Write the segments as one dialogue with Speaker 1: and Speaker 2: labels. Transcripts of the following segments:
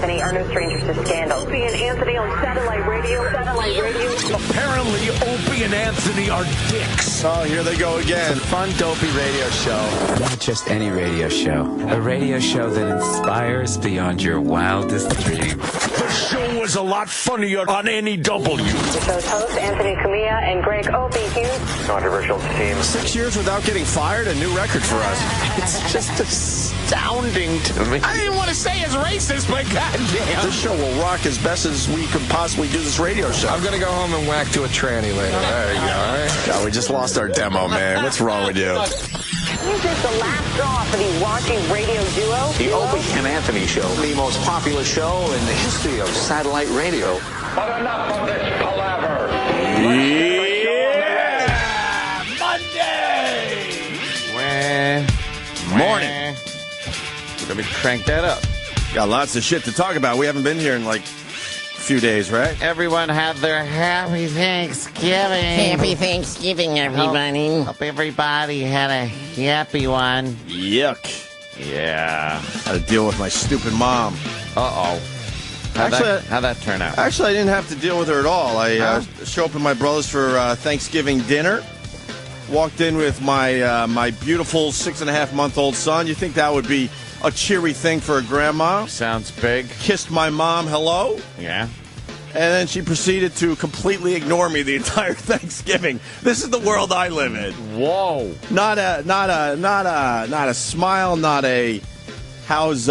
Speaker 1: Anthony are no strangers to scandal. Opie and Anthony on satellite radio.
Speaker 2: Apparently, Opie and Anthony are dicks.
Speaker 3: Oh, here they go again.
Speaker 4: It's a fun, dopey radio show.
Speaker 5: Not just any radio show. A radio show that inspires beyond your wildest dreams.
Speaker 2: The show was a lot funnier on NEW.
Speaker 1: The show's hosts, Anthony Cumia and Greg Opie Hughes.
Speaker 6: Controversial team.
Speaker 3: 6 years without getting fired, a new record for us.
Speaker 4: It's just astounding to me.
Speaker 2: I didn't want to say it's racist, but goddamn.
Speaker 3: This show will rock as best as we could possibly do this radio show.
Speaker 4: I'm going to go home and whack to a tranny later. There you go, all right?
Speaker 3: God, we just lost our demo, man. What's wrong with you?
Speaker 1: Is this the last straw for the raunchy radio duo?
Speaker 6: The Opie and Anthony Show, the most popular show in the history of satellite radio.
Speaker 7: But enough of this palaver.
Speaker 2: Yeah! Monday!
Speaker 3: Morning.
Speaker 4: Let me crank that up.
Speaker 3: Got lots of shit to talk about. We haven't been here in like a few days, right?
Speaker 4: Everyone had their happy Thanksgiving.
Speaker 8: Happy Thanksgiving, everybody.
Speaker 4: Hope everybody had a happy one.
Speaker 3: Yuck.
Speaker 4: Yeah.
Speaker 3: Had to deal with my stupid mom.
Speaker 4: Uh-oh. How'd that turn out?
Speaker 3: Actually, I didn't have to deal with her at all. I show up at my brother's for Thanksgiving dinner. Walked in with my beautiful 6.5-month-old son. You think that would be a cheery thing for a grandma?
Speaker 4: Sounds big.
Speaker 3: Kissed my mom hello.
Speaker 4: Yeah.
Speaker 3: And then she proceeded to completely ignore me the entire Thanksgiving. This is the world I live in.
Speaker 4: Whoa.
Speaker 3: Not a smile, not a how's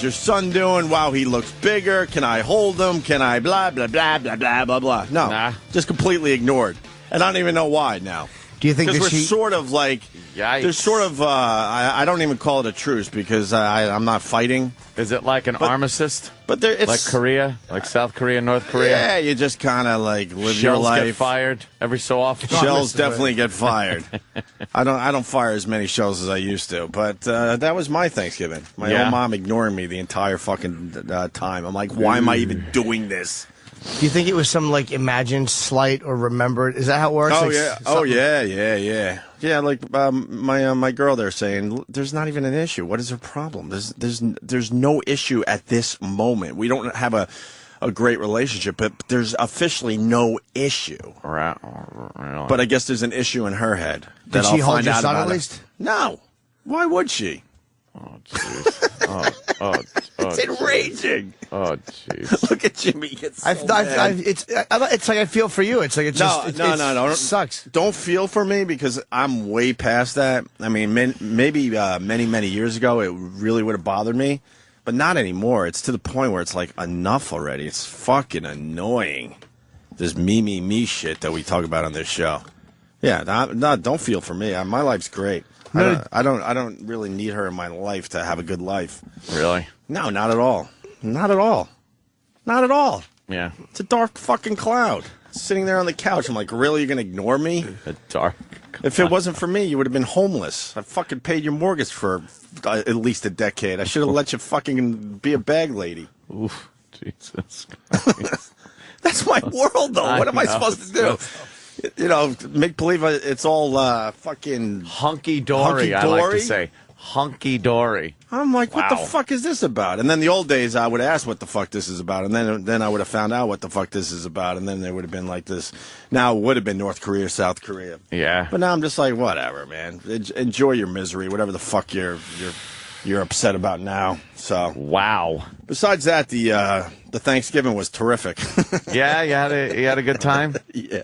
Speaker 3: your son doing? Wow, he looks bigger. Can I hold him? Can I blah blah blah blah blah blah blah? No.
Speaker 4: Nah.
Speaker 3: Just completely ignored. And I don't even know why now.
Speaker 8: Do you think
Speaker 3: because
Speaker 8: that
Speaker 3: we're sort of like
Speaker 4: Yikes.
Speaker 3: there's sort of I don't even call it a truce because I'm not fighting.
Speaker 4: Is it like an armistice?
Speaker 3: But there, it's
Speaker 4: Like Korea? Like South Korea, North Korea?
Speaker 3: Yeah, you just kind of like live
Speaker 4: Shells
Speaker 3: your life.
Speaker 4: get fired every so often?
Speaker 3: Shells definitely get fired. I don't fire as many shells as I used to, but that was my Thanksgiving. My old mom ignoring me the entire fucking time. I'm like, why am I even doing this?
Speaker 8: Do you think it was some, like, imagined slight or remembered? Is that how it works?
Speaker 3: Oh,
Speaker 8: like,
Speaker 3: yeah. Oh, yeah. Yeah, like my girl there saying, there's not even an issue. What is her problem? There's no issue at this moment. We don't have a great relationship, but there's officially no issue.
Speaker 4: Right. Really?
Speaker 3: But I guess there's an issue in her head.
Speaker 8: Did she hold your son at
Speaker 3: it.
Speaker 8: least?
Speaker 3: No. Why would she?
Speaker 4: Oh, jeez.
Speaker 3: It's enraging.
Speaker 4: Oh, jeez.
Speaker 3: Look at Jimmy. It's
Speaker 8: like I feel for you. It's like it sucks.
Speaker 3: Don't feel for me because I'm way past that. I mean, maybe many years ago it really would have bothered me, but not anymore. It's to the point where it's like enough already. It's fucking annoying. This me shit that we talk about on this show. Yeah, don't feel for me. My life's great. I don't really need her in my life to have a good life.
Speaker 4: Really?
Speaker 3: No, not at all. Not at all. Not at all.
Speaker 4: Yeah.
Speaker 3: It's a dark fucking cloud. Sitting there on the couch. I'm like, really? You're going to ignore me?
Speaker 4: A dark cloud.
Speaker 3: If it wasn't for me, you would have been homeless. I fucking paid your mortgage for at least a decade. I should have let you fucking be a bag lady.
Speaker 4: Oof. Jesus Christ.
Speaker 3: That's my world, though. What am I supposed to do? You know, make believe it's all fucking
Speaker 4: hunky-dory, I like to say. Hunky-dory.
Speaker 3: I'm like, what the fuck is this about? And then the old days, I would ask what the fuck this is about. And then I would have found out what the fuck this is about. And then there would have been like this. Now it would have been North Korea, South Korea.
Speaker 4: Yeah.
Speaker 3: But now I'm just like, whatever, man. Enjoy your misery, whatever the fuck you're upset about now. So.
Speaker 4: Wow.
Speaker 3: Besides that, the Thanksgiving was terrific.
Speaker 4: Yeah, you had a good time?
Speaker 3: Yeah.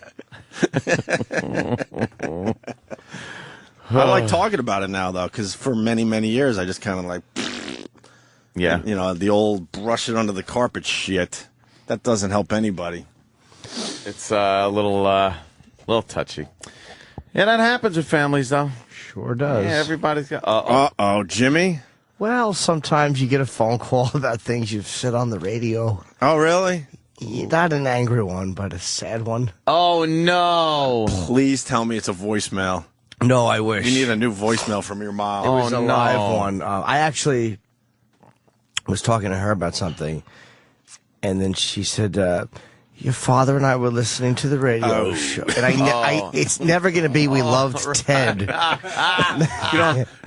Speaker 3: I like talking about it now, though, because for many years I just kind of like,
Speaker 4: yeah,
Speaker 3: you know, the old brush it under the carpet shit. That doesn't help anybody.
Speaker 4: It's a little touchy. Yeah, that happens with families, though.
Speaker 8: Sure does.
Speaker 4: Yeah, everybody's got.
Speaker 3: Uh-oh, Jimmy.
Speaker 8: Well, sometimes you get a phone call about things you've said on the radio.
Speaker 3: Oh, really?
Speaker 8: Not an angry one, but a sad one.
Speaker 4: Oh, no.
Speaker 3: Please tell me it's a voicemail.
Speaker 8: No, I wish.
Speaker 3: You need a new voicemail from your mom.
Speaker 8: It was a live one. I actually was talking to her about something, and then she said, Your father and I were listening to the radio show, and it's never going to be we loved Ted.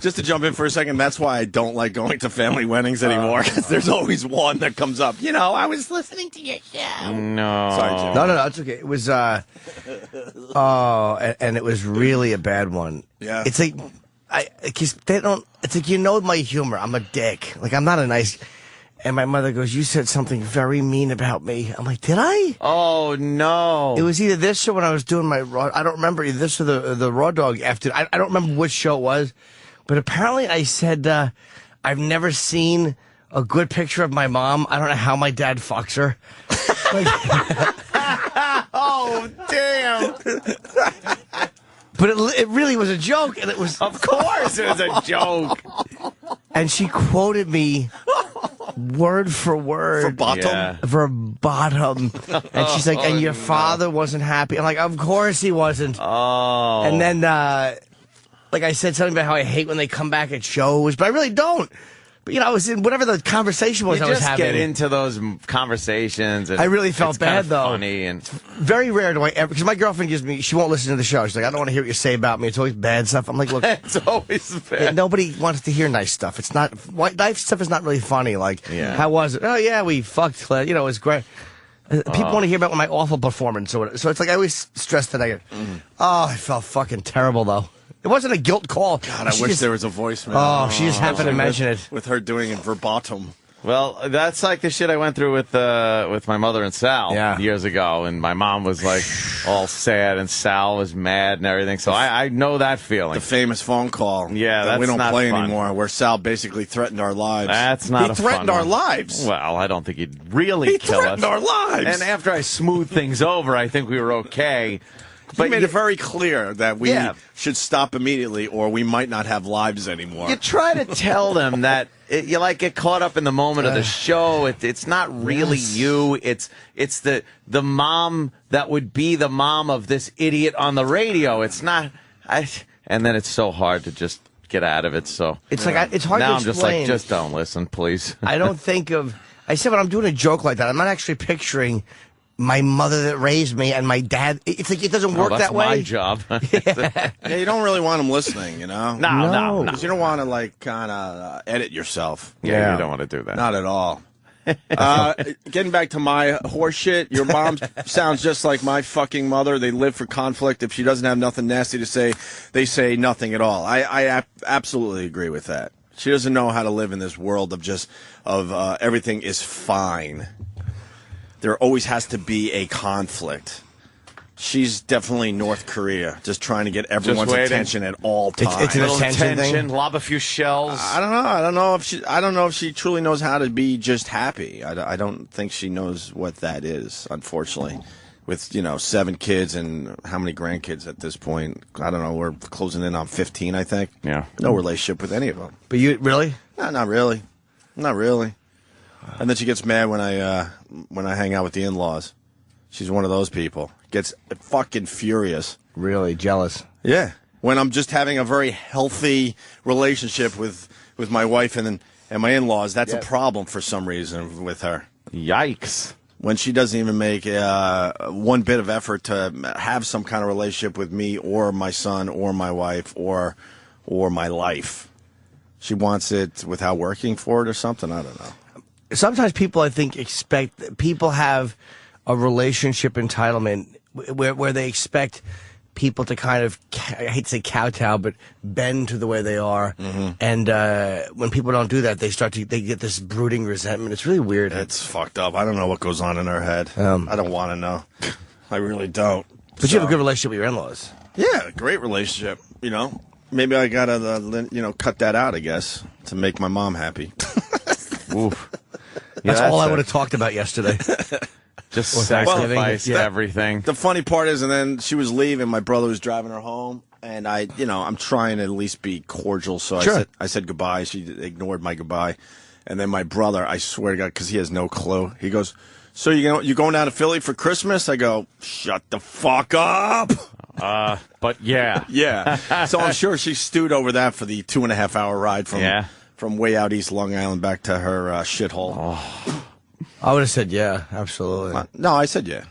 Speaker 3: Just to jump in for a second, that's why I don't like going to family weddings anymore, because there's always one that comes up. I was listening to your show.
Speaker 4: No.
Speaker 3: Sorry, Jim.
Speaker 8: No, it's okay. It was, and it was really a bad one.
Speaker 3: Yeah.
Speaker 8: It's like, because they don't, it's like, my humor. I'm a dick. Like, I'm not a nice, and my mother goes, you said something very mean about me. I'm like, did I?
Speaker 4: Oh, no.
Speaker 8: It was either this or when I was doing my raw, I don't remember either this or the Raw Dog after, I don't remember which show it was, but apparently I said, I've never seen a good picture of my mom. I don't know how my dad fucks her.
Speaker 4: Oh, damn.
Speaker 8: But it really was a joke, and it was...
Speaker 4: Of course it was a joke.
Speaker 8: And she quoted me word for word.
Speaker 3: Verbatim?
Speaker 4: Yeah.
Speaker 8: Verbatim. And she's like, and your father wasn't happy. I'm like, of course he wasn't.
Speaker 4: Oh.
Speaker 8: And then, like I said something about how I hate when they come back at shows, but I really don't. But, I was in whatever the conversation was
Speaker 4: You
Speaker 8: I was
Speaker 4: just
Speaker 8: having.
Speaker 4: get into those conversations. And
Speaker 8: I really felt
Speaker 4: it's kind
Speaker 8: bad,
Speaker 4: of
Speaker 8: though.
Speaker 4: Funny and
Speaker 8: Very rare do I ever, because my girlfriend she won't listen to the show. She's like, I don't want to hear what you say about me. It's always bad stuff. I'm like, look.
Speaker 4: it's always bad.
Speaker 8: Nobody wants to hear nice stuff. It's not, life stuff is not really funny. Like,
Speaker 4: Yeah.
Speaker 8: how was it? Oh, yeah, we fucked. It was great. People want to hear about my awful performance. So it's like I always stress the negative. Oh, I felt fucking terrible, though. It wasn't a guilt call.
Speaker 3: God, I wish there was a voicemail.
Speaker 8: Oh, she just happened to mention it.
Speaker 3: With her doing it verbatim.
Speaker 4: Well, that's like the shit I went through with my mother and Sal years ago, and my mom was like all sad, and Sal was mad and everything. So I know that feeling.
Speaker 3: The famous phone call.
Speaker 4: Yeah,
Speaker 3: that we
Speaker 4: that's
Speaker 3: don't
Speaker 4: not
Speaker 3: play
Speaker 4: fun.
Speaker 3: anymore, where Sal basically threatened our lives.
Speaker 4: That's not a
Speaker 3: He threatened
Speaker 4: fun
Speaker 3: our
Speaker 4: one.
Speaker 3: lives.
Speaker 4: Well, I don't think he'd really
Speaker 3: He
Speaker 4: kill us.
Speaker 3: threatened our lives.
Speaker 4: And after I smoothed things over, I think we were okay.
Speaker 3: But he made it very clear that we
Speaker 4: Yeah.
Speaker 3: should stop immediately, or we might not have lives anymore.
Speaker 4: You try to tell them that you like get caught up in the moment of the show. It's not really you. It's the mom that would be the mom of this idiot on the radio. It's not. And then it's so hard to just get out of it. So
Speaker 8: It's like, it's hard
Speaker 4: now
Speaker 8: to
Speaker 4: I'm just
Speaker 8: explain.
Speaker 4: like, just don't listen, please.
Speaker 8: I don't think of, I said when I'm doing a joke like that, I'm not actually picturing my mother that raised me and my dad. It's like, it doesn't work
Speaker 4: that's
Speaker 8: that way.
Speaker 4: my job.
Speaker 3: Yeah, you don't really want them listening,
Speaker 4: No.
Speaker 3: Because you don't want to, like, kind of edit yourself.
Speaker 4: Yeah, you don't want to do that.
Speaker 3: Not at all. Getting back to my horse shit, your mom sounds just like my fucking mother. They live for conflict. If she doesn't have nothing nasty to say, they say nothing at all. I absolutely agree with that. She doesn't know how to live in this world of everything is fine. There always has to be a conflict. She's definitely North Korea, just trying to get everyone's
Speaker 4: waiting.
Speaker 3: attention at all times.
Speaker 8: It's an
Speaker 4: Little
Speaker 8: attention thing?
Speaker 4: tension, lob a few shells.
Speaker 3: I don't know. I don't know if she truly knows how to be just happy. I don't think she knows what that is, unfortunately. With 7 kids and how many grandkids at this point? I don't know. We're closing in on 15, I think.
Speaker 4: Yeah.
Speaker 3: No relationship with any of them.
Speaker 8: But you, really?
Speaker 3: No, not really. Not really. And then she gets mad when I hang out with the in-laws. She's one of those people. Gets fucking furious.
Speaker 8: Really jealous.
Speaker 3: Yeah. When I'm just having a very healthy relationship with my wife and my in-laws, that's a problem for some reason with her.
Speaker 4: Yikes.
Speaker 3: When she doesn't even make one bit of effort to have some kind of relationship with me or my son or my wife or my life. She wants it without working for it or something. I don't know.
Speaker 8: Sometimes people, I think, people have a relationship entitlement where they expect people to kind of, I hate to say kowtow, but bend to the way they are. Mm-hmm. And when people don't do that, they get this brooding resentment. It's really weird.
Speaker 3: It's fucked up. I don't know what goes on in her head. I don't want to know. I really don't.
Speaker 8: But you have a good relationship with your in-laws.
Speaker 3: Yeah, great relationship. Maybe I gotta cut that out, I guess, to make my mom happy.
Speaker 4: Oof.
Speaker 8: That's all I would have talked about yesterday.
Speaker 4: Just
Speaker 8: Or Thanksgiving.
Speaker 4: sacrificed
Speaker 8: Yeah.
Speaker 4: everything.
Speaker 3: The funny part is, and then she was leaving, my brother was driving her home, and I'm trying to at least be cordial, so
Speaker 8: Sure.
Speaker 3: I said goodbye. She ignored my goodbye. And then my brother, I swear to God, because he has no clue, he goes, so you going down to Philly for Christmas? I go, shut the fuck up.
Speaker 4: But yeah.
Speaker 3: Yeah. So I'm sure she stewed over that for the 2.5-hour ride from way out East Long Island back to her shithole.
Speaker 8: I would have said yeah, absolutely.
Speaker 3: No, I said yeah.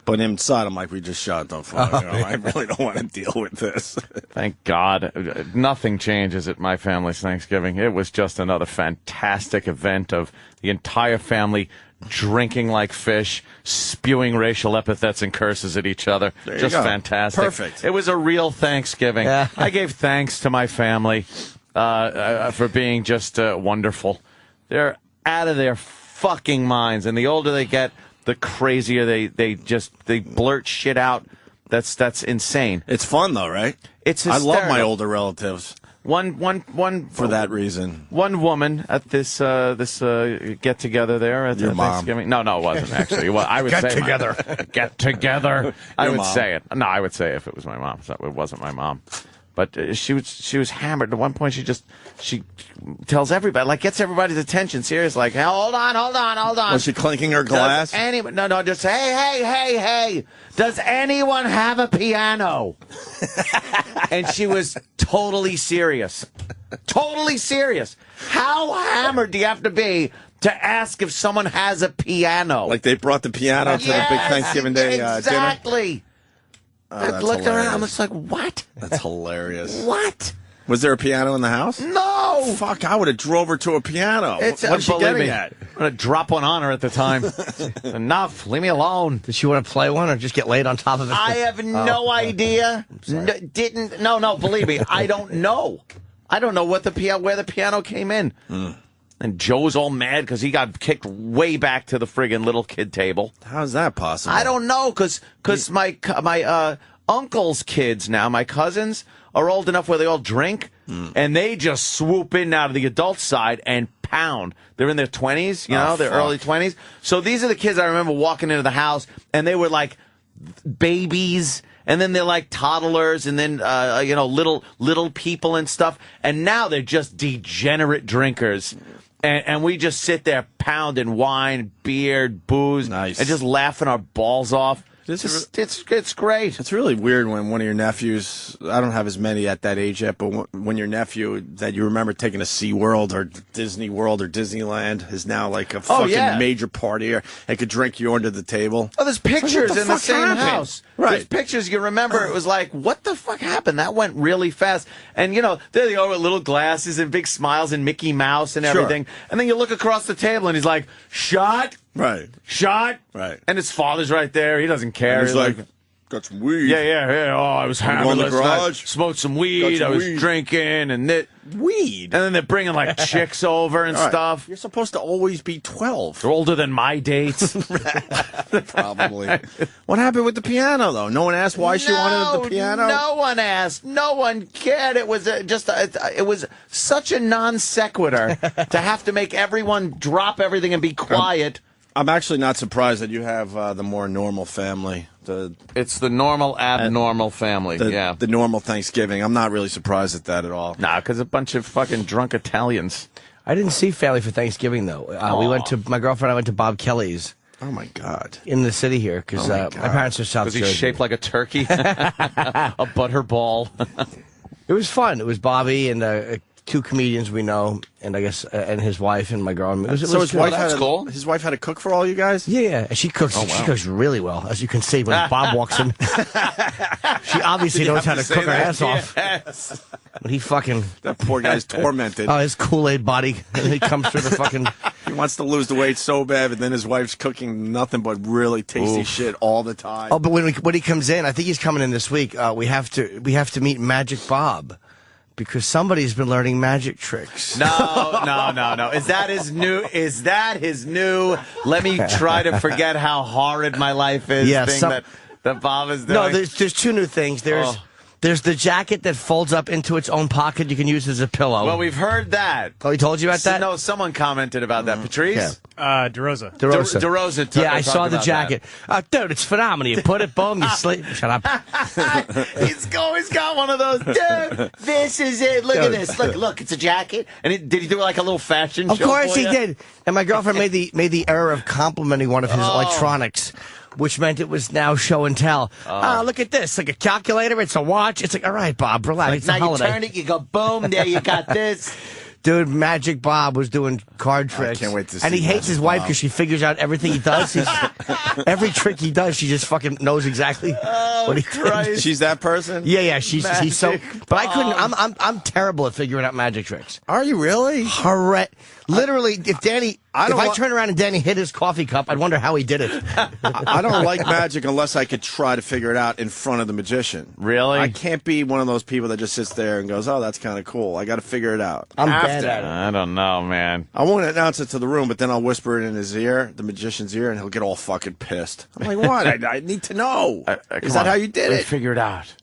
Speaker 3: But inside, I'm like, we just shut the fuck up. I really don't want to deal with this.
Speaker 4: Thank God. Nothing changes at my family's Thanksgiving. It was just another fantastic event of the entire family drinking like fish, spewing racial epithets and curses at each other. Just
Speaker 3: go.
Speaker 4: fantastic.
Speaker 3: Perfect.
Speaker 4: It was a real Thanksgiving.
Speaker 8: Yeah.
Speaker 4: I gave thanks to my family for being just wonderful. They're out of their fucking minds, and the older they get, the crazier they blurt shit out. That's insane.
Speaker 3: It's fun, though, right?
Speaker 4: It's
Speaker 3: I love my
Speaker 4: hysterical.
Speaker 3: older relatives
Speaker 4: One
Speaker 3: for that reason.
Speaker 4: One woman at this get together there at
Speaker 3: Your mom.
Speaker 4: Thanksgiving. No, it wasn't actually. Well, I would
Speaker 8: Get
Speaker 4: say
Speaker 8: together.
Speaker 4: Get together. I
Speaker 3: Your
Speaker 4: would
Speaker 3: mom.
Speaker 4: say it. No, I would say if it was my mom. So it wasn't my mom. But she was hammered. At one point, she tells everybody, like, gets everybody's attention. Serious, like, hey, hold on.
Speaker 3: Was she clinking her glass?
Speaker 4: No, just hey. Does anyone have a piano? And she was totally serious. Totally serious. How hammered do you have to be to ask if someone has a piano?
Speaker 3: Like they brought the piano to the big Thanksgiving Day dinner?
Speaker 4: Exactly. I
Speaker 3: that's
Speaker 4: looked around.
Speaker 3: hilarious.
Speaker 4: I'm just like, what?
Speaker 3: That's hilarious.
Speaker 4: What?
Speaker 3: Was there a piano in the house?
Speaker 4: No.
Speaker 3: Fuck, I would have drove her to a piano. What's she
Speaker 4: believe
Speaker 3: getting
Speaker 4: me,
Speaker 3: at?
Speaker 4: I'm going to drop one on her at the time. Enough. Leave me alone.
Speaker 8: Did she want to play one or just get laid on top of it?
Speaker 4: I have no idea. No, believe me, I don't know. I don't know where the piano came in. And Joe's all mad because he got kicked way back to the friggin' little kid table.
Speaker 3: How's that possible?
Speaker 4: I don't know because my uncle's kids now, my cousins, are old enough where they all drink, and they just swoop in out of the adult side and pound. They're in their 20s, their early 20s. So these are the kids I remember walking into the house, and they were like babies, and then they're like toddlers, and then little people and stuff. And now they're just degenerate drinkers. And we just sit there pounding wine, beer, booze,
Speaker 3: Nice.
Speaker 4: and just laughing our balls off. It's great.
Speaker 3: It's really weird when one of your nephews, I don't have as many at that age yet, but when your nephew that you remember taking to SeaWorld or Disney World or Disneyland is now like a fucking major partier and could drink you under the table.
Speaker 4: Oh, there's pictures
Speaker 3: what the
Speaker 4: in the
Speaker 3: fuck
Speaker 4: same
Speaker 3: happened?
Speaker 4: house.
Speaker 3: Right.
Speaker 4: There's pictures you remember. It was like, what the fuck happened? That went really fast. And, there they are with little glasses and big smiles and Mickey Mouse and
Speaker 3: Sure.
Speaker 4: everything. And then you look across the table and he's like, shot.
Speaker 3: Right.
Speaker 4: Shot.
Speaker 3: Right.
Speaker 4: And his father's right there. He doesn't care.
Speaker 3: And he's like, got some weed.
Speaker 4: yeah. Oh, I was hammered
Speaker 3: go in the
Speaker 4: last night.
Speaker 3: garage?
Speaker 4: Smoked some weed.
Speaker 3: Got some
Speaker 4: I was
Speaker 3: weed.
Speaker 4: drinking and
Speaker 3: Weed?
Speaker 4: And then they're bringing like chicks over and
Speaker 3: All right.
Speaker 4: stuff.
Speaker 3: You're supposed to always be 12.
Speaker 4: They're older than my dates.
Speaker 3: Probably. What happened with the piano, though? No one asked why she wanted the piano?
Speaker 4: No one asked. No one cared. It was it was such a non sequitur to have to make everyone drop everything and be quiet.
Speaker 3: I'm actually not surprised that you have the more normal family.
Speaker 4: It's the normal, abnormal family.
Speaker 3: The normal Thanksgiving. I'm not really surprised at that at all.
Speaker 4: Nah, because a bunch of fucking drunk Italians.
Speaker 8: I didn't see family for Thanksgiving, though. My girlfriend and I went to Bob Kelly's
Speaker 3: Oh, my God.
Speaker 8: in the city here because my parents are South
Speaker 4: Was
Speaker 8: Jersey.
Speaker 4: he shaped like a turkey? A butter ball.
Speaker 8: It was fun. It was Bobby and two comedians we know, and I guess and his wife and my girl. It was
Speaker 3: So his
Speaker 8: good.
Speaker 3: wife,
Speaker 4: that's cool.
Speaker 3: his wife had to cook for all you guys?
Speaker 8: Yeah, and she cooks. She cooks really well, as you can see when Bob walks in. She obviously knows how to cook her ass off.
Speaker 4: Yes.
Speaker 8: But he fucking
Speaker 3: That poor guy's tormented.
Speaker 8: his Kool-Aid body, and he comes through the fucking.
Speaker 3: He wants to lose the weight so bad, but then his wife's cooking nothing but really tasty shit all the time.
Speaker 8: Oh, but when he comes in, I think he's coming in this week. We have to meet Magic Bob. Because somebody's been learning magic tricks.
Speaker 4: No. Is that his new? Let me try to forget how horrid my life is.
Speaker 8: Yeah,
Speaker 4: thing that Bob is doing.
Speaker 8: No, there's two new things. There's the jacket that folds up into its own pocket. You can use as a pillow.
Speaker 4: Well, we've heard that.
Speaker 8: Oh, he told you about that?
Speaker 4: No, someone commented about that. Patrice?
Speaker 8: Yeah.
Speaker 9: DeRosa.
Speaker 4: DeRosa.
Speaker 8: Yeah, I saw the
Speaker 4: about
Speaker 8: jacket. Dude, it's phenomenal. You put it, boom, you sleep. Shut up.
Speaker 4: He's always got one of those. Dude, this is it. Look at this. Look, it's a jacket. And did he do like a little fashion show?
Speaker 8: Of course
Speaker 4: for
Speaker 8: he
Speaker 4: you?
Speaker 8: did. And my girlfriend made the error of complimenting one of his electronics, which meant it was now show and tell. Look at this. Like a calculator. It's a watch. It's like, all right, Bob, relax. It's
Speaker 4: Now
Speaker 8: a
Speaker 4: you
Speaker 8: holiday.
Speaker 4: turn it, you go boom, there you got this.
Speaker 8: Dude, Magic Bob was doing card tricks.
Speaker 3: can't wait to
Speaker 8: And
Speaker 3: see
Speaker 8: he hates
Speaker 3: Magic
Speaker 8: his wife
Speaker 3: Bob.
Speaker 8: because she figures out everything he does. Every trick he does, she just fucking knows exactly what he did.
Speaker 3: She's that person?
Speaker 8: Yeah, he's so.
Speaker 4: Magic
Speaker 8: But I couldn't. I'm terrible at figuring out magic tricks.
Speaker 3: Are you really?
Speaker 8: Literally, if Danny,
Speaker 3: I
Speaker 8: if
Speaker 3: don't
Speaker 8: I
Speaker 3: wa-
Speaker 8: turn around and Danny hit his coffee cup, I'd wonder how he did it.
Speaker 3: I don't like magic unless I could try to figure it out in front of the magician.
Speaker 4: Really?
Speaker 3: I can't be one of those people that just sits there and goes, "Oh, that's kind of cool." I got to figure it out.
Speaker 8: I'm bad at it.
Speaker 4: I don't know, man.
Speaker 3: I won't announce it to the room, but then I'll whisper it in his ear, the magician's ear, and he'll get all fucking pissed. I'm like, "What? I need to know. Is that how you did it?"
Speaker 4: Figure it out.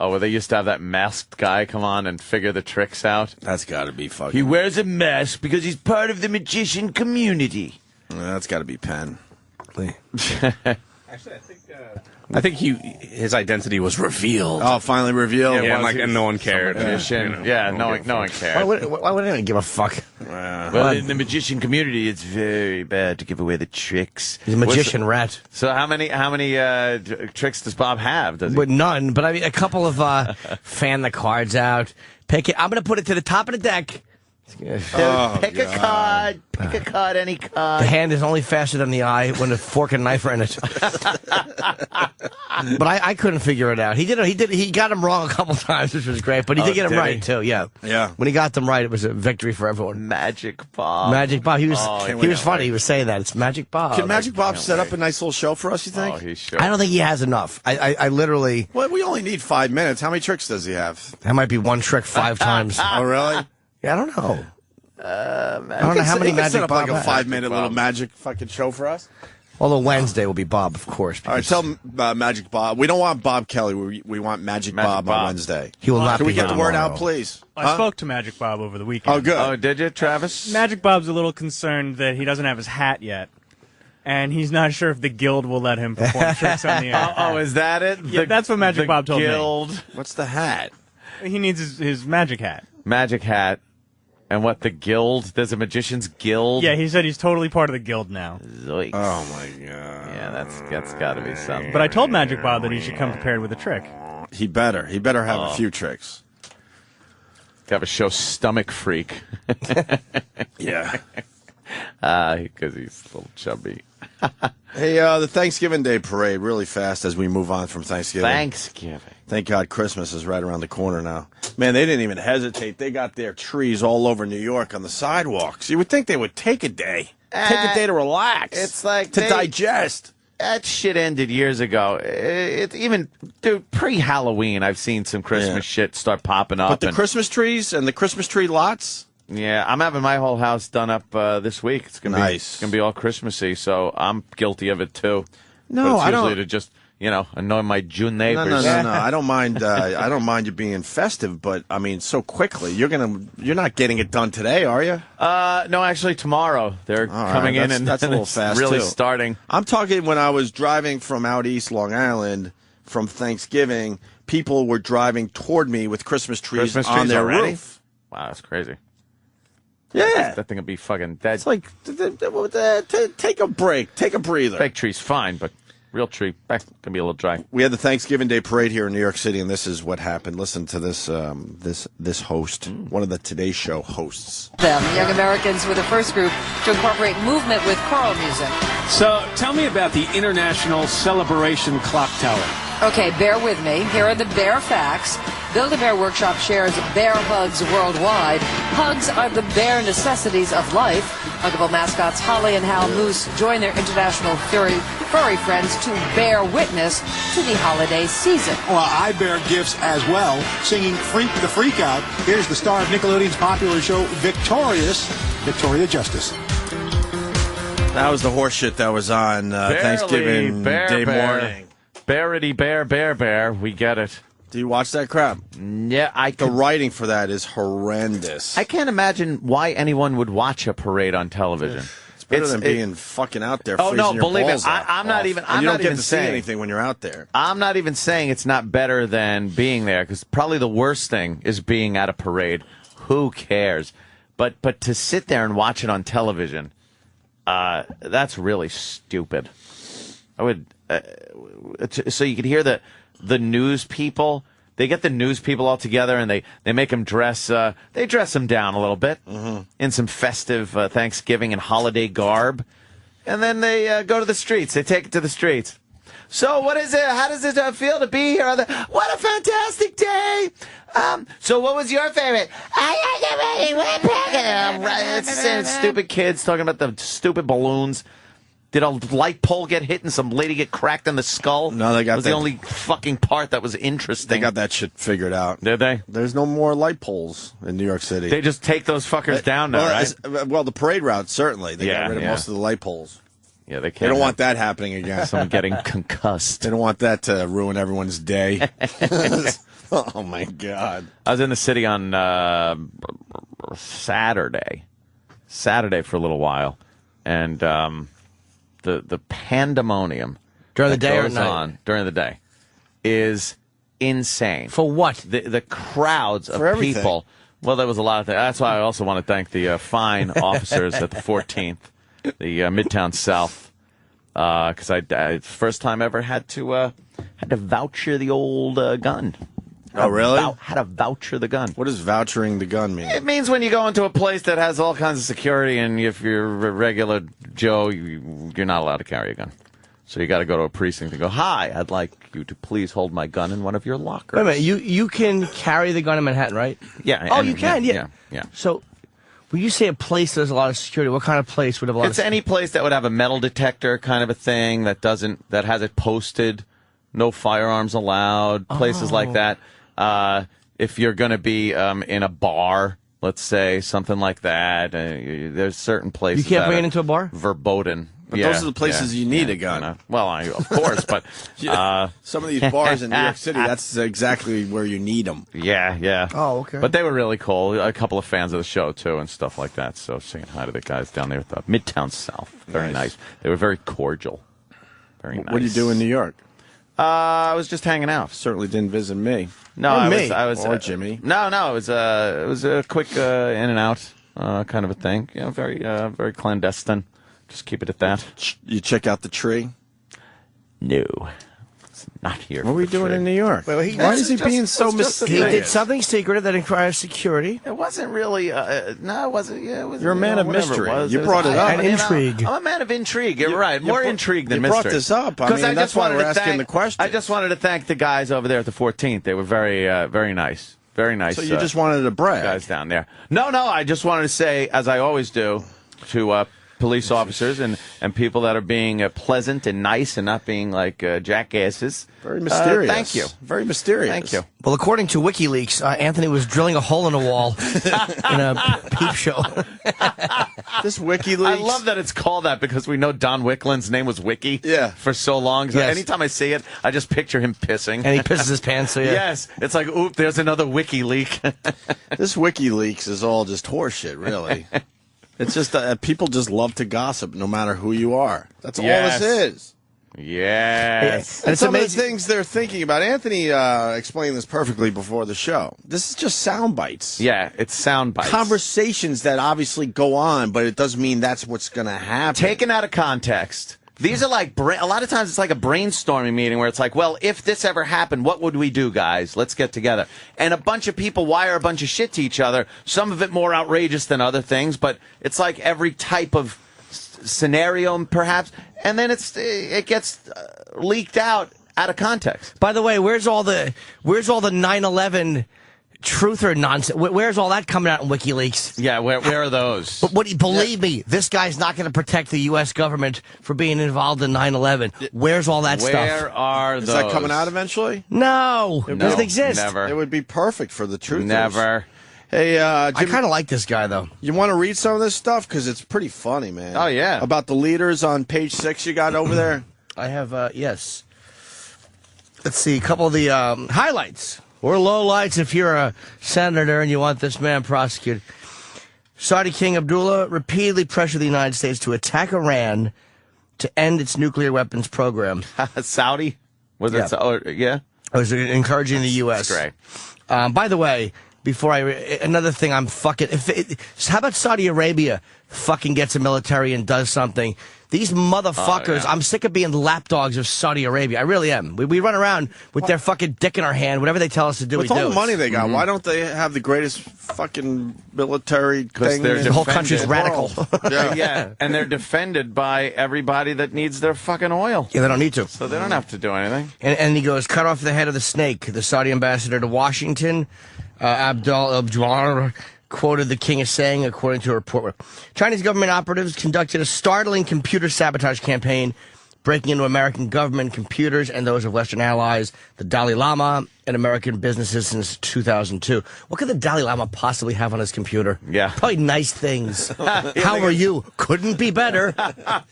Speaker 4: Oh, well, they used to have that masked guy come on and figure the tricks out.
Speaker 3: That's got to be fucking.
Speaker 4: He wears a mask because he's part of the magician community.
Speaker 3: That's got to be Penn.
Speaker 9: Actually, I think his identity was revealed.
Speaker 3: Oh, finally revealed.
Speaker 9: And no one cared.
Speaker 4: Magician. No one cared.
Speaker 8: Why would anyone give a fuck?
Speaker 4: Well, in the magician community, it's very bad to give away the tricks.
Speaker 8: He's a magician rat.
Speaker 4: So how many tricks does Bob have? Does he?
Speaker 8: But none. But I mean, a couple of fan the cards out. Pick it. I'm going to put it to the top of the deck.
Speaker 4: Pick a card. Pick a card. Any card.
Speaker 8: The hand is only faster than the eye when a fork and knife are in it. But I couldn't figure it out. He got them wrong a couple times, which was great. But he did get them right too. Yeah.
Speaker 3: Yeah.
Speaker 8: When he got them right, it was a victory for everyone.
Speaker 4: Magic Bob.
Speaker 8: Magic Bob. He was
Speaker 3: wait,
Speaker 8: funny. He was saying that it's Magic Bob.
Speaker 3: Can Magic Bob set up a nice little show for us? You think?
Speaker 4: Oh, he should.
Speaker 8: I don't think he has enough. I literally.
Speaker 3: Well, we only need 5 minutes. How many tricks does he have?
Speaker 8: That might be one trick 5 times.
Speaker 3: Oh, really?
Speaker 8: Yeah, I don't know. I don't know how many
Speaker 3: He could
Speaker 8: Magic
Speaker 3: set up
Speaker 8: Bob
Speaker 3: like a
Speaker 8: has.
Speaker 3: 5-minute little magic fucking show for us.
Speaker 8: Although Wednesday will be Bob, of course.
Speaker 3: All right,
Speaker 8: because
Speaker 3: tell Magic Bob. We don't want Bob Kelly. We want Magic Bob on Wednesday.
Speaker 8: he will not
Speaker 3: Can
Speaker 8: be
Speaker 3: we get
Speaker 8: here
Speaker 3: the word
Speaker 8: tomorrow.
Speaker 3: out, please?
Speaker 10: I spoke to Magic Bob over the weekend.
Speaker 3: Oh, good.
Speaker 4: Oh, did you, Travis?
Speaker 10: Magic Bob's a little concerned that he doesn't have his hat yet, and he's not sure if the guild will let him perform tricks on the air.
Speaker 4: Oh, is that it?
Speaker 10: Yeah, that's what Magic Bob told me.
Speaker 4: Guild.
Speaker 3: What's the hat?
Speaker 10: He needs his magic hat.
Speaker 4: Magic hat. And what, the guild? There's a magician's guild?
Speaker 10: Yeah, he said he's totally part of the guild now.
Speaker 4: Zoinks.
Speaker 3: Oh, my God.
Speaker 4: Yeah, that's got to be something.
Speaker 10: But I told Magic Bob that he should come prepared with a trick.
Speaker 3: He better have a few tricks.
Speaker 4: Have a show Stomach Freak.
Speaker 3: Yeah.
Speaker 4: Because he's a little chubby.
Speaker 3: Hey, the Thanksgiving Day parade, really fast as we move on from Thanksgiving.
Speaker 4: Thanksgiving.
Speaker 3: Thank God Christmas is right around the corner now. Man, they didn't even hesitate. They got their trees all over New York on the sidewalks. You would think they would take a day. Take a day to relax.
Speaker 4: It's like
Speaker 3: to digest.
Speaker 4: That shit ended years ago. It's even, dude, pre-Halloween, I've seen some Christmas shit start popping up.
Speaker 3: But the Christmas trees and the Christmas tree lots?
Speaker 4: Yeah, I'm having my whole house done up this week. It's gonna
Speaker 3: nice.
Speaker 4: be it's gonna be all Christmassy, so I'm guilty of it too.
Speaker 3: No,
Speaker 4: but it's
Speaker 3: I
Speaker 4: usually
Speaker 3: don't.
Speaker 4: to just annoy my June neighbors.
Speaker 3: No. I don't mind. I don't mind you being festive, but I mean, so quickly. You're not getting it done today, are you?
Speaker 4: No, actually tomorrow they're coming in, and
Speaker 3: that's a little
Speaker 4: it's
Speaker 3: fast.
Speaker 4: really
Speaker 3: too.
Speaker 4: starting.
Speaker 3: I'm talking when I was driving from out east Long Island from Thanksgiving. People were driving toward me with Christmas trees on their
Speaker 4: already?
Speaker 3: roof.
Speaker 4: Wow, that's crazy.
Speaker 3: Yeah,
Speaker 4: that thing would be fucking dead.
Speaker 3: It's like take a break, take a breather.
Speaker 4: Fake tree's fine, but real tree can be a little dry.
Speaker 3: We had the Thanksgiving Day parade here in New York City, and this is what happened. Listen to this. This host, one of the Today Show hosts.
Speaker 11: Young Americans were the first group to incorporate movement with choral music.
Speaker 12: So tell me about the International Celebration Clock Tower.
Speaker 11: Okay, bear with me. Here are the Bear facts. Build-A-Bear Workshop shares bear hugs worldwide. Hugs are the bare necessities of life. Huggable mascots Holly and Hal Moose join their international furry friends to bear witness to the holiday season.
Speaker 13: Well, I bear gifts as well. Singing Freak the Freak Out, here's the star of Nickelodeon's popular show, Victoria Justice.
Speaker 3: That was the horse shit that was on Thanksgiving Day morning.
Speaker 4: Bearity bear. We get it.
Speaker 3: Do you watch that crap?
Speaker 4: Yeah,
Speaker 3: the writing for that is horrendous.
Speaker 4: I can't imagine why anyone would watch a parade on television.
Speaker 3: It's better than being fucking out there.
Speaker 4: Oh no,
Speaker 3: freezing your
Speaker 4: believe me,
Speaker 3: balls off.
Speaker 4: I'm not even.
Speaker 3: And
Speaker 4: I'm
Speaker 3: you
Speaker 4: not
Speaker 3: don't
Speaker 4: even
Speaker 3: get to
Speaker 4: saying
Speaker 3: see anything when you're out there.
Speaker 4: I'm not even saying it's not better than being there, because probably the worst thing is being at a parade. Who cares? But to sit there and watch it on television, that's really stupid. I would so you could hear the news people They get the news people all together, and they make them dress. They dress them down a little bit in some festive Thanksgiving and holiday garb, and then they go to the streets. They take it to the streets. So what is it? How does it feel to be here? What a fantastic day! So what was your favorite? It's stupid kids talking about the stupid balloons. Did a light pole get hit and some lady get cracked in the skull?
Speaker 3: No, they got
Speaker 4: that. Was the only fucking part that was interesting.
Speaker 3: They got that shit figured out.
Speaker 4: Did they?
Speaker 3: There's no more light poles in New York City.
Speaker 4: They just take those fuckers down now, right?
Speaker 3: Well, the parade route, certainly. They got rid of most of the light poles.
Speaker 4: Yeah, they can't.
Speaker 3: They don't want that happening again.
Speaker 4: Someone getting concussed.
Speaker 3: They don't want that to ruin everyone's day. Oh, my God.
Speaker 4: I was in the city on Saturday for a little while, and the pandemonium
Speaker 8: during the day or
Speaker 4: goes
Speaker 8: night?
Speaker 4: on during the day is insane.
Speaker 8: For what?
Speaker 4: The crowds of
Speaker 3: For everything.
Speaker 4: people. Well, there was a lot of things. That's why I also want to thank the fine officers at the 14th, the Midtown South, because I first time ever had to voucher the old gun.
Speaker 3: Oh, really?
Speaker 4: Had to voucher the gun.
Speaker 3: What does vouchering the gun mean?
Speaker 4: It means when you go into a place that has all kinds of security, and if you're a regular Joe, you're not allowed to carry a gun. So you got to go to a precinct and go, "Hi, I'd like you to please hold my gun in one of your lockers."
Speaker 8: Wait a minute, you can carry the gun in Manhattan, right?
Speaker 4: Yeah.
Speaker 8: Oh, you can,
Speaker 4: yeah.
Speaker 8: So, when you say a place that has a lot of security, what kind of place would have a lot of
Speaker 4: It's
Speaker 8: security?
Speaker 4: any place that would have a metal detector kind of a thing that has it posted, no firearms allowed, places like that. If you're going to be in a bar, let's say, something like that, there's certain places.
Speaker 8: You can't bring it into a bar?
Speaker 3: But
Speaker 4: Verboten.
Speaker 3: those are the places you need a gun.
Speaker 4: Well, of course, but
Speaker 3: some of these bars in New York City, that's exactly where you need them.
Speaker 4: Yeah.
Speaker 8: Oh, okay.
Speaker 4: But they were really cool. A couple of fans of the show, too, and stuff like that. So saying hi to the guys down there at the Midtown South. Very nice. They were very cordial. Very nice.
Speaker 3: What do you do in New York?
Speaker 4: I was just hanging out.
Speaker 3: Certainly didn't visit me.
Speaker 4: No, I was
Speaker 3: or Jimmy.
Speaker 4: No, it was a quick in and out kind of a thing. You know, very clandestine. Just keep it at that.
Speaker 3: You check out the tree?
Speaker 4: No, it's not here.
Speaker 3: What were we doing in New York?
Speaker 8: Why
Speaker 3: is he being so mysterious?
Speaker 8: He did something secretive that requires security.
Speaker 4: It wasn't really. No, it wasn't. Yeah, it was,
Speaker 3: You're a man of
Speaker 4: whatever
Speaker 3: mystery.
Speaker 4: it was.
Speaker 3: You brought it up.
Speaker 8: And intrigue.
Speaker 4: I'm a man of intrigue. You're right. More intrigue than mystery.
Speaker 3: You brought this up. I mean, that's why we're asking the question.
Speaker 4: I just wanted to thank the guys over there at the 14th. They were very nice. Very nice.
Speaker 3: So you just wanted to brag?
Speaker 4: Guys down there. No. I just wanted to say, as I always do, to police officers and people that are being pleasant and nice and not being like jackasses.
Speaker 3: Very mysterious.
Speaker 4: Thank you.
Speaker 3: Very mysterious.
Speaker 4: Thank you.
Speaker 8: Well, according to WikiLeaks, Anthony was drilling a hole in a wall in a peep show.
Speaker 3: This WikiLeaks.
Speaker 4: I love that it's called that because we know Don Wickland's name was Wiki for so long. So anytime I see it, I just picture him pissing.
Speaker 8: And he pisses his pants, so yeah.
Speaker 4: Yes. It's like, oop, there's another Wiki leak.
Speaker 3: This WikiLeaks is all just horseshit, really. It's just people just love to gossip no matter who you are. That's all this is.
Speaker 4: Yes.
Speaker 3: And some of the things they're thinking about. Anthony explained this perfectly before the show. This is just sound bites.
Speaker 4: Yeah, it's sound bites.
Speaker 3: Conversations that obviously go on, but it doesn't mean that's what's going to happen.
Speaker 4: Taken out of context. These are like, a lot of times it's like a brainstorming meeting where it's like, well, if this ever happened, what would we do, guys? Let's get together. And a bunch of people wire a bunch of shit to each other, some of it more outrageous than other things, but it's like every type of scenario, perhaps, and then it gets leaked out of context.
Speaker 8: By the way, where's all the 9/11 truth or nonsense? Where's all that coming out in WikiLeaks?
Speaker 4: Yeah, where are those?
Speaker 8: But believe me, this guy's not going to protect the U.S. government for being involved in 9/11. Where's all that stuff?
Speaker 4: Where are those?
Speaker 3: Is that coming out eventually?
Speaker 8: No, it doesn't exist.
Speaker 4: Never.
Speaker 3: It would be perfect for the truthers.
Speaker 4: Never.
Speaker 3: Hey, Jim,
Speaker 8: I kind of like this guy, though.
Speaker 3: You want to read some of this stuff? Because it's pretty funny, man.
Speaker 4: Oh, yeah.
Speaker 3: About the leaders on page 6 you got over there?
Speaker 8: I have, yes. Let's see, a couple of the highlights. Or lowlights if you're a senator and you want this man prosecuted. Saudi King Abdullah repeatedly pressured the United States to attack Iran to end its nuclear weapons program.
Speaker 4: Saudi? Was it? Yeah?
Speaker 8: I was encouraging the U.S.
Speaker 4: That's great.
Speaker 8: By the way, another thing I'm fucking... how about Saudi Arabia fucking gets a military and does something. These motherfuckers, I'm sick of being lapdogs of Saudi Arabia. I really am. We run around with their fucking dick in our hand. Whatever they tell us to do,
Speaker 3: With
Speaker 8: we do.
Speaker 3: all the money they got, why don't they have the greatest fucking military thing?
Speaker 8: The whole country's radical.
Speaker 4: Yeah, and they're defended by everybody that needs their fucking oil.
Speaker 8: Yeah, they don't need to.
Speaker 4: So they don't have to do anything.
Speaker 8: And he goes, cut off the head of the snake. The Saudi ambassador to Washington, Abdul Abdullah, quoted the king as saying, according to a report, Chinese government operatives conducted a startling computer sabotage campaign, breaking into American government computers and those of Western allies, the Dalai Lama, and American businesses since 2002. What could the Dalai Lama possibly have on his computer?
Speaker 4: Yeah.
Speaker 8: Probably nice things. How are you? Couldn't be better. A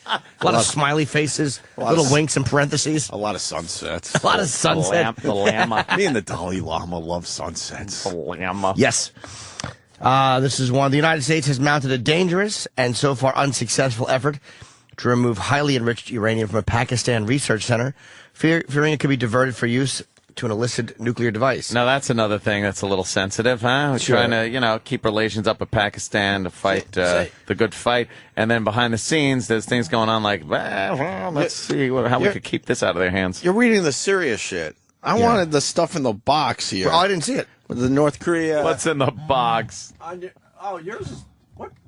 Speaker 8: lot of smiley faces, little winks and parentheses.
Speaker 3: A lot of sunsets.
Speaker 8: A lot of sunset.
Speaker 4: The Lama.
Speaker 3: Me and the Dalai Lama love sunsets.
Speaker 4: The Lama.
Speaker 8: Yes. This is one. The United States has mounted a dangerous and so far unsuccessful effort to remove highly enriched uranium from a Pakistan research center, fearing it could be diverted for use to an illicit nuclear device.
Speaker 4: Now, that's another thing that's a little sensitive, huh? We're trying to, keep relations up with Pakistan to fight the good fight. And then behind the scenes, there's things going on like, well, let's see how we could keep this out of their hands.
Speaker 3: You're reading the serious shit. I wanted the stuff in the box here.
Speaker 8: Oh, I didn't see it.
Speaker 3: With the North Korea.
Speaker 4: What's in the box?
Speaker 3: Oh, yours is...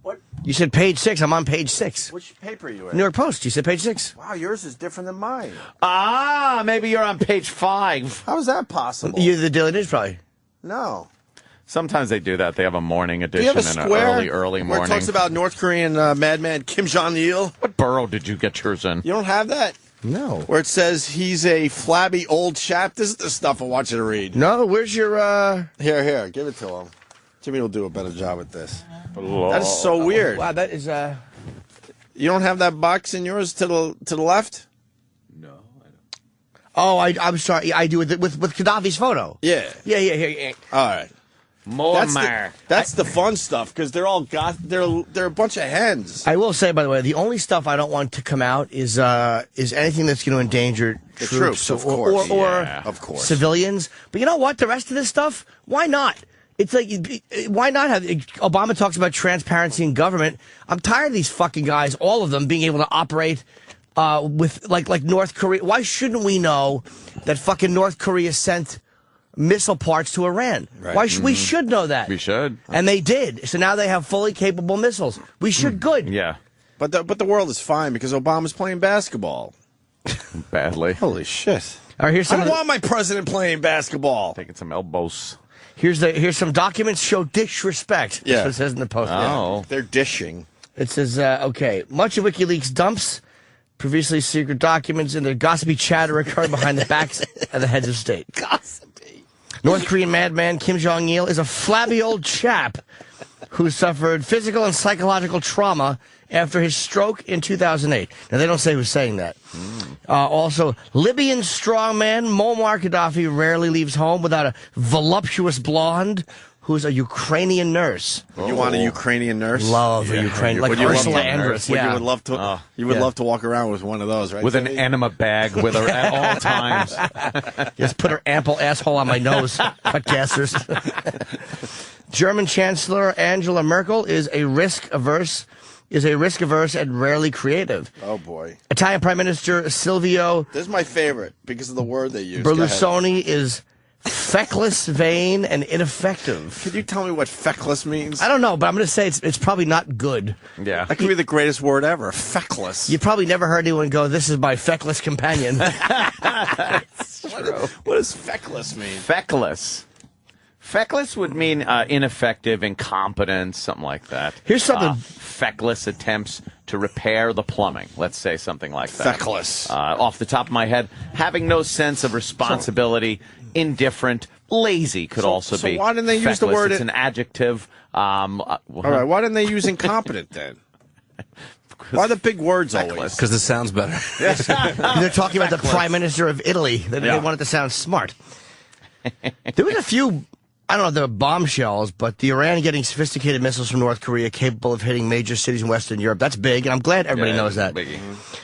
Speaker 3: What?
Speaker 8: You said page 6. I'm on page 6.
Speaker 3: Which paper are you in?
Speaker 8: New York Post. You said page 6.
Speaker 3: Wow, yours is different than mine.
Speaker 4: Ah, maybe you're on page 5.
Speaker 3: How is that possible?
Speaker 8: You're the Daily News, probably.
Speaker 3: No.
Speaker 4: Sometimes they do that. They have a morning
Speaker 3: Do
Speaker 4: edition
Speaker 3: you have a
Speaker 4: and
Speaker 3: square
Speaker 4: an early
Speaker 3: where
Speaker 4: morning.
Speaker 3: it talks about North Korean madman Kim Jong-il?
Speaker 4: What borough did you get yours in?
Speaker 3: You don't have that?
Speaker 8: No.
Speaker 3: Where it says he's a flabby old chap? This is the stuff I want you to read.
Speaker 8: No, where's your...
Speaker 3: Here, give it to him. Jimmy will do a better job at this. That is so weird.
Speaker 8: Wow, that is...
Speaker 3: You don't have that box in yours to the left?
Speaker 8: Oh, I'm sorry. I do with Gaddafi's photo.
Speaker 3: Yeah.
Speaker 8: Yeah.
Speaker 3: All right. That's the fun stuff because they're all they're a bunch of hens.
Speaker 8: I will say, by the way, the only stuff I don't want to come out is anything that's going to endanger
Speaker 3: The
Speaker 8: troops
Speaker 3: of course.
Speaker 8: or
Speaker 3: of course.
Speaker 8: civilians. But you know what? The rest of this stuff, why not? It's like, why not have... Obama talks about transparency in government. I'm tired of these fucking guys, all of them, being able to operate with, like North Korea. Why shouldn't we know that fucking North Korea sent missile parts to Iran?
Speaker 3: Right.
Speaker 8: Why we should know that.
Speaker 4: We should.
Speaker 8: And they did. So now they have fully capable missiles. We should. Good.
Speaker 4: Yeah.
Speaker 3: But the world is fine because Obama's playing basketball.
Speaker 4: Badly.
Speaker 3: Holy shit.
Speaker 8: All right, here's
Speaker 3: I don't want my president playing basketball.
Speaker 4: Taking some elbows.
Speaker 8: Here's some documents show disrespect.
Speaker 3: Yeah.
Speaker 8: That's what it says in the post.
Speaker 4: Oh.
Speaker 3: They're dishing.
Speaker 8: It says, okay, much of WikiLeaks dumps previously secret documents and their gossipy chatter occurring behind the backs of the heads of state.
Speaker 3: Gossipy.
Speaker 8: North Korean madman Kim Jong-il is a flabby old chap who suffered physical and psychological trauma after his stroke in 2008. Now, they don't say who's saying that. Also, Libyan strongman Muammar Gaddafi rarely leaves home without a voluptuous blonde who's a Ukrainian nurse.
Speaker 3: You want a Ukrainian nurse?
Speaker 8: Love a Ukrainian, like Ursula Andress.
Speaker 3: You
Speaker 8: Yeah.
Speaker 3: would love to. You would love to walk around with one of those, right?
Speaker 4: With an
Speaker 3: Timmy?
Speaker 4: enema bag with her at all times.
Speaker 8: Just put her ample asshole on my nose, podcasters. German Chancellor Angela Merkel is a risk-averse and rarely creative.
Speaker 3: Oh, boy.
Speaker 8: Italian Prime Minister Silvio
Speaker 3: This is my favorite because of the word they use. Go ahead.
Speaker 8: Berlusconi is feckless, vain, and ineffective.
Speaker 3: Could you tell me what feckless means?
Speaker 8: I don't know, but I'm going to say it's probably not good.
Speaker 4: Yeah.
Speaker 3: That could be the greatest word ever. Feckless.
Speaker 8: You probably never heard anyone go, "This is my feckless companion."
Speaker 3: What does feckless mean?
Speaker 4: Feckless. Feckless would mean ineffective, incompetent, something like that.
Speaker 8: Here's something.
Speaker 4: Feckless attempts to repair the plumbing. Let's say something like that.
Speaker 3: Feckless.
Speaker 4: Off the top of my head, having no sense of responsibility, indifferent, lazy could also be.
Speaker 3: So why didn't they use the
Speaker 4: feckless.
Speaker 3: word?
Speaker 4: It's an adjective.
Speaker 3: All right. Why didn't they use incompetent then? Why the big words always?
Speaker 9: Because it sounds better.
Speaker 8: They're talking about the Prime Minister of Italy. They want it to sound smart. There was a few, I don't know if they're bombshells, but the Iran getting sophisticated missiles from North Korea capable of hitting major cities in Western Europe. That's big, and I'm glad everybody knows that.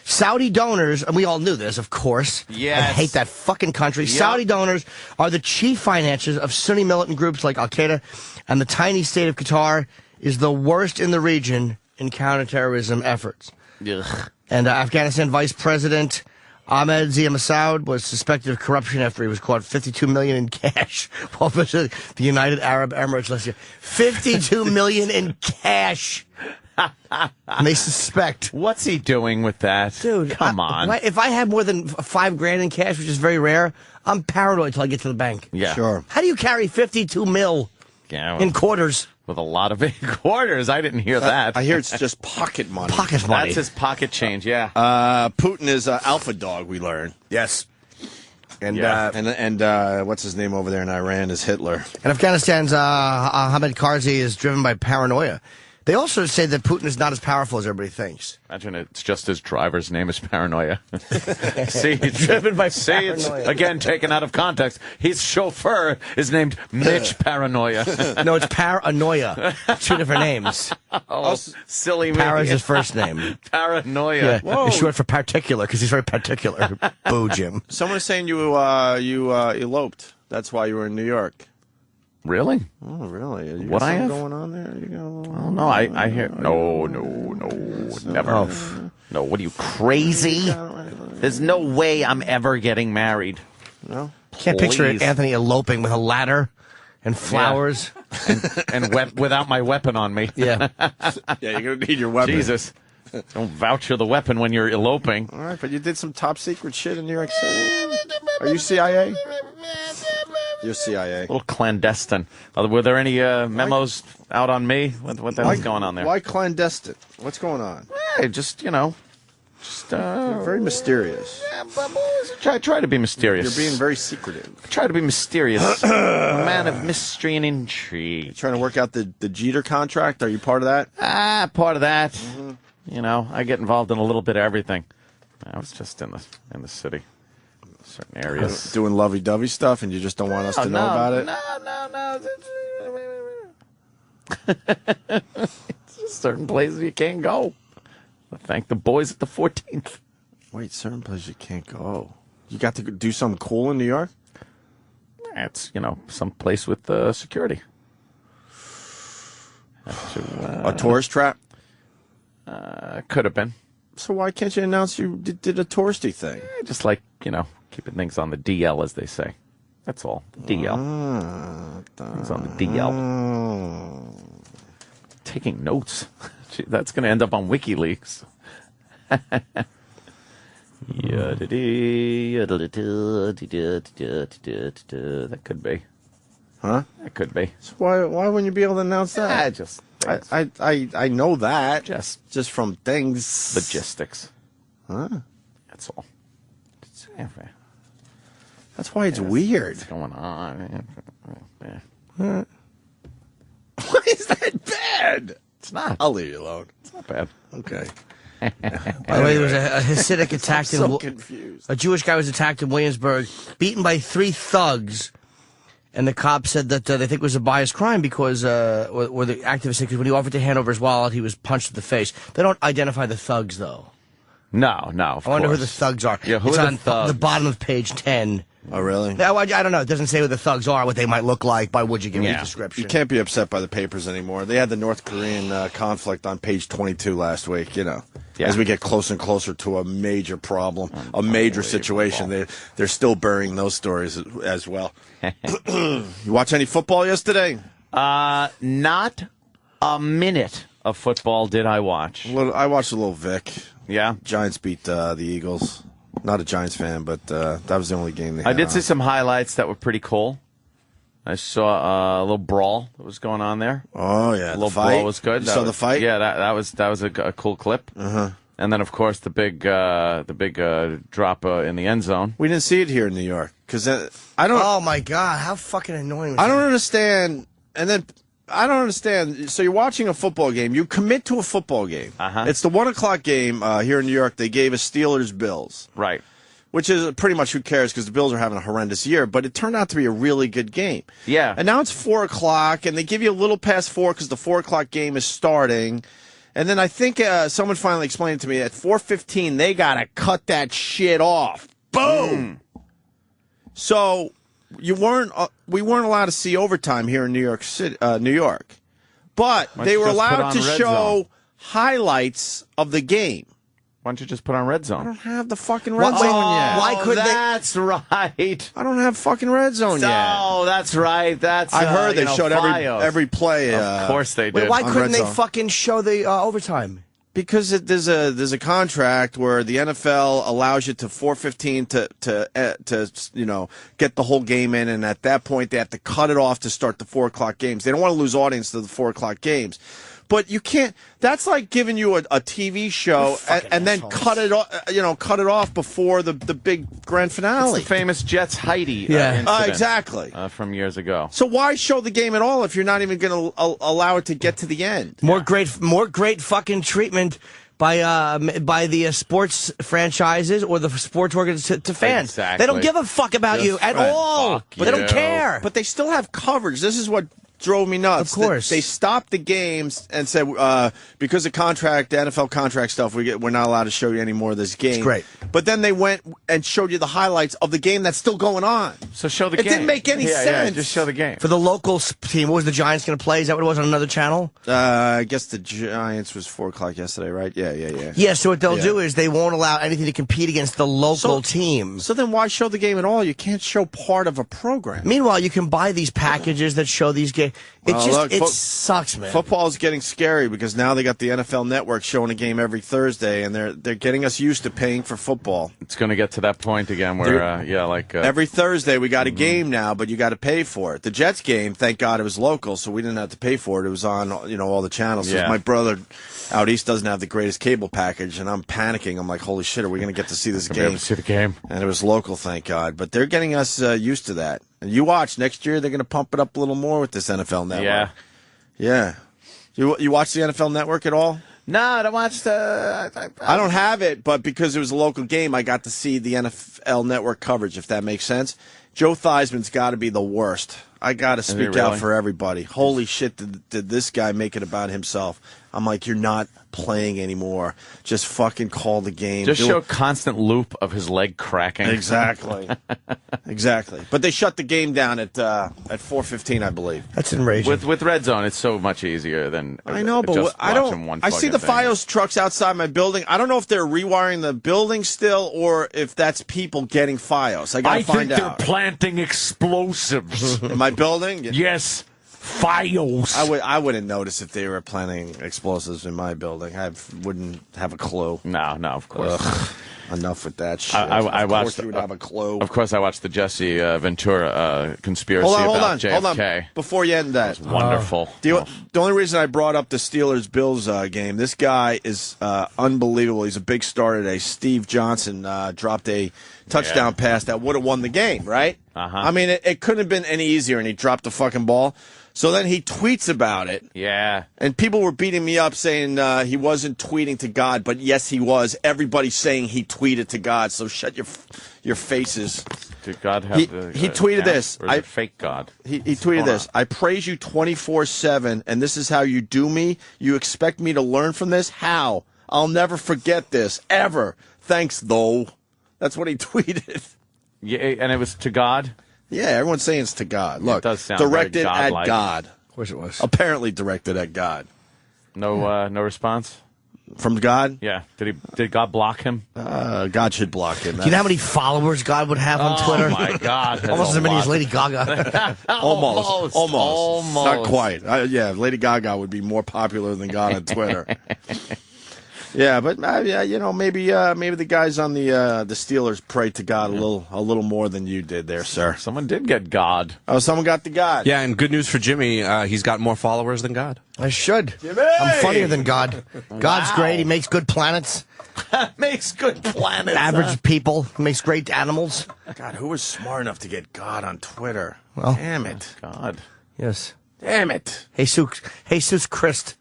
Speaker 8: Saudi donors, and we all knew this, of course.
Speaker 4: Yes.
Speaker 8: I hate that fucking country.
Speaker 4: Yep.
Speaker 8: Saudi donors are the chief financiers of Sunni militant groups like Al-Qaeda, and the tiny state of Qatar is the worst in the region in counterterrorism efforts.
Speaker 4: Ugh.
Speaker 8: And Afghanistan Vice President Ahmed Zia Massoud was suspected of corruption after he was caught $52 million in cash while visiting the United Arab Emirates last year. $52 million in cash. And they suspect.
Speaker 4: What's he doing with that?
Speaker 8: Dude,
Speaker 4: come on.
Speaker 8: If I have more than $5,000 in cash, which is very rare, I'm paranoid till I get to the bank.
Speaker 4: Yeah.
Speaker 3: Sure.
Speaker 8: How do you carry $52 million in quarters?
Speaker 4: With a lot of big quarters. I didn't hear that.
Speaker 3: I hear it's just pocket money.
Speaker 8: Pocket money.
Speaker 4: That's his pocket change, yeah.
Speaker 3: Putin is alpha dog, we learn.
Speaker 8: Yes. And
Speaker 3: what's his name over there in Iran is Hitler.
Speaker 8: And Afghanistan's Ahmed Karzai is driven by paranoia. They also say that Putin is not as powerful as everybody thinks.
Speaker 4: Imagine it's just his driver's name is Paranoia. See,
Speaker 8: driven by
Speaker 4: paranoia. It's, again, taken out of context. His chauffeur is named Mitch Paranoia.
Speaker 8: No, it's Paranoia. 2 different names.
Speaker 4: Oh, silly me.
Speaker 8: Para is his first name.
Speaker 4: Paranoia.
Speaker 8: Yeah, it's short for particular because he's very particular. Boo, Jim.
Speaker 3: Someone is saying you eloped. That's why you were in New York.
Speaker 4: Really?
Speaker 3: Oh, really? You
Speaker 4: What
Speaker 3: got
Speaker 4: I
Speaker 3: something
Speaker 4: have?
Speaker 3: going on there? You got
Speaker 4: Oh, no, I hear... No, never.
Speaker 8: Oh.
Speaker 4: No, what are you, crazy? There's no way I'm ever getting married.
Speaker 3: No?
Speaker 8: Can't picture
Speaker 4: Please.
Speaker 8: Anthony eloping with a ladder and flowers.
Speaker 4: And without my weapon on me.
Speaker 8: Yeah.
Speaker 3: Yeah, you're going to need your weapon.
Speaker 4: Jesus. Don't voucher the weapon when you're eloping.
Speaker 3: All right, but you did some top secret shit in New York City. Are you CIA? You're CIA.
Speaker 4: A little clandestine. Were there any memos out on me? What the hell's going on there?
Speaker 3: Why clandestine? What's going on?
Speaker 4: Hey, just,
Speaker 3: You're very mysterious.
Speaker 4: Try to be mysterious.
Speaker 3: You're being very secretive.
Speaker 4: Try to be mysterious. A man of mystery and intrigue.
Speaker 3: Trying to work out the Jeter contract? Are you part of that?
Speaker 4: Part of that. Mm-hmm. You know, I get involved in a little bit of everything. I was just in the city. Certain areas.
Speaker 3: Doing lovey-dovey stuff, and you just don't want us to know about it?
Speaker 4: No. It's just certain places you can't go. I thank the boys at the 14th.
Speaker 3: Wait, certain places you can't go. You got to do something cool in New York?
Speaker 4: It's, some place with security.
Speaker 3: A tourist trap?
Speaker 4: Could have been.
Speaker 3: So why can't you announce you did a touristy thing?
Speaker 4: Just like, keeping things on the DL, as they say. That's all. DL. Things on the DL. Taking notes. Gee, that's going to end up on WikiLeaks. That could be.
Speaker 3: Huh?
Speaker 4: That could be.
Speaker 3: So why wouldn't you be able to announce that? I know that. Just from things.
Speaker 4: Logistics.
Speaker 3: Huh?
Speaker 4: That's all.
Speaker 3: That's why it's weird.
Speaker 4: What's going on?
Speaker 3: Why is that bad?
Speaker 4: It's not.
Speaker 3: I'll leave you alone.
Speaker 4: It's not bad.
Speaker 3: Okay.
Speaker 8: By the way, there was a Hasidic attack
Speaker 3: I'm
Speaker 8: in
Speaker 3: so confused.
Speaker 8: a Jewish guy was attacked in Williamsburg, beaten by 3 thugs, and the cops said that they think it was a biased crime because, or the activist said, because when he offered to hand over his wallet, he was punched in the face. They don't identify the thugs, though.
Speaker 4: No.
Speaker 8: I wonder who the thugs are.
Speaker 4: Yeah, who
Speaker 8: it's
Speaker 4: are
Speaker 8: on
Speaker 4: the thugs?
Speaker 8: the bottom of page 10.
Speaker 3: Oh, really?
Speaker 8: No, I don't know. It doesn't say who the thugs are, what they might look like. Why would you give me a description?
Speaker 3: You can't be upset by the papers anymore. They had the North Korean conflict on page 22 last week, As we get closer and closer to a major problem, a major situation, they're still burying those stories as well. You watch any football yesterday?
Speaker 4: Not a minute of football did I watch.
Speaker 3: I watched a little Vic.
Speaker 4: Yeah?
Speaker 3: Giants beat the Eagles. Not a Giants fan, but that was the only game they had.
Speaker 4: I did see some highlights that were pretty cool. I saw a little brawl that was going on there.
Speaker 3: Oh, yeah.
Speaker 4: A little brawl was good.
Speaker 3: You saw the fight?
Speaker 4: Yeah, that was a cool clip.
Speaker 3: Uh-huh.
Speaker 4: And then, of course, the big drop in the end zone.
Speaker 3: We didn't see it here in New York because I don't.
Speaker 8: Oh my God! How fucking annoying! Was
Speaker 3: I don't
Speaker 8: that?
Speaker 3: understand. And then I don't understand. So you're watching a football game. You commit to a football game.
Speaker 4: Uh-huh.
Speaker 3: It's the 1:00 game here in New York. They gave us Steelers-Bills.
Speaker 4: Right.
Speaker 3: Which is pretty much who cares because the Bills are having a horrendous year. But it turned out to be a really good game.
Speaker 4: Yeah.
Speaker 3: And now it's 4:00, and they give you a little past 4 because the 4:00 game is starting. And then I think someone finally explained to me at 4:15 they got to cut that shit off. Boom. So we weren't allowed to see overtime here in New York City, New York, but they were allowed to show highlights of the game.
Speaker 4: Why don't you just put on Red Zone?
Speaker 3: I don't have the fucking Red Zone yet.
Speaker 8: Why couldn't
Speaker 4: that's right.
Speaker 3: I don't have fucking Red Zone yet.
Speaker 4: Oh, that's right. That's
Speaker 3: I heard they showed
Speaker 4: Fios.
Speaker 3: every play.
Speaker 4: Of course they did.
Speaker 8: Wait, why
Speaker 3: on
Speaker 8: couldn't
Speaker 3: Red
Speaker 8: they
Speaker 3: Zone.
Speaker 8: fucking show the overtime?
Speaker 3: Because there's a contract where the NFL allows you to 4:15 to get the whole game in, and at that point they have to cut it off to start the 4 o'clock games. They don't want to lose audience to the 4 o'clock games. But you can't. That's like giving you a TV show and then cut it off before the big grand finale.
Speaker 4: It's the famous Jets Heidi incident,
Speaker 3: exactly
Speaker 4: from years ago.
Speaker 3: So why show the game at all if you're not even going to allow it to get to the end?
Speaker 8: More great fucking treatment by the sports franchises or the sports organizations to fans.
Speaker 3: Exactly.
Speaker 8: They don't give a fuck about you at all. They don't care.
Speaker 3: But they still have coverage. This is what drove me nuts.
Speaker 8: Of course.
Speaker 3: They stopped the games and said because of contract, the NFL contract stuff, we're not allowed to show you any more of this game.
Speaker 8: It's great.
Speaker 3: But then they went and showed you the highlights of the game that's still going on.
Speaker 4: So show the
Speaker 3: It
Speaker 4: game.
Speaker 3: didn't make any sense.
Speaker 4: Yeah, just show the game.
Speaker 8: For the local team, what was the Giants going to play? Is that what it was on another channel?
Speaker 3: I guess the Giants was 4 o'clock yesterday, right? Yeah.
Speaker 8: Yeah, so what they'll do is they won't allow anything to compete against the local team.
Speaker 3: So then why show the game at all? You can't show part of a program.
Speaker 8: Meanwhile, you can buy these packages that show these games. It sucks, man.
Speaker 3: Football is getting scary because now they got the NFL Network showing a game every Thursday, and they're getting us used to paying for football.
Speaker 4: It's going to get to that point again where,
Speaker 3: every Thursday we got a game now, but you got to pay for it. The Jets game, thank God it was local, so we didn't have to pay for it. It was on, all the channels.
Speaker 4: Yeah.
Speaker 3: My brother out east doesn't have the greatest cable package, and I'm panicking. I'm like, holy shit, are we going to get to see this game?
Speaker 4: Be able to see the game.
Speaker 3: And it was local, thank God. But they're getting us used to that. And you watch next year, they're going to pump it up a little more with this NFL Network. Yeah. You watch the NFL Network at all?
Speaker 4: No, I don't watch the...
Speaker 3: I don't have it, but because it was a local game, I got to see the NFL Network coverage, if that makes sense. Joe Theismann's got to be the worst. I got to speak out for everybody. Holy shit, did this guy make it about himself? I'm like, you're not playing anymore. Just fucking call the game.
Speaker 4: Just show constant loop of his leg cracking.
Speaker 3: Exactly. Exactly. But they shut the game down at 4:15, I believe.
Speaker 8: That's enraging.
Speaker 4: With Red Zone, it's so much easier than
Speaker 3: I know, but
Speaker 4: just
Speaker 3: I
Speaker 4: watching
Speaker 3: don't.
Speaker 4: one
Speaker 3: I see
Speaker 4: fucking
Speaker 3: the
Speaker 4: thing.
Speaker 3: Fios trucks outside my building. I don't know if they're rewiring the building still or if that's people getting Fios. I gotta find
Speaker 2: think
Speaker 3: out.
Speaker 2: they're planting explosives.
Speaker 3: In my building?
Speaker 2: Yes. Fios.
Speaker 3: I wouldn't notice if they were planting explosives in my building. I wouldn't have a clue.
Speaker 4: No, of course.
Speaker 3: Enough with that shit.
Speaker 4: I
Speaker 3: of
Speaker 4: watched.
Speaker 3: course you would have a clue.
Speaker 4: Of course, I watched the Jesse Ventura conspiracy
Speaker 3: Hold
Speaker 4: about
Speaker 3: on.
Speaker 4: JFK.
Speaker 3: Before you end that,
Speaker 4: Wonderful.
Speaker 3: The only reason I brought up the Steelers-Bills game, this guy is unbelievable. He's a big star today. Steve Johnson dropped a touchdown pass that would have won the game, right? I mean, it couldn't have been any easier, and he dropped the fucking ball. So then he tweets about it.
Speaker 4: Yeah.
Speaker 3: And people were beating me up saying he wasn't tweeting to God, but yes, he was. Everybody's saying he tweeted to God, so shut your faces.
Speaker 4: Did God have
Speaker 3: he
Speaker 4: the
Speaker 3: tweeted
Speaker 4: account,
Speaker 3: this.
Speaker 4: Or is it fake God?
Speaker 3: He tweeted this. I praise you 24/7, and this is how you do me. You expect me to learn from this? How? I'll never forget this, ever. Thanks, though. That's what he tweeted.
Speaker 4: Yeah, and it was to God?
Speaker 3: Yeah, everyone's saying it's to God. Look,
Speaker 4: it does sound
Speaker 3: directed
Speaker 4: very
Speaker 3: at
Speaker 4: godlike.
Speaker 3: God.
Speaker 8: Of course it was.
Speaker 3: Apparently directed at God.
Speaker 4: No response?
Speaker 3: From God?
Speaker 4: Yeah. Did God block him?
Speaker 3: God should block him.
Speaker 8: Do you know how many followers God would have on Twitter?
Speaker 4: Oh, my God.
Speaker 8: Almost as many as Lady Gaga.
Speaker 3: Almost. Not quite. Yeah, Lady Gaga would be more popular than God on Twitter. Yeah, but maybe the guys on the Steelers prayed to God a little more than you did there, sir.
Speaker 4: Someone did get God.
Speaker 3: Oh, someone got the God.
Speaker 9: Yeah, and good news for Jimmy, he's got more followers than God.
Speaker 8: I should.
Speaker 3: Jimmy!
Speaker 8: I'm funnier than God. God's great. He makes good planets.
Speaker 4: Makes good planets.
Speaker 8: Average people. Makes great animals.
Speaker 3: God, who was smart enough to get God on Twitter?
Speaker 8: Well,
Speaker 3: damn it.
Speaker 4: God.
Speaker 8: Yes.
Speaker 3: Damn it.
Speaker 8: Jesus Christ.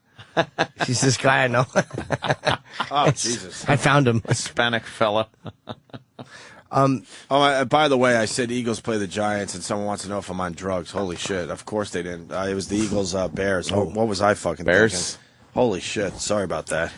Speaker 8: He's this guy I know.
Speaker 3: Oh, Jesus.
Speaker 8: I found him.
Speaker 4: Hispanic fella.
Speaker 3: By the way, I said Eagles play the Giants, and someone wants to know if I'm on drugs. Holy shit. Of course they didn't. It was the Eagles, Bears. What was I fucking
Speaker 4: Bears?
Speaker 3: thinking? Holy shit. Sorry about that.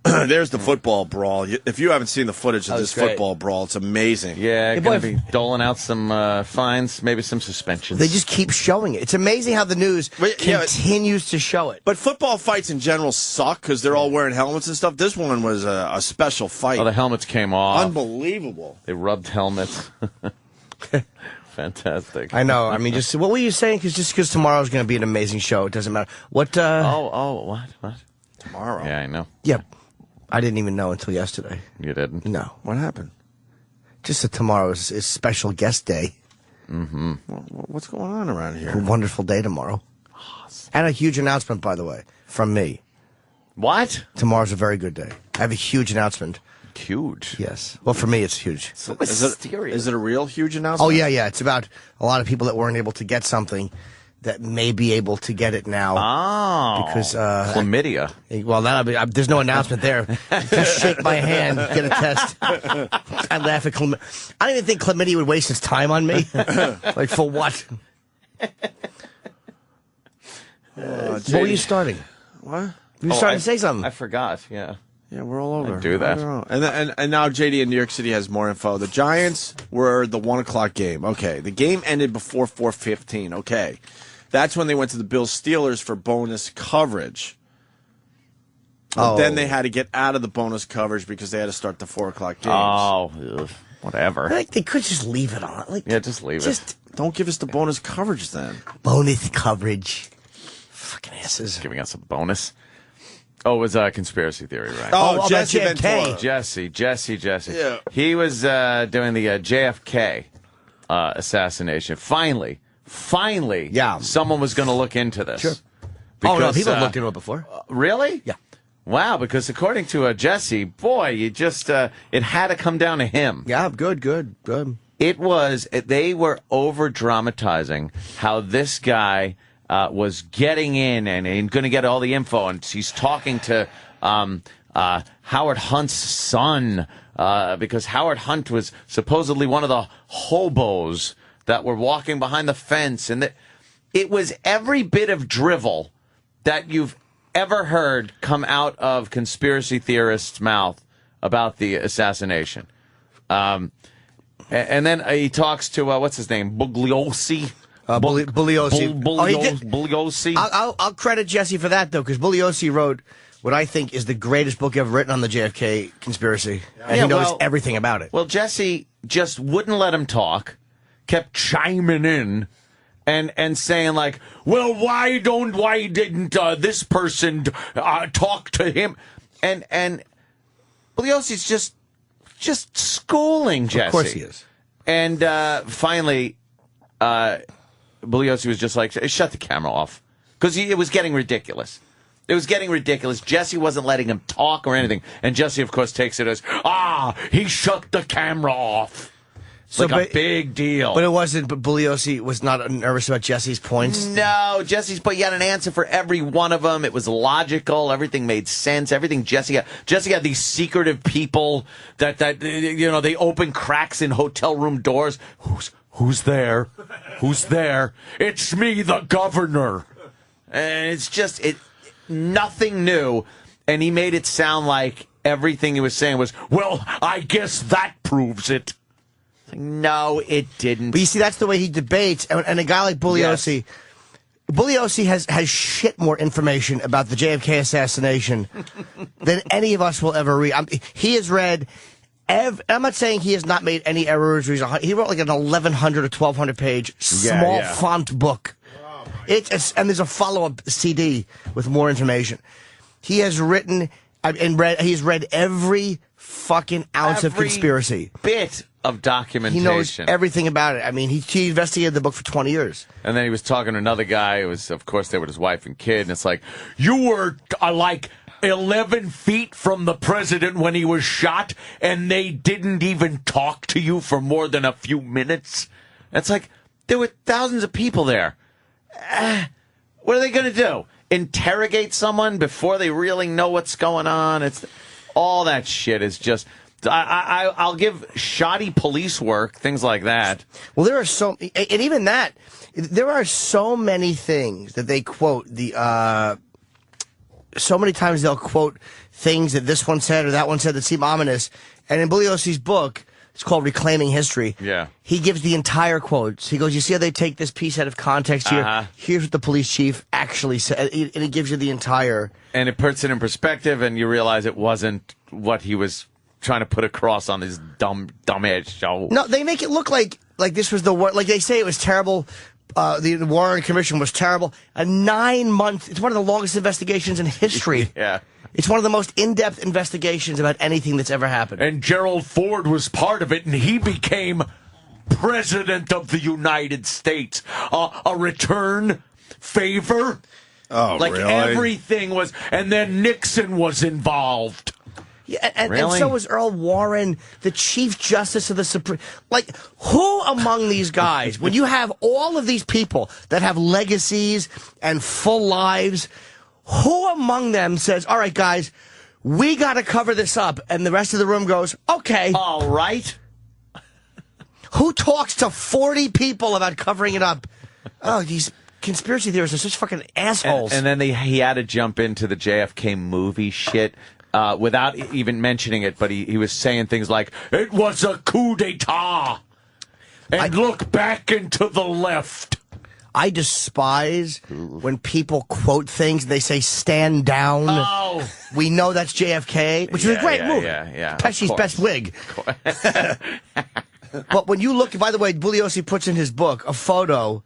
Speaker 3: There's the football brawl. If you haven't seen the footage of
Speaker 8: That
Speaker 3: this
Speaker 8: was great.
Speaker 3: football brawl, it's amazing.
Speaker 4: Yeah,
Speaker 8: Hey,
Speaker 4: going
Speaker 8: boy,
Speaker 4: to be doling out some fines, maybe some suspensions.
Speaker 8: They just keep showing it. It's amazing how the news continues to show it.
Speaker 3: But football fights in general suck because they're all wearing helmets and stuff. This one was a special fight.
Speaker 4: Oh, the helmets came off.
Speaker 3: Unbelievable.
Speaker 4: They rubbed helmets. Fantastic.
Speaker 8: I know. I mean, just what were you saying? Because tomorrow's going to be an amazing show. It doesn't matter. What?
Speaker 4: What?
Speaker 3: Tomorrow.
Speaker 4: Yeah, I know.
Speaker 8: Yeah. I didn't even know until yesterday.
Speaker 4: You didn't?
Speaker 8: No.
Speaker 3: What happened?
Speaker 8: Just that tomorrow is special guest day.
Speaker 4: Mm-hmm.
Speaker 3: What's going on around here?
Speaker 8: A wonderful day tomorrow. And a huge announcement, by the way, from me.
Speaker 4: What?
Speaker 8: Tomorrow's a very good day. I have a huge announcement.
Speaker 4: Huge?
Speaker 8: Yes. Well, for me, it's huge.
Speaker 3: Is it a real huge announcement?
Speaker 8: Oh, yeah. It's about a lot of people that weren't able to get something that may be able to get it now.
Speaker 4: Oh.
Speaker 8: Because
Speaker 4: chlamydia.
Speaker 8: Well, there's no announcement there. Just shake my hand, get a test. I laugh at chlamydia. I don't even think chlamydia would waste its time on me. Like, for what? What were you starting?
Speaker 3: What?
Speaker 8: You were starting to say something.
Speaker 4: I forgot, yeah.
Speaker 3: Yeah, we're all over.
Speaker 4: I do that.
Speaker 3: I don't know. And now JD in New York City has more info. The Giants were the 1 o'clock game. Okay. The game ended before 4:15. Okay. That's when they went to the Bills Steelers for bonus coverage. But then they had to get out of the bonus coverage because they had to start the 4 o'clock games.
Speaker 4: Oh, ugh, whatever.
Speaker 8: Like, they could just leave it on. Like,
Speaker 4: Yeah, just leave it.
Speaker 3: Don't give us the bonus coverage then.
Speaker 8: Bonus coverage. Fucking asses.
Speaker 4: Giving us a bonus. Oh, it was a conspiracy theory, right?
Speaker 3: Oh,
Speaker 8: about
Speaker 3: Jesse
Speaker 8: JFK.
Speaker 3: Ventura.
Speaker 4: Jesse.
Speaker 3: Yeah.
Speaker 4: He was doing the JFK assassination. Finally,
Speaker 8: Yeah.
Speaker 4: someone was going to look into this.
Speaker 8: Sure.
Speaker 4: Because,
Speaker 8: Oh, no, people have looked into it before.
Speaker 4: Really?
Speaker 8: Yeah.
Speaker 4: Wow, because according to Jesse, boy, you just, it had to come down to him.
Speaker 8: Yeah, good.
Speaker 4: It was, they were over dramatizing how this guy was getting in and going to get all the info, and he's talking to Howard Hunt's son, because Howard Hunt was supposedly one of the hobos that were walking behind the fence, and it was every bit of drivel that you've ever heard come out of conspiracy theorists' mouth about the assassination. And then he talks to, what's his name, Bugliosi?
Speaker 8: Bugliosi.
Speaker 4: Bugliosi.
Speaker 8: I'll credit Jesse for that, though, because Bugliosi wrote what I think is the greatest book ever written on the JFK conspiracy. And he knows everything about it.
Speaker 4: Well, Jesse just wouldn't let him talk, kept chiming in and saying, like, well, why didn't this person talk to him? And Bugliosi's just schooling Jesse.
Speaker 8: Of course he is.
Speaker 4: And finally, Bugliosi was just like, shut the camera off. Because it was getting ridiculous. It was getting ridiculous. Jesse wasn't letting him talk or anything. And Jesse, of course, takes it as, he shut the camera off. Like a big deal.
Speaker 8: But it wasn't, but Bugliosi was not nervous about Jesse's points?
Speaker 4: No, but you had an answer for every one of them. It was logical. Everything made sense. Everything Jesse had these secretive people that they open cracks in hotel room doors. Who's there? Who's there? It's me, the governor. And it's just nothing new. And he made it sound like everything he was saying was, well, I guess that proves it. No, it didn't.
Speaker 8: But you see, that's the way he debates. And a guy like Bugliosi,
Speaker 4: Yes.
Speaker 8: Bugliosi has shit more information about the JFK assassination than any of us will ever read. He has read. I'm not saying he has not made any errors. He wrote like an 1,100 or 1,200 page small font book. And there's a follow-up CD with more information. He has written and read. He's read every fucking ounce of conspiracy.
Speaker 4: Bit of documentation.
Speaker 8: He knows everything about it. I mean, he investigated the book for 20 years.
Speaker 4: And then he was talking to another guy. It was, of course, there with his wife and kid. And it's like, you were like 11 feet from the president when he was shot, and they didn't even talk to you for more than a few minutes. It's like, there were thousands of people there. What are they going to do? Interrogate someone before they really know what's going on? It's all that shit is just. I'll give shoddy police work, things like that.
Speaker 8: Well, there are and even that, there are so many things that they quote so many times they'll quote things that this one said or that one said that seem ominous. And in Bugliosi's book, it's called Reclaiming History.
Speaker 4: Yeah.
Speaker 8: He gives the entire quotes. He goes, you see how they take this piece out of context here? Here's what the police chief actually said. And it gives you the entire...
Speaker 4: And it puts it in perspective, and you realize it wasn't what he was trying to put across on this dumbass show.
Speaker 8: No, they make it look like this was the worst. Like they say it was terrible. The Warren Commission was terrible. A 9-month... It's one of the longest investigations in history.
Speaker 4: Yeah.
Speaker 8: It's one of the most in-depth investigations about anything that's ever happened.
Speaker 2: And Gerald Ford was part of it, and he became president of the United States. A return favor?
Speaker 3: Oh,
Speaker 2: like
Speaker 3: really?
Speaker 2: everything was, and then Nixon was involved.
Speaker 8: Yeah, and
Speaker 4: Really?
Speaker 8: so was Earl Warren, the Chief Justice of the Supreme. Like, who among these guys, when you have all of these people that have legacies and full lives, who among them says, all right, guys, we got to cover this up, and the rest of the room goes, okay.
Speaker 4: All right.
Speaker 8: Who talks to 40 people about covering it up? Oh, these conspiracy theorists are such fucking assholes.
Speaker 4: And then he had to jump into the JFK movie shit without even mentioning it, but he was saying things like,
Speaker 2: It was a coup d'etat. And look back and to the left.
Speaker 8: I despise when people quote things and they say stand down.
Speaker 2: Oh.
Speaker 8: We know that's JFK, which is a great movie.
Speaker 4: Yeah.
Speaker 8: Pesci's best wig. But when you look, by the way, Bugliosi puts in his book a photo.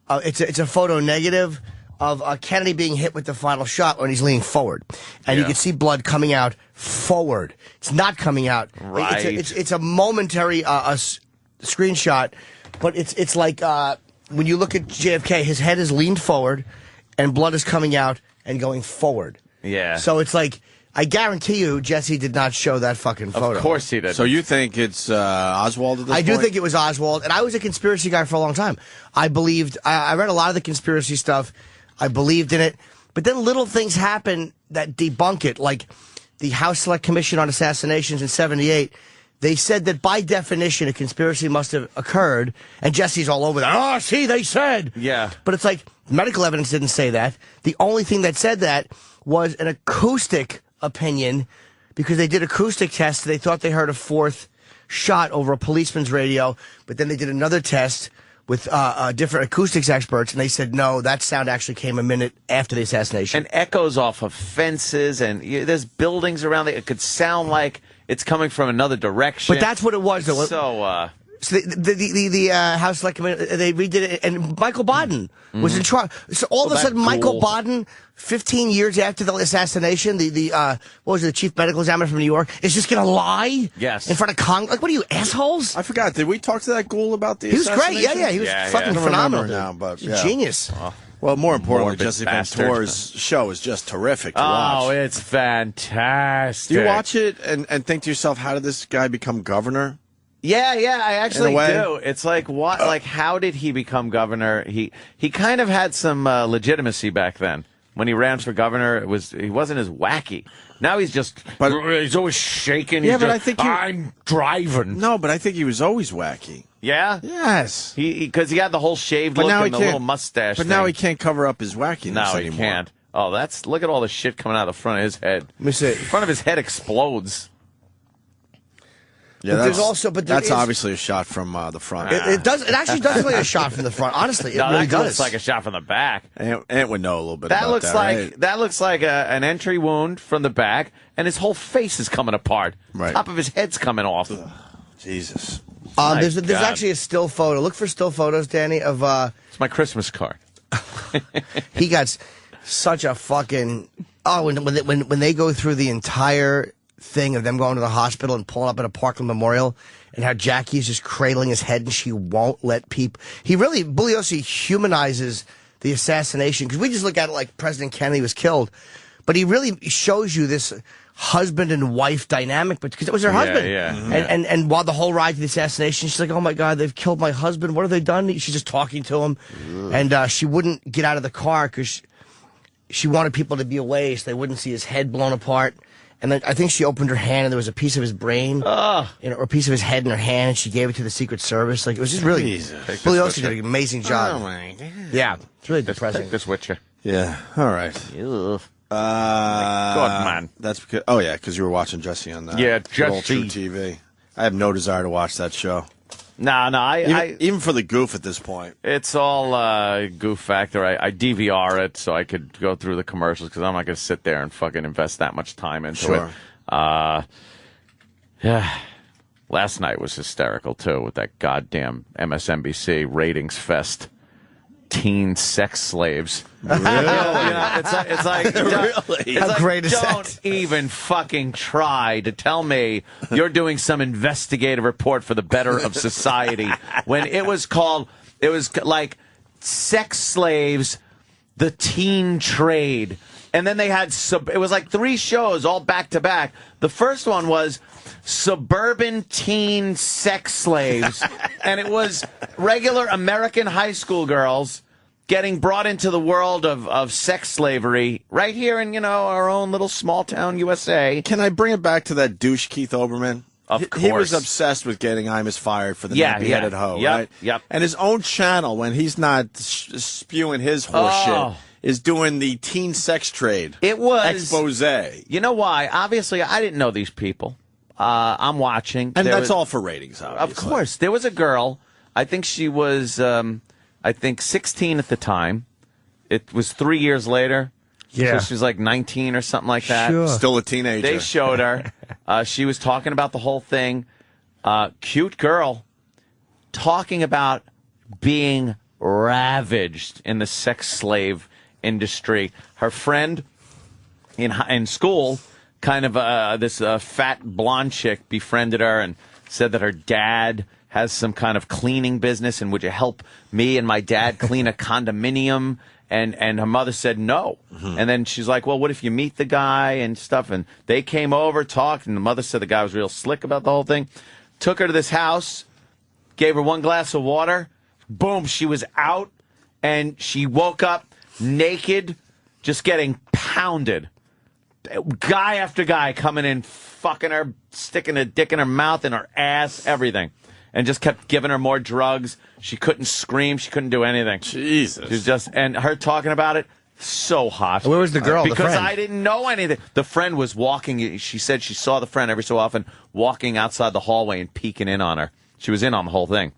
Speaker 8: It's a photo negative of Kennedy being hit with the final shot when he's leaning forward. And you can see blood coming out forward. It's not coming out.
Speaker 4: Right.
Speaker 8: It's a momentary screenshot, but it's like... when you look at JFK, his head is leaned forward, and blood is coming out and going forward.
Speaker 4: Yeah.
Speaker 8: So it's like, I guarantee you, Jesse did not show that fucking photo.
Speaker 4: Of course he did.
Speaker 3: So you think it's Oswald at this
Speaker 8: I do
Speaker 3: point?
Speaker 8: think it was Oswald, and I was a conspiracy guy for a long time. I believed, I read a lot of the conspiracy stuff. I believed in it. But then little things happen that debunk it, like the House Select Commission on Assassinations in '78. They said that by definition, a conspiracy must have occurred, and Jesse's all over that. Oh, see, they said.
Speaker 4: Yeah.
Speaker 8: But it's like, medical evidence didn't say that. The only thing that said that was an acoustic opinion, because they did acoustic tests. They thought they heard a fourth shot over a policeman's radio, but then they did another test with different acoustics experts, and they said, no, that sound actually came a minute after the assassination.
Speaker 4: And echoes off of fences, and there's buildings around it. It could sound like it's coming from another direction.
Speaker 8: But that's what it was, though.
Speaker 4: So,
Speaker 8: So the House Select Committee, they redid it, and Michael Baden was in charge. So all of a sudden, Michael Baden, 15 years after the assassination, what was it, the chief medical examiner from New York, is just going to lie?
Speaker 4: Yes.
Speaker 8: In front of Congress? Like, what are you, assholes?
Speaker 3: I forgot. Did we talk to that ghoul about the
Speaker 8: He was great.
Speaker 3: assassination?
Speaker 8: Yeah. He was fucking
Speaker 3: I don't
Speaker 8: phenomenal.
Speaker 3: remember now, but
Speaker 8: He's a genius.
Speaker 3: Well, more importantly,
Speaker 4: Morbid
Speaker 3: Jesse Van
Speaker 4: bastard.
Speaker 3: Tor's show is just terrific to watch.
Speaker 4: Oh, it's fantastic.
Speaker 3: Do you watch it and think to yourself, how did this guy become governor?
Speaker 4: Yeah, I actually
Speaker 3: In a way.
Speaker 4: do. It's like, what? Like, how did he become governor? He kind of had some legitimacy back then. When he ran for governor, he wasn't as wacky. Now he's just,
Speaker 2: He's always shaking.
Speaker 3: Yeah,
Speaker 2: He's
Speaker 3: but
Speaker 2: just,
Speaker 3: I think
Speaker 2: I'm driving.
Speaker 3: No, but I think he was always wacky.
Speaker 4: yeah?
Speaker 3: Yes.
Speaker 4: Because he had the whole shaved look and the little mustache
Speaker 3: But now he
Speaker 4: thing.
Speaker 3: can't cover up his wackiness
Speaker 4: No, he
Speaker 3: anymore.
Speaker 4: can't. Oh, look at all the shit coming out of the front of his head.
Speaker 8: Let me see.
Speaker 4: The front of his head explodes.
Speaker 3: Yeah,
Speaker 8: But there's also- but there
Speaker 3: that's
Speaker 8: is-
Speaker 3: obviously a shot from the front.
Speaker 8: It actually does look like a shot from the front. Honestly, it
Speaker 4: No,
Speaker 8: really
Speaker 4: that
Speaker 8: does.
Speaker 4: looks like a shot from the back.
Speaker 3: Ant would know a little bit
Speaker 4: That
Speaker 3: about
Speaker 4: looks
Speaker 3: that,
Speaker 4: like
Speaker 3: right?
Speaker 4: that looks like an entry wound from the back, and his whole face is coming apart.
Speaker 3: Right.
Speaker 4: Top of his head's coming off.
Speaker 3: Jesus.
Speaker 8: There's
Speaker 4: God.
Speaker 8: actually a still photo. Look for still photos, Danny, of
Speaker 4: It's my Christmas card.
Speaker 8: he got such a fucking when they go through the entire thing of them going to the hospital and pulling up at a Parkland Memorial, and how Jackie's just cradling his head and she won't let people. Bugliosi humanizes the assassination, because we just look at it like President Kennedy was killed, but he really shows you this husband and wife dynamic, because it was her husband.
Speaker 4: Yeah.
Speaker 8: And while the whole ride to the assassination, she's like, oh my God, they've killed my husband. What have they done? She's just talking to him. And she wouldn't get out of the car because she wanted people to be away so they wouldn't see his head blown apart. And then I think she opened her hand and there was a piece of his brain, or a piece of his head in her hand, and she gave it to the Secret Service. Like, it was just really, Bugliosi did an amazing job.
Speaker 3: Oh my God.
Speaker 8: Yeah, it's really depressing.
Speaker 4: Take this with you.
Speaker 3: Yeah. All right.
Speaker 4: Ugh. God, man.
Speaker 3: That's because. Oh yeah, because you were watching Jesse on that.
Speaker 4: Yeah,
Speaker 3: Good old True
Speaker 4: Jesse.
Speaker 3: TV. I have no desire to watch that show.
Speaker 4: No,
Speaker 3: Even for the goof at this point.
Speaker 4: It's all goof factor. I DVR it so I could go through the commercials because I'm not going to sit there and fucking invest that much time into it. Yeah. Last night was hysterical, too, with that goddamn MSNBC ratings fest. Teen sex slaves.
Speaker 3: Really?
Speaker 4: It's like
Speaker 3: Really?
Speaker 4: It's
Speaker 8: How great is
Speaker 4: don't
Speaker 8: that?
Speaker 4: even fucking try to tell me you're doing some investigative report for the better of society when it was like sex slaves, the teen trade. And then they had it was like 3 shows all back to back. The first one was suburban teen sex slaves, and it was regular American high school girls getting brought into the world of sex slavery right here in, our own little small town USA.
Speaker 3: Can I bring it back to that douche Keith Olbermann?
Speaker 4: Of course.
Speaker 3: He was obsessed with getting Imus fired for the nappy-headed hoe, right?
Speaker 4: Yep.
Speaker 3: And his own channel, when he's not spewing his horseshit, is doing the teen sex trade.
Speaker 4: It was
Speaker 3: expose.
Speaker 4: You know why? Obviously, I didn't know these people. I'm watching.
Speaker 3: And that's all for ratings, obviously.
Speaker 4: Of course. There was a girl, I think she was, 16 at the time. It was 3 years later.
Speaker 8: Yeah.
Speaker 4: So she was like 19 or something like that.
Speaker 8: Sure.
Speaker 3: Still a teenager.
Speaker 4: They showed her. She was talking about the whole thing. Cute girl talking about being ravaged in the sex slave industry. Her friend in school, kind of this fat blonde chick, befriended her and said that her dad has some kind of cleaning business and would you help me and my dad clean a condominium? And her mother said no. Mm-hmm. And then she's like, well, what if you meet the guy and stuff? And they came over, talked, and the mother said the guy was real slick about the whole thing. Took her to this house, gave her 1 glass of water. Boom, she was out, and she woke up naked, just getting pounded. Guy after guy coming in, fucking her, sticking a dick in her mouth and her ass, everything. And just kept giving her more drugs. She couldn't scream. She couldn't do anything.
Speaker 3: Jesus.
Speaker 4: She was just, and her talking about it, so hot.
Speaker 8: Where was the girl, the
Speaker 4: Because
Speaker 8: friend?
Speaker 4: I didn't know anything. The friend was walking. She said she saw the friend every so often walking outside the hallway and peeking in on her. She was in on the whole thing.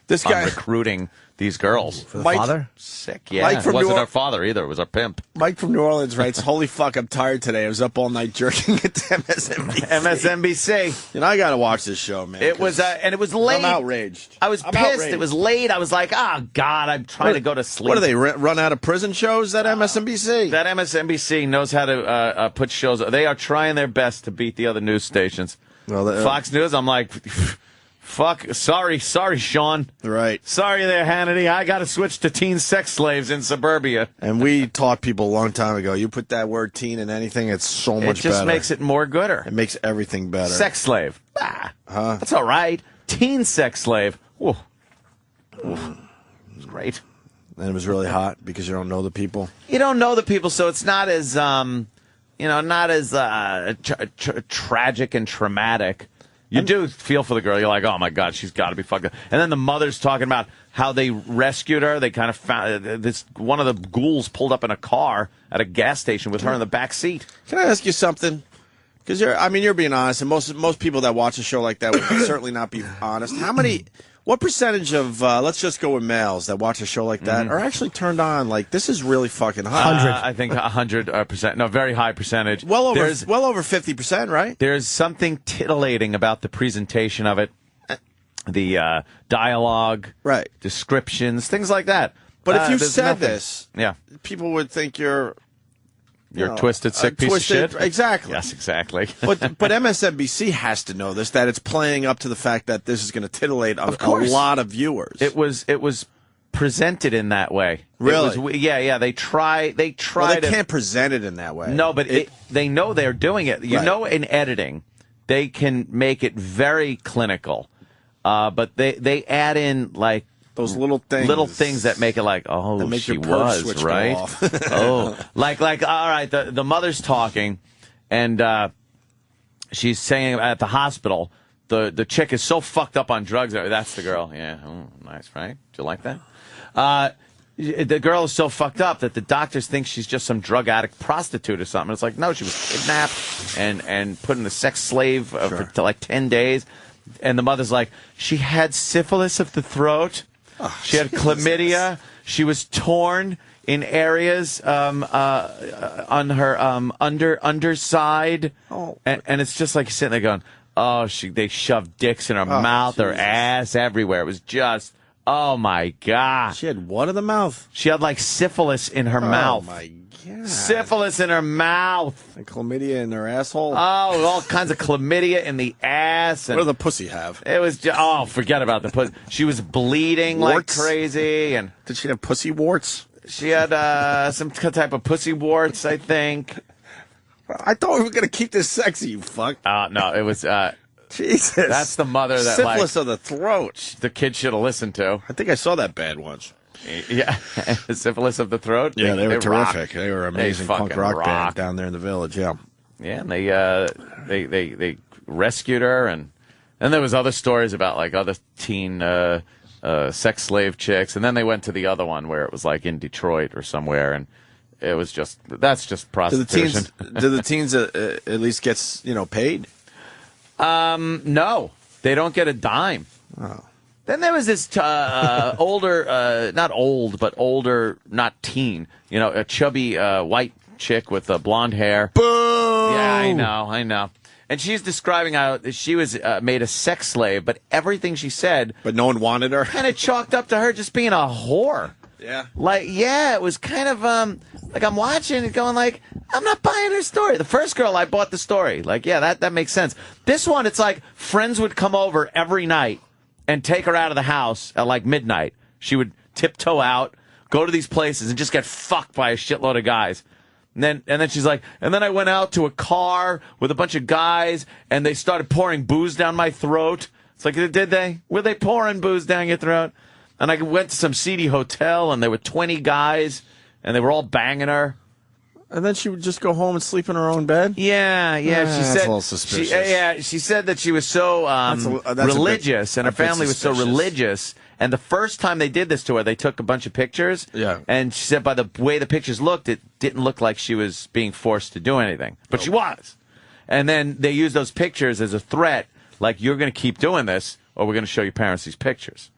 Speaker 3: This guy
Speaker 4: recruiting these girls.
Speaker 8: For the father?
Speaker 4: Sick, yeah.
Speaker 3: Mike
Speaker 4: It
Speaker 3: from
Speaker 4: wasn't
Speaker 3: New
Speaker 4: our father either. It was our pimp.
Speaker 3: Mike from New Orleans writes, holy fuck, I'm tired today. I was up all night jerking at MSNBC.
Speaker 4: MSNBC.
Speaker 3: I got to watch this show, man.
Speaker 4: It was, and it was late.
Speaker 3: I'm outraged.
Speaker 4: I was
Speaker 3: I'm
Speaker 4: pissed.
Speaker 3: outraged.
Speaker 4: It was late. I was like, oh, God, I'm trying to go to sleep.
Speaker 3: What do they run out of prison shows at MSNBC?
Speaker 4: That MSNBC knows how to put shows. They are trying their best to beat the other news stations.
Speaker 3: Well,
Speaker 4: Fox News, I'm like, fuck, sorry, Sean.
Speaker 3: Right.
Speaker 4: Sorry there, Hannity. I got to switch to teen sex slaves in suburbia.
Speaker 3: And we taught people a long time ago, you put that word teen in anything, it's so much better.
Speaker 4: It just makes it more gooder.
Speaker 3: It makes everything better.
Speaker 4: Sex slave. That's all right. Teen sex slave. Whoa. It's great.
Speaker 3: And it was really hot because you don't know the people.
Speaker 4: You don't know the people, so it's not as, not as tragic and traumatic. You do feel for the girl. You're like, oh, my God, she's got to be fucked up. And then the mother's talking about how they rescued her. They kind of found one of the ghouls pulled up in a car at a gas station with her in the back seat.
Speaker 3: Can I ask you something? Because you're being honest, and most people that watch a show like that would certainly not be honest. What percentage of, let's just go with males that watch a show like that, are actually turned on? Like, this is really fucking hot.
Speaker 8: 100.
Speaker 4: I think 100%. No, very high percentage.
Speaker 3: Well over 50%, right?
Speaker 4: There's something titillating about the presentation of it, the dialogue,
Speaker 3: right,
Speaker 4: descriptions, things like that.
Speaker 3: But if you
Speaker 4: there's
Speaker 3: said
Speaker 4: nothing.
Speaker 3: this,
Speaker 4: yeah,
Speaker 3: people would think you're
Speaker 4: a twisted, sick piece of shit.
Speaker 3: Exactly.
Speaker 4: Yes, exactly.
Speaker 3: but MSNBC has to know this, that it's playing up to the fact that this is going to titillate a lot of viewers.
Speaker 4: It was presented in that way.
Speaker 3: Really?
Speaker 4: Yeah. They try.
Speaker 3: Well, they can't present it in that way.
Speaker 4: No, but they know they're doing it. You know, in editing, they can make it very clinical, but they add in like
Speaker 3: those little things
Speaker 4: that make it like, oh,
Speaker 3: make
Speaker 4: she
Speaker 3: your perp
Speaker 4: was
Speaker 3: switch go
Speaker 4: right.
Speaker 3: off.
Speaker 4: Oh, like all right. The mother's talking, and she's saying at the hospital, the chick is so fucked up on drugs. That's the girl. Yeah, nice, right? Do you like that? the girl is so fucked up that the doctors think she's just some drug addict prostitute or something. It's like, no, she was kidnapped and put in a sex slave for like 10 days. And the mother's like, she had syphilis of the throat. She had chlamydia. She was torn in areas on her underside. And it's just like you're sitting there going, oh, they shoved dicks in her mouth, Jesus. Her ass, everywhere. It was just... Oh, my God.
Speaker 3: She had what in the mouth?
Speaker 4: She had, like, syphilis in her mouth.
Speaker 3: Oh, my God.
Speaker 4: Syphilis in her mouth.
Speaker 3: And chlamydia in her asshole?
Speaker 4: Oh, all kinds of chlamydia in the ass. And
Speaker 3: what did the pussy have?
Speaker 4: It was just, forget about the pussy. She was bleeding
Speaker 3: warts?
Speaker 4: like crazy. And
Speaker 3: did she have pussy warts?
Speaker 4: She had some type of pussy warts, I think.
Speaker 3: I thought we were going to keep this sexy, you fuck.
Speaker 4: No, it was...
Speaker 3: Jesus.
Speaker 4: That's the mother that
Speaker 3: syphilis of the throat.
Speaker 4: The kid should have listened to.
Speaker 3: I think I saw that bad once.
Speaker 4: Yeah, syphilis of the throat.
Speaker 3: Yeah, they were terrific.
Speaker 4: Rocked.
Speaker 3: They were amazing punk rock band down there in the village. Yeah,
Speaker 4: yeah, and they rescued her, and then there was other stories about like other teen sex slave chicks, and then they went to the other one where it was like in Detroit or somewhere, and it was that's just prostitution.
Speaker 3: Do the teens at least get paid?
Speaker 4: No, they don't get a dime.
Speaker 3: Oh.
Speaker 4: Then there was this older, not old, but older, not teen, a chubby white chick with blonde hair.
Speaker 3: Boo!
Speaker 4: Yeah, I know. And she's describing how she was made a sex slave, but everything she said...
Speaker 3: But no one wanted her?
Speaker 4: And it chalked up to her just being a whore.
Speaker 3: Yeah.
Speaker 4: Like, yeah, it was kind of, like I'm watching it going like, I'm not buying her story. The first girl, I bought the story. Like, yeah, that makes sense. This one, it's like friends would come over every night and take her out of the house at like midnight. She would tiptoe out, go to these places, and just get fucked by a shitload of guys. And then she's like, and then I went out to a car with a bunch of guys, and they started pouring booze down my throat. It's like, did they? Were they pouring booze down your throat? And I went to some seedy hotel, and there were 20 guys, and they were all banging her.
Speaker 3: And then she would just go home and sleep in her own bed?
Speaker 4: Yeah. She
Speaker 3: that's
Speaker 4: said,
Speaker 3: a little suspicious.
Speaker 4: She said that she was so
Speaker 3: that's
Speaker 4: religious, and her family was so
Speaker 3: suspicious.
Speaker 4: religious. And the first time they did this to her, they took a bunch of pictures.
Speaker 3: Yeah.
Speaker 4: And she said by the way the pictures looked, it didn't look like she was being forced to do anything. But she was. And then they used those pictures as a threat, like, you're going to keep doing this, or we're going to show your parents these pictures.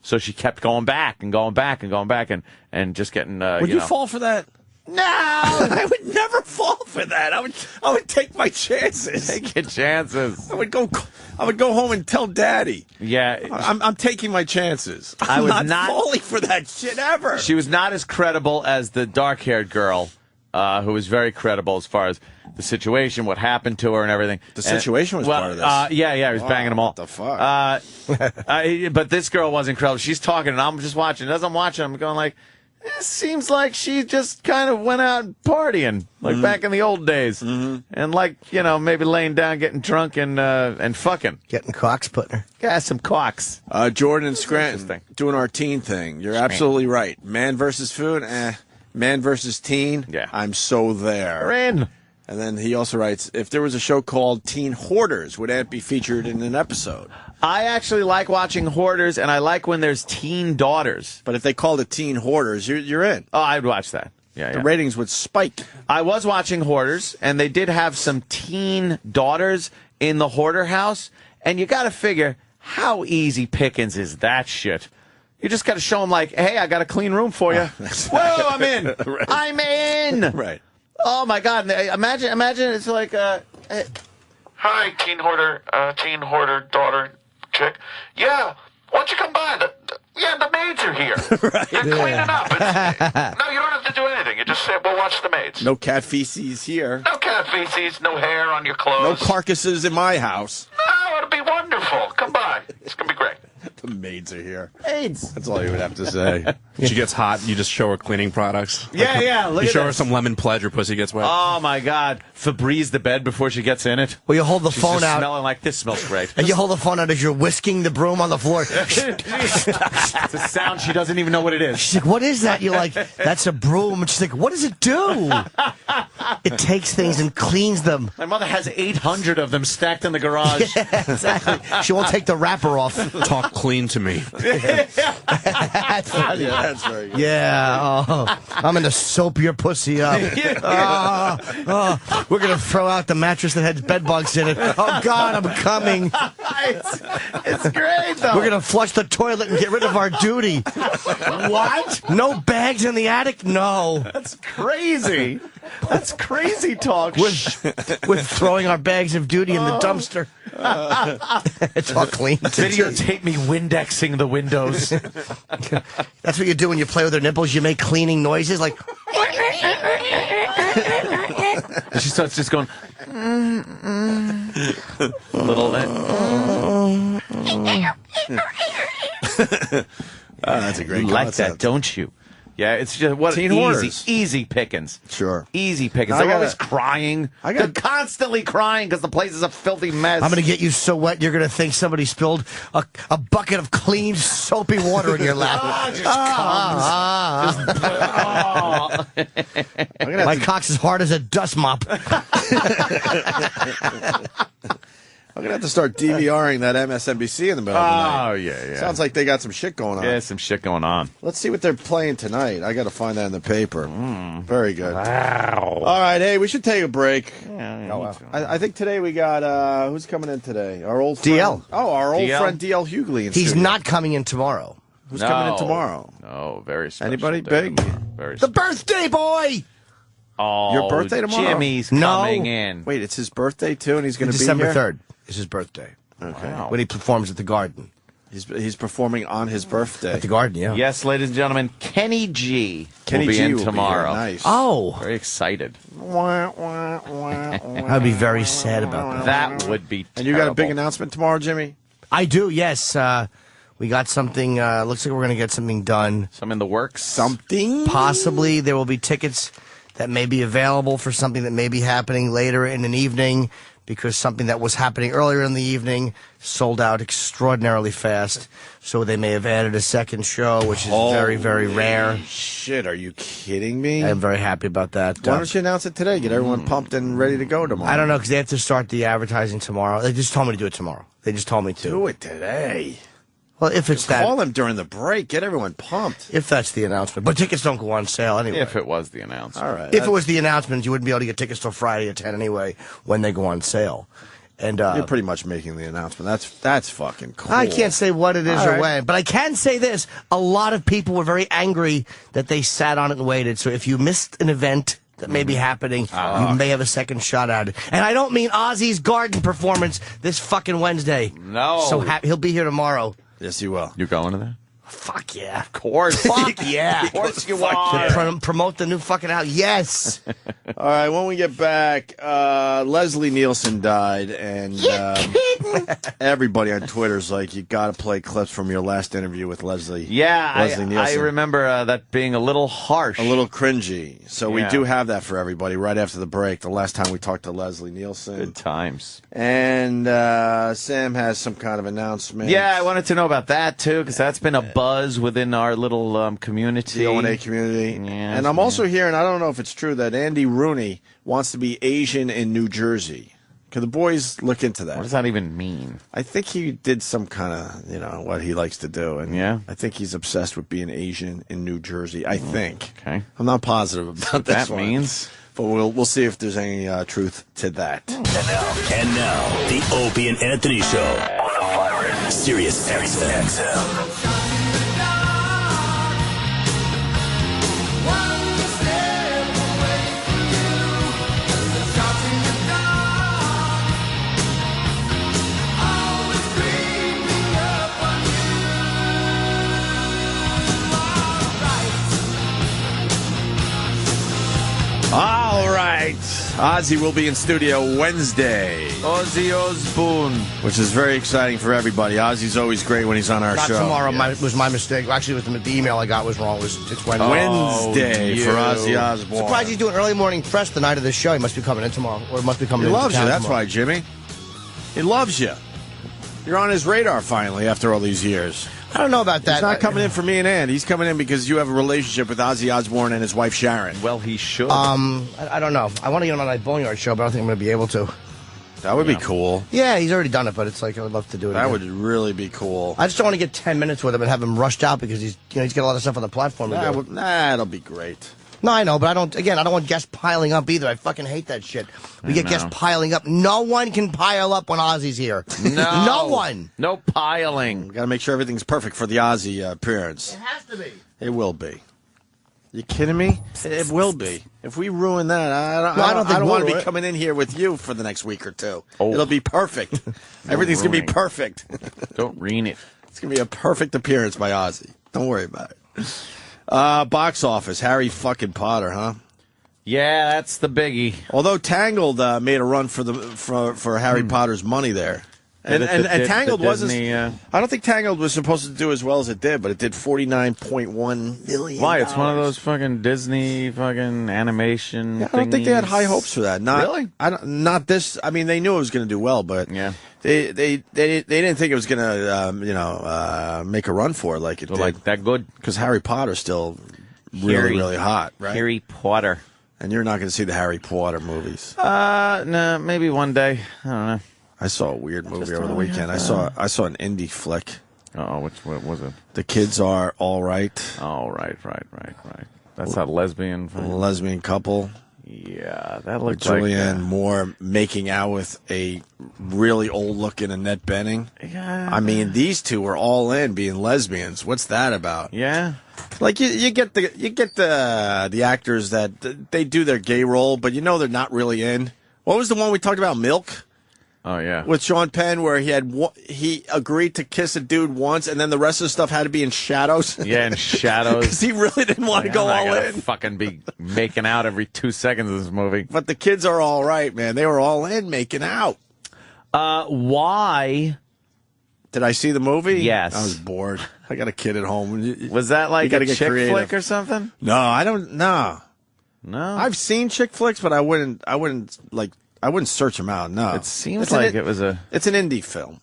Speaker 4: So she kept going back and going back and going back and just getting,
Speaker 3: Would you fall for that?
Speaker 4: No!
Speaker 3: I would never fall for that. I would take my chances.
Speaker 4: Take your chances.
Speaker 3: I would go home and tell Daddy.
Speaker 4: Yeah.
Speaker 3: I'm taking my chances.
Speaker 4: I was not
Speaker 3: falling for that shit ever.
Speaker 4: She was not as credible as the dark-haired girl, who was very credible as far as the situation, what happened to her and everything.
Speaker 3: The situation was part of this?
Speaker 4: Yeah, he was banging them all.
Speaker 3: What the fuck?
Speaker 4: But this girl wasn't credible. She's talking, and I'm just watching. As I'm watching, I'm going like, it seems like she just kind of went out partying, like back in the old days. Mm-hmm. And like, maybe laying down, getting drunk, and fucking.
Speaker 8: Getting cocks put in her.
Speaker 4: Yeah, some cocks.
Speaker 3: Jordan and Scranton doing our teen thing. You're absolutely right. Man versus food, man versus teen, I'm so there.
Speaker 4: We're in.
Speaker 3: And then he also writes, if there was a show called Teen Hoarders, would that be featured in an episode?
Speaker 4: I actually like watching Hoarders, and I like when there's teen daughters.
Speaker 3: But if they called it Teen Hoarders, you're in.
Speaker 4: Oh, I'd watch that. Yeah,
Speaker 3: the ratings would spike.
Speaker 4: I was watching Hoarders, and they did have some teen daughters in the hoarder house, and you got to figure, how easy pickings is that shit? You just got to show them like, hey, I got a clean room for you. Whoa, I'm in. Right. I'm in.
Speaker 3: Right.
Speaker 4: Oh my God! Imagine it's like,
Speaker 14: hi, teen hoarder daughter chick. Yeah, why don't you come by? The maids are here.
Speaker 3: Right.
Speaker 14: They're cleaning up. No, you don't have to do anything. You just say, we'll watch the maids.
Speaker 3: No cat feces here.
Speaker 14: No cat feces. No hair on your clothes.
Speaker 3: No carcasses in my house.
Speaker 14: No, it'll be wonderful. Come by. It's gonna be great.
Speaker 3: The maids are here.
Speaker 4: Maids.
Speaker 3: That's all you would have to say.
Speaker 9: She gets hot, you just show her cleaning products.
Speaker 4: Yeah. Look
Speaker 9: you
Speaker 4: at
Speaker 9: show her
Speaker 4: this.
Speaker 9: some lemon pledge, her pussy gets wet.
Speaker 4: Oh my God! Febreze the bed before she gets in it.
Speaker 8: Well, you hold the
Speaker 4: She's
Speaker 8: phone
Speaker 4: just
Speaker 8: out.
Speaker 4: smelling like this smells great.
Speaker 8: And you hold the phone out as you're whisking the broom on the floor.
Speaker 4: It's a sound she doesn't even know what it is.
Speaker 8: She's like, what is that? You're like, that's a broom. And she's like, what does it do? It takes things and cleans them.
Speaker 4: My mother has 800 of them stacked in the garage.
Speaker 8: Yeah, exactly. She won't take the wrapper off.
Speaker 9: Talk clean to me.
Speaker 8: That's funny.
Speaker 3: That's very good.
Speaker 8: Yeah, I'm gonna soap your pussy up. We're gonna throw out the mattress that had bed bugs in it. Oh God, I'm coming.
Speaker 4: It's great though.
Speaker 8: We're gonna flush the toilet and get rid of our duty.
Speaker 4: What?
Speaker 8: No bags in the attic? No.
Speaker 4: That's crazy. That's crazy talk.
Speaker 8: With throwing our bags of duty in the dumpster. It's all clean.
Speaker 2: Videotape me Windexing the windows.
Speaker 8: That's what you do when you play with her nipples. You make cleaning noises like.
Speaker 4: And she starts just going. Little.
Speaker 3: That's a great
Speaker 4: You like
Speaker 3: concept.
Speaker 4: that, don't you? Yeah, it's just what
Speaker 3: Teen Hoarders.
Speaker 4: easy pickings.
Speaker 3: Sure.
Speaker 4: Easy pickings.
Speaker 3: I
Speaker 4: They're
Speaker 3: gotta-
Speaker 4: always crying. They're constantly crying because the place is a filthy mess.
Speaker 8: I'm going to get you so wet you're going to think somebody spilled a bucket of clean, soapy water in your lap. My cock's as hard as a dust mop.
Speaker 3: I'm going to have to start DVRing that MSNBC in the middle of the night.
Speaker 4: Oh, yeah.
Speaker 3: Sounds like they got some shit going on.
Speaker 4: Yeah, some shit going on.
Speaker 3: Let's see what they're playing tonight. I got to find that in the paper. Very good.
Speaker 4: Wow.
Speaker 3: All right, hey, we should take a break.
Speaker 4: Yeah,
Speaker 3: I think today we got, who's coming in today? Our old friend.
Speaker 8: DL.
Speaker 3: Oh, our old
Speaker 4: DL?
Speaker 3: friend DL Hughley in
Speaker 8: He's
Speaker 3: studio.
Speaker 8: not coming in tomorrow.
Speaker 3: Who's coming in tomorrow?
Speaker 4: No, very special.
Speaker 3: Anybody
Speaker 4: day
Speaker 3: big?
Speaker 4: tomorrow. Very
Speaker 8: The birthday boy!
Speaker 4: Oh,
Speaker 3: Your birthday tomorrow?
Speaker 4: Jimmy's
Speaker 8: No.
Speaker 4: coming in.
Speaker 3: Wait, it's his birthday too, and he's going to be
Speaker 8: December
Speaker 3: here?
Speaker 8: 3rd is his birthday.
Speaker 3: Okay.
Speaker 4: Wow.
Speaker 8: When he performs at the Garden.
Speaker 3: He's performing on his birthday.
Speaker 8: At the Garden, yeah.
Speaker 4: Yes, ladies and gentlemen, Kenny G
Speaker 3: Kenny
Speaker 4: will be
Speaker 3: G
Speaker 4: in
Speaker 3: will be here.
Speaker 4: tomorrow.
Speaker 3: Nice.
Speaker 8: Oh,
Speaker 4: Very excited.
Speaker 8: I'd be very sad about that.
Speaker 4: That would be
Speaker 3: And you got a big
Speaker 4: terrible.
Speaker 3: announcement tomorrow, Jimmy?
Speaker 8: I do, yes. We got something, looks like we're going to get something done.
Speaker 4: Some in the works.
Speaker 3: Something?
Speaker 8: Possibly there will be tickets that may be available for something that may be happening later in an evening, because something that was happening earlier in the evening sold out extraordinarily fast. So they may have added a second show, which is very, very rare.
Speaker 3: Shit, are you kidding me?
Speaker 8: I'm very happy about that.
Speaker 3: Why don't you announce it today? Get everyone pumped and ready to go tomorrow.
Speaker 8: I don't know, because they have to start the advertising tomorrow. They just told me to do it tomorrow. They just told me to.
Speaker 3: Do it today.
Speaker 8: Well, if it's that.
Speaker 3: Call them during the break. Get everyone pumped.
Speaker 8: If that's the announcement. But tickets don't go on sale anyway.
Speaker 4: If it was the announcement.
Speaker 3: All right.
Speaker 8: If it was the announcement, you wouldn't be able to get tickets till Friday at 10 anyway, when they go on sale. And
Speaker 3: You're pretty much making the announcement. That's fucking cool.
Speaker 8: I can't say what it is
Speaker 3: All
Speaker 8: or
Speaker 3: right.
Speaker 8: when, but I can say this. A lot of people were very angry that they sat on it and waited. So if you missed an event that may be happening, you may have a second shot at it. And I don't mean Ozzy's Garden performance this fucking Wednesday.
Speaker 4: No.
Speaker 8: So he'll be here tomorrow.
Speaker 3: Yes, you will.
Speaker 4: You're going to that?
Speaker 8: Fuck yeah.
Speaker 4: Of course.
Speaker 8: Fuck yeah.
Speaker 4: Of course you
Speaker 8: To
Speaker 4: are.
Speaker 8: promote the new fucking album. Yes.
Speaker 3: All right, when we get back, Leslie Nielsen died, and everybody on Twitter's like, you got to play clips from your last interview with Leslie.
Speaker 4: Yeah,
Speaker 3: Leslie
Speaker 4: I
Speaker 3: Nielsen.
Speaker 4: remember that being a little harsh.
Speaker 3: A little cringy. So we
Speaker 4: Yeah.
Speaker 3: do have that for everybody right after the break, the last time we talked to Leslie Nielsen.
Speaker 4: Good times.
Speaker 3: And Sam has some kind of announcement.
Speaker 4: Yeah, I wanted to know about that, too, because that's been a buzz within our little community.
Speaker 3: The O&A community.
Speaker 4: Yes,
Speaker 3: and I'm also hearing, I don't know if it's true, that Andy Rooney wants to be Asian in New Jersey. Could the boys look into that?
Speaker 4: What does that even mean?
Speaker 3: I think he did some kind of, what he likes to do. And
Speaker 4: Yeah?
Speaker 3: I think he's obsessed with being Asian in New Jersey. I think.
Speaker 4: Okay.
Speaker 3: I'm not positive about this
Speaker 4: That
Speaker 3: one.
Speaker 4: means?
Speaker 3: But we'll see if there's any truth to that.
Speaker 15: And now, the Opie and Anthony Show on the Pirate Sirius XM.
Speaker 3: All right. Ozzy will be in studio Wednesday,
Speaker 4: Ozzy Osbourne.
Speaker 3: which is very exciting for everybody. Ozzy's always great when he's on our
Speaker 8: Not
Speaker 3: show.
Speaker 8: tomorrow. Was my mistake. Actually, the email I got was wrong. It's Wednesday.
Speaker 3: Wednesday for Ozzy Osbourne.
Speaker 8: Surprised he's doing early morning press the night of the show. He must be coming in tomorrow, or must be coming
Speaker 3: He
Speaker 8: in.
Speaker 3: loves you.
Speaker 8: town
Speaker 3: That's
Speaker 8: tomorrow.
Speaker 3: why, Jimmy. He loves you. You're on his radar finally after all these years.
Speaker 8: I don't know about that.
Speaker 3: He's not coming in for me and Ann. He's coming in because you have a relationship with Ozzy Osbourne and his wife Sharon.
Speaker 4: Well, he should.
Speaker 8: I don't know. I want to get him on my Boneyard show, but I don't think I'm going to be able to.
Speaker 3: That would be cool.
Speaker 8: Yeah, he's already done it, but it's like I would love to do it.
Speaker 3: That
Speaker 8: again.
Speaker 3: would really be cool.
Speaker 8: I just don't want to get 10 minutes with him and have him rushed out because he's got a lot of stuff on the platform.
Speaker 3: That'll be great.
Speaker 8: No, I know, but I don't want guests piling up either. I fucking hate that shit. We get guests piling up. No one can pile up when Ozzy's here.
Speaker 4: No.
Speaker 8: No one.
Speaker 4: No piling.
Speaker 3: We got to make sure everything's perfect for the Ozzy appearance.
Speaker 8: It has to be.
Speaker 3: It will be. You kidding me? It will be. If we ruin that, I don't want to be coming in here with you for the next week or two.
Speaker 4: Oh.
Speaker 3: It'll be perfect. Everything's going to be perfect.
Speaker 4: Don't ruin it.
Speaker 3: It's going to be a perfect appearance by Ozzy. Don't worry about it. Box office, Harry fucking Potter, huh?
Speaker 4: Yeah, that's the biggie.
Speaker 3: Although Tangled made a run for Harry Potter's money there. And Tangled wasn't. I don't think Tangled was supposed to do as well as it did, but it did $49.1 million.
Speaker 4: Why? It's one of those fucking Disney fucking animation.
Speaker 3: Yeah, I don't think they had high hopes for that. Not
Speaker 4: really.
Speaker 3: Not this. I mean, they knew it was going to do well, but
Speaker 4: yeah,
Speaker 3: they didn't think it was going to make a run for it like it did.
Speaker 4: Like that good
Speaker 3: because Harry Potter's still really hot, right?
Speaker 4: Harry Potter.
Speaker 3: And you're not going to see the Harry Potter movies.
Speaker 4: No, maybe one day. I don't know.
Speaker 3: I saw a weird movie over the weekend. I saw an indie flick.
Speaker 4: Oh, what was it?
Speaker 3: The Kids Are All Right.
Speaker 4: Oh, right. That's a lesbian film.
Speaker 3: Lesbian couple.
Speaker 4: Yeah, that looked
Speaker 3: Julianne Moore making out with a really old-looking Annette Bening.
Speaker 4: Yeah.
Speaker 3: I mean, these two were all in being lesbians. What's that about?
Speaker 4: Yeah.
Speaker 3: Like you get the actors that they do their gay role, but you know they're not really in. What was the one we talked about? Milk.
Speaker 4: Oh yeah,
Speaker 3: with Sean Penn, where he agreed to kiss a dude once, and then the rest of the stuff had to be in shadows.
Speaker 4: Yeah, in shadows,
Speaker 3: because he really didn't want to go all in.
Speaker 4: Fucking be making out every 2 seconds of this movie.
Speaker 3: But the kids are all right, man. They were all in making out.
Speaker 4: Why?
Speaker 3: Did I see the movie?
Speaker 4: Yes.
Speaker 3: I was bored. I got a kid at home.
Speaker 4: Was that like a chick flick or something?
Speaker 3: No, I don't. No. I've seen chick flicks, but I wouldn't search them out. No,
Speaker 4: it seems like it was
Speaker 3: It's an indie film.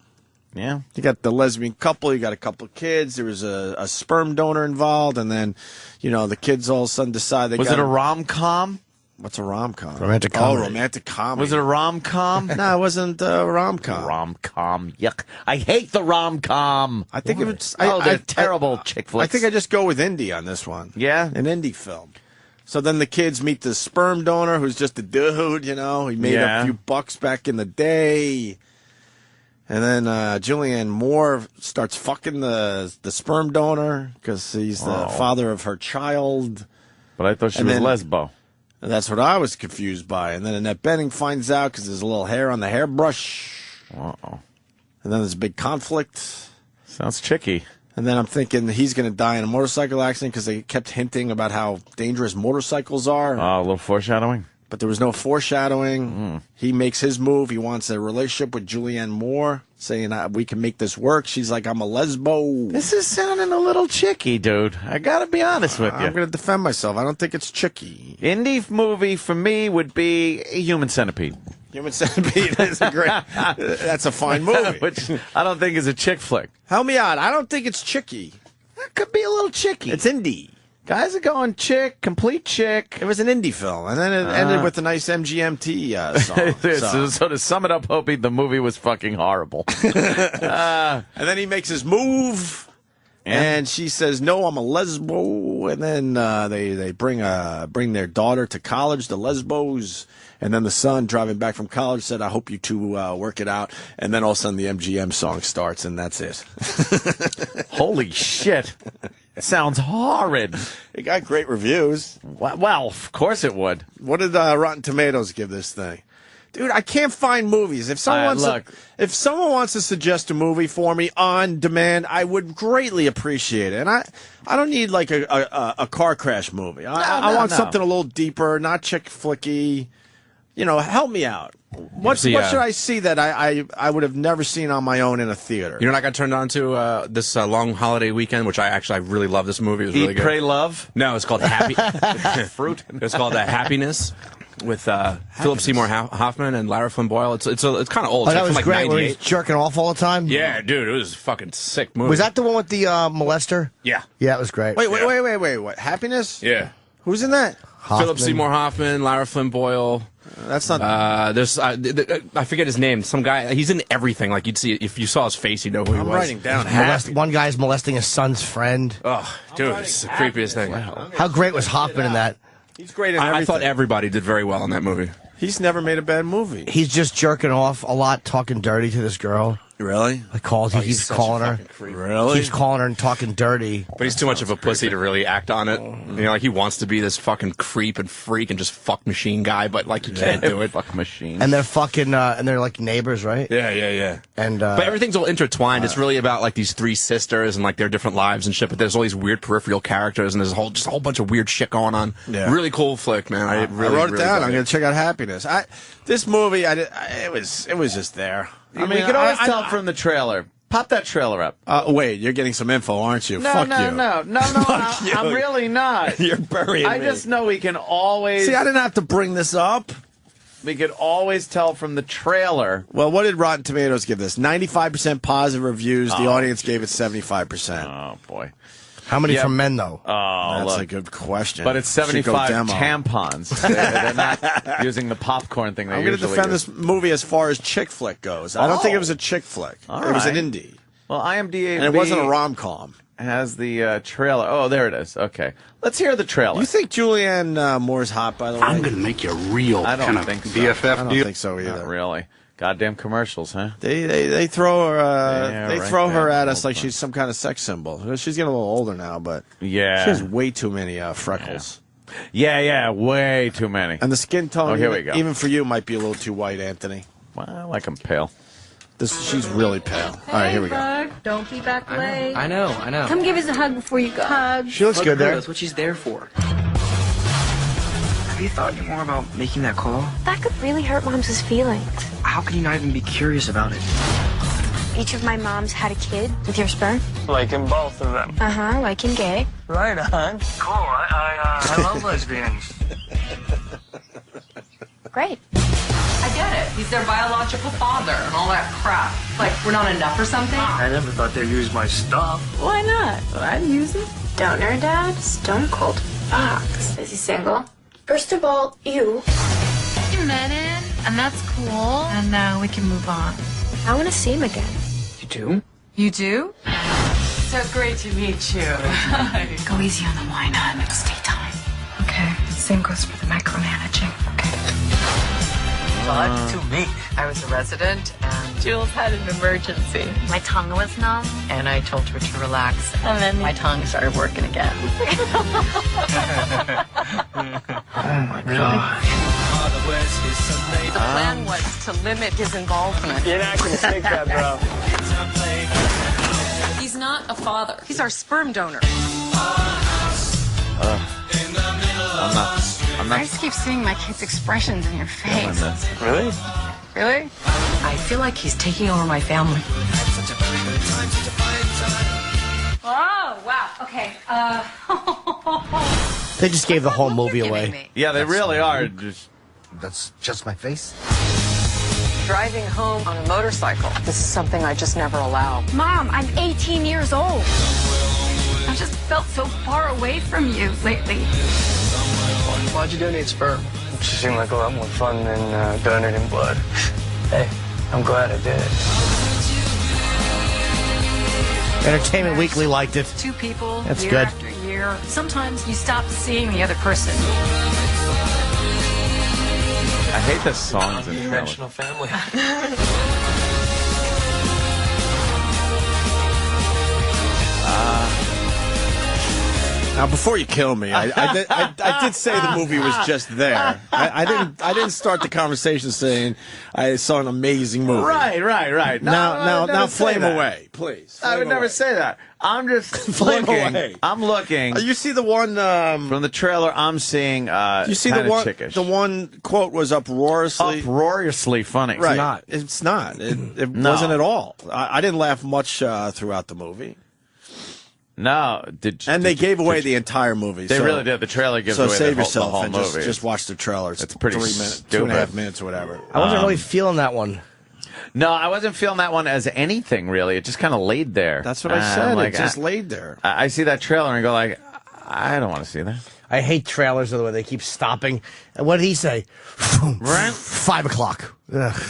Speaker 4: Yeah,
Speaker 3: you got the lesbian couple, you got a couple of kids. There was a sperm donor involved, and then, the kids all of a sudden decide they.
Speaker 4: Was it a rom-com?
Speaker 3: What's a rom-com?
Speaker 8: Romantic comedy.
Speaker 3: Oh, romantic comedy.
Speaker 4: Was it a rom-com?
Speaker 3: No, it wasn't a rom-com.
Speaker 4: Rom-com. Yuck! I hate the rom-com.
Speaker 3: I think it was.
Speaker 4: They're terrible chick flicks.
Speaker 3: I think I just go with indie on this one.
Speaker 4: Yeah,
Speaker 3: an indie film. So then the kids meet the sperm donor, who's just a dude, He made a few bucks back in the day. And then Julianne Moore starts fucking the sperm donor because he's the father of her child.
Speaker 4: But I thought she was lesbo.
Speaker 3: And that's what I was confused by. And then Annette Bening finds out because there's a little hair on the hairbrush.
Speaker 4: Uh-oh.
Speaker 3: And then there's a big conflict.
Speaker 4: Sounds chicky.
Speaker 3: And then I'm thinking he's going to die in a motorcycle accident because they kept hinting about how dangerous motorcycles are.
Speaker 4: Oh, a little foreshadowing.
Speaker 3: But there was no foreshadowing. He makes his move. He wants a relationship with Julianne Moore, saying we can make this work. She's like, I'm a lesbo.
Speaker 4: This is sounding a little chicky, dude. I got to be honest with you.
Speaker 3: I'm going to defend myself. I don't think it's chicky.
Speaker 4: Indie movie for me would be a Human Centipede.
Speaker 3: Human Centipede is a great. That's a fine movie.
Speaker 4: Which I don't think is a chick flick.
Speaker 3: Help me out. I don't think it's chicky.
Speaker 4: That could be a little chicky.
Speaker 3: It's indie.
Speaker 4: Guys are going chick, complete chick.
Speaker 3: It was an indie film, and then it ended with a nice MGMT song.
Speaker 4: So to sum it up, Opie, the movie was fucking horrible.
Speaker 3: And then he makes his move, and she says, "No, I'm a lesbo." And then they bring their daughter to college, the lesbos. And then the son, driving back from college, said, I hope you two work it out. And then all of a sudden the MGM song starts, and that's it.
Speaker 4: Holy shit. It sounds horrid.
Speaker 3: It got great reviews.
Speaker 4: Well, of course it would.
Speaker 3: What did Rotten Tomatoes give this thing? Dude, I can't find movies. If someone wants to suggest a movie for me on demand, I would greatly appreciate it. And I don't need like a car crash movie. I want something a little deeper, not chick flicky. Help me out. What should I see that I would have never seen on my own in a theater?
Speaker 9: You know what I got turned on to this long holiday weekend, which I really love this movie. It was really good.
Speaker 4: Pray, Love?
Speaker 9: No, it's called Happy.
Speaker 4: Fruit.
Speaker 9: It's called Happiness with Philip Seymour Hoffman and Lara Flynn Boyle. It's kind of old.
Speaker 8: Oh, that was
Speaker 9: like
Speaker 8: great. Where he's jerking off all the time.
Speaker 9: Yeah, dude, it was a fucking sick movie.
Speaker 8: Was that the one with the molester?
Speaker 9: Yeah.
Speaker 8: Yeah, it was great.
Speaker 3: Wait. What? Happiness?
Speaker 9: Yeah.
Speaker 3: Who's in that?
Speaker 9: Philip Seymour Hoffman, Lara Flynn Boyle.
Speaker 3: That's not.
Speaker 9: There's I forget his name. Some guy. He's in everything. Like you'd see if you saw his face, you know who he was.
Speaker 3: I'm writing down.
Speaker 8: One guy's molesting his son's friend.
Speaker 9: Oh, dude, it's the creepiest thing.
Speaker 8: How great was Hoffman in that?
Speaker 3: He's great in everything.
Speaker 9: I thought everybody did very well in that movie.
Speaker 3: He's never made a bad movie.
Speaker 8: He's just jerking off a lot, talking dirty to this girl.
Speaker 3: Really?
Speaker 8: He keeps calling her.
Speaker 3: Really?
Speaker 8: Keeps calling her and talking dirty.
Speaker 9: But he's too much of a pussy to really act on it. You know, like he wants to be this fucking creep and freak and just fuck machine guy, but like he can't do it.
Speaker 4: Fuck machine.
Speaker 8: And they're fucking, and they're like neighbors, right?
Speaker 9: Yeah.
Speaker 8: And
Speaker 9: but everything's all intertwined. It's really about like these three sisters and like their different lives and shit. But there's all these weird peripheral characters and there's just a whole bunch of weird shit going on.
Speaker 3: Yeah.
Speaker 9: Really cool flick, man. I
Speaker 3: wrote it down. I'm going to check out Happiness. This movie, it was just there.
Speaker 4: I mean, you can always tell from the trailer. Pop that trailer up.
Speaker 3: Wait, you're getting some info, aren't you?
Speaker 4: No,
Speaker 3: Fuck
Speaker 4: no,
Speaker 3: you.
Speaker 4: no. I'm really not.
Speaker 3: You're burying me.
Speaker 4: I just know we can always...
Speaker 3: See, I didn't have to bring this up.
Speaker 4: We could always tell from the trailer.
Speaker 3: Well, what did Rotten Tomatoes give this? 95% positive reviews. The audience gave it 75%.
Speaker 4: Oh, boy.
Speaker 8: How many from men, though?
Speaker 4: Oh,
Speaker 3: that's a good question.
Speaker 4: But it's 75
Speaker 3: Chico demo.
Speaker 4: tampons. They're not using the popcorn thing they
Speaker 3: I'm going to
Speaker 4: usually
Speaker 3: defend
Speaker 4: do.
Speaker 3: this movie as far as chick flick goes. I don't think it was a chick flick.
Speaker 4: All
Speaker 3: it was an
Speaker 4: right.
Speaker 3: indie.
Speaker 4: Well, IMDb...
Speaker 3: And it wasn't a rom-com.
Speaker 4: Has the trailer. Oh, there it is. Okay. Let's hear the trailer.
Speaker 3: You think Julianne Moore's hot, by the way?
Speaker 13: I'm going to make you a real
Speaker 4: I don't
Speaker 13: kind of
Speaker 4: think so.
Speaker 13: BFF
Speaker 3: I don't
Speaker 13: deal.
Speaker 3: think so either.
Speaker 4: Not really. Goddamn commercials, huh?
Speaker 3: They throw her
Speaker 4: Yeah,
Speaker 3: they
Speaker 4: right
Speaker 3: throw her
Speaker 4: there.
Speaker 3: at us like she's some kind of sex symbol. She's getting a little older now, but
Speaker 4: Yeah.
Speaker 3: she has way too many freckles.
Speaker 4: Yeah, way too many.
Speaker 3: And the skin tone,
Speaker 4: Oh, here we go.
Speaker 3: even for you, might be a little too white, Anthony.
Speaker 4: Well, I like them pale.
Speaker 3: She's really pale. All right, here we go.
Speaker 16: Bug, don't be back late.
Speaker 17: I know.
Speaker 16: Come give us a hug before you go. Hug.
Speaker 8: She looks good there.
Speaker 17: That's what she's there for. Have you thought any more about making that call?
Speaker 16: That could really hurt Mom's feelings.
Speaker 17: How can you not even be curious about it?
Speaker 16: Each of my moms had a kid with your sperm.
Speaker 6: Liking both of them.
Speaker 16: Uh-huh, like him gay.
Speaker 6: Right on. Cool. I love lesbians.
Speaker 16: Great.
Speaker 11: I get it. He's their biological father and all that crap. Like, we're not enough or something?
Speaker 6: I never thought they'd use my stuff.
Speaker 16: Why not? I'd use it. Donor dad, Stone Cold Fox. Is he single? First of all, you met him, and that's cool. And now we can move on. I want to see him again.
Speaker 17: You do?
Speaker 11: You do? So great to meet you.
Speaker 16: Go easy on the wine, hon. It's daytime.
Speaker 11: Okay, same goes for the micromanaging. Okay.
Speaker 6: How'd you two meet?
Speaker 11: I was a resident, and Jules had an emergency.
Speaker 16: My tongue was numb.
Speaker 11: And I told her to relax.
Speaker 16: And then
Speaker 11: My tongue started working again.
Speaker 17: Oh my god.
Speaker 11: The plan was to limit his involvement.
Speaker 6: You're not gonna take that, bro.
Speaker 11: He's not a father. He's our sperm donor.
Speaker 4: I'm
Speaker 16: I
Speaker 4: not
Speaker 16: just keep seeing my kid's expressions in your
Speaker 4: feeling
Speaker 16: face.
Speaker 4: this.
Speaker 6: Really?
Speaker 11: Really? I feel like he's taking over my family.
Speaker 16: Oh, wow. Okay.
Speaker 8: They just gave the whole movie away.
Speaker 4: Yeah, they really are. Just
Speaker 8: That's just my face.
Speaker 11: Driving home on a motorcycle. This is something I just never allow.
Speaker 16: Mom, I'm 18 years old. I just felt so far away from you lately.
Speaker 6: Why'd you donate sperm? It just seemed like a lot more fun than donating blood. Hey, I'm glad I did it.
Speaker 8: Entertainment Weekly liked it.
Speaker 16: Two people,
Speaker 8: That's
Speaker 16: year
Speaker 8: good.
Speaker 16: after year. Sometimes you stop seeing the other person.
Speaker 4: I hate the songs in the trailer.
Speaker 6: Conventional family.
Speaker 3: Now, before you kill me, I did say the movie was just there. I didn't start the conversation saying I saw an amazing movie.
Speaker 4: Right. No,
Speaker 3: Now, flame away, please.
Speaker 4: I would
Speaker 3: Flame
Speaker 4: never
Speaker 3: away.
Speaker 4: say that. I'm just
Speaker 3: Flame
Speaker 4: looking.
Speaker 3: away.
Speaker 4: I'm looking.
Speaker 3: You see the one
Speaker 4: From the trailer, I'm seeing.
Speaker 3: you see the
Speaker 4: kinda
Speaker 3: one.
Speaker 4: chickish.
Speaker 3: The one quote was
Speaker 4: uproariously funny.
Speaker 3: Right. It's not. It
Speaker 4: No.
Speaker 3: wasn't at all. I didn't laugh much throughout the movie.
Speaker 4: No,
Speaker 3: and they gave away the entire movie.
Speaker 4: They
Speaker 3: so,
Speaker 4: really did. The trailer gives
Speaker 3: so
Speaker 4: away
Speaker 3: save
Speaker 4: the
Speaker 3: yourself
Speaker 4: whole
Speaker 3: and
Speaker 4: movie.
Speaker 3: just watch the trailer.
Speaker 4: It's pretty
Speaker 3: 3 minutes,
Speaker 4: stupid.
Speaker 3: 2.5 minutes, or whatever.
Speaker 8: I wasn't really feeling that one.
Speaker 4: No, I wasn't feeling that one as anything really. It just kind of laid there.
Speaker 3: That's what I said.
Speaker 4: I'm
Speaker 3: It just laid there.
Speaker 4: I see that trailer and go like, I don't want to see that.
Speaker 8: I hate trailers of the way they keep stopping. And what did he say? 5 o'clock. Ugh.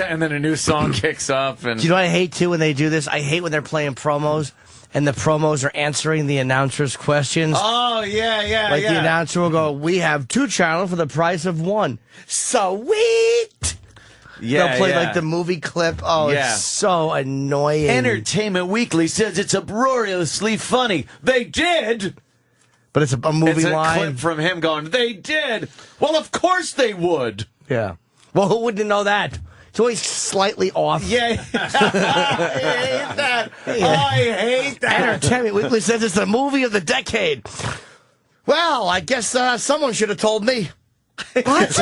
Speaker 4: And then a new song kicks up. And
Speaker 8: Do you know what I hate too when they do this? I hate when they're playing promos and the promos are answering the announcer's questions.
Speaker 4: Oh, yeah.
Speaker 8: Like the announcer will go, "We have 2 channels for the price of 1. Sweet!
Speaker 4: Yeah,
Speaker 8: They'll play
Speaker 4: yeah.
Speaker 8: like the movie clip. Oh,
Speaker 4: Yeah.
Speaker 8: it's so annoying.
Speaker 4: Entertainment Weekly says it's uproariously funny. They did.
Speaker 8: But it's a movie
Speaker 4: It's a
Speaker 8: line.
Speaker 4: clip from him going, they did. Well, of course they would.
Speaker 8: Yeah. Well, who wouldn't know that? It's always slightly off.
Speaker 4: Yeah. I hate that. I hate that.
Speaker 8: Entertainment Weekly says it's the movie of the decade. Well, I guess someone should have told me. What?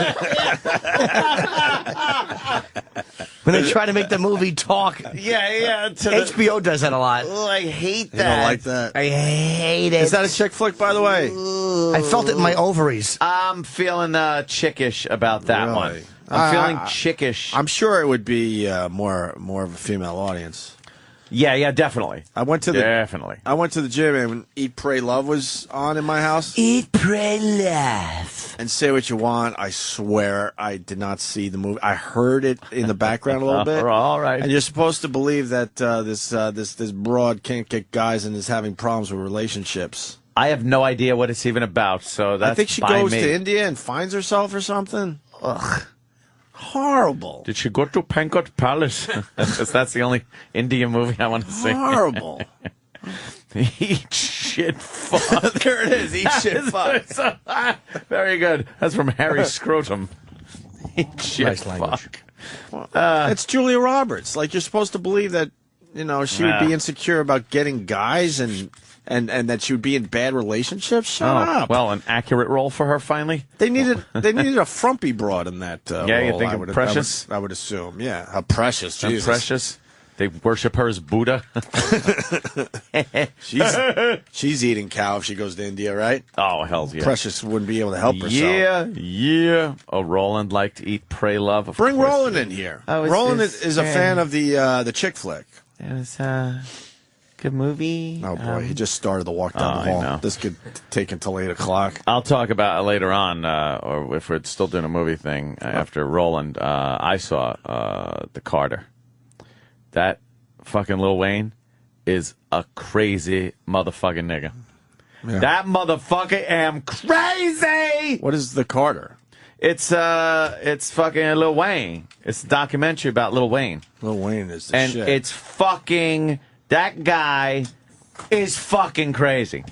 Speaker 8: When they try to make the movie talk.
Speaker 4: Yeah.
Speaker 8: HBO does that a lot.
Speaker 4: Oh, I hate
Speaker 3: You
Speaker 4: that.
Speaker 3: don't like that?
Speaker 8: I hate it.
Speaker 3: Is that a chick flick, by the way?
Speaker 8: I felt it in my ovaries.
Speaker 4: I'm feeling chickish about that
Speaker 3: Really?
Speaker 4: one. I'm feeling chickish.
Speaker 3: I'm sure it would be more of a female audience.
Speaker 4: Yeah, definitely.
Speaker 3: I went to the
Speaker 4: Definitely.
Speaker 3: I went to the gym and when Eat, Pray, Love was on in my house.
Speaker 8: Eat, pray, laugh.
Speaker 3: And say what you want. I swear I did not see the movie. I heard it in the background a little bit.
Speaker 4: All right.
Speaker 3: And you're supposed to believe that this broad can't get guys and is having problems with relationships.
Speaker 4: I have no idea what it's even about, so that's
Speaker 3: I think she
Speaker 4: by
Speaker 3: goes
Speaker 4: me.
Speaker 3: to India and finds herself or something. Ugh. Horrible.
Speaker 4: Did she go to Pankot Palace? That's the only Indian movie I want to see.
Speaker 3: Horrible.
Speaker 4: Eat shit fuck.
Speaker 3: There it is. Eat shit fuck.
Speaker 4: Very good. That's from Harry Scrotum. Eat shit
Speaker 8: Nice language.
Speaker 4: fuck.
Speaker 3: It's Julia Roberts. Like, you're supposed to believe that, she would be insecure about getting guys and that she would be in bad relationships. Shut up.
Speaker 4: Well, an accurate role for her finally.
Speaker 3: They needed a frumpy broad in that
Speaker 4: Yeah, you
Speaker 3: role,
Speaker 4: think
Speaker 3: I
Speaker 4: of
Speaker 3: would-
Speaker 4: Precious?
Speaker 3: I would assume. Yeah, how precious.
Speaker 4: And
Speaker 3: Jesus.
Speaker 4: Precious. They worship her as Buddha.
Speaker 3: She's eating cow if she goes to India, right?
Speaker 4: Oh, hell yeah.
Speaker 3: Precious wouldn't be able to help herself.
Speaker 4: Yeah. Oh, Roland liked to eat, pray, love. Of
Speaker 3: Bring
Speaker 4: course.
Speaker 3: Roland in here.
Speaker 4: Oh,
Speaker 3: Roland
Speaker 4: it's
Speaker 3: is a fan of the chick flick.
Speaker 4: It was good movie.
Speaker 3: Oh boy, he just started the walk down the
Speaker 4: I
Speaker 3: hall.
Speaker 4: know.
Speaker 3: This could take until 8 o'clock.
Speaker 4: I'll talk about it later on, or if we're still doing a movie thing after Roland. I saw The Carter. That fucking Lil Wayne is a crazy motherfucking nigga.
Speaker 3: Yeah.
Speaker 4: That motherfucker am crazy.
Speaker 3: What is The Carter?
Speaker 4: It's fucking Lil Wayne. It's a documentary about Lil Wayne.
Speaker 3: Lil Wayne is the
Speaker 4: And
Speaker 3: shit.
Speaker 4: it's fucking, that guy is fucking crazy.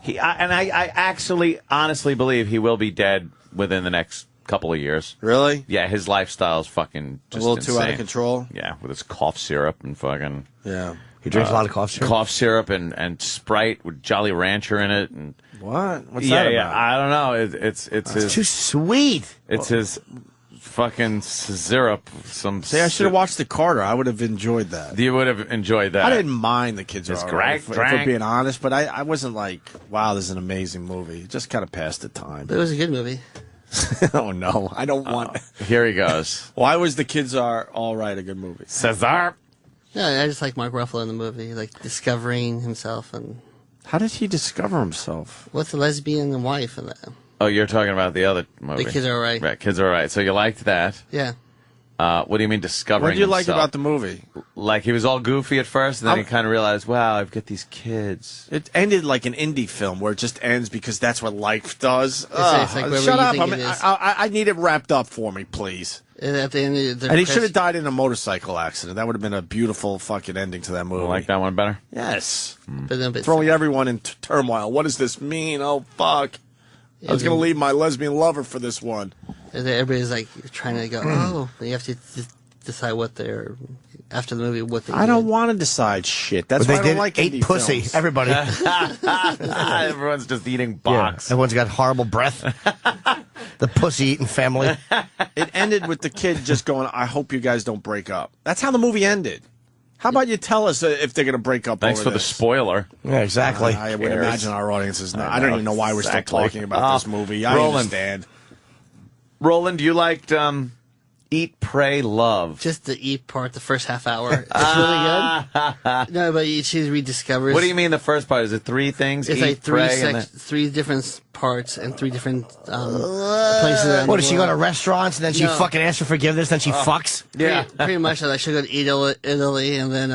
Speaker 4: I actually honestly believe he will be dead within the next couple of years.
Speaker 3: Really?
Speaker 4: Yeah, his lifestyle's fucking just
Speaker 3: a little too out of
Speaker 4: insane.
Speaker 3: control?
Speaker 4: Yeah, with his cough syrup and fucking...
Speaker 3: Yeah.
Speaker 8: He drinks a lot of cough syrup?
Speaker 4: Cough syrup and Sprite with Jolly Rancher in it. And
Speaker 3: What? What's
Speaker 4: yeah,
Speaker 3: that
Speaker 4: yeah,
Speaker 3: about?
Speaker 4: I don't know. It's his...
Speaker 8: Too sweet.
Speaker 4: It's his fucking syrup.
Speaker 3: See, I should have watched The Carter. I would have enjoyed that.
Speaker 4: You would have enjoyed that.
Speaker 3: I didn't mind The Kids Are
Speaker 4: It's
Speaker 3: All Right, if
Speaker 4: drag.
Speaker 3: we're being honest, but I wasn't like, wow, this is an amazing movie. It just kind of passed the time.
Speaker 18: But it was a good movie.
Speaker 3: Oh, no. I don't want...
Speaker 4: Here he goes.
Speaker 3: Why was The Kids Are All Right a good movie?
Speaker 4: Cesar.
Speaker 18: Yeah, I just like Mark Ruffalo in the movie, like discovering himself and
Speaker 3: How did he discover himself?
Speaker 18: with the lesbian wife and that.
Speaker 4: Oh, you're talking about the other movie.
Speaker 18: The Kids Are All Right.
Speaker 4: Right, Kids Are All Right. So you liked that.
Speaker 18: Yeah.
Speaker 4: What do you mean discovering
Speaker 3: What did you like
Speaker 4: himself?
Speaker 3: about the movie?
Speaker 4: Like he was all goofy at first, and then he kind of realized, wow, I've got these kids.
Speaker 3: It ended like an indie film where it just ends because that's what life does.
Speaker 18: It's like whatever
Speaker 3: Shut
Speaker 18: you
Speaker 3: up.
Speaker 18: think it is.
Speaker 3: I need it wrapped up for me, please.
Speaker 18: And at the end,
Speaker 3: And he should have died in a motorcycle accident. That would have been a beautiful fucking ending to that movie.
Speaker 4: You like that one better?
Speaker 3: Yes.
Speaker 18: But then,
Speaker 3: Throwing everyone in turmoil. What does this mean? Oh, fuck. I was going to leave my lesbian lover for this one.
Speaker 18: everybody's like trying to go, oh, you have to decide what they're after the movie. What they
Speaker 3: I don't want to decide shit. That's why I don't like
Speaker 8: ate
Speaker 3: indie
Speaker 8: pussy.
Speaker 3: films.
Speaker 8: Everybody.
Speaker 4: Everyone's just eating box.
Speaker 8: Everyone's got horrible breath. The pussy-eating family.
Speaker 3: It ended with the kid just going, I hope you guys don't break up. That's how the movie ended. How about you tell us if they're going to break up
Speaker 4: Thanks
Speaker 3: over
Speaker 4: for the
Speaker 3: this?
Speaker 4: spoiler.
Speaker 8: Yeah, exactly.
Speaker 3: I would imagine our audience is not.
Speaker 4: I
Speaker 3: I don't
Speaker 4: know,
Speaker 3: even know why we're still
Speaker 4: exactly.
Speaker 3: talking about this movie. I
Speaker 4: Roland.
Speaker 3: understand.
Speaker 4: Roland, you liked Eat, pray, love.
Speaker 18: Just the eat part, the first half hour. It's really good. No, but she rediscovers.
Speaker 4: What do you mean the first part? Is it 3 things?
Speaker 18: It's
Speaker 4: Eat,
Speaker 18: like
Speaker 4: pray, and then...
Speaker 18: 3 different parts and 3 different places. Around
Speaker 8: What,
Speaker 18: the
Speaker 8: does she go to
Speaker 18: world.
Speaker 8: restaurants and then she
Speaker 18: No.
Speaker 8: fucking asks for forgiveness, then she fucks?
Speaker 18: Pretty much. Like she'll go to Italy, and then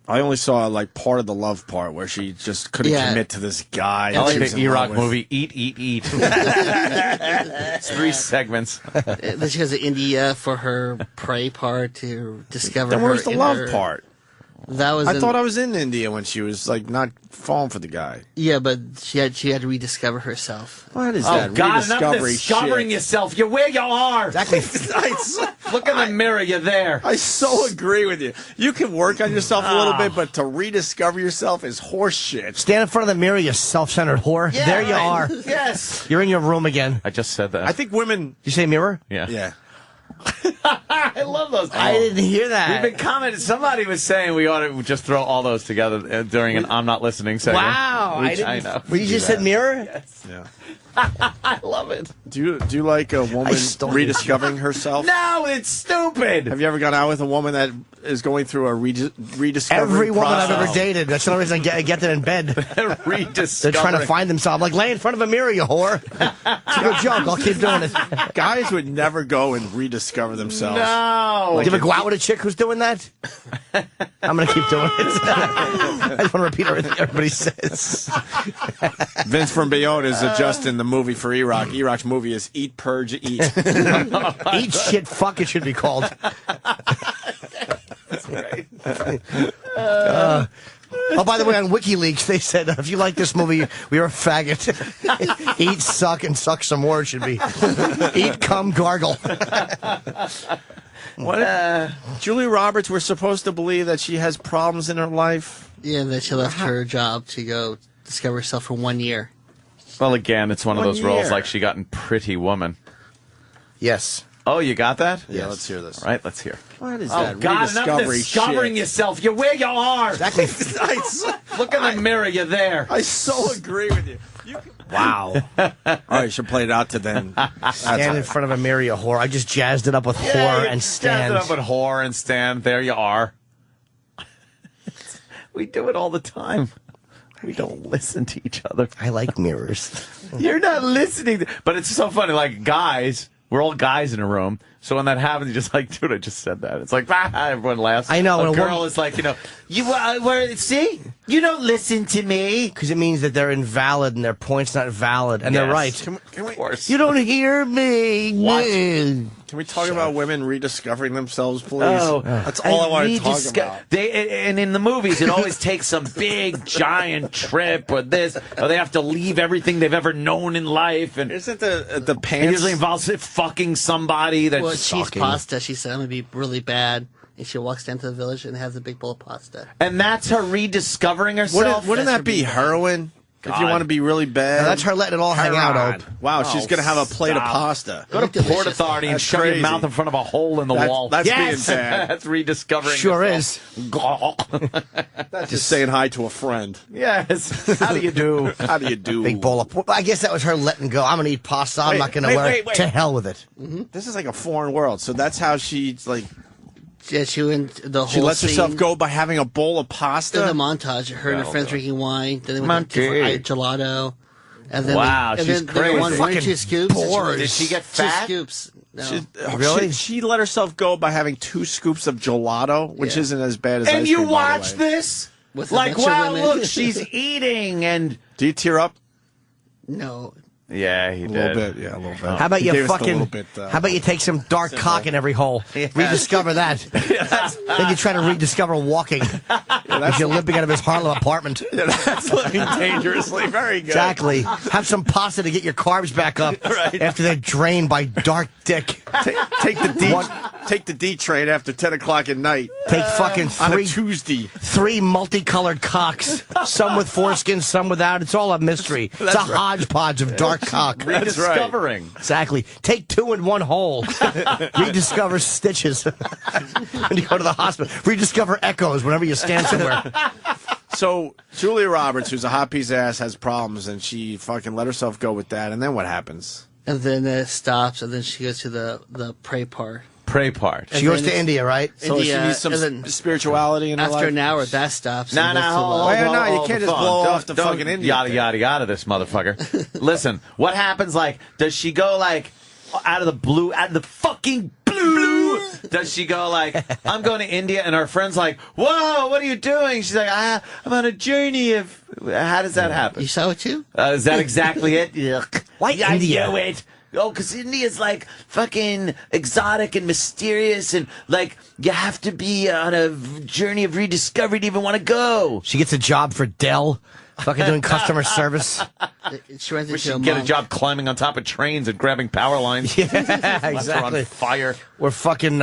Speaker 3: I only saw like part of the love part where she just couldn't
Speaker 18: Yeah.
Speaker 3: commit to this guy.
Speaker 4: I like
Speaker 3: she was
Speaker 4: the
Speaker 3: in love
Speaker 4: E-Rock
Speaker 3: with.
Speaker 4: movie, Eat, Eat, Eat. It's 3 segments.
Speaker 18: then she goes to India for her pray part to discover.
Speaker 3: Then where's
Speaker 18: her
Speaker 3: the love
Speaker 18: inner-
Speaker 3: part?
Speaker 18: That was.
Speaker 3: I thought I was in India when she was like not falling for the guy.
Speaker 18: Yeah, but she had to rediscover herself.
Speaker 3: What is
Speaker 4: Oh,
Speaker 3: that?
Speaker 4: God, enough
Speaker 3: Rediscovery
Speaker 4: discovering
Speaker 3: shit.
Speaker 4: yourself. You're where you are.
Speaker 8: Exactly.
Speaker 4: Look in the mirror. You're there.
Speaker 3: I so agree with you. You can work on yourself a little bit, but to rediscover yourself is horse shit.
Speaker 8: Stand in front of the mirror, you self-centered whore.
Speaker 4: Yeah,
Speaker 8: there you
Speaker 4: right.
Speaker 8: are.
Speaker 4: Yes.
Speaker 8: You're in your room again.
Speaker 4: I just said that.
Speaker 3: I think women.
Speaker 8: You say mirror?
Speaker 4: Yeah.
Speaker 3: Yeah.
Speaker 4: I love those.
Speaker 8: I didn't hear that.
Speaker 4: We've been commenting. Somebody was saying we ought to just throw all those together during an I'm not listening segment.
Speaker 8: Wow.
Speaker 4: Which
Speaker 8: I
Speaker 4: know.
Speaker 8: Well, you just said mirror?
Speaker 4: Yes.
Speaker 3: Yeah.
Speaker 4: I love it.
Speaker 3: Do you like a woman
Speaker 8: stole
Speaker 3: rediscovering herself?
Speaker 4: No, it's stupid.
Speaker 3: Have you ever gone out with a woman that is going through a rediscovery
Speaker 8: Every woman I've
Speaker 3: process?
Speaker 8: ever dated. That's the only reason I get them in bed. They're
Speaker 4: Rediscovering.
Speaker 8: trying to find themselves. Like, lay in front of a mirror, you whore. It's a good joke. I'll keep doing it.
Speaker 3: Guys would never go and rediscover themselves.
Speaker 4: No.
Speaker 8: Do you ever go out with a chick who's doing that? I'm going to keep doing it. I just want to repeat everything everybody says.
Speaker 3: Vince from Bayonne is adjusting the movie for E-Rock. E-Rock's movie is Eat, Purge, Eat.
Speaker 8: Eat shit, fuck it should be called.
Speaker 4: That's great.
Speaker 8: Oh, by the way, on WikiLeaks, they said, if you like this movie, you're a faggot. Eat, suck, and suck some more, it should be. Eat, cum, gargle.
Speaker 3: What? Julia Roberts, we're supposed to believe that she has problems in her life.
Speaker 18: Yeah, and then she left her job to go discover herself for 1 year.
Speaker 4: Well, again, it's one of
Speaker 3: 1
Speaker 4: those roles
Speaker 3: year.
Speaker 4: like she got in Pretty Woman.
Speaker 8: Yes.
Speaker 4: Oh, you got that?
Speaker 3: Yeah, let's hear this.
Speaker 4: All right, let's hear.
Speaker 3: What is
Speaker 4: Oh,
Speaker 3: that?
Speaker 4: God, enough
Speaker 3: Rediscovery
Speaker 4: discovering
Speaker 3: shit.
Speaker 4: yourself. You're where you are.
Speaker 8: Exactly.
Speaker 4: Look in the mirror. You're there.
Speaker 3: I so agree with you.
Speaker 8: Wow.
Speaker 3: All right, you should play it out to then.
Speaker 8: Stand in front of a mirror, you whore. I just jazzed it up with whore and stand.
Speaker 4: Stand up with whore and stand. There you are. We do it all the time. We don't listen to each other.
Speaker 8: I like mirrors.
Speaker 4: You're not listening. But it's so funny. Like, guys, we're all guys in a room. So when that happens, you're just like, dude, I just said that. It's like, everyone laughs.
Speaker 8: I know,
Speaker 4: A
Speaker 8: and a
Speaker 4: girl
Speaker 8: woman-
Speaker 4: is like, see? You don't listen to me.
Speaker 8: Because it means that they're invalid and their point's not valid. And they're right.
Speaker 3: Can we,
Speaker 4: Of course.
Speaker 8: You don't hear me.
Speaker 3: can we talk about women rediscovering themselves, please?
Speaker 4: Oh,
Speaker 3: That's all I want to talk
Speaker 4: redisco-
Speaker 3: about.
Speaker 4: And in the movies, it always takes some big, giant trip or this, or they have to leave everything they've ever known in life. And
Speaker 3: Isn't the
Speaker 4: it
Speaker 3: pants?
Speaker 4: usually involves fucking somebody that's
Speaker 18: Well, cheese
Speaker 4: sucking.
Speaker 18: pasta, she said, I'm going to be really bad. And she walks down to the village and has a big bowl of pasta.
Speaker 4: And that's her rediscovering herself.
Speaker 3: Wouldn't
Speaker 18: That's
Speaker 3: that be
Speaker 18: her
Speaker 3: heroin? If you
Speaker 4: God.
Speaker 3: want to be really bad.
Speaker 8: Now, that's her letting it all hang out,
Speaker 3: Heroin.
Speaker 8: Ope.
Speaker 3: Wow, she's going to have a plate of pasta.
Speaker 4: Go to Port
Speaker 18: Delicious.
Speaker 4: Authority and
Speaker 3: That's
Speaker 4: shove
Speaker 3: crazy.
Speaker 4: your mouth in front of a hole in the
Speaker 3: That's-
Speaker 4: wall.
Speaker 3: that's
Speaker 8: Yes!
Speaker 3: being bad.
Speaker 4: That's rediscovering
Speaker 8: Sure
Speaker 4: yourself.
Speaker 3: That's just saying hi to a friend.
Speaker 4: Yes. How do you do?
Speaker 3: How do you do?
Speaker 8: Big bowl of. Well, I guess that was her letting go. I'm going to eat pasta. I'm
Speaker 3: Wait,
Speaker 8: not going to
Speaker 3: wait,
Speaker 8: wear
Speaker 3: wait, wait.
Speaker 8: To hell with it.
Speaker 3: This is like a foreign world. So that's how she's like.
Speaker 18: Yeah, she went the whole
Speaker 3: She lets
Speaker 18: scene.
Speaker 3: herself go by having a bowl of pasta.
Speaker 18: In the montage, her and her friends drinking wine. Then they went to
Speaker 4: Monkey.
Speaker 18: gelato. And then
Speaker 4: Wow,
Speaker 18: they, and
Speaker 4: she's
Speaker 18: then they
Speaker 4: crazy.
Speaker 18: won
Speaker 8: Fucking
Speaker 18: 2 scoops.
Speaker 8: bored.
Speaker 4: Did she get
Speaker 18: Two
Speaker 4: fat?
Speaker 18: scoops. No.
Speaker 8: Really?
Speaker 3: She let herself go by having 2 scoops of gelato, which
Speaker 18: Yeah.
Speaker 3: isn't as bad as
Speaker 4: And
Speaker 3: ice
Speaker 4: you
Speaker 3: cream, by the
Speaker 4: watch
Speaker 3: way.
Speaker 4: this?
Speaker 18: With a
Speaker 4: Like,
Speaker 18: bunch of
Speaker 4: wow,
Speaker 18: women.
Speaker 4: look, she's eating and...
Speaker 3: Do you tear up?
Speaker 18: No.
Speaker 4: Yeah, he
Speaker 3: A
Speaker 4: did.
Speaker 3: little bit, yeah, a little bit.
Speaker 8: How about
Speaker 3: He
Speaker 8: you
Speaker 3: gave us the
Speaker 8: fucking?
Speaker 3: little bit,
Speaker 8: How about you take some dark cock in every hole? Rediscover that. Then you try to rediscover walking. As you're limping out of his Harlem apartment.
Speaker 3: That's living dangerously. Very good.
Speaker 8: Exactly. Have some pasta to get your carbs back up after they're drained by dark dick.
Speaker 3: Take the D train after 10 o'clock at night.
Speaker 8: Take fucking
Speaker 3: On a
Speaker 8: 3
Speaker 3: Tuesday.
Speaker 8: multicolored cocks. Some with foreskin, some without. It's all a mystery. It's a hodgepodge of dark cock.
Speaker 3: That's
Speaker 4: Rediscovering.
Speaker 8: Exactly. Take 2 in one hole. Rediscover stitches. When you go to the hospital. Rediscover echoes whenever you stand somewhere.
Speaker 3: So Julia Roberts, who's a hot piece of ass, has problems, and she fucking let herself go with that. And then what happens?
Speaker 18: And then it stops, and then she goes to the pray part.
Speaker 4: pray part.
Speaker 8: She goes to India, right?
Speaker 3: So she needs some spirituality in her life.
Speaker 18: After an hour, that stops.
Speaker 4: No,
Speaker 3: you can't just blow off the fucking India.
Speaker 4: Yada yada yada. This motherfucker. Listen, what happens? Like, does she go like out of the blue, out of the fucking blue? Does she go like, I'm going to India, and her friend's like, whoa, what are you doing? She's like, I'm on a journey of. How does that happen?
Speaker 18: You saw it too?
Speaker 4: Is that exactly it? Yuck.
Speaker 8: Why
Speaker 4: Yeah,
Speaker 8: India?
Speaker 4: I knew it. Oh, because India's like fucking exotic and mysterious, and like you have to be on a journey of rediscovery to even want to go.
Speaker 8: She gets a job for Dell, fucking doing customer service.
Speaker 18: She runs
Speaker 4: We
Speaker 18: into
Speaker 4: should
Speaker 18: a
Speaker 4: get a
Speaker 18: monk.
Speaker 4: job climbing on top of trains and grabbing power lines.
Speaker 8: Yeah,
Speaker 4: Lights are
Speaker 8: exactly.
Speaker 4: on fire.
Speaker 8: We're fucking.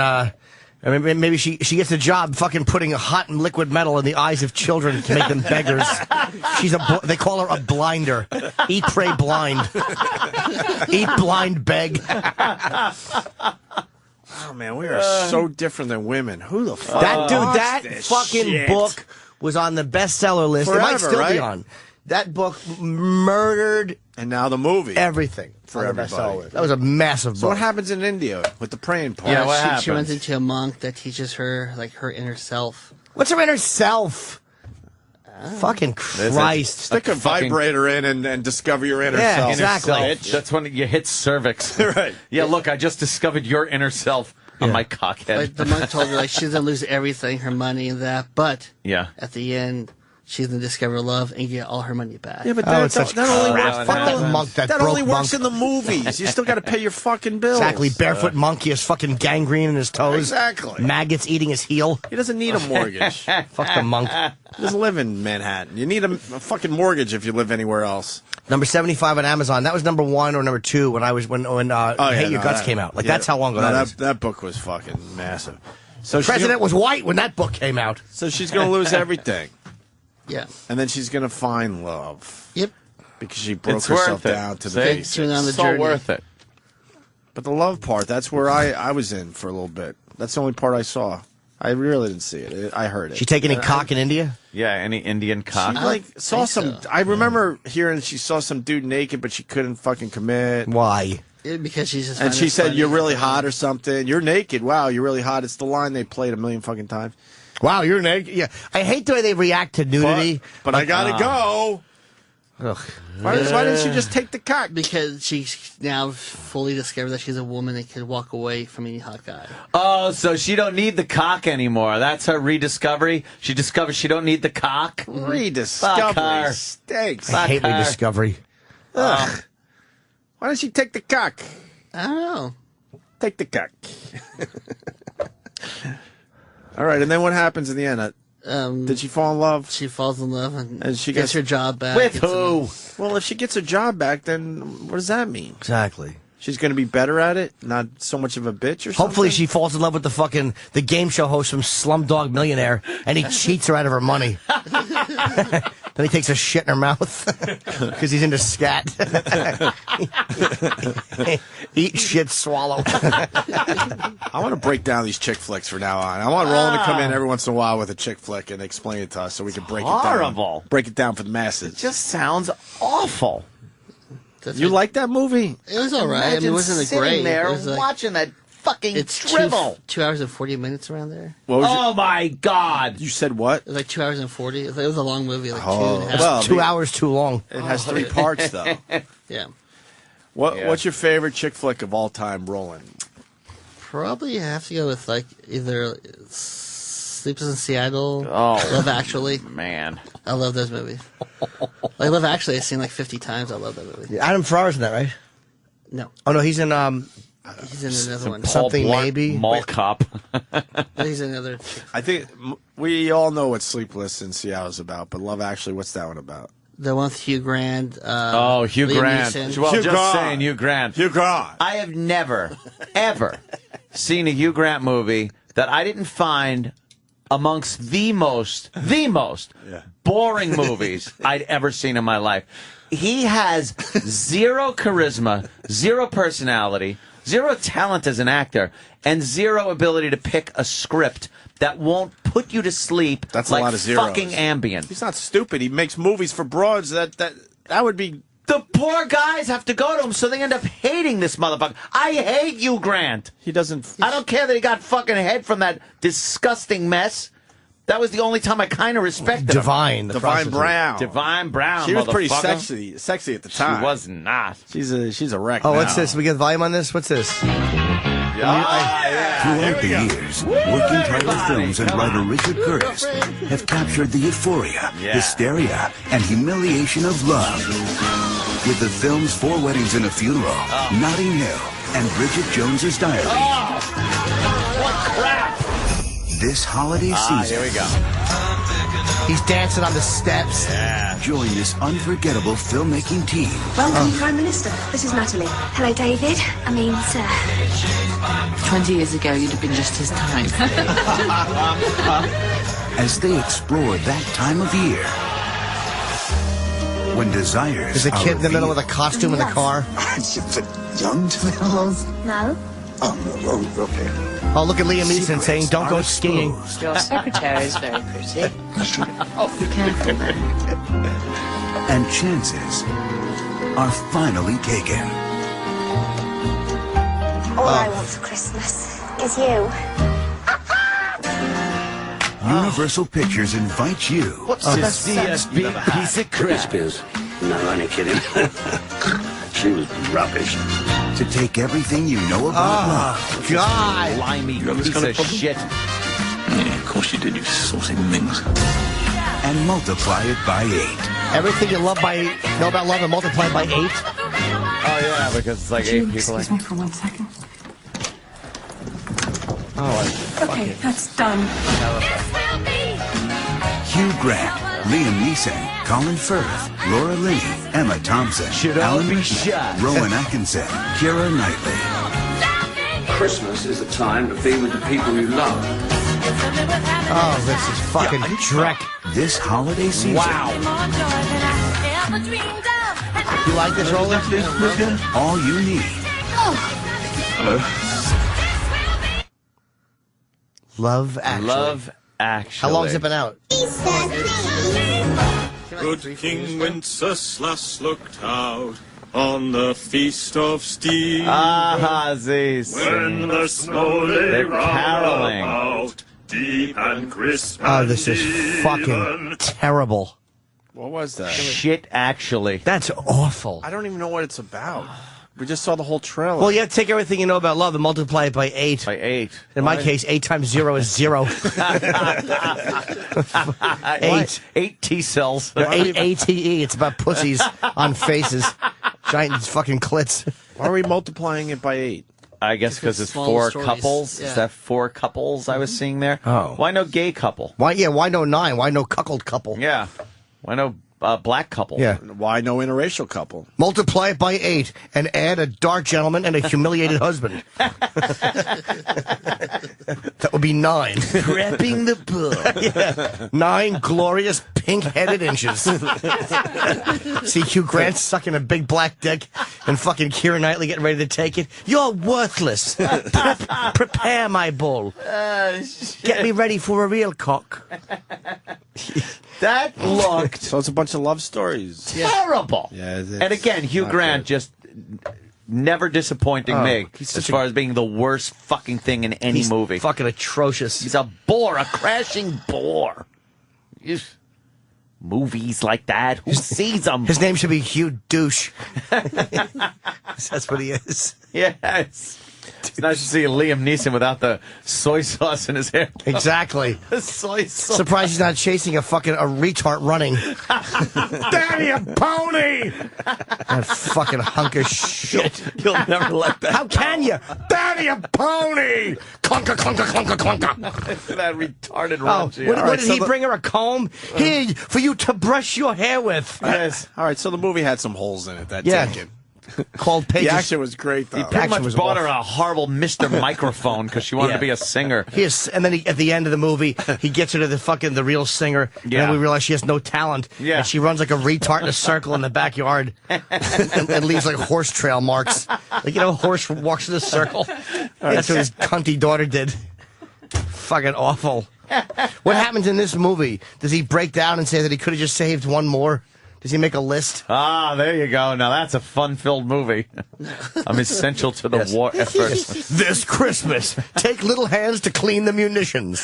Speaker 8: I mean, maybe she gets a job fucking putting a hot and liquid metal in the eyes of children to make them beggars. They call her a blinder. Eat, pray, blind. Eat, blind, beg.
Speaker 3: Oh man, we are so different than women. Who the fuck?
Speaker 8: That
Speaker 3: this
Speaker 8: fucking
Speaker 3: shit?
Speaker 8: book was on the bestseller list. It might
Speaker 3: Forever,
Speaker 8: still be
Speaker 3: right?
Speaker 8: on. That book murdered
Speaker 3: And now the movie.
Speaker 8: everything
Speaker 3: For
Speaker 8: on the
Speaker 3: everybody.
Speaker 8: bestseller list. That was a massive
Speaker 3: So
Speaker 8: book.
Speaker 3: what happens in India with the praying part?
Speaker 4: Yeah, what happens?
Speaker 18: She runs into a monk that teaches her like her inner self.
Speaker 8: What's her inner self? Fucking Christ.
Speaker 3: Stick a
Speaker 4: fucking-
Speaker 3: vibrator in and discover your inner
Speaker 8: Yeah,
Speaker 3: self.
Speaker 8: exactly.
Speaker 4: Self. That's when you hit cervix.
Speaker 3: Right.
Speaker 4: Yeah, look, I just discovered your inner self on my cockhead.
Speaker 18: Like the monk told her like she's gonna lose everything, her money and that, but
Speaker 4: Yeah.
Speaker 18: at the end she's gonna discover love and get all her money back.
Speaker 3: Yeah, but
Speaker 8: Oh, it's such
Speaker 3: that only
Speaker 8: crap.
Speaker 3: works.
Speaker 8: Fuck that monk, that
Speaker 3: only
Speaker 8: broke
Speaker 3: works
Speaker 8: monk.
Speaker 3: in the movies. You still got to pay your fucking bills.
Speaker 8: Exactly. Barefoot monkey has fucking gangrene in his toes.
Speaker 3: Exactly.
Speaker 8: Maggots eating his heel.
Speaker 3: He doesn't need a mortgage.
Speaker 8: Fuck the monk.
Speaker 3: He doesn't live in Manhattan. You need a fucking mortgage if you live anywhere else.
Speaker 8: Number 75 on Amazon. That was number 1 or number 2 when Hate Your Guts came out. Like, that's how long ago that is.
Speaker 3: That book was fucking massive. So
Speaker 8: The president was white when that book came out.
Speaker 3: So she's going to lose everything.
Speaker 18: Yeah.
Speaker 3: And then she's going to find love.
Speaker 18: Yep.
Speaker 3: Because she broke
Speaker 4: It's
Speaker 3: herself
Speaker 4: worth it.
Speaker 3: down to the
Speaker 4: See?
Speaker 3: basics.
Speaker 18: She went on the
Speaker 4: so
Speaker 18: journey.
Speaker 4: worth it.
Speaker 3: But the love part, that's where I was in for a little bit. That's the only part I saw. I really didn't see it. I heard it.
Speaker 8: She take any cock in India?
Speaker 4: Yeah, any Indian cock.
Speaker 3: She like saw some.
Speaker 18: so.
Speaker 3: I remember hearing she saw some dude naked, but she couldn't fucking commit.
Speaker 8: Why?
Speaker 18: Because she's just
Speaker 3: And
Speaker 18: finds
Speaker 3: she
Speaker 18: it
Speaker 3: said,
Speaker 18: funny.
Speaker 3: "You're really hot" or something. You're naked. Wow, you're really hot. It's the line they played a million fucking times.
Speaker 8: Wow, you're naked. Yeah, I hate the way they react to nudity.
Speaker 3: But I gotta go.
Speaker 8: Ugh.
Speaker 3: Why didn't she just take the cock?
Speaker 18: Because she's now fully discovered that she's a woman and can walk away from any hot guy.
Speaker 4: Oh, so she don't need the cock anymore. That's her rediscovery. She discovers she don't need the cock. Fuck
Speaker 3: Rediscovery
Speaker 4: her.
Speaker 3: stinks.
Speaker 8: I hate
Speaker 4: her.
Speaker 8: rediscovery.
Speaker 3: Ugh. Why don't she take the cock?
Speaker 18: I don't know.
Speaker 3: Take the cock. All right, and then what happens in the end? Did she fall in love?
Speaker 18: She falls in love and
Speaker 3: she
Speaker 18: gets her job back.
Speaker 4: With
Speaker 18: Gets
Speaker 4: who?
Speaker 3: Well, if she gets her job back, then what does that mean?
Speaker 8: Exactly.
Speaker 3: She's going to be better at it, not so much of a bitch or something?
Speaker 8: Hopefully she falls in love with the game show host from Slumdog Millionaire, and he cheats her out of her money. Then he takes a shit in her mouth because he's into scat. Eat, shit, swallow.
Speaker 3: I want to break down these chick flicks from now on. I want Roland to come in every once in a while with a chick flick and explain it to us so we can break it down.
Speaker 4: Horrible.
Speaker 3: Break it down for the masses.
Speaker 4: Just sounds awful.
Speaker 3: You like that movie?
Speaker 18: It was all right. I mean, it
Speaker 4: Imagine
Speaker 18: wasn't a
Speaker 4: sitting
Speaker 18: great.
Speaker 4: there
Speaker 18: it was like,
Speaker 4: watching that fucking
Speaker 18: it's
Speaker 4: drivel.
Speaker 18: 2 hours and 40 minutes around there.
Speaker 3: What was
Speaker 4: Oh my God!
Speaker 3: You said what?
Speaker 18: It was like 2 hours and 40. It was a long movie, like
Speaker 3: Oh,
Speaker 18: 2.5.
Speaker 3: well,
Speaker 8: 2 hours too long.
Speaker 3: It has 3 parts, though.
Speaker 18: Yeah.
Speaker 3: What's your favorite chick flick of all time, Roland?
Speaker 18: Probably have to go with like either Sleepless in Seattle,
Speaker 4: Oh,
Speaker 18: Love Actually.
Speaker 4: Man.
Speaker 18: I love those movies. Like Love Actually, I've seen like 50 times. I love that movie.
Speaker 8: Yeah, Adam Ferrara's in that, right?
Speaker 18: No,
Speaker 8: Oh no, he's in
Speaker 18: he's in another one.
Speaker 8: something
Speaker 4: Paul Blart
Speaker 8: maybe.
Speaker 4: Mall Cop.
Speaker 18: He's in another.
Speaker 3: I think we all know what Sleepless in Seattle is about, but Love Actually, what's that one about?
Speaker 18: The one with Hugh Grant.
Speaker 4: Hugh
Speaker 18: Liam
Speaker 4: Grant.
Speaker 18: Neeson.
Speaker 4: Well,
Speaker 3: Hugh
Speaker 4: just
Speaker 3: Grant.
Speaker 4: saying, Hugh Grant.
Speaker 3: Hugh Grant.
Speaker 4: I have never, ever seen a Hugh Grant movie that I didn't find amongst the most boring movies I'd ever seen in my life. He has zero charisma, zero personality, zero talent as an actor, and zero ability to pick a script that won't put you to sleep.
Speaker 3: That's
Speaker 4: like
Speaker 3: a lot of zeros.
Speaker 4: fucking Ambien.
Speaker 3: He's not stupid. He makes movies for broads that would be
Speaker 4: The poor guys have to go to him, so they end up hating this motherfucker. I hate Hugh Grant.
Speaker 3: He doesn't.
Speaker 4: I don't care that he got fucking head from that disgusting mess. That was the only time I kind of respected him.
Speaker 3: Divine Brown.
Speaker 4: Divine Brown.
Speaker 3: She was pretty
Speaker 4: motherfucker.
Speaker 3: sexy at the time.
Speaker 4: She was not.
Speaker 3: She's a wreck.
Speaker 8: Oh,
Speaker 3: now.
Speaker 8: what's this? We get volume on this? What's this?
Speaker 15: Throughout the years, working title films and writer Richard Curtis have captured the euphoria, hysteria, and humiliation of love. With the films Four Weddings and a Funeral, Notting Hill, and Bridget Jones's Diary.
Speaker 4: What crap!
Speaker 15: This holiday season,
Speaker 4: here we go.
Speaker 8: He's dancing on the steps.
Speaker 15: Join this unforgettable filmmaking team.
Speaker 19: Welcome, Prime Minister. This is Natalie. Hello, David. I mean, sir.
Speaker 11: 20 years ago, you'd have been just his type.
Speaker 15: As they explore that time of year when desires
Speaker 8: There's a kid in the middle with a costume in the car.
Speaker 15: It's a bit young to be alone.
Speaker 19: No.
Speaker 15: Oh, okay.
Speaker 8: Oh, look at Liam Neeson saying, don't go skiing.
Speaker 11: Your secretary is very pretty. Oh, be careful then.
Speaker 15: And chances are finally taken.
Speaker 19: All I want for Christmas is you.
Speaker 15: Universal Pictures invites you.
Speaker 4: What's this DSB piece of crap?
Speaker 15: No, only kidding. She was rubbish. To take everything you know about love.
Speaker 8: God!
Speaker 4: Limey piece of shit.
Speaker 15: Yeah, of course you did, you saucy minx. And multiply it by 8.
Speaker 8: Everything you know about love and multiply by 8?
Speaker 4: Oh, yeah, because it's like 8 people.
Speaker 16: Excuse me for 1 second.
Speaker 8: Oh,
Speaker 16: Okay, that's done.
Speaker 15: Hugh Grant, Liam Neeson, Colin Firth, Laura Linney, Emma Thompson,
Speaker 4: Should all
Speaker 15: Alan
Speaker 4: be
Speaker 15: Rickman,
Speaker 4: shot.
Speaker 15: Rowan Atkinson, Keira Knightley.
Speaker 20: Christmas is a time to be with the people you love.
Speaker 8: Oh, this is fucking Drek.
Speaker 15: This holiday season.
Speaker 4: Wow.
Speaker 8: You like this, Roland?
Speaker 15: All you need. Hello?
Speaker 8: Love Actually.
Speaker 4: Love Actually.
Speaker 8: How long's it been out?
Speaker 21: Good King Wenceslas looked out on the feast of Steve.
Speaker 4: When
Speaker 21: the snow lay
Speaker 4: they're
Speaker 21: round
Speaker 4: caroling.
Speaker 21: about, deep and crisp.
Speaker 8: Oh, this is fucking terrible.
Speaker 3: What was that?
Speaker 4: Shit, actually.
Speaker 8: That's awful.
Speaker 3: I don't even know what it's about. We just saw the whole trailer.
Speaker 8: Well, you have to take everything you know about love and multiply it by 8.
Speaker 4: By 8.
Speaker 8: In my case, 8 times 0 is 0. 8.
Speaker 4: 8 T cells.
Speaker 8: No, 8 ATE. It's about pussies on faces. Giant fucking clits.
Speaker 3: Why are we multiplying it by 8?
Speaker 4: I guess because it's
Speaker 18: Small
Speaker 4: 4
Speaker 18: stories.
Speaker 4: couples.
Speaker 18: Yeah.
Speaker 4: Is that 4 couples I was seeing there?
Speaker 8: Oh.
Speaker 4: Why no gay couple?
Speaker 8: Why no 9? Why no cuckold couple?
Speaker 4: Yeah. Why no black couple?
Speaker 8: Yeah.
Speaker 3: Why no interracial couple?
Speaker 8: Multiply it by 8 and add a dark gentleman and a humiliated husband. That would be 9.
Speaker 4: Prepping the book.
Speaker 8: Yeah. 9 glorious pink-headed inches. See Hugh Grant sucking a big black dick and fucking Keira Knightley getting ready to take it. You're worthless. Prepare my bull. Get me ready for a real cock.
Speaker 4: That looked
Speaker 3: So it's a bunch of love stories.
Speaker 4: terrible.
Speaker 3: Yeah, it's
Speaker 4: and again, Hugh
Speaker 3: not
Speaker 4: Grant
Speaker 3: good.
Speaker 4: just never disappointing me
Speaker 8: he's
Speaker 4: as
Speaker 8: such
Speaker 4: far as being the worst fucking thing in any
Speaker 8: He's
Speaker 4: movie.
Speaker 8: fucking atrocious.
Speaker 4: He's a bore, a crashing bore. Movies like that, who sees them?
Speaker 8: His name should be Hugh Douche. That's what he is.
Speaker 4: Yes. It's nice to see Liam Neeson without the soy sauce in his hair.
Speaker 8: Exactly.
Speaker 4: The soy sauce.
Speaker 8: Surprised he's not chasing a retard running.
Speaker 2: Daddy, a pony!
Speaker 8: That fucking hunk of shit.
Speaker 4: You'll never let that.
Speaker 8: How can you?
Speaker 2: Daddy, a pony! Clunker, clunker, clunker, clunker.
Speaker 4: That retarded
Speaker 8: Oh,
Speaker 4: raunchy.
Speaker 8: what did he bring her a comb? Here, for you to brush your hair with.
Speaker 4: Yes.
Speaker 3: All right, so the movie had some holes in it. That's
Speaker 8: Yeah.
Speaker 3: taken.
Speaker 8: Called Pages.
Speaker 3: The action was great, though.
Speaker 4: He pretty
Speaker 8: action
Speaker 4: much
Speaker 8: was
Speaker 4: bought
Speaker 8: awful.
Speaker 4: her a horrible Mr. Microphone because she wanted
Speaker 8: Yeah.
Speaker 4: to be a singer.
Speaker 8: And then at the end of the movie, he gets her to the real singer. And
Speaker 4: Yeah.
Speaker 8: then we realize she has no talent.
Speaker 4: Yeah.
Speaker 8: And she runs like a retard in a circle in the backyard and leaves like horse trail marks. Like, a horse walks in a circle. That's what his cunty daughter did. Fucking awful. What happens in this movie? Does he break down and say that he could have just saved one more? Does he make a list?
Speaker 4: Ah, there you go. Now that's a fun-filled movie. I'm essential to the war effort.
Speaker 8: This Christmas, take little hands to clean the munitions.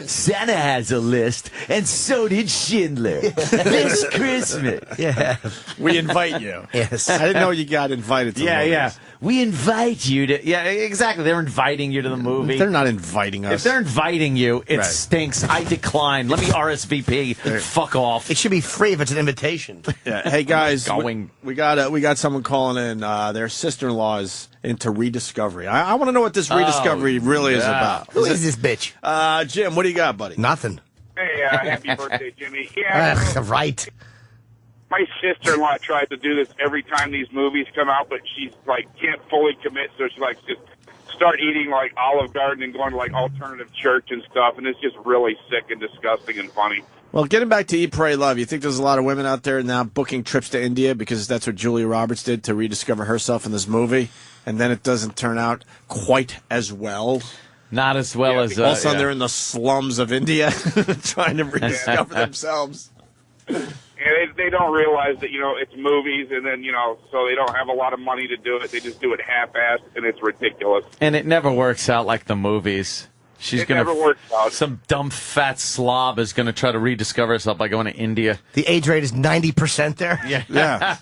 Speaker 4: Santa has a list, and so did Schindler. This Christmas.
Speaker 8: Yeah.
Speaker 3: We invite you.
Speaker 8: Yes.
Speaker 3: I didn't know you got invited to the movies.
Speaker 4: Yeah. We invite you to... Yeah, exactly. They're inviting you to the movie.
Speaker 3: They're not inviting us.
Speaker 4: If they're inviting you, it
Speaker 3: Right.
Speaker 4: stinks. I decline. Let me RSVP. Fuck off.
Speaker 8: It should be free if it's an invitation.
Speaker 3: Yeah. Hey guys,
Speaker 4: Going.
Speaker 3: we got someone calling in. Their sister-in-law is into rediscovery. I want to know what this rediscovery really is about.
Speaker 8: Who is this bitch?
Speaker 3: Jim, what do you got, buddy?
Speaker 8: Nothing.
Speaker 7: Hey, happy birthday, Jimmy. Yeah,
Speaker 8: Right.
Speaker 7: my sister-in-law tries to do this every time these movies come out, but she's like can't fully commit, so she likes just start eating like Olive Garden and going to like alternative church and stuff, and it's just really sick and disgusting and funny.
Speaker 3: Well, getting back to Eat, Pray, Love, you think there's a lot of women out there now booking trips to India because that's what Julia Roberts did to rediscover herself in this movie, and then it doesn't turn out quite as well?
Speaker 4: Not as well as...
Speaker 3: all of a sudden they're in the slums of India trying to rediscover themselves.
Speaker 7: And they don't realize that, it's movies, and then, so they don't have a lot of money to do it. They just do it half-assed, and it's ridiculous.
Speaker 4: And it never works out like the movies. She's gonna
Speaker 7: never works out.
Speaker 4: Some dumb fat slob is gonna try to rediscover herself by going to India.
Speaker 8: The age rate is 90% there?
Speaker 3: Yeah.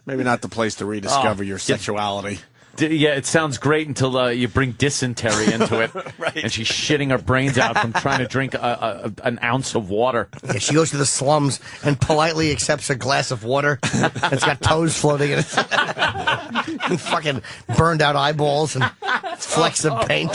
Speaker 3: Maybe not the place to rediscover your sexuality.
Speaker 4: Yeah, it sounds great until you bring dysentery into it.
Speaker 3: Right.
Speaker 4: And she's shitting her brains out from trying to drink an ounce of water.
Speaker 8: Yeah, she goes to the slums and politely accepts a glass of water. It's got toes floating in it. And fucking burned out eyeballs and flecks of paint.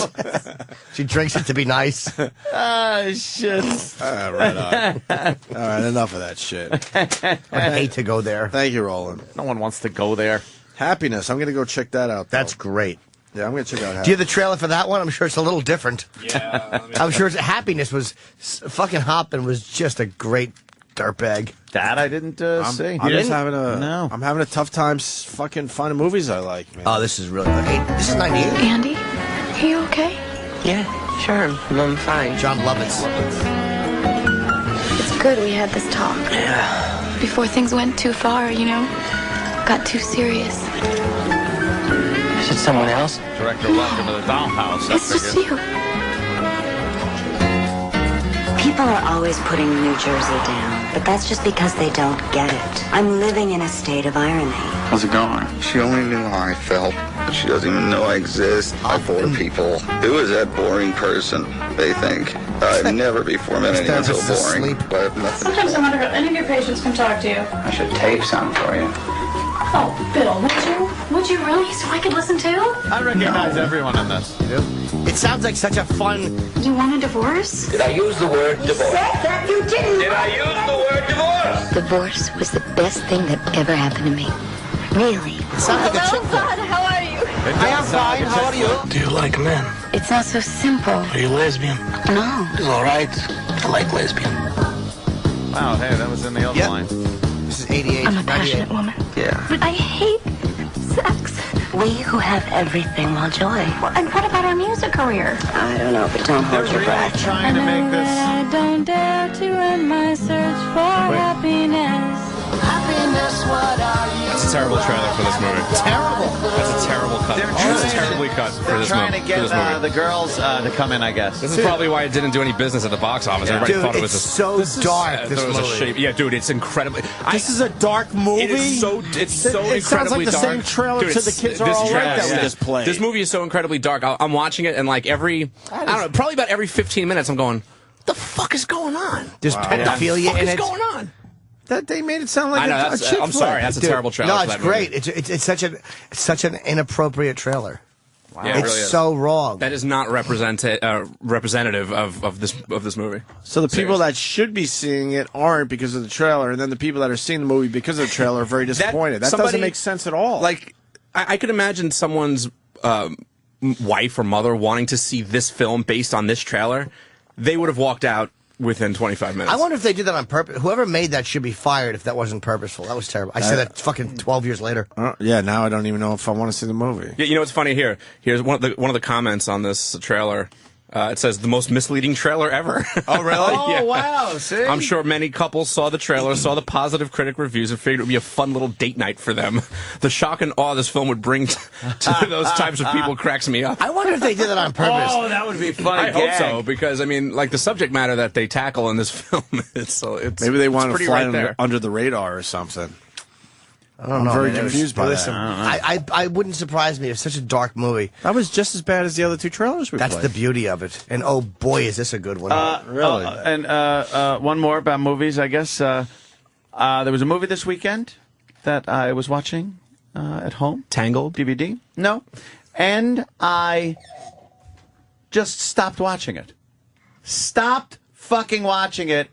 Speaker 8: She drinks it to be nice.
Speaker 4: Ah, shit.
Speaker 3: Right on. All right, enough of that shit.
Speaker 8: I hate to go there.
Speaker 3: Thank you, Roland.
Speaker 4: No one wants to go there.
Speaker 3: Happiness. I'm going to go check that out. Though.
Speaker 8: That's great.
Speaker 3: Yeah, I'm going to check out Happiness.
Speaker 8: Do you have the trailer for that one? I'm sure it's a little different.
Speaker 9: Yeah.
Speaker 8: I'm sure Happiness was... Fucking Hoppin' was just a great dirtbag.
Speaker 4: That I didn't see.
Speaker 3: I'm just having I'm having a tough time fucking finding movies I like, man.
Speaker 8: Oh, this is really good. Hey, this is 98.
Speaker 19: Andy, are you okay?
Speaker 17: Yeah, sure. I'm fine.
Speaker 8: John Lovitz.
Speaker 19: It's good we had this talk.
Speaker 17: Yeah.
Speaker 19: Before things went too far, got too serious.
Speaker 17: Is it someone else?
Speaker 4: Director, welcome to the dollhouse.
Speaker 19: It's just you.
Speaker 5: People are always putting New Jersey down, but that's just because they don't get it. I'm living in a state of irony.
Speaker 22: How's it going? She only knew how I felt, but she doesn't even know I exist. I bore people. Who is that boring person, they think? I've never before met anyone so boring, but I have nothing
Speaker 16: Sometimes I wonder if any of your patients can talk to you.
Speaker 22: I should tape some for you.
Speaker 16: Oh, Bill, would you? Would you really? So I could listen too?
Speaker 4: I recognize everyone in this.
Speaker 8: You do? It sounds like such a fun...
Speaker 16: You want a divorce?
Speaker 20: Did I use the word divorce?
Speaker 16: said that you didn't.
Speaker 20: Did I use the word divorce?
Speaker 5: Divorce was the best thing that ever happened to me. Really.
Speaker 8: It sounds like a chick flick.
Speaker 16: How are you?
Speaker 8: I am fine. How are you?
Speaker 17: Do you like men?
Speaker 5: It's not so simple.
Speaker 17: Are you lesbian?
Speaker 5: No.
Speaker 17: It's all right. I like lesbian.
Speaker 4: Wow, hey, that was in the other line.
Speaker 8: This is 88.
Speaker 16: I'm a passionate woman.
Speaker 17: Yeah.
Speaker 16: But I hate sex.
Speaker 5: We who have everything will joy.
Speaker 16: And what about our music career?
Speaker 5: I don't know, but don't hold your breath.
Speaker 4: Trying to make this.
Speaker 16: I don't dare to end my search for happiness.
Speaker 9: That's a terrible trailer for this movie.
Speaker 8: Terrible.
Speaker 9: That's a terrible cut. That's terribly cut for this
Speaker 4: Trying
Speaker 9: movie.
Speaker 4: to get the girls to come in, I guess.
Speaker 9: This is probably why it didn't do any business at the box office. Everybody
Speaker 8: Dude,
Speaker 9: thought it was
Speaker 8: it's so dark,
Speaker 9: I
Speaker 8: this
Speaker 9: thought it was
Speaker 8: movie.
Speaker 9: a shape. Yeah, dude, it's incredibly.
Speaker 3: This is a dark movie.
Speaker 9: It is so. It's so
Speaker 3: It sounds
Speaker 9: incredibly
Speaker 3: like the
Speaker 9: dark.
Speaker 3: same trailer
Speaker 9: Dude,
Speaker 3: to The Kids Are All Right that we just played.
Speaker 9: This movie is so incredibly dark. I'm watching it, and like I don't know, probably about every 15 minutes, I'm going, "What the fuck is going on?
Speaker 8: There's pedophilia
Speaker 9: What
Speaker 8: in
Speaker 9: is
Speaker 8: it.
Speaker 9: going on?"
Speaker 3: That they made it sound like
Speaker 9: I know.
Speaker 3: a chick
Speaker 9: I'm
Speaker 3: flick.
Speaker 9: sorry. That's a
Speaker 8: Dude,
Speaker 9: terrible trailer.
Speaker 8: No,
Speaker 9: for
Speaker 8: it's
Speaker 9: that movie.
Speaker 8: great. It's such an inappropriate trailer.
Speaker 9: Wow. Yeah, it
Speaker 8: It's
Speaker 9: really is.
Speaker 8: so wrong.
Speaker 9: That is not representative of this movie.
Speaker 3: So the people that should be seeing it aren't because of the trailer, and then the people that are seeing the movie because of the trailer are very disappointed. That doesn't make sense at all.
Speaker 9: Like, I could imagine someone's wife or mother wanting to see this film based on this trailer. They would have walked out within 25 minutes.
Speaker 8: I wonder if they did that on purpose. Whoever made that should be fired if that wasn't purposeful. That was terrible. I said that fucking 12 years later.
Speaker 3: Yeah, now I don't even know if I want to see the movie.
Speaker 9: Yeah, you know what's funny here? Here's one of the comments on this trailer. It says the most misleading trailer ever.
Speaker 3: Oh, really?
Speaker 4: Oh, wow. See?
Speaker 9: I'm sure many couples saw the trailer, saw the positive critic reviews, and figured it would be a fun little date night for them. The shock and awe this film would bring to those types of people cracks me up.
Speaker 8: I wonder if they did that on purpose.
Speaker 4: Oh, that would be funny.
Speaker 9: I hope so, because, I mean, like, the subject matter that they tackle in this film, it's
Speaker 3: maybe they want to fly
Speaker 9: right
Speaker 3: under the radar or something.
Speaker 8: I don't know.
Speaker 3: I'm very
Speaker 8: man.
Speaker 3: confused by
Speaker 8: Listen,
Speaker 3: that.
Speaker 8: I wouldn't surprise me if such a dark movie.
Speaker 3: That was just as bad as the other two trailers we
Speaker 8: That's
Speaker 3: played.
Speaker 8: the beauty of it. And oh boy, is this a good one.
Speaker 3: Really?
Speaker 4: And one more about movies, I guess. There was a movie this weekend that I was watching at home.
Speaker 9: Tangled?
Speaker 4: DVD? No. And I just stopped watching it. Stopped fucking watching it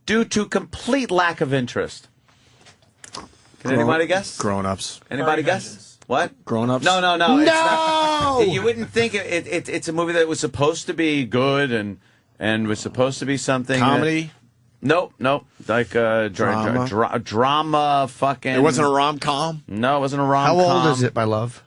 Speaker 4: due to complete lack of interest. Can anybody guess?
Speaker 3: Grown-ups.
Speaker 4: Anybody guess? What?
Speaker 3: Grown-ups?
Speaker 4: No.
Speaker 8: No!
Speaker 4: It's not, you wouldn't think it's a movie that was supposed to be good and was supposed to be something.
Speaker 3: Comedy?
Speaker 4: Nope. Like
Speaker 3: Drama?
Speaker 4: Drama fucking.
Speaker 3: It wasn't a rom-com?
Speaker 4: No, it wasn't a rom-com.
Speaker 8: How old is it, my love?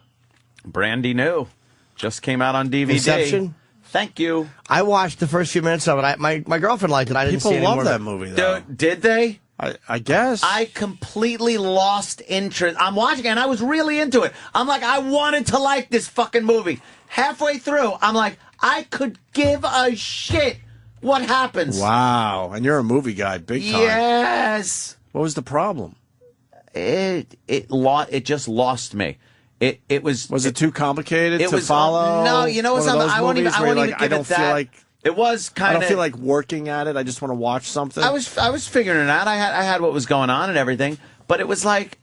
Speaker 4: Brandy new. Just came out on DVD.
Speaker 8: Inception?
Speaker 4: Thank you.
Speaker 8: I watched the first few minutes of it. My girlfriend liked it. I didn't see
Speaker 3: People
Speaker 8: any
Speaker 3: love
Speaker 8: more
Speaker 3: that movie, though.
Speaker 4: Did they?
Speaker 3: I guess.
Speaker 4: I completely lost interest. I'm watching it, and I was really into it. I'm like, I wanted to like this fucking movie. Halfway through, I'm like, I could give a shit what happens.
Speaker 3: Wow. And you're a movie guy, big time.
Speaker 4: Yes.
Speaker 3: What was the problem?
Speaker 4: It just lost me. It was.
Speaker 3: Was it too complicated to
Speaker 4: was,
Speaker 3: follow?
Speaker 4: No, you know what's
Speaker 3: One of
Speaker 4: something?
Speaker 3: those
Speaker 4: I won't even
Speaker 3: movies where you're
Speaker 4: give
Speaker 3: like, I don't
Speaker 4: it that.
Speaker 3: feel like
Speaker 4: It was kind of.
Speaker 3: I don't feel like working at it. I just want to watch something.
Speaker 4: I was figuring it out. I had what was going on and everything, but it was like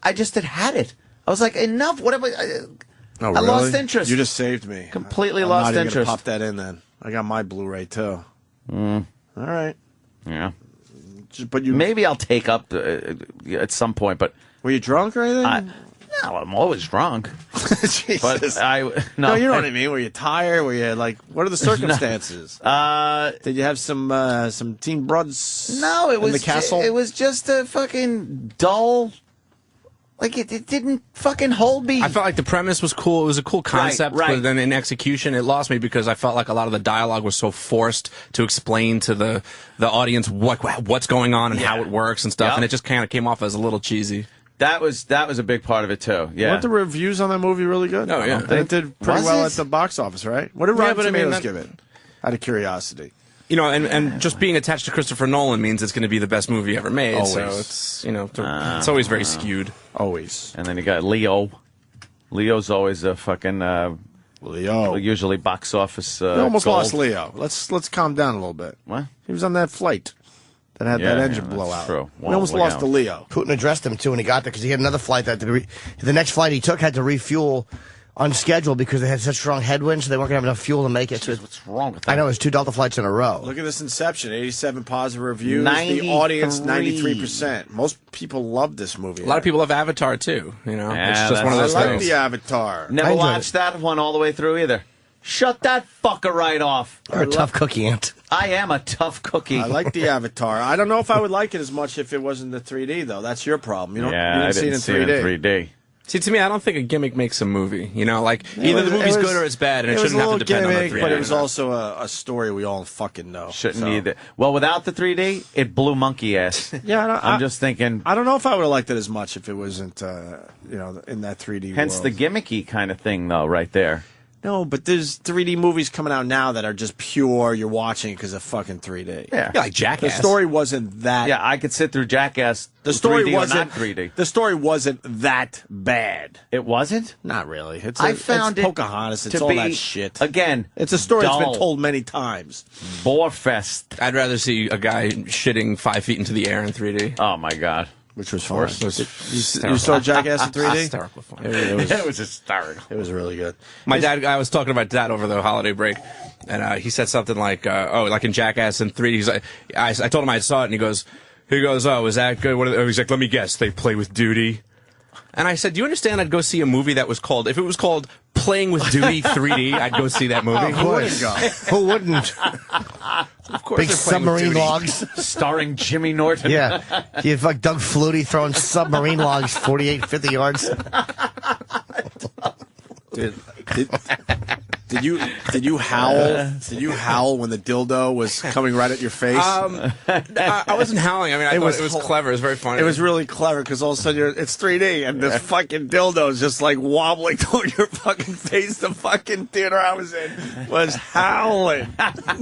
Speaker 4: I just had it. I was like, enough. What am I?
Speaker 3: Oh,
Speaker 4: I
Speaker 3: really?
Speaker 4: lost interest.
Speaker 3: You just saved me.
Speaker 4: Completely
Speaker 3: I'm
Speaker 4: lost
Speaker 3: not even
Speaker 4: interest.
Speaker 3: gonna pop that in then. I got my Blu-ray too. All right.
Speaker 4: Yeah.
Speaker 3: But you
Speaker 4: maybe I'll take up at some point. But
Speaker 3: were you drunk or anything?
Speaker 4: No, I'm always drunk.
Speaker 3: Jesus.
Speaker 4: But
Speaker 3: no, you know what I mean. Were you tired? Were you like? What are the circumstances? Did you have some teen broads?
Speaker 4: No, it was
Speaker 3: in the castle.
Speaker 4: It was just a fucking dull. Like it didn't fucking hold me.
Speaker 9: I felt like the premise was cool. It was a cool concept,
Speaker 4: right.
Speaker 9: but then in execution, it lost me because I felt like a lot of the dialogue was so forced to explain to the audience what's going on and how it works and stuff,
Speaker 4: Yep.
Speaker 9: and it just kind of came off as a little cheesy.
Speaker 4: That was a big part of it too. Yeah.
Speaker 3: Weren't the reviews on that movie really good?
Speaker 9: Oh, yeah.
Speaker 3: It did pretty
Speaker 4: Was
Speaker 3: well
Speaker 4: it?
Speaker 3: at the box office, right? What did
Speaker 9: Yeah,
Speaker 3: Rotten
Speaker 9: but I mean,
Speaker 3: Tomatoes give it? Out of curiosity.
Speaker 9: You know, and just being attached to Christopher Nolan means it's going to be the best movie ever made.
Speaker 3: Always.
Speaker 9: So it's it's always very skewed.
Speaker 3: Always.
Speaker 4: And then you got Leo. Leo's always a fucking
Speaker 3: Leo.
Speaker 4: Usually box office.
Speaker 3: We almost
Speaker 4: gold.
Speaker 3: lost Leo. Let's calm down a little bit.
Speaker 4: What?
Speaker 3: He was on that flight that had that engine
Speaker 4: that's
Speaker 3: blowout.
Speaker 4: true.
Speaker 3: We
Speaker 4: Well,
Speaker 3: almost
Speaker 4: look
Speaker 3: lost
Speaker 4: out.
Speaker 3: the Leo.
Speaker 8: Putin addressed him too when he got there because he had another flight that the next flight he took had to refuel on schedule because they had such strong headwinds, so they weren't going to have enough fuel to make it. So
Speaker 4: What's wrong with that?
Speaker 8: I know it was 2 Delta flights in a row.
Speaker 3: Look at this Inception. 87 positive reviews.
Speaker 4: 93.
Speaker 3: The audience, 93%. Most people love this movie.
Speaker 9: A lot of people love Avatar too. You know,
Speaker 4: Yeah,
Speaker 9: it's just one of
Speaker 3: I
Speaker 9: those
Speaker 3: like
Speaker 9: things.
Speaker 3: the Avatar.
Speaker 4: Never
Speaker 8: I enjoyed
Speaker 4: watched that one all the way through either. Shut that fucker right off.
Speaker 8: You're a tough cookie, Ant.
Speaker 4: I am a tough cookie.
Speaker 3: I like the Avatar. I don't know if I would like it as much if it wasn't the 3D, though. That's your problem. You, don't,
Speaker 4: Yeah,
Speaker 3: you
Speaker 4: I
Speaker 3: didn't see it in 3D.
Speaker 4: 3D.
Speaker 9: See, to me, I don't think a gimmick makes a movie. You know, like
Speaker 3: It
Speaker 9: either
Speaker 3: was-
Speaker 9: the movie's
Speaker 3: it was-
Speaker 9: good or it's bad, and it,
Speaker 3: was
Speaker 9: shouldn't
Speaker 3: a
Speaker 9: have to
Speaker 3: little
Speaker 9: depend on the
Speaker 3: gimmick,
Speaker 9: 3D.
Speaker 3: but it was also a story we all fucking know.
Speaker 4: Shouldn't
Speaker 3: so.
Speaker 4: need it. Well, without the 3D, it blew monkey ass.
Speaker 3: Yeah,
Speaker 4: I'm just thinking.
Speaker 3: I don't know if I would have liked it as much if it wasn't, in that 3D
Speaker 4: Hence
Speaker 3: world.
Speaker 4: the gimmicky kind of thing, though, right there.
Speaker 3: No, but there's 3D movies coming out now that are just pure. You're watching because of fucking 3D.
Speaker 4: Yeah.
Speaker 9: Yeah, like Jackass.
Speaker 3: The story wasn't that.
Speaker 4: Yeah, I could sit through Jackass.
Speaker 3: The story
Speaker 4: 3D or
Speaker 3: wasn't
Speaker 4: not 3D.
Speaker 3: The story wasn't that bad.
Speaker 4: It wasn't.
Speaker 3: Not really. It's
Speaker 4: I found
Speaker 3: it's
Speaker 4: it
Speaker 3: Pocahontas. It's
Speaker 4: to
Speaker 3: all
Speaker 4: be,
Speaker 3: that shit.
Speaker 4: Again,
Speaker 3: It's a story that's
Speaker 4: dull.
Speaker 3: been told many times.
Speaker 4: Bore fest.
Speaker 9: I'd rather see a guy shitting 5 feet into the air in 3D.
Speaker 4: Oh my god.
Speaker 3: Which was fun.
Speaker 9: It was
Speaker 3: You saw Jackass in 3D?
Speaker 9: hysterical fun.
Speaker 4: It was hysterical.
Speaker 3: It was really good.
Speaker 9: My dad, I was talking about Dad over the holiday break, and he said something like, like in Jackass in 3D, he's like, I told him I saw it, and he goes, oh, is that good? He's like, let me guess, they play with duty. And I said, do you understand I'd go see a movie that was called, if it was called Playing with Duty 3D, I'd go see that movie.
Speaker 8: Who wouldn't go? Who wouldn't?
Speaker 9: Of course
Speaker 8: Big
Speaker 9: they're playing with
Speaker 8: submarine
Speaker 9: duty.
Speaker 8: logs.
Speaker 4: Starring Jimmy Norton.
Speaker 8: Yeah. You have like Doug Flutie throwing submarine logs 48, 50 yards.
Speaker 3: Dude, Did you howl? Did you howl when the dildo was coming right at your face?
Speaker 9: I wasn't howling. I mean, I thought it was clever. It was very funny.
Speaker 3: It was really clever because all of a sudden it's 3D and this fucking dildo is just like wobbling toward your fucking face. The fucking theater I was in was howling.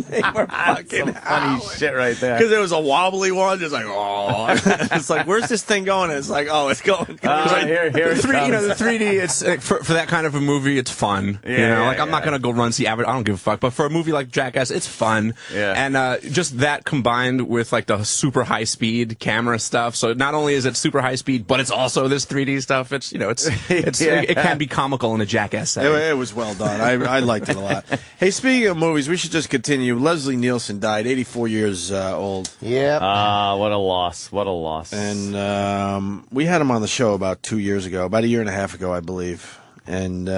Speaker 3: They were fucking
Speaker 4: funny shit right there.
Speaker 3: Because it was a wobbly one, just like, oh. It's like, where's this thing going? And it's like, oh, it's going.
Speaker 4: Here it comes.
Speaker 9: The 3D, it's for that kind of a movie, it's fun. I'm not gonna go run see Avatar. I don't give a fuck. But for a movie like Jackass, it's fun. Yeah. And just that combined with like the super high speed camera stuff. So not only is it super high speed, but it's also this 3D stuff. It's it can be comical in a Jackass setting.
Speaker 3: It was well done. I liked it a lot. Hey, speaking of movies, we should just continue. Leslie Nielsen died, 84 years old.
Speaker 8: Yep.
Speaker 4: What a loss. What a loss.
Speaker 3: And we had him on the show about 2 years ago, about a year and a half ago, I believe. And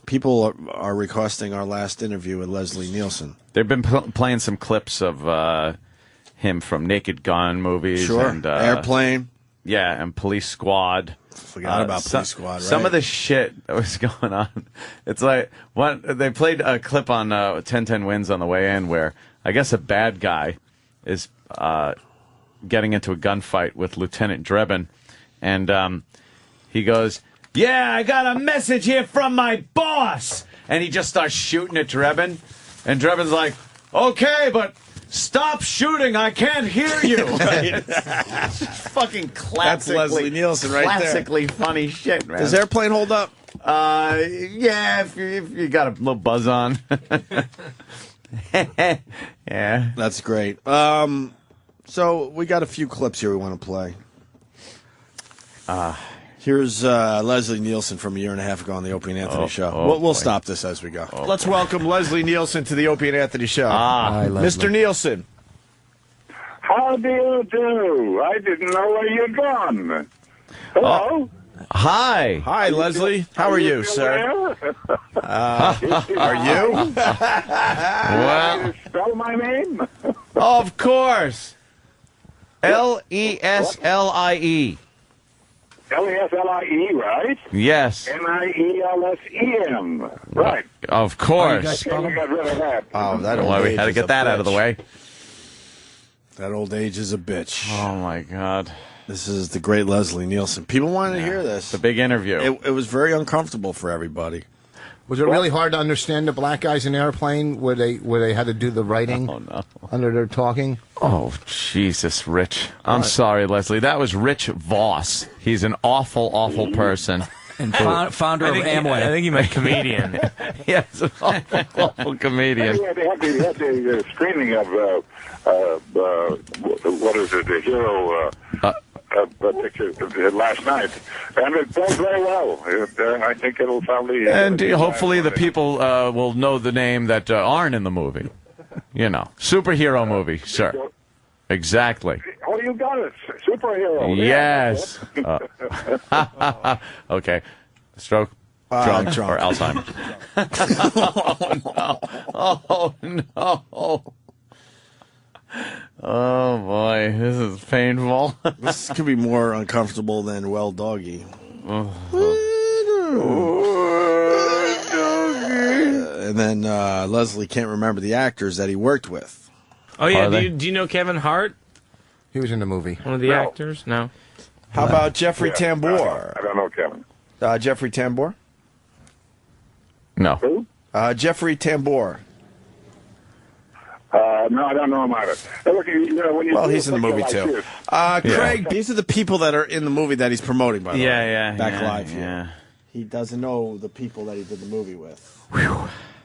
Speaker 3: people are requesting our last interview with Leslie Nielsen.
Speaker 2: They've been playing some clips of him from Naked Gun movies.
Speaker 3: Sure.
Speaker 2: And,
Speaker 3: Airplane.
Speaker 2: Yeah, and Police Squad.
Speaker 3: Forgot about Police Squad, right?
Speaker 2: Some of the shit that was going on. It's like, they played a clip on 1010 Wins on the way in where I guess a bad guy is getting into a gunfight with Lieutenant Drebin. And he goes, "Yeah, I got a message here from my boss." And he just starts shooting at Drebin. And Drebin's like, "Okay, but stop shooting. I can't hear you." Fucking classic.
Speaker 3: That's Leslie Nielsen right there.
Speaker 2: Classically funny shit, man.
Speaker 3: Does Airplane hold up?
Speaker 2: Yeah, if you got a little buzz on. Yeah.
Speaker 3: That's great. So we got a few clips here we want to play. Here's Leslie Nielsen from a year and a half ago on the Opie and Anthony Show. We'll stop this as we go. Let's welcome Leslie Nielsen to the Opie and Anthony Show.
Speaker 8: Hi,
Speaker 3: Mr. Nielsen.
Speaker 1: How do you do? I didn't know where you'd gone. Hello?
Speaker 2: Hi.
Speaker 3: Hi, Leslie. How are you, sir? Are you?
Speaker 2: Well,
Speaker 1: spell my name?
Speaker 2: of course. Leslie.
Speaker 1: Leslie, right?
Speaker 2: Yes.
Speaker 1: Nielsem. Right.
Speaker 2: Of course.
Speaker 1: We got rid of that.
Speaker 3: Oh, that old
Speaker 2: Well, we
Speaker 3: age
Speaker 2: had to
Speaker 3: is
Speaker 2: get
Speaker 3: a
Speaker 2: that out of the
Speaker 3: bitch.
Speaker 2: way.
Speaker 3: That old age is a bitch.
Speaker 2: Oh, my God.
Speaker 3: This is the great Leslie Nielsen. People wanted to hear this.
Speaker 2: It's a big interview.
Speaker 3: It was very uncomfortable for everybody.
Speaker 13: Was it really hard to understand the black guys in Airplane where they had to do the writing under their talking?
Speaker 2: Oh, Jesus, Rich. I'm sorry, Leslie. That was Rich Voss. He's an awful, awful person.
Speaker 12: And founder of Amway.
Speaker 10: I think you meant comedian.
Speaker 2: Yes, an awful, awful comedian.
Speaker 1: They had the screening of, what is it, the Hero picture last night. And it does very well. I think it'll probably...
Speaker 2: And hopefully the people will know the name that aren't in the movie. You know, superhero movie, sir. Exactly.
Speaker 1: Oh, you got it. Superhero.
Speaker 2: Yes. Okay. Stroke, drunk, or Alzheimer's. Oh, no. Oh, boy. This is painful.
Speaker 3: This could be more uncomfortable than Well Doggy. And then Leslie can't remember the actors that he worked with.
Speaker 10: Oh, yeah. Do you know Kevin Hart?
Speaker 13: He was in the movie.
Speaker 10: One of the actors? No.
Speaker 3: How about Jeffrey Tambor?
Speaker 1: I don't know, Kevin.
Speaker 3: Jeffrey Tambor?
Speaker 2: No.
Speaker 1: Who?
Speaker 3: Jeffrey Tambor.
Speaker 1: No, I don't know him either. Look, when
Speaker 3: He's in the movie, too. Craig, these are the people that are in the movie that he's promoting, by the way. Back live here.
Speaker 2: Yeah.
Speaker 3: He doesn't know the people that he did the movie with.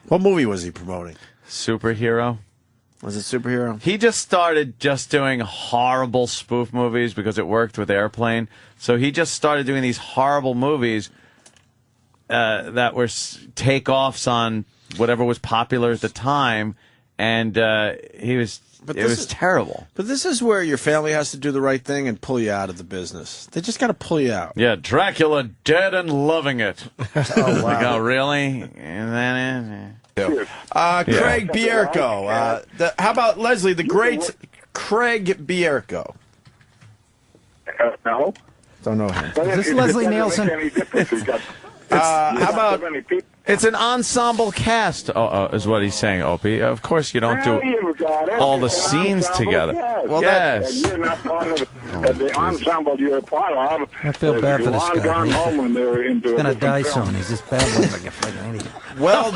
Speaker 3: What movie was he promoting?
Speaker 2: Superhero.
Speaker 3: Was it Superhero?
Speaker 2: He just started doing horrible spoof movies because it worked with Airplane. So he just started doing these horrible movies that were takeoffs on whatever was popular at the time, and it was terrible.
Speaker 3: But this is where your family has to do the right thing and pull you out of the business. They just got to pull you out.
Speaker 2: Yeah, Dracula dead and loving it.
Speaker 3: Oh, wow.
Speaker 2: Like, oh, really? And then
Speaker 3: Craig Bierko. How about Leslie, the great Craig Bierko?
Speaker 1: No.
Speaker 3: Don't know him.
Speaker 1: Is
Speaker 3: this Leslie Nielsen?
Speaker 1: How
Speaker 3: How about
Speaker 2: It's an ensemble cast, is what he's saying, Opie. Of course, you don't do all the scenes together.
Speaker 1: Well,
Speaker 2: yes.
Speaker 1: You're not part of the ensemble you're a part of.
Speaker 6: I feel bad for this guy.
Speaker 1: Gone home when they were into
Speaker 6: He's going to die
Speaker 1: film.
Speaker 6: soon. He's just babbling like a fucking idiot.
Speaker 3: Well,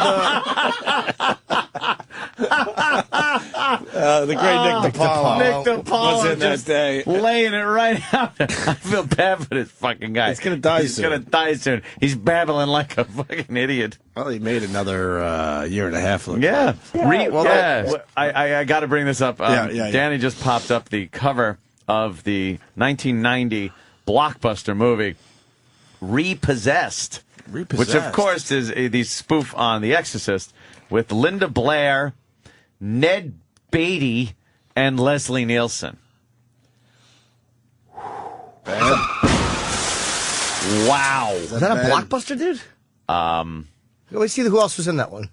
Speaker 3: the great Nick DiPaolo.
Speaker 2: Nick DiPaolo
Speaker 3: was in that day.
Speaker 2: laying it right out. I feel bad for this fucking guy.
Speaker 3: He's going to die soon.
Speaker 2: He's going to die soon. He's babbling like a fucking idiot.
Speaker 3: Well, he made another year and a half.
Speaker 2: Yeah.
Speaker 3: Like.
Speaker 2: I got to bring this up.
Speaker 3: Yeah.
Speaker 2: Danny just popped up the cover of the 1990 blockbuster movie, Repossessed. Which, of course, is the spoof on The Exorcist with Linda Blair, Ned Beatty, and Leslie Nielsen.
Speaker 3: Bad.
Speaker 2: Wow.
Speaker 8: Is that a blockbuster, dude? Let's see who else was in that one.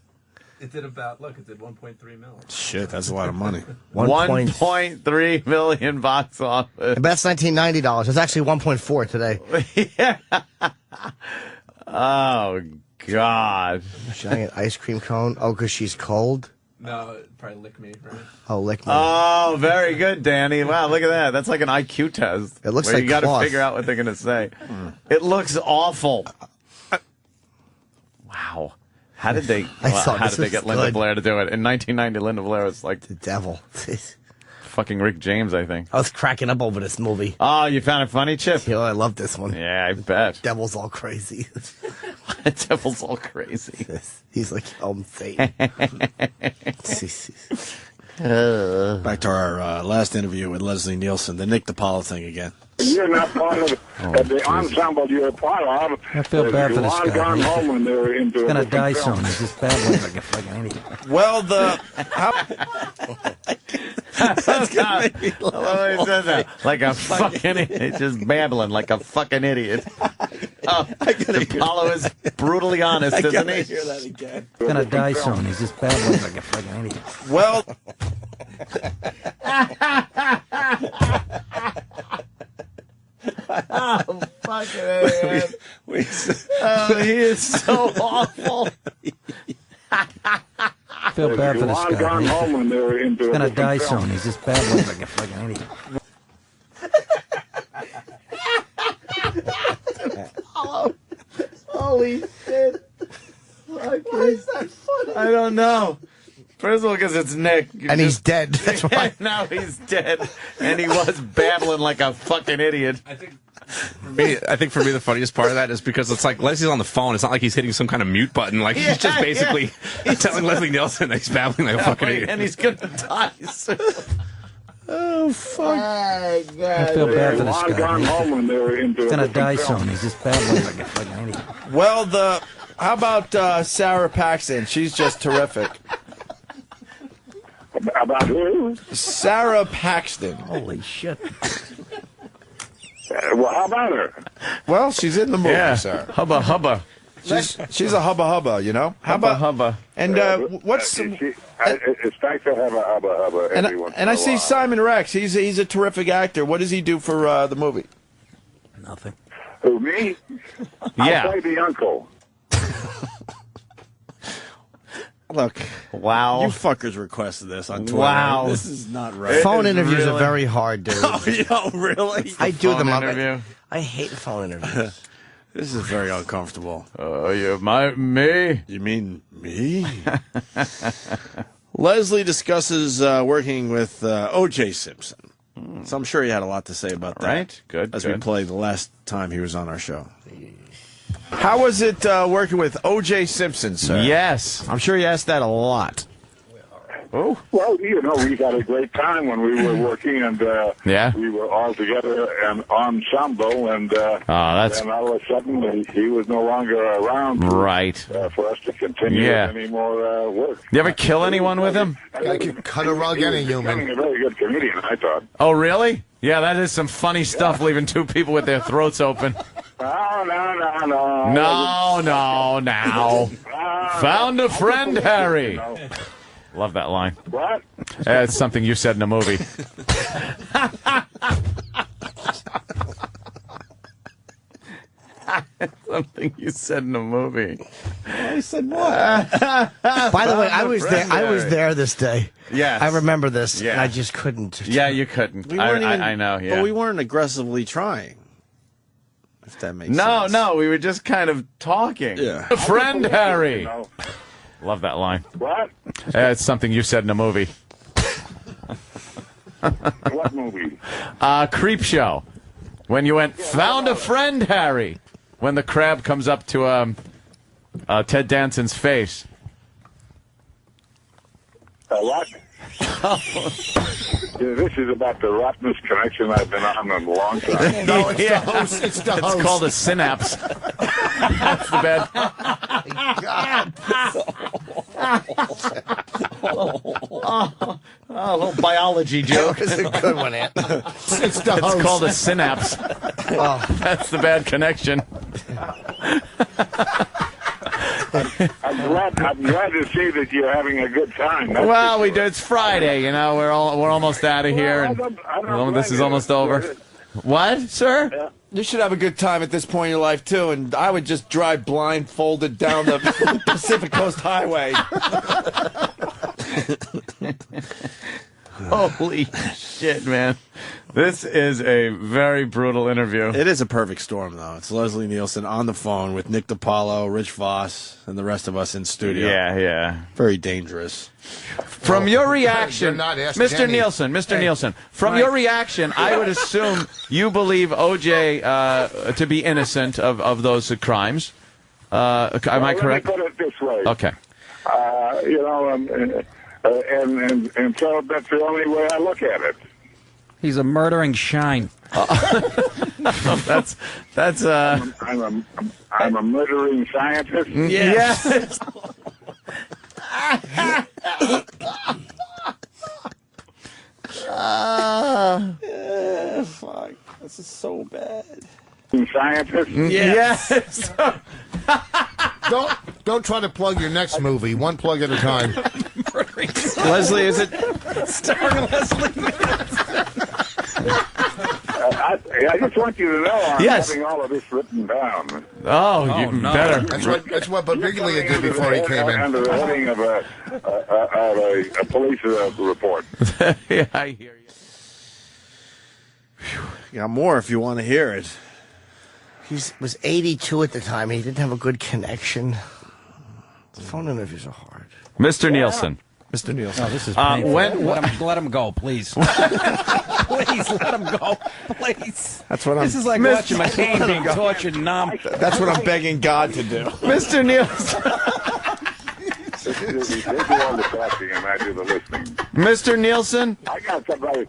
Speaker 9: It did about, look, it did 1.3 million.
Speaker 3: Shit, that's a lot of money.
Speaker 2: 1.3 million box office.
Speaker 8: But that's $1990. It's actually 1.4 today.
Speaker 2: Yeah. Oh, God.
Speaker 8: Giant ice cream cone. Oh, because she's cold?
Speaker 9: No, probably Lick Me, right?
Speaker 8: Oh, Lick Me.
Speaker 2: Oh, very good, Danny. Wow, look at that. That's like an IQ test.
Speaker 8: It looks
Speaker 2: where
Speaker 8: like
Speaker 2: you got to
Speaker 8: cloth.
Speaker 2: figure out what they're going to say. It looks awful. Wow. How did they get Linda Blair to do it? In 1990, Linda Blair was like
Speaker 8: the devil.
Speaker 2: Fucking Rick James, I think.
Speaker 8: I was cracking up over this movie.
Speaker 2: Oh, you found it funny, Chip?
Speaker 8: I love this one.
Speaker 2: Yeah, I bet.
Speaker 8: Devil's all crazy.
Speaker 2: Devil's all crazy.
Speaker 8: He's like, Satan.
Speaker 3: Back to our last interview with Leslie Nielsen, the Nick DiPaolo thing again.
Speaker 1: You're not part of the ensemble you're a part of.
Speaker 6: I feel bad for this guy.
Speaker 1: Gone home when they were into
Speaker 6: He's going to die
Speaker 1: film.
Speaker 6: soon. He's just babbling like a fucking idiot.
Speaker 3: Well,
Speaker 2: That's gonna make me laugh. He says that. Like a fucking idiot. Just babbling like a fucking idiot. Oh, DiPaolo is brutally honest, isn't he?
Speaker 3: Hear that again.
Speaker 6: He's going to die soon. He's just babbling like a fucking idiot.
Speaker 3: Well,
Speaker 2: oh, fucking idiot. Oh, he is so awful.
Speaker 6: I feel bad for this guy.
Speaker 1: Gone home when they were into
Speaker 6: He's going to die
Speaker 1: film.
Speaker 6: soon. He's just babbling like a fucking idiot.
Speaker 2: Holy shit. Why is that funny? I don't know. First of all, because it's Nick.
Speaker 8: And he's dead. That's why.
Speaker 2: Now he's dead. And he was babbling like a fucking idiot.
Speaker 9: I think for me the funniest part of that is because it's like Leslie's on the phone. It's not like he's hitting some kind of mute button. Like he's just basically telling Leslie Nielsen that he's babbling like a fucking idiot.
Speaker 2: And he's going to die soon.
Speaker 3: oh, fuck.
Speaker 2: Oh, God.
Speaker 6: I feel bad for this
Speaker 1: Gone
Speaker 6: guy.
Speaker 1: home when they were into
Speaker 6: He's going to die
Speaker 1: film.
Speaker 6: soon. He's just babbling like a fucking idiot.
Speaker 3: Well, how about Sarah Paxton? She's just terrific.
Speaker 1: About who?
Speaker 3: Sarah Paxton.
Speaker 6: Holy shit.
Speaker 1: Well, how about her?
Speaker 3: Well, she's in the movie,
Speaker 2: Yeah.
Speaker 3: sir.
Speaker 2: Hubba hubba.
Speaker 3: She's a hubba, you know? How
Speaker 2: Hubba
Speaker 3: about
Speaker 2: hubba.
Speaker 3: And what's
Speaker 1: It's nice to have a hubba every once
Speaker 3: and
Speaker 1: in
Speaker 3: I
Speaker 1: a
Speaker 3: see
Speaker 1: while.
Speaker 3: Simon Rex. He's a terrific actor. What does he do for the movie?
Speaker 6: Nothing.
Speaker 1: Who, me?
Speaker 2: Yeah.
Speaker 1: I play the uncle.
Speaker 3: Look,
Speaker 2: Wow.
Speaker 3: you fuckers requested this on Twitter.
Speaker 2: Wow.
Speaker 3: This is not right.
Speaker 8: Phone
Speaker 2: is
Speaker 8: interviews
Speaker 2: really-
Speaker 8: are very hard, dude.
Speaker 3: Oh, yo, really?
Speaker 8: I do them.
Speaker 2: Phone interview.
Speaker 8: I hate phone interviews.
Speaker 3: This is very uncomfortable.
Speaker 2: Oh, me?
Speaker 3: You mean me? Leslie discusses working with O.J. Simpson. So I'm sure he had a lot to say about that.
Speaker 2: Right. Good.
Speaker 3: As
Speaker 2: good.
Speaker 3: we played the last time he was on our show. How was it working with O.J. Simpson, sir?
Speaker 2: Yes.
Speaker 3: I'm sure you asked that a lot.
Speaker 2: Oh.
Speaker 1: Well, we had a great time when we were working, and
Speaker 2: Yeah.
Speaker 1: we were all together and ensemble, and
Speaker 2: that's-
Speaker 1: then all of a sudden he was no longer around
Speaker 2: Right.
Speaker 1: for us to continue
Speaker 2: Yeah.
Speaker 1: with any more work.
Speaker 2: You ever kill anyone with him?
Speaker 8: I could cut a rug any human.
Speaker 1: Becoming a very good comedian, I thought.
Speaker 2: Oh, really? Yeah, that is some funny stuff, leaving two people with their throats open.
Speaker 1: No.
Speaker 2: No. Found a friend, Harry. Love that line.
Speaker 1: What?
Speaker 2: It's something you said in a movie. Something you said in a movie.
Speaker 3: I said what?
Speaker 8: By the way, I was there. I was there this day.
Speaker 2: Yes.
Speaker 8: I remember this.
Speaker 2: Yeah.
Speaker 8: And I just couldn't.
Speaker 2: Yeah, you couldn't.
Speaker 3: We weren't even,
Speaker 2: I know. Yeah.
Speaker 3: But we weren't aggressively trying. If that makes sense.
Speaker 2: No, we were just kind of talking.
Speaker 3: Yeah.
Speaker 2: Friend Harry. Love that line.
Speaker 1: What?
Speaker 2: It's something you said in a movie.
Speaker 1: What movie?
Speaker 2: Creep Show. When you went, found a friend, Harry. When the crab comes up to Ted Danson's face.
Speaker 1: What? This is about the rottenest connection I've been on in a long time.
Speaker 11: No, it's the host. It's the host.
Speaker 2: It's called a synapse. That's the bad. A little biology joke.
Speaker 8: That was a good one, Ant.
Speaker 11: It's the host.
Speaker 2: It's called a synapse. That's the bad connection.
Speaker 1: I'm glad to see that you're having a good time.
Speaker 2: Well, we do. It's Friday, you know. We're almost out of here, and this is almost over. What, sir?
Speaker 1: Yeah.
Speaker 14: You should have a good time at this point in your life, too, and I would just drive blindfolded down the Pacific Coast Highway.
Speaker 2: Holy shit, man. This is a very brutal interview.
Speaker 3: It is a perfect storm, though. It's Leslie Nielsen on the phone with Nick DiPaolo, Rich Voss, and the rest of us in studio.
Speaker 2: Yeah.
Speaker 3: Very dangerous.
Speaker 2: From your reaction,
Speaker 11: You're not Ask
Speaker 2: Mr.
Speaker 11: Jenny.
Speaker 2: Nielsen, from your reaction, I would assume you believe OJ to be innocent of those crimes. Am I correct?
Speaker 1: Let me put it this way.
Speaker 2: Okay.
Speaker 1: And so that's the only way I look at it.
Speaker 6: He's a murdering shine.
Speaker 2: That's
Speaker 1: I'm a murdering scientist.
Speaker 2: Yes.
Speaker 14: Fuck. This is so bad.
Speaker 1: Scientist.
Speaker 2: Yes.
Speaker 11: Don't try to plug your next movie. One plug at a time.
Speaker 14: Leslie, is it?
Speaker 6: Starring Leslie.
Speaker 1: I just want you to know I'm
Speaker 2: Yes.
Speaker 1: having all of this written down.
Speaker 2: Oh, you better.
Speaker 11: That's what Babiglia did before he came in.
Speaker 1: Under the heading of a police report.
Speaker 2: Yeah, I hear you.
Speaker 3: You got more if you want to hear it.
Speaker 8: He was 82 at the time. He didn't have a good connection. Phone interviews are hard.
Speaker 2: Mr. Nielsen.
Speaker 3: Mr. Nielsen.
Speaker 6: Oh, this is painful. Let him go, please. Please let him go, please.
Speaker 3: That's what I'm.
Speaker 6: This is like watching McCain being tortured numb.
Speaker 3: That's what I'm begging God to do.
Speaker 2: Mr. Nielsen.
Speaker 1: They do all the talking and I do the listening.
Speaker 2: Mr. Nielsen.
Speaker 1: I got somebody.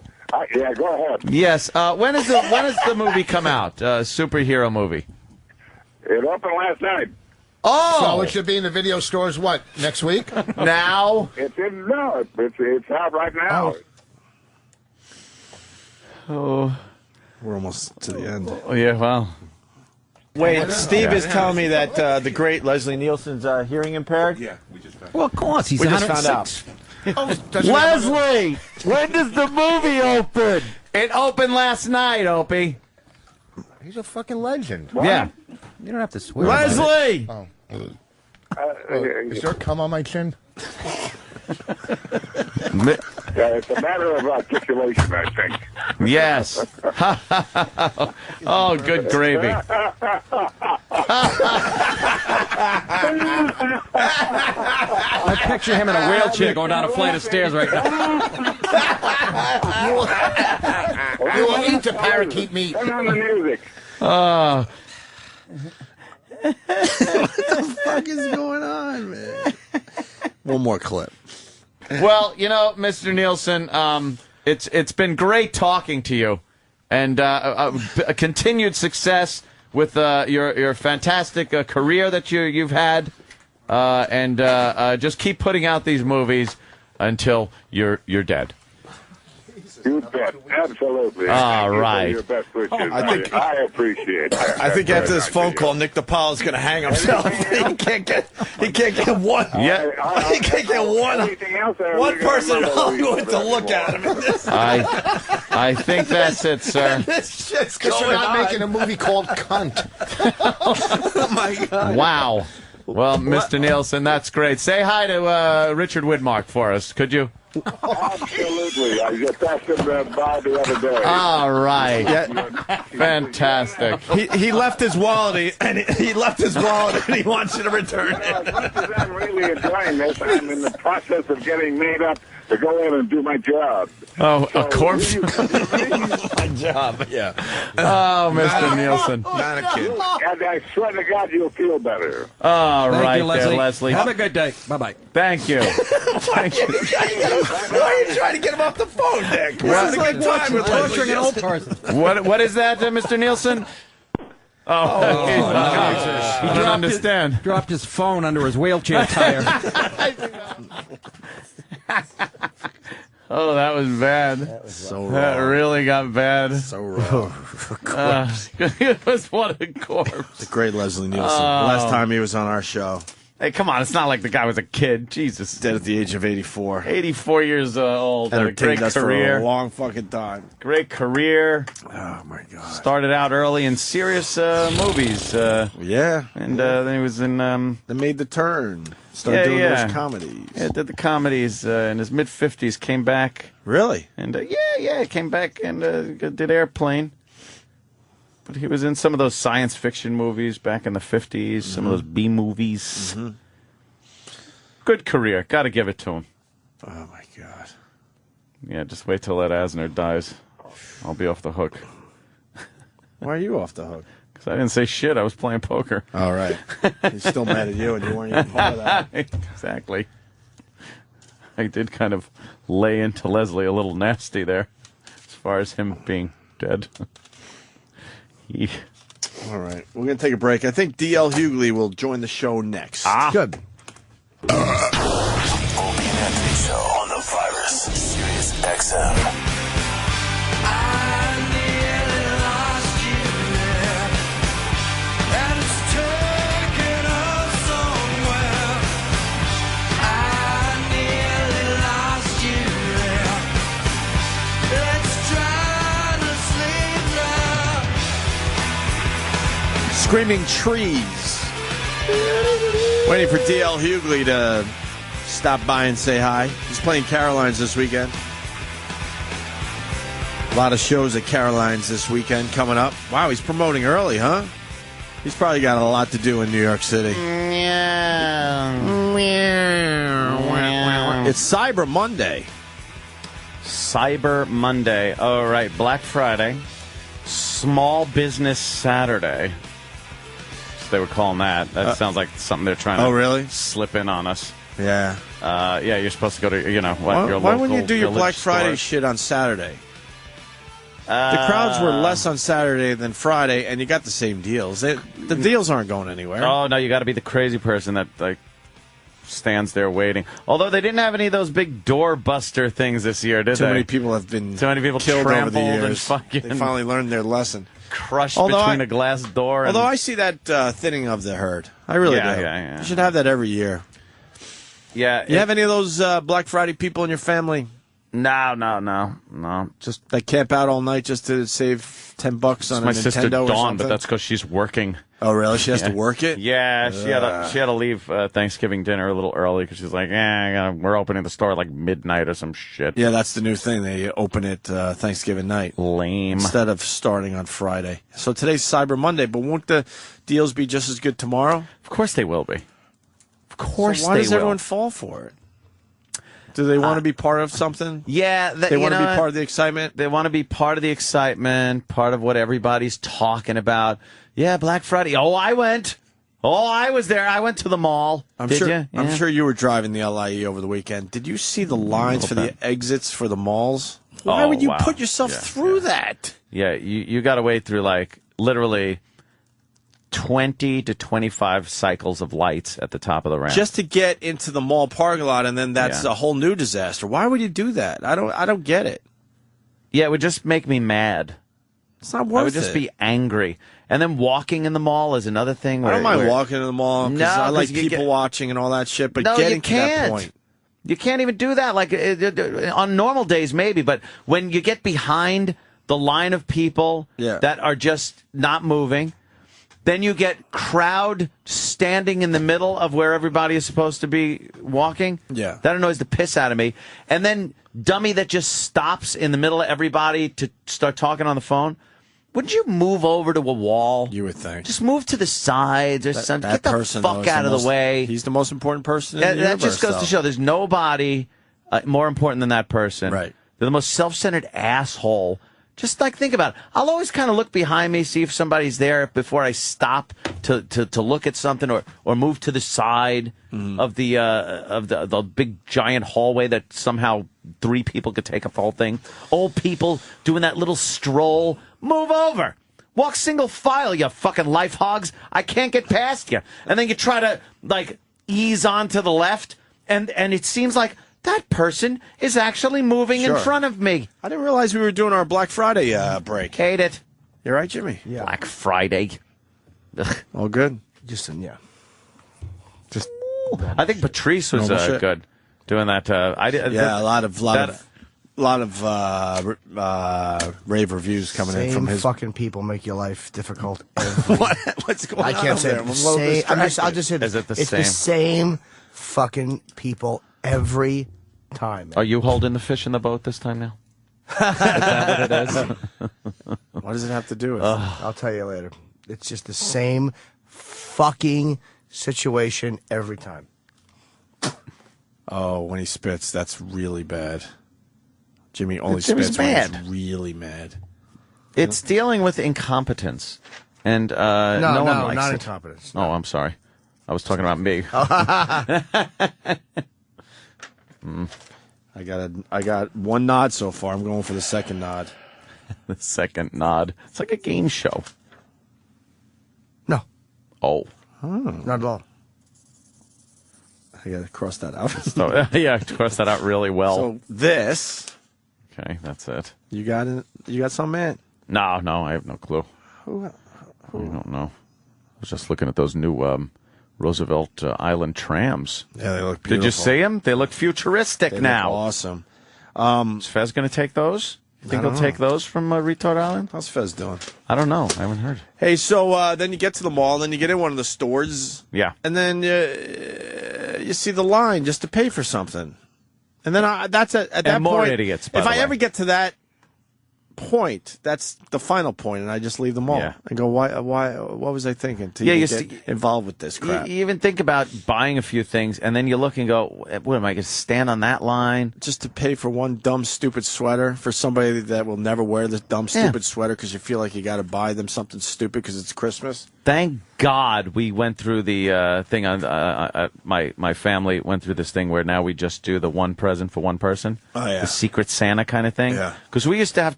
Speaker 1: Yeah, go ahead.
Speaker 2: Yes. When does the movie come out? Superhero movie.
Speaker 1: It opened last night.
Speaker 2: Oh,
Speaker 11: So it should be in the video stores, what, next week?
Speaker 2: now?
Speaker 1: It's out right now.
Speaker 2: Oh,
Speaker 3: We're almost to the end.
Speaker 2: oh yeah. Well,
Speaker 14: Wait, Steve is telling me that the great Leslie Nielsen's hearing impaired?
Speaker 21: Yeah, we just found
Speaker 6: Well, of course, he's
Speaker 14: We just found
Speaker 6: 106.
Speaker 2: Leslie, when does the movie open? It opened last night, Opie.
Speaker 11: He's a fucking legend.
Speaker 2: Yeah.
Speaker 6: You don't have to swear. about it.
Speaker 2: Leslie.
Speaker 11: Oh. Is there cum on my chin?
Speaker 1: It's a matter of articulation, I think.
Speaker 2: Yes. Oh, good gravy.
Speaker 6: I picture him in a wheelchair going down a flight of stairs right now.
Speaker 11: You will eat the parakeet meat.
Speaker 1: Turn on the music.
Speaker 2: Oh.
Speaker 3: What the fuck is going on, man? One more clip.
Speaker 2: Well, you know, Mr. Nielsen, it's been great talking to you, and a continued success with your fantastic career that you've had, and just keep putting out these movies until you're dead.
Speaker 1: You bet. Absolutely.
Speaker 2: All
Speaker 1: Thank you
Speaker 2: right.
Speaker 1: for your best wishes.
Speaker 3: I
Speaker 1: I appreciate it.
Speaker 3: I think after this phone call, Nick DiPaolo's going to hang himself. He can't get one.
Speaker 2: Yeah.
Speaker 3: He can't get one person in Hollywood to look at him.
Speaker 2: I think that's it, sir.
Speaker 3: This shit's
Speaker 11: Because
Speaker 3: going
Speaker 11: you're not
Speaker 3: on.
Speaker 11: making a movie called Cunt.
Speaker 3: Oh my God.
Speaker 2: Wow. Well, Mr. Nielsen, that's great. Say hi to Richard Widmark for us, could you?
Speaker 1: Absolutely. I just asked him by the other day.
Speaker 2: All right. Fantastic.
Speaker 3: He left his wallet, and he he wants you to return it.
Speaker 1: As much as I'm really enjoying this, I'm in the process of getting made up to go in and do my job.
Speaker 2: Oh, a corpse?
Speaker 3: My job, yeah.
Speaker 2: Oh, Mr. Nielsen.
Speaker 3: Not a kid.
Speaker 1: And I swear to God, you'll feel better.
Speaker 2: All
Speaker 6: Thank
Speaker 2: right
Speaker 6: you, Leslie.
Speaker 2: there, Leslie.
Speaker 6: Have a good day. Bye-bye.
Speaker 2: Tthank you. Thank you.
Speaker 3: Why are you trying to get him off the phone, Nick?
Speaker 6: It's like torturing an old person.
Speaker 2: What is that, Mr. Nielsen? Oh,
Speaker 6: Jesus.
Speaker 2: I don't understand.
Speaker 6: Dropped his phone under his wheelchair tire.
Speaker 2: Oh, that was bad.
Speaker 3: That was so
Speaker 2: That
Speaker 3: wrong.
Speaker 2: really got bad.
Speaker 3: So wrong.
Speaker 2: It was what a corpse.
Speaker 3: The great Leslie Nielsen. Last time he was on our show.
Speaker 2: Hey, come on. It's not like the guy was a kid. Jesus.
Speaker 3: Dead at the age of 84.
Speaker 2: 84 years old. Had a great
Speaker 3: Entertained us
Speaker 2: career.
Speaker 3: for a long fucking time.
Speaker 2: Great career.
Speaker 3: Oh, my God.
Speaker 2: Started out early in serious movies.
Speaker 3: Yeah.
Speaker 2: And then he was in...
Speaker 3: They made the turn. Started doing those comedies.
Speaker 2: Yeah, did the comedies in his mid-50s. Came back.
Speaker 3: Really?
Speaker 2: And he came back and did Airplane. But he was in some of those science fiction movies back in the 50s, some of those B movies.
Speaker 3: Mm-hmm.
Speaker 2: Good career. Got to give it to him.
Speaker 3: Oh, my God.
Speaker 2: Yeah, just wait till Ed Asner dies. I'll be off the hook.
Speaker 3: Why are you off the hook?
Speaker 2: Because I didn't say shit. I was playing poker.
Speaker 3: All right. He's still mad at you, and you weren't even part of that.
Speaker 2: Exactly. I did kind of lay into Leslie a little nasty there, as far as him being dead.
Speaker 3: All right. We're going to take a break. I think D.L. Hughley will join the show next.
Speaker 8: Good.
Speaker 15: Opie and Anthony Show on the Virus, Sirius XM.
Speaker 3: Screaming Trees. Waiting for D.L. Hughley to stop by and say hi. He's playing Caroline's this weekend. A lot of shows at Caroline's this weekend coming up. Wow, he's promoting early, huh? He's probably got a lot to do in New York City. It's Cyber Monday.
Speaker 2: Cyber Monday. Oh, right. Black Friday. Small Business Saturday. So they were calling that. That sounds like something they're trying to
Speaker 3: really?
Speaker 2: slip in on us.
Speaker 3: Yeah.
Speaker 2: Yeah, you're supposed to go to, your
Speaker 3: Why
Speaker 2: local
Speaker 3: wouldn't you do your
Speaker 2: village
Speaker 3: Black Friday
Speaker 2: store.
Speaker 3: shit on Saturday? The crowds were less on Saturday than Friday, and you got the same deals. The deals aren't going anywhere.
Speaker 2: Oh, no, you got to be the crazy person that, stands there waiting. Although they didn't have any of those big doorbuster things this year, did they?
Speaker 3: Too many people have been
Speaker 2: Too many people
Speaker 3: killed over the
Speaker 2: trampled and
Speaker 3: years.
Speaker 2: fucking
Speaker 3: They finally learned their lesson.
Speaker 2: crushed between a glass door.
Speaker 3: Although I see that thinning of the herd. I really do.
Speaker 2: Yeah.
Speaker 3: You should have that every year.
Speaker 2: Yeah.
Speaker 3: You have any of those Black Friday people in your family?
Speaker 2: No.
Speaker 3: Just that camp out all night just to save $10 on a
Speaker 2: my
Speaker 3: Nintendo
Speaker 2: sister
Speaker 3: or
Speaker 2: Dawn,
Speaker 3: something?
Speaker 2: but that's because she's working.
Speaker 3: Oh, really? She has to work it?
Speaker 2: Yeah, she had to leave Thanksgiving dinner a little early because she's like, we're opening the store at like midnight or some shit.
Speaker 3: Yeah, that's the new thing. They open it Thanksgiving night.
Speaker 2: Lame.
Speaker 3: Instead of starting on Friday. So today's Cyber Monday, but won't the deals be just as good tomorrow?
Speaker 2: Of course they will be. Of course
Speaker 3: so why
Speaker 2: they
Speaker 3: does
Speaker 2: will.
Speaker 3: everyone fall for it? Do they want to be part of something?
Speaker 2: Yeah.
Speaker 3: They want to be part of the excitement?
Speaker 2: They want to be part of the excitement, part of what everybody's talking about. Yeah, Black Friday. Oh, I went. Oh, I was there. I went to the mall. Did you? Yeah.
Speaker 3: I'm sure you were driving the LIE over the weekend. Did you see the lines for the exits for the malls? Why would you put yourself through that?
Speaker 2: Yeah, you got to wait through literally 20 to 25 cycles of lights at the top of the ramp.
Speaker 3: Just to get into the mall parking lot, and then that's a whole new disaster. Why would you do that? I don't get it.
Speaker 2: Yeah, it would just make me mad.
Speaker 3: It's not worth it.
Speaker 2: I would just be angry. And then walking in the mall is another thing.
Speaker 3: I don't mind walking in the mall because I like people watching and all that shit, but getting to that point.
Speaker 2: You can't even do that. On normal days, maybe, but when you get behind the line of people that are just not moving,
Speaker 4: Then you get crowd standing in the middle of where everybody is supposed to be walking.
Speaker 3: Yeah.
Speaker 4: That annoys the piss out of me. And then dummy that just stops in the middle of everybody to start talking on the phone. Wouldn't you move over to a wall?
Speaker 3: You would think.
Speaker 4: Just move to the sides or something. Get the
Speaker 3: person,
Speaker 4: fuck
Speaker 3: though,
Speaker 4: out of the way.
Speaker 3: He's the most important person in
Speaker 4: That
Speaker 3: the universe,
Speaker 4: just goes to show there's nobody more important than that person.
Speaker 3: Right.
Speaker 4: They're the most self-centered asshole. Just like think about it. I'll always kind of look behind me, see if somebody's there before I stop to look at something or move to the side of the big giant hallway that somehow 3 people could take up the whole thing. Old people doing that little stroll. Move over. Walk single file, you fucking life hogs. I can't get past you. And then you try to like ease on to the left, and it seems like that person is actually moving in front of me.
Speaker 3: I didn't realize we were doing our Black Friday break.
Speaker 4: Hate it.
Speaker 3: You're right, Jimmy.
Speaker 8: Yeah.
Speaker 4: Black Friday.
Speaker 3: All good.
Speaker 8: Just yeah.
Speaker 3: Just.
Speaker 4: I think Patrice was
Speaker 3: Normal shit.
Speaker 4: good doing that.
Speaker 3: A lot of rave reviews coming in from his.
Speaker 8: Fucking people make your life difficult.
Speaker 3: What's going on?
Speaker 8: I can't say
Speaker 3: there?
Speaker 8: it. I'll just say
Speaker 4: Is it the
Speaker 8: it's
Speaker 4: same?
Speaker 8: the same fucking people every time.
Speaker 4: Are you holding the fish in the boat this time now? Is that what it is?
Speaker 3: What does it have to do with?
Speaker 8: I'll tell you later. It's just the same fucking situation every time.
Speaker 3: Oh, when he spits, that's really bad. Jimmy only
Speaker 4: Jimmy's
Speaker 3: spits when
Speaker 4: mad.
Speaker 3: he's really mad.
Speaker 4: It's dealing with incompetence, and
Speaker 8: No,
Speaker 4: no one likes
Speaker 8: not
Speaker 4: it.
Speaker 8: incompetence.
Speaker 4: Oh, I'm sorry. I was talking about me.
Speaker 3: I got one nod so far. I'm going for the second nod.
Speaker 4: The second nod. It's like a game show.
Speaker 8: No.
Speaker 4: Oh.
Speaker 8: Not at all.
Speaker 3: I got to cross that out.
Speaker 4: So, yeah, cross that out really well.
Speaker 3: So this.
Speaker 4: Okay, that's it.
Speaker 3: You got it. You got some, man.
Speaker 4: No, I have no clue.
Speaker 3: Who?
Speaker 4: I don't know. I was just looking at those new Roosevelt Island trams.
Speaker 3: Yeah, they look beautiful.
Speaker 4: Did you see them? They look futuristic
Speaker 3: They
Speaker 4: now.
Speaker 3: look awesome.
Speaker 4: Is Fez going to take those? You think he'll take those from Retard Island?
Speaker 3: How's Fez doing?
Speaker 4: I don't know. I haven't heard.
Speaker 3: Hey, so then you get to the mall, then you get in one of the stores.
Speaker 4: Yeah.
Speaker 3: And then you see the line just to pay for something. And then that's at that
Speaker 4: And more
Speaker 3: point.
Speaker 4: idiots, by
Speaker 3: if
Speaker 4: the
Speaker 3: I
Speaker 4: way.
Speaker 3: ever get to that point, that's the final point, and I just leave the mall.
Speaker 4: Yeah.
Speaker 3: I go, why? What was I thinking to
Speaker 4: Yeah,
Speaker 3: even
Speaker 4: you
Speaker 3: get involved with this crap?
Speaker 4: You even think about buying a few things, and then you look and go, what am I going to stand on that line?
Speaker 3: Just to pay for one dumb, stupid sweater for somebody that will never wear this dumb, stupid sweater because you feel like you got to buy them something stupid because it's Christmas.
Speaker 4: Thank God we went through the thing on my family went through this thing where now we just do the one present for one person.
Speaker 3: Oh, yeah.
Speaker 4: The Secret Santa kind of thing.
Speaker 3: Yeah.
Speaker 4: Because we used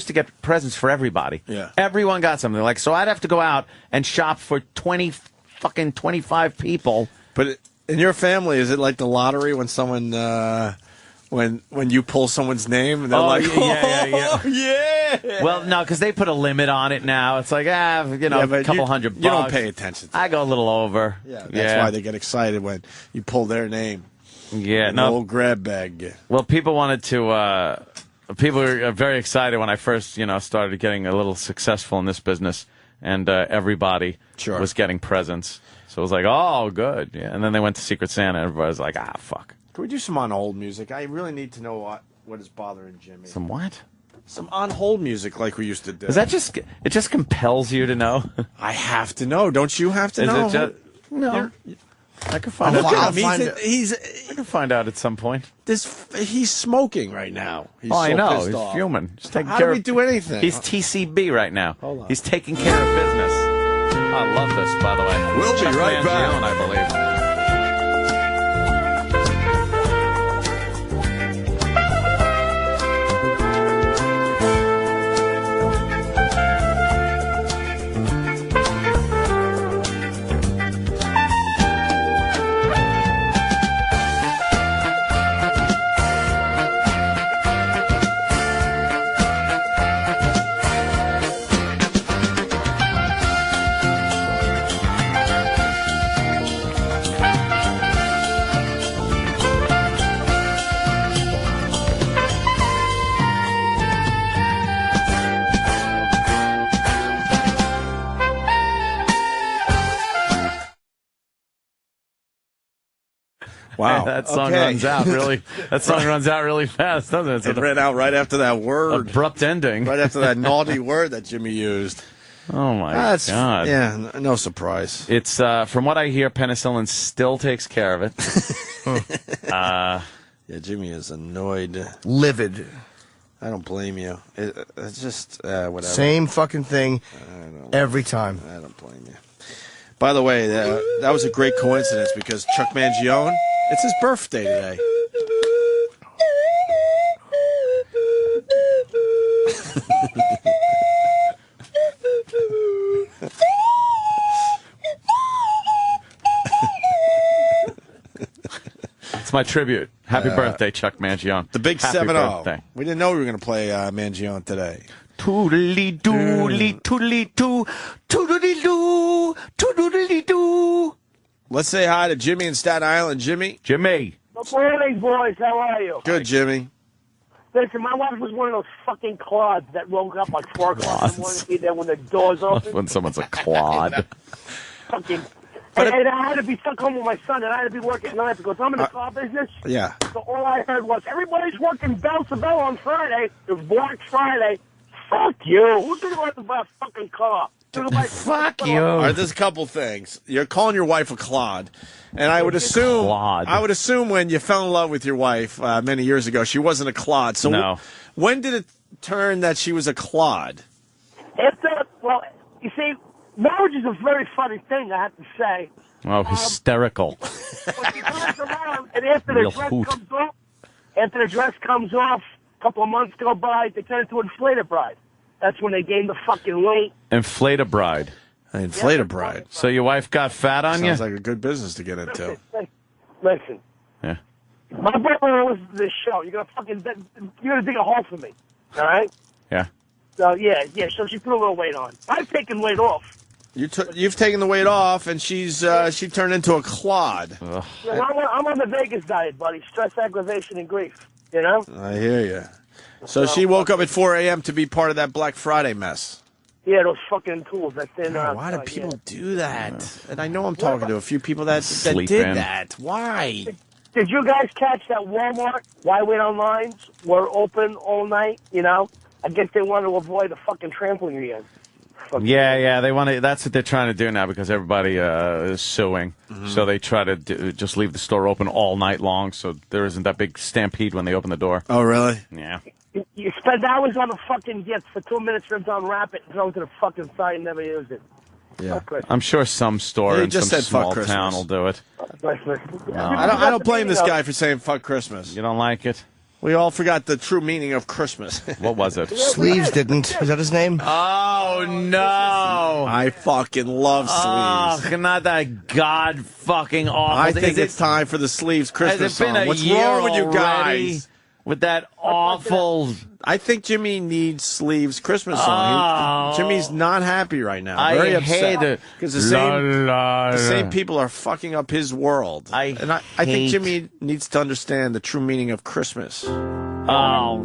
Speaker 4: to get presents for everybody.
Speaker 3: Yeah.
Speaker 4: Everyone got something. Like, so I'd have to go out and shop for 25 people.
Speaker 3: But in your family, is it like the lottery when someone when you pull someone's name and they're like,
Speaker 4: yeah.
Speaker 3: yeah.
Speaker 4: Well, no, because they put a limit on it now. It's like, a
Speaker 3: but
Speaker 4: couple
Speaker 3: you-
Speaker 4: $100 bucks.
Speaker 3: You don't pay attention to
Speaker 4: I go a little over.
Speaker 3: Yeah, that's why they get excited when you pull their name.
Speaker 4: Yeah,
Speaker 3: An
Speaker 4: no.
Speaker 3: old grab bag.
Speaker 4: Well, people wanted to. People were very excited when I first, started getting a little successful in this business, and everybody was getting presents. So it was like, oh, good. Yeah. And then they went to Secret Santa, and everybody was like, fuck.
Speaker 3: Can we do some on hold music? I really need to know what is bothering Jimmy.
Speaker 4: Some what?
Speaker 3: Some on hold music like we used to do.
Speaker 4: Is that just? It just compels you to know.
Speaker 3: I have to know. Don't you have to
Speaker 4: Is
Speaker 3: know?
Speaker 4: it just? No. I can find out. I can find out at some point.
Speaker 3: He's smoking right now. He's
Speaker 4: I
Speaker 3: so
Speaker 4: know.
Speaker 3: pissed
Speaker 4: He's
Speaker 3: off.
Speaker 4: fuming. Just taking
Speaker 3: How
Speaker 4: care
Speaker 3: do we
Speaker 4: of-
Speaker 3: do anything?
Speaker 4: He's TCB right now.
Speaker 3: Hold on.
Speaker 4: He's taking care of business. I love this, by the way.
Speaker 15: We'll be
Speaker 4: Chuck
Speaker 15: right back.
Speaker 4: Mangione, I believe.
Speaker 3: Wow.
Speaker 2: That song
Speaker 3: Okay.
Speaker 2: runs out really. That song runs out really fast, doesn't it?
Speaker 3: It ran out right after that word.
Speaker 2: Abrupt ending.
Speaker 3: Right after that naughty word that Jimmy used.
Speaker 2: Oh my
Speaker 3: That's,
Speaker 2: God!
Speaker 3: Yeah, no surprise.
Speaker 2: It's from what I hear, penicillin still takes care of it.
Speaker 3: Yeah, Jimmy is annoyed,
Speaker 8: livid.
Speaker 3: I don't blame you. It's just whatever.
Speaker 8: Same fucking thing every time.
Speaker 3: I don't blame you. By the way, that was a great coincidence because Chuck Mangione, it's his birthday today.
Speaker 2: It's my tribute. Happy birthday, Chuck Mangione.
Speaker 3: The big
Speaker 2: Happy
Speaker 3: 7-0.
Speaker 2: birthday.
Speaker 3: We didn't know we were going to play Mangione today.
Speaker 2: Toodly doodly toodly doo, toodly doo, toodly doo.
Speaker 3: Let's say hi to Jimmy in Staten Island. Jimmy.
Speaker 2: Jimmy.
Speaker 7: Good morning, boys. How are you?
Speaker 3: Good, Jimmy.
Speaker 7: Listen, my wife was one of those fucking clods that woke up like 4 o'clock in the morning to be there when the doors open.
Speaker 2: When someone's a clod.
Speaker 7: Fucking. And I had to be stuck home with my son, and I had to be working at night because I'm in the car business.
Speaker 3: Yeah.
Speaker 7: So all I heard was, everybody's working bell to bell on Friday. It was Black Friday. Fuck you. Who's going to go out and buy a fucking car?
Speaker 2: Fuck you.
Speaker 3: All right, there's a couple things. You're calling your wife a clod, and I would assume when you fell in love with your wife many years ago, she wasn't a clod. So
Speaker 2: no.
Speaker 3: When did it turn that she was a clod?
Speaker 7: Well, you see, marriage is a very funny thing, I have to say.
Speaker 2: Oh, hysterical.
Speaker 7: When she turns around, and after the
Speaker 2: Real
Speaker 7: dress
Speaker 2: hoot.
Speaker 7: comes off, a couple of months go by, they turn into an inflated bride. That's when they gain the fucking weight.
Speaker 2: Inflate a bride.
Speaker 3: Inflate a bride.
Speaker 2: So your wife got fat on you?
Speaker 3: Sounds like a good business to get into.
Speaker 7: Listen.
Speaker 2: Yeah.
Speaker 7: My brother listens to this show. You're gonna dig a hole for me. All right?
Speaker 2: Yeah.
Speaker 7: So yeah. So she put a little weight on. I've taken weight off.
Speaker 3: You've taken the weight off, and she turned into a clod.
Speaker 7: Yeah, I'm on the Vegas diet, buddy. Stress, aggravation, and grief. You know?
Speaker 3: I hear you. So she woke up at 4 a.m. to be part of that Black Friday mess.
Speaker 7: Yeah, those fucking tools that thin.
Speaker 3: Why do people do that? And I know I'm talking to a few people that
Speaker 2: Sleep
Speaker 3: did
Speaker 2: in.
Speaker 3: that. Why?
Speaker 7: Did you guys catch that Walmart? Why wait on lines? Were open all night. You know, I guess they want to avoid the fucking trampling again.
Speaker 2: Yeah, they want to. That's what they're trying to do now because everybody is suing.
Speaker 3: Mm-hmm.
Speaker 2: So they try to just leave the store open all night long, so there isn't that big stampede when they open the door.
Speaker 3: Oh, really?
Speaker 2: Yeah.
Speaker 7: You spend hours on the fucking gift for 2 minutes to unwrap it and throw it to the fucking side and never use it.
Speaker 3: Yeah.
Speaker 2: I'm sure some store
Speaker 3: He
Speaker 2: in
Speaker 3: just
Speaker 2: some
Speaker 3: said fuck
Speaker 2: small
Speaker 3: Christmas.
Speaker 2: town will do it.
Speaker 3: I don't blame this guy for saying fuck Christmas.
Speaker 2: You don't like it?
Speaker 3: We all forgot the true meaning of Christmas.
Speaker 2: What was it?
Speaker 8: Sleeves didn't. Is that his name?
Speaker 2: Oh, no.
Speaker 3: I fucking love sleeves.
Speaker 2: Oh, not that god fucking awful.
Speaker 3: I think it's time for the Sleeves Christmas
Speaker 2: Has it been
Speaker 3: song.
Speaker 2: a
Speaker 3: What's
Speaker 2: year
Speaker 3: wrong with you
Speaker 2: already
Speaker 3: guys?
Speaker 2: with that awful?
Speaker 3: I think Jimmy needs Sleeves Christmas song.
Speaker 2: Oh.
Speaker 3: Jimmy's not happy right now.
Speaker 2: I
Speaker 3: Very
Speaker 2: hate
Speaker 3: upset.
Speaker 2: it.
Speaker 3: Because the
Speaker 2: La,
Speaker 3: same people are fucking up his world. I think
Speaker 2: hate-
Speaker 3: Jimmy needs to understand the true meaning of Christmas.
Speaker 2: Oh,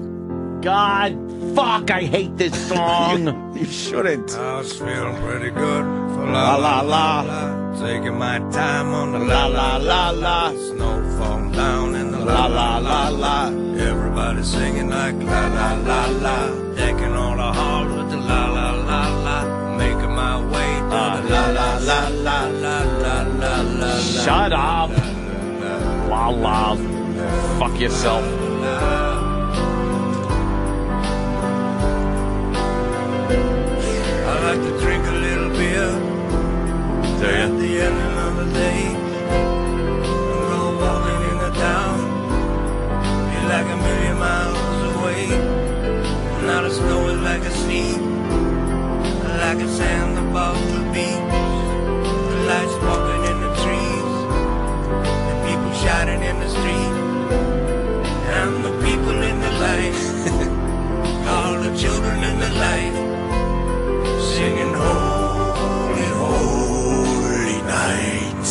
Speaker 2: God, fuck! I hate this song.
Speaker 3: You shouldn't.
Speaker 18: I was feeling pretty good for
Speaker 3: La la la.
Speaker 18: taking my time on the la la la la. Snow falling down in the la la la la. Everybody singing like la la la la. Decking all the halls with the la la la la. Making my way to the la la la la la la la la.
Speaker 2: Shut up. La la. Fuck yourself.
Speaker 18: I like to drink a little beer at the end of the day. We're all walking in the town, feel like a million miles away. Now the snow is like a sea, like a sand above the beach. The lights walking in the trees, the people shouting in the street, and the people in the light, all the children in the light. Singing holy, holy night.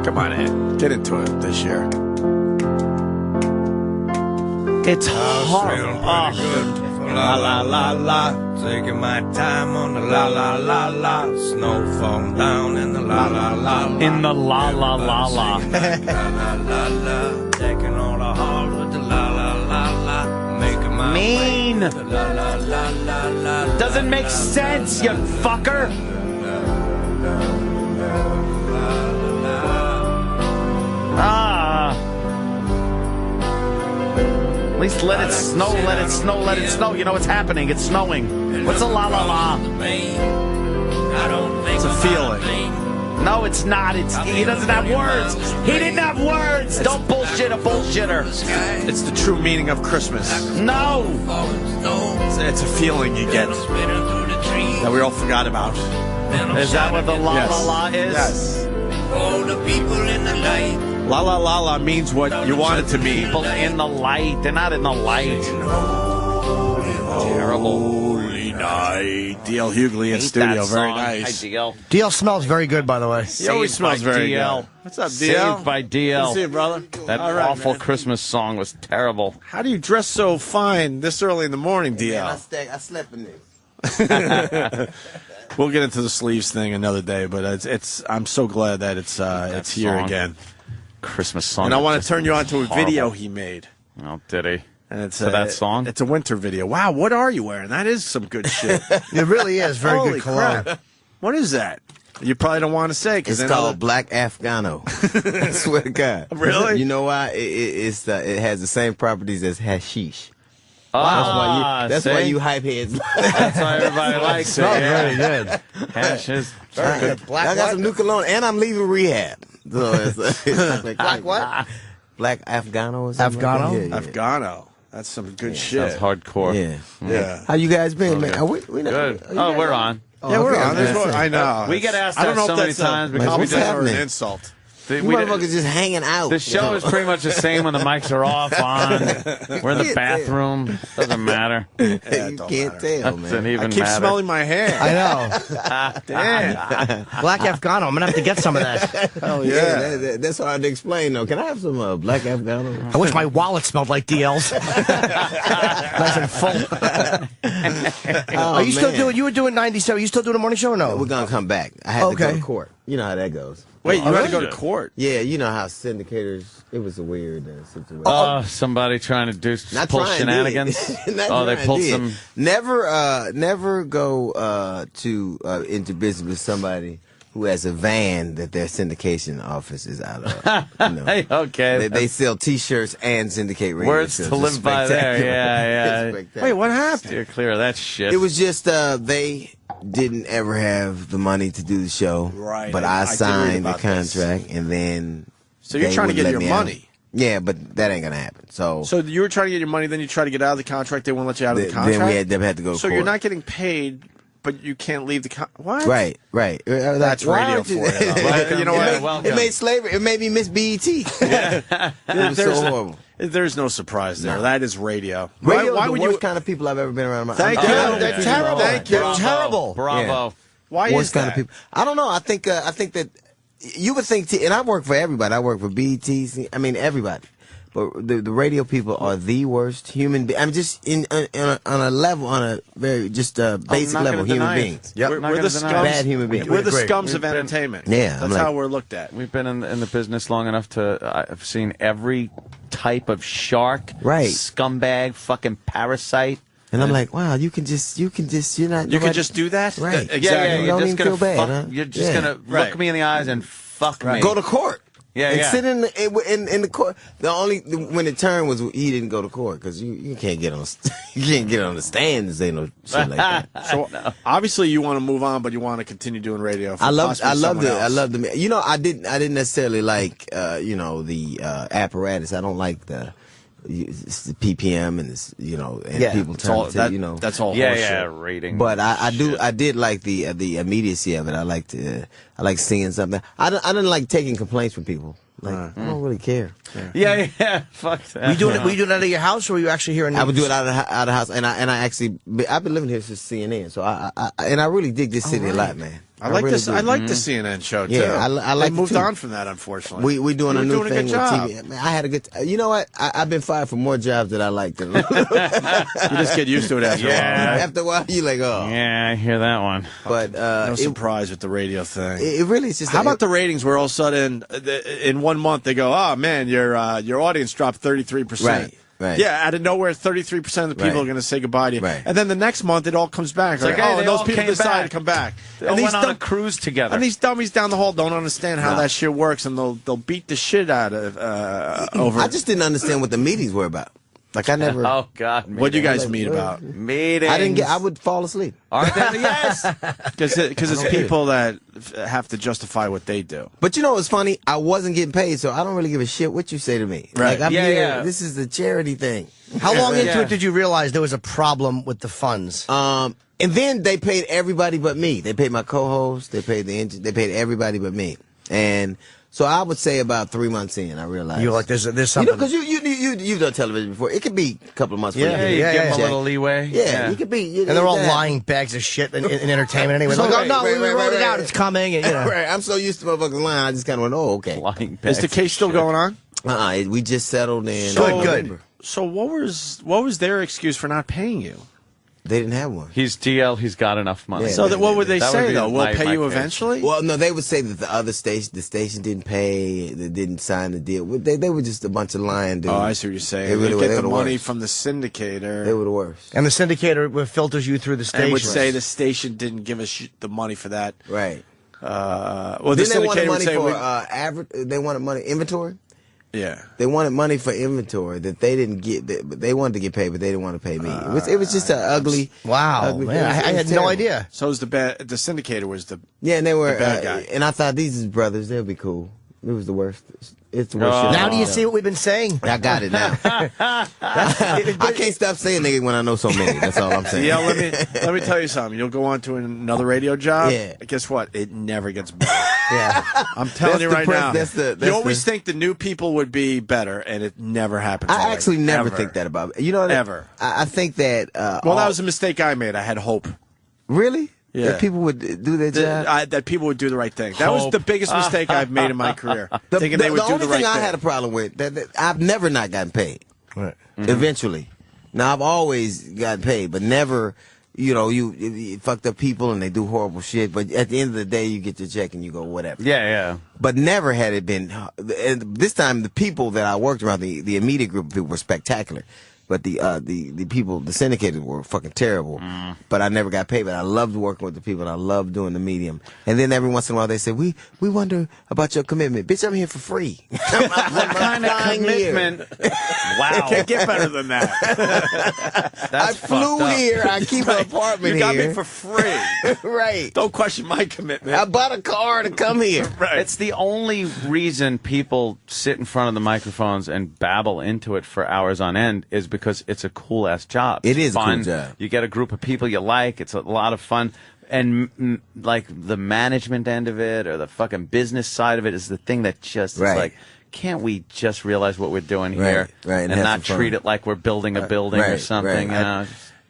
Speaker 3: Come on, Ed. Get into it this year.
Speaker 2: It's horrible.
Speaker 18: la la la la. Taking my time on the la la la la. Snow falling down in the la la la la.
Speaker 2: In the la la la la.
Speaker 18: La la la la. Taking all the halls with the la la la la. Making my
Speaker 2: Mean.
Speaker 18: way with the la la la la la.
Speaker 2: Doesn't make sense, you fucker. Ah. At least let it snow, let it snow, let it snow. You know what's happening. It's snowing. What's a la la la?
Speaker 3: It's a feeling.
Speaker 2: No, it's not. He doesn't have words. He didn't have words. Don't bullshit a bullshitter.
Speaker 3: It's the true meaning of Christmas.
Speaker 2: No.
Speaker 3: It's a feeling you get that we all forgot about.
Speaker 2: Is that what the la
Speaker 3: Yes.
Speaker 2: la la is?
Speaker 3: Yes.
Speaker 18: All the people in the light.
Speaker 3: La la la la means what you want it to mean.
Speaker 2: People in the light. They're not in the light. Terrible.
Speaker 3: Holy night. DL Hughley in
Speaker 2: Hate
Speaker 3: studio.
Speaker 2: that
Speaker 3: Very
Speaker 2: song.
Speaker 3: nice.
Speaker 2: Hi, DL.
Speaker 8: DL smells very good, by the way.
Speaker 3: He always smells
Speaker 2: by
Speaker 3: very
Speaker 2: DL.
Speaker 3: good. What's up, DL?
Speaker 2: Saved by DL.
Speaker 3: Good to see you, brother.
Speaker 2: That
Speaker 3: All right,
Speaker 2: awful
Speaker 3: man.
Speaker 2: Christmas song was terrible.
Speaker 3: How do you dress so fine this early in the morning, DL?
Speaker 19: I slept in this.
Speaker 3: We'll get into the sleeves thing another day, but it's. I'm so glad that it's here
Speaker 2: song.
Speaker 3: again.
Speaker 2: Christmas song.
Speaker 3: And I want
Speaker 2: just
Speaker 3: to turn you on to a
Speaker 2: horrible.
Speaker 3: video he made.
Speaker 2: Oh, did he?
Speaker 3: And it's
Speaker 2: For that song?
Speaker 3: It's a winter video. Wow, what are you wearing? That is some good shit.
Speaker 8: It really is very
Speaker 3: Holy
Speaker 8: good cologne.
Speaker 3: crap. What is that? You probably don't want to say
Speaker 19: It's called Black Afghano. I swear to God.
Speaker 3: Really?
Speaker 19: You know why? It has the same properties as hashish.
Speaker 2: Ah,
Speaker 19: That's why
Speaker 2: see?
Speaker 19: you hype heads.
Speaker 2: That's why everybody likes it.
Speaker 8: Smells
Speaker 2: Yeah.
Speaker 8: very good.
Speaker 2: Hash is
Speaker 19: Very
Speaker 2: good.
Speaker 19: I got some new cologne, and I'm leaving rehab. So it's like,
Speaker 8: Black what?
Speaker 19: Black Afghano or something.
Speaker 8: Afghano?
Speaker 19: Like that? Yeah, yeah.
Speaker 3: Afghano. That's some good shit.
Speaker 2: That's hardcore.
Speaker 19: Yeah.
Speaker 3: Yeah.
Speaker 19: How you guys been, man?
Speaker 2: Okay.
Speaker 19: Are we not,
Speaker 2: Good.
Speaker 19: are you
Speaker 2: Oh,
Speaker 19: guys
Speaker 2: we're
Speaker 19: on?
Speaker 2: on.
Speaker 3: Yeah, we're
Speaker 19: okay,
Speaker 3: on. There's
Speaker 19: okay.
Speaker 3: more- I know.
Speaker 2: We get asked
Speaker 3: I don't
Speaker 2: that
Speaker 3: know
Speaker 2: so
Speaker 3: if
Speaker 2: many
Speaker 3: that's
Speaker 2: times because we
Speaker 19: what's
Speaker 2: just
Speaker 3: or an
Speaker 19: happening?
Speaker 3: insult.
Speaker 19: You motherfuckers just hanging out.
Speaker 2: The show is pretty much the same when the mics are off, on. We're in the bathroom. Doesn't matter.
Speaker 19: You can't tell,
Speaker 2: Doesn't
Speaker 19: man.
Speaker 2: even
Speaker 3: I keep
Speaker 2: matter.
Speaker 3: smelling my hair.
Speaker 8: I know.
Speaker 3: Damn.
Speaker 8: Black Afghano. I'm going to have to get some of that.
Speaker 3: Hell
Speaker 19: Yeah,
Speaker 3: yeah.
Speaker 19: that's hard to explain, though. Can I have some Black Afghano?
Speaker 8: I wish my wallet smelled like DL's. Nice and full. Are you still doing? You were doing 97. Are you still doing a morning show or no?
Speaker 19: We're going to come back. I had to go
Speaker 8: Okay.
Speaker 19: to court. You know how that goes.
Speaker 3: Wait, you had to go to court?
Speaker 19: Yeah, you know how syndicators, it was a weird situation.
Speaker 2: Somebody trying to
Speaker 19: Not
Speaker 2: pull
Speaker 19: trying,
Speaker 2: shenanigans.
Speaker 19: did. Not
Speaker 2: Oh, they
Speaker 19: trying,
Speaker 2: pulled
Speaker 19: did.
Speaker 2: some.
Speaker 19: Never go into business with somebody who has a van that their syndication office is out of. You know.
Speaker 2: Hey, okay.
Speaker 19: They sell T-shirts and syndicate radio
Speaker 2: Words
Speaker 19: shows.
Speaker 2: to
Speaker 19: It's
Speaker 2: live by there.
Speaker 19: spectacular.
Speaker 2: Yeah,
Speaker 19: It's
Speaker 2: yeah.
Speaker 19: spectacular.
Speaker 3: Wait, what happened?
Speaker 2: Steer clear of that shit.
Speaker 19: It was just they didn't ever have the money to do the show.
Speaker 3: Right.
Speaker 19: But
Speaker 3: I
Speaker 19: I
Speaker 3: did read
Speaker 19: signed the
Speaker 3: about this.
Speaker 19: contract, and then
Speaker 3: So you're
Speaker 19: they
Speaker 3: trying to
Speaker 19: wouldn't
Speaker 3: get
Speaker 19: let
Speaker 3: your
Speaker 19: me out.
Speaker 3: money.
Speaker 19: Yeah, but that ain't gonna happen. So
Speaker 3: So you were trying to get your money, then you try to get out of the contract. They won't let you out of the contract.
Speaker 19: then we had to go to
Speaker 3: So
Speaker 19: court.
Speaker 3: you're not getting paid, but you can't leave the what?
Speaker 19: Right.
Speaker 3: That's
Speaker 19: Why
Speaker 3: radio
Speaker 19: aren't
Speaker 3: for you. Well, you know what?
Speaker 19: It made slavery. It made me miss BET. It was so horrible.
Speaker 3: There's no surprise there.
Speaker 19: No.
Speaker 3: That is radio.
Speaker 19: Radio
Speaker 3: Why
Speaker 19: is the
Speaker 3: would
Speaker 19: worst
Speaker 3: you?
Speaker 19: kind of people I've ever been around.
Speaker 3: Thank
Speaker 19: I'm-
Speaker 3: you.
Speaker 19: I'm-
Speaker 3: They're
Speaker 19: I'm-
Speaker 3: terrible.
Speaker 19: Thank
Speaker 3: They're
Speaker 19: you.
Speaker 8: terrible.
Speaker 2: Bravo.
Speaker 3: Why
Speaker 19: Worst
Speaker 3: is
Speaker 19: kind
Speaker 3: that?
Speaker 19: of people. I don't know. I think that you would think, and I work for everybody. I work for BET. I mean, everybody. But the radio people are the worst human beings. I'm just on a level, on a very just basic
Speaker 2: not
Speaker 19: level,
Speaker 2: gonna
Speaker 19: human
Speaker 2: deny it.
Speaker 19: beings.
Speaker 3: We're
Speaker 2: Not
Speaker 3: the
Speaker 2: gonna deny
Speaker 3: scums.
Speaker 2: it.
Speaker 19: Bad human beings.
Speaker 3: We're the
Speaker 19: Great.
Speaker 3: scums
Speaker 2: We've
Speaker 3: of
Speaker 2: been-
Speaker 3: entertainment.
Speaker 19: Yeah,
Speaker 3: that's
Speaker 19: I'm like-
Speaker 3: how we're looked at.
Speaker 2: We've been in the business long enough to. I've seen every type of shark,
Speaker 19: Right.
Speaker 2: scumbag, fucking parasite.
Speaker 19: And I'm like, wow, you can just, you're not.
Speaker 3: You could just do that.
Speaker 19: Right.
Speaker 3: Exactly.
Speaker 2: Yeah,
Speaker 19: You
Speaker 2: you're
Speaker 19: don't
Speaker 2: just
Speaker 19: even
Speaker 2: gonna
Speaker 19: feel bad,
Speaker 2: fuck,
Speaker 19: huh?
Speaker 2: You're just
Speaker 19: Yeah.
Speaker 2: gonna
Speaker 3: Right.
Speaker 2: look me in the eyes and fuck me.
Speaker 19: Go to court.
Speaker 2: Yeah,
Speaker 19: and
Speaker 2: yeah.
Speaker 19: sit in the court. When it turned was he didn't go to court because you can't get on you can't get on the stand and say no shit like that.
Speaker 3: So obviously you want to move on, but you want to continue doing radio. For
Speaker 19: I love
Speaker 3: someone
Speaker 19: the
Speaker 3: else.
Speaker 19: you know I didn't necessarily like the apparatus. I don't like the PPM and this, and people turn to
Speaker 3: that's all.
Speaker 2: Yeah,
Speaker 3: horseshit.
Speaker 2: yeah, rating.
Speaker 19: But I did like the immediacy of it. I like seeing something. I didn't like taking complaints from people. Like I don't really care.
Speaker 2: Yeah. Fuck that.
Speaker 8: Were you doing it out of your house, or were you actually here in?
Speaker 19: I would do it out of house, and I actually I've been living here since CNN, so I really dig this city a lot, man.
Speaker 3: I like
Speaker 19: really
Speaker 3: this.
Speaker 19: do.
Speaker 3: I like the CNN show too.
Speaker 19: Yeah, I like
Speaker 3: They moved
Speaker 19: it, too.
Speaker 3: on from that, unfortunately.
Speaker 19: We doing a new thing
Speaker 3: good job.
Speaker 19: with TV. Man, I had a good. You know what? I've been fired for more jobs that I liked. You
Speaker 3: just get used to it after a while.
Speaker 19: After a while, you like, oh.
Speaker 2: Yeah, I hear that one.
Speaker 19: But
Speaker 3: no surprise with the radio thing.
Speaker 19: It really is just.
Speaker 3: How about the ratings? Where all of a sudden, in 1 month, they go, "Oh man, your audience dropped 33%."
Speaker 19: Right. Right.
Speaker 3: Yeah, out of nowhere, 33% of the people
Speaker 19: Right.
Speaker 3: are going to say goodbye to you.
Speaker 19: Right.
Speaker 3: And then the next month, it all comes back.
Speaker 2: It's like, hey,
Speaker 3: oh,
Speaker 2: they
Speaker 3: and those
Speaker 2: all
Speaker 3: people
Speaker 2: came
Speaker 3: decided
Speaker 2: back.
Speaker 3: to come back.
Speaker 2: They
Speaker 3: and
Speaker 2: all
Speaker 3: these
Speaker 2: went on a cruise together.
Speaker 3: And these dummies down the hall don't understand how
Speaker 19: No.
Speaker 3: that shit works, and they'll beat the shit out of over.
Speaker 19: I just ddidn't understand what the meetings were about. Like I never.
Speaker 2: Oh God!
Speaker 3: What'd you guys
Speaker 19: Like,
Speaker 3: meet
Speaker 19: what?
Speaker 3: about?
Speaker 2: Meetings.
Speaker 19: I didn't get. I would fall asleep.
Speaker 2: Aren't there? Yes.
Speaker 3: Because it's people that have to justify what they do.
Speaker 19: But you know what's funny? I wasn't getting paid, so I don't really give a shit what you say to me.
Speaker 3: Right.
Speaker 19: Like I'm
Speaker 2: Yeah,
Speaker 19: here.
Speaker 2: yeah.
Speaker 19: This is the charity thing.
Speaker 8: How long into
Speaker 2: Yeah.
Speaker 8: it did you realize there was a problem with the funds?
Speaker 19: And then they paid everybody but me. They paid my co-host. They paid they paid everybody but me. And so I would say about 3 months in, I realized.
Speaker 8: You're like, there's
Speaker 19: You
Speaker 8: something.
Speaker 19: know, because you've done television before. It could be a couple of months.
Speaker 8: Yeah,
Speaker 19: before you
Speaker 2: you
Speaker 19: get
Speaker 2: give them
Speaker 19: check.
Speaker 2: a little leeway.
Speaker 19: Yeah, you could be.
Speaker 8: and they're all lying bags of shit in entertainment anyway.
Speaker 19: So
Speaker 8: Like, oh,
Speaker 19: right,
Speaker 8: no,
Speaker 19: right,
Speaker 8: we
Speaker 19: right,
Speaker 8: wrote it
Speaker 19: right,
Speaker 8: out.
Speaker 19: right.
Speaker 8: It's coming. And, you know.
Speaker 19: Right, I'm so used to motherfucking lying. I just kind of went, oh, okay.
Speaker 2: Lying
Speaker 3: Is the case still going on?
Speaker 19: We just settled in.
Speaker 8: Good.
Speaker 3: So what was their excuse for not paying you?
Speaker 19: They didn't have one.
Speaker 2: He's DL. He's got enough money.
Speaker 19: Yeah,
Speaker 3: So what would they
Speaker 2: That would
Speaker 3: say
Speaker 2: be
Speaker 3: though? We'll
Speaker 2: my
Speaker 3: pay you
Speaker 2: case.
Speaker 3: eventually.
Speaker 19: Well, no, they would say that the station didn't pay, they didn't sign the deal. They were just a bunch of lying dudes.
Speaker 3: Oh, I see what you're saying.
Speaker 19: They really
Speaker 3: They
Speaker 19: were-
Speaker 3: get
Speaker 19: they
Speaker 3: the
Speaker 19: were the
Speaker 3: money
Speaker 19: worst.
Speaker 3: from the syndicator.
Speaker 19: They were the worst.
Speaker 8: And the syndicator filters you through the station.
Speaker 3: and would say the station didn't give us the money for that.
Speaker 19: Right.
Speaker 3: Well, the
Speaker 19: Then they wanted
Speaker 3: syndicator would
Speaker 19: money
Speaker 3: say,
Speaker 19: for they wanted money inventory.
Speaker 3: yeah.
Speaker 19: They wanted money for inventory that they didn't get. They wanted to get paid, but they didn't want to pay me. It was just an ugly.
Speaker 8: Wow,
Speaker 19: ugly
Speaker 8: man,
Speaker 19: thing.
Speaker 8: I
Speaker 19: It was
Speaker 8: had no
Speaker 19: terrible.
Speaker 8: idea.
Speaker 3: So was the syndicator was the
Speaker 19: Yeah, and they were
Speaker 3: the bad guy.
Speaker 19: and I thought these is brothers. They'll be cool. It was the worst. It's the worst. shit.
Speaker 8: Now do you see what we've been saying?
Speaker 19: I got it now. I can't stop saying nigga when I know so many. That's all I'm saying.
Speaker 3: Yeah, let me tell you something. You'll go on to another radio job.
Speaker 19: Yeah.
Speaker 3: Guess what? It never gets better.
Speaker 19: Yeah.
Speaker 3: I'm telling
Speaker 19: That's
Speaker 3: you
Speaker 19: the
Speaker 3: right
Speaker 19: press-
Speaker 3: now.
Speaker 19: that's
Speaker 3: you always
Speaker 19: the-
Speaker 3: think the new people would be better, and it never happens.
Speaker 19: I
Speaker 3: that way.
Speaker 19: actually never
Speaker 3: Ever.
Speaker 19: think that about it. You know what?
Speaker 3: Ever.
Speaker 19: I think that.
Speaker 3: Well, that was a mistake I made. I had hope.
Speaker 19: really.
Speaker 3: Yeah.
Speaker 19: That people would do their job.
Speaker 3: That people would do the right thing. That was the biggest mistake I've made in my career. Thinking they would do
Speaker 19: only
Speaker 3: the right
Speaker 19: thing
Speaker 3: thing.
Speaker 19: I had a problem with that I've never not gotten paid.
Speaker 8: Right.
Speaker 19: Eventually, now I've always gotten paid, but never. You know, you fucked up people and they do horrible shit. But at the end of the day, you get your check and you go whatever.
Speaker 2: Yeah, yeah.
Speaker 19: But never had it been. And this time, the people that I worked around, the immediate group of people were spectacular. But the people, the syndicators were fucking terrible. But I never got paid. But I loved working with the people. And I loved doing the medium. And then every once in a while they say, we wonder about your commitment. Bitch, I'm here for free.
Speaker 2: What kind of commitment? Wow.
Speaker 3: Can't get better than that.
Speaker 19: I flew here. I keep an apartment
Speaker 3: You got
Speaker 19: here.
Speaker 3: me for free.
Speaker 19: Right.
Speaker 3: Don't question my commitment.
Speaker 19: I bought a car to come here.
Speaker 3: Right.
Speaker 2: It's the only reason people sit in front of the microphones and babble into it for hours on end is because it's a cool ass job.
Speaker 19: It
Speaker 2: It's
Speaker 19: is a cool
Speaker 2: fun.
Speaker 19: job.
Speaker 2: You get a group of people you like. It's a lot of fun. And like the management end of it or the fucking business side of it is the thing that just is
Speaker 19: Right.
Speaker 2: like, can't we just realize what we're doing
Speaker 19: Right,
Speaker 2: here
Speaker 19: right, and
Speaker 2: and
Speaker 19: have
Speaker 2: not
Speaker 19: some fun.
Speaker 2: treat it like we're building a building or
Speaker 19: Right,
Speaker 2: something?
Speaker 19: right.
Speaker 2: You know?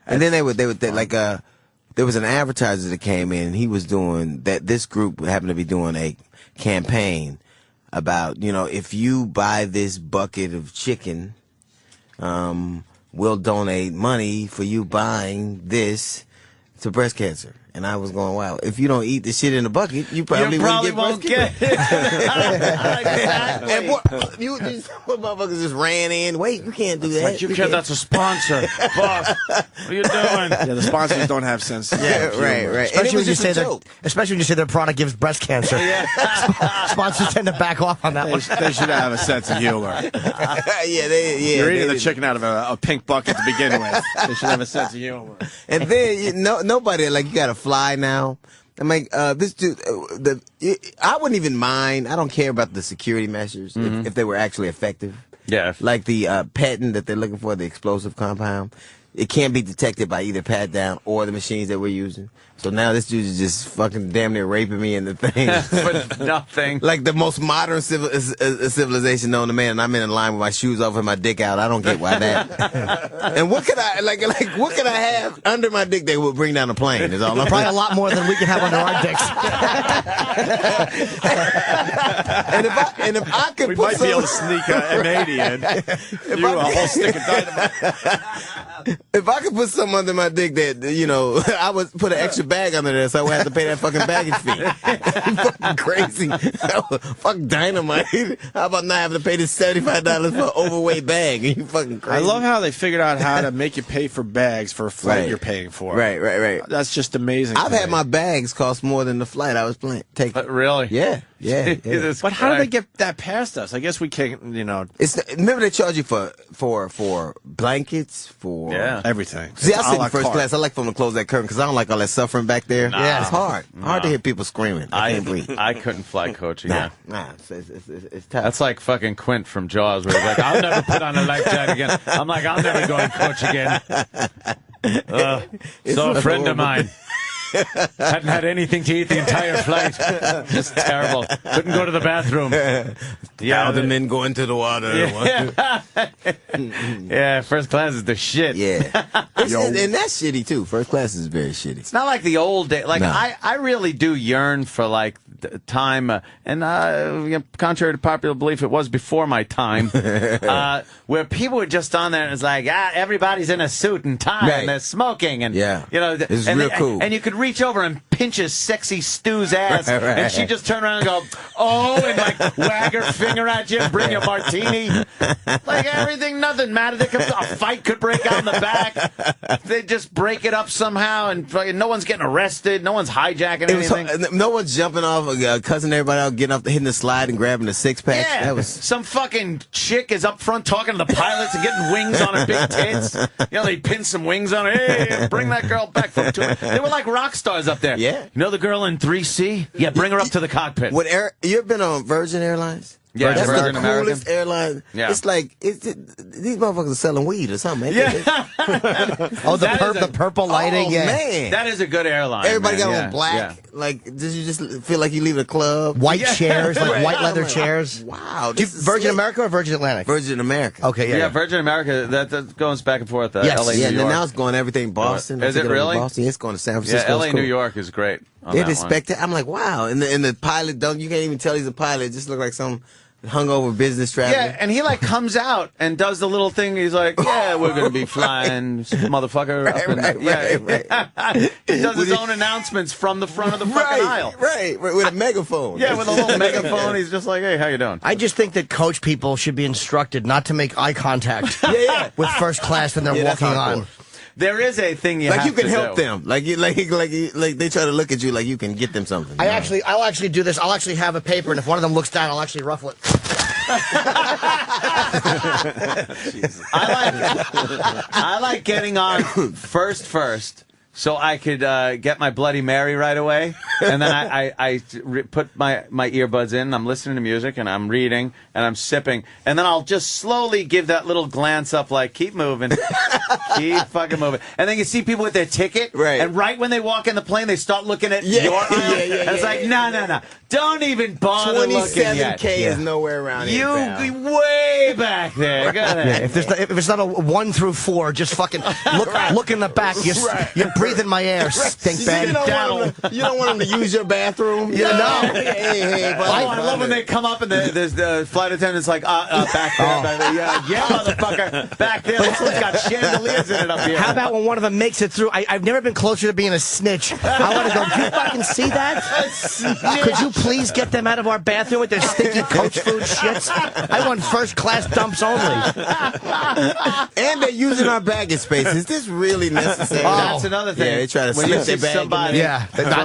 Speaker 19: And then they would like there was an advertiser that came in and he was doing that. This group happened to be doing a campaign about, you know, if you buy this bucket of chicken, we'll donate money for you buying this to breast cancer. And I was going, wow, if you don't eat the shit in the bucket, you probably,
Speaker 2: won't get it.
Speaker 19: And what motherfuckers just ran in. Wait, you can't do that.
Speaker 2: Like, you can't, that's a sponsor. Fuck. What are you doing?
Speaker 3: Yeah, the sponsors don't have sense.
Speaker 19: Yeah, right. And it
Speaker 8: Especially
Speaker 19: was
Speaker 8: when you
Speaker 19: just
Speaker 8: say
Speaker 19: a
Speaker 8: that.
Speaker 19: joke.
Speaker 8: Especially when you say their product gives breast cancer. Sponsors tend to back off on that one.
Speaker 3: They should have a sense of humor. You're eating the chicken out of a pink bucket to begin with. They should have a sense of humor.
Speaker 19: And then nobody, like, you got to fly now. I'm like, this dude, I wouldn't even mind. I don't care about the security measures if they were actually effective.
Speaker 2: Yeah.
Speaker 19: Like the patent that they're looking for, the explosive compound. it can't be detected by either pat down or the machines that we're using. So now this dude is just fucking damn near raping me in the thing.
Speaker 2: For nothing.
Speaker 19: Like the most modern civilization known to man, and I'm in line with my shoes off and my dick out. I don't get why that. And what could I like what could I have under my dick that would bring down a plane? Is all I'm
Speaker 8: Probably a lot more than we can have under our dicks.
Speaker 19: and if I could
Speaker 3: We
Speaker 19: put
Speaker 3: might be able to sneak an 80 in. You a whole stick of dynamite.
Speaker 19: If I could put something under my dick that, you know, I would put an extra bag under there so I would have to pay that fucking baggage fee. Fucking crazy. Fuck dynamite. How about not having to pay this $75 for an overweight bag? Are you fucking crazy?
Speaker 3: I love how they figured out how to make you pay for bags for a flight you're paying for.
Speaker 19: Right.
Speaker 3: That's just amazing.
Speaker 19: I've had my bags cost more than the flight I was taking.
Speaker 2: Really?
Speaker 19: Yeah.
Speaker 3: But how do they get that past us? I guess we can't, you know.
Speaker 19: Remember they charge you for blankets, for
Speaker 3: everything.
Speaker 19: See, I
Speaker 3: It's
Speaker 19: sit
Speaker 3: a la
Speaker 19: in first
Speaker 3: carte.
Speaker 19: class. I like for them to close that curtain because I don't like all that suffering back there.
Speaker 2: Nah.
Speaker 19: Yeah, it's hard.
Speaker 2: Nah.
Speaker 19: Hard to hear people screaming. I can't breathe.
Speaker 2: I couldn't fly coach again.
Speaker 19: Nah, it's tough.
Speaker 2: That's like fucking Quint from Jaws, where he's like, "I'll never put on a life jacket again." I'm like, "I'll never go and coach again." So a friend of mine hadn't had anything to eat the entire flight. Just terrible. Couldn't go to the bathroom.
Speaker 19: Yeah, the men go into the water.
Speaker 2: Yeah, first class is the shit.
Speaker 19: Yeah. And that's shitty too. First class is very shitty.
Speaker 2: It's not like the old days. Like,
Speaker 19: No.
Speaker 2: I really do yearn for, like, time, and contrary to popular belief, it was before my time, where people were just on there and it's like, everybody's in a suit and tie, and they're smoking, and, you know,
Speaker 19: It's
Speaker 2: and
Speaker 19: real cool.
Speaker 2: And you could reach over and pinch his sexy Stu's ass,
Speaker 19: Right.
Speaker 2: and she'd just turn around and go, oh, and, like, wag her finger at you and bring you a martini. Like, everything, nothing mattered. A fight could break out in the back. They just break it up somehow, and fucking no one's getting arrested. No one's hijacking anything.
Speaker 19: No one's jumping off, cussing everybody out, getting off, hitting the slide and grabbing the six pack.
Speaker 2: Yeah,
Speaker 19: That was
Speaker 2: some fucking chick is up front talking to the pilots and getting wings on her big tits. You know, they pin some wings on her. Hey, bring that girl back from two. They were like rock stars up there.
Speaker 19: Yeah.
Speaker 2: You know the girl in 3C? Yeah, bring her up to the cockpit.
Speaker 19: you ever been on Virgin Airlines?
Speaker 2: Yeah,
Speaker 19: that's
Speaker 2: Virgin
Speaker 19: the
Speaker 2: American.
Speaker 19: coolest airline.
Speaker 2: Yeah.
Speaker 19: It's like these motherfuckers are selling weed or something.
Speaker 2: Yeah.
Speaker 8: The purple lighting.
Speaker 19: Oh,
Speaker 8: yeah.
Speaker 19: man.
Speaker 2: That is a good airline.
Speaker 19: Everybody
Speaker 2: man.
Speaker 19: got on black.
Speaker 2: Yeah.
Speaker 19: Like, did you just feel like you leave a club?
Speaker 8: White chairs, like white leather
Speaker 19: I'm like,
Speaker 8: chairs.
Speaker 19: Wow.
Speaker 8: Do you-
Speaker 19: this is
Speaker 8: Virgin
Speaker 19: slick.
Speaker 8: America or Virgin Atlantic?
Speaker 19: Virgin America.
Speaker 8: Okay,
Speaker 2: Yeah,
Speaker 8: yeah.
Speaker 2: Virgin America, that goes back and forth.
Speaker 8: Yes.
Speaker 2: LA,
Speaker 19: Yeah,
Speaker 2: New
Speaker 19: and
Speaker 2: York.
Speaker 19: now it's going everything Boston.
Speaker 2: Is it really?
Speaker 19: Boston. Yeah, it's going to San Francisco.
Speaker 2: Yeah, LA,
Speaker 19: It's cool.
Speaker 2: New York is great. On
Speaker 19: They
Speaker 2: that
Speaker 19: expect it. I'm like, wow. And the pilot, you can't even tell he's a pilot. It just look like some hungover business traveler.
Speaker 2: Yeah, and he like comes out and does the little thing. He's like, "Yeah, we're gonna be flying, motherfucker." Up in He does his own announcements from the front of the fucking aisle.
Speaker 19: Right, with a megaphone.
Speaker 2: Yeah, with a little megaphone. He's just like, "Hey, how you doing?"
Speaker 8: I just think that coach people should be instructed not to make eye contact with first class when they're
Speaker 19: Yeah, that's
Speaker 8: walking
Speaker 19: hardcore.
Speaker 8: on.
Speaker 2: There is a thing you
Speaker 19: like
Speaker 2: have
Speaker 19: you can
Speaker 2: to
Speaker 19: help
Speaker 2: do.
Speaker 19: them. Like they try to look at you like you can get them something.
Speaker 8: I'll actually do this. I'll actually have a paper, and if one of them looks down, I'll actually ruffle it.
Speaker 2: I like getting on first, so I could get my Bloody Mary right away, and then I put my earbuds in. And I'm listening to music, and I'm reading, and I'm sipping, and then I'll just slowly give that little glance up, like keep moving, keep fucking moving, and then you see people with their ticket, and right when they walk in the plane, they start looking at your aisle, and it's like no, don't even bother looking yet.
Speaker 19: 27K is nowhere around here.
Speaker 2: You be way back there. Go ahead.
Speaker 8: Yeah, if it's not a 1 through 4, just fucking look in the back. You're breathing my air, stink bag.
Speaker 19: You don't want them to use your bathroom.
Speaker 8: Yeah, no.
Speaker 19: Hey,
Speaker 2: I love when they come up and there's the flight attendant's like, back there, back there. Yeah, motherfucker, back there. This one's got chandeliers in it up here.
Speaker 8: How about when one of them makes it through? I've never been closer to being a snitch. I want to go, do you fucking see that? Could you please get them out of our bathroom with their stinky coach food shits? I want first class dumps only.
Speaker 19: And they're using our baggage space. Is this really necessary?
Speaker 2: That's another thing.
Speaker 19: Yeah, they try to
Speaker 2: when you
Speaker 19: slip their
Speaker 2: see
Speaker 19: bag.
Speaker 2: somebody,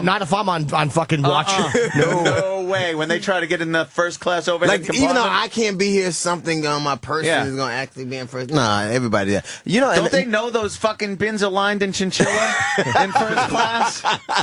Speaker 8: Not if I'm on fucking watch.
Speaker 2: No way. When they try to get in the first class overhead
Speaker 19: Like,
Speaker 2: compartment.
Speaker 19: even though I can't be here, something on my person is going to actually be in first. Nah, everybody there. You know,
Speaker 2: Don't they know those fucking bins are lined in chinchilla in first class?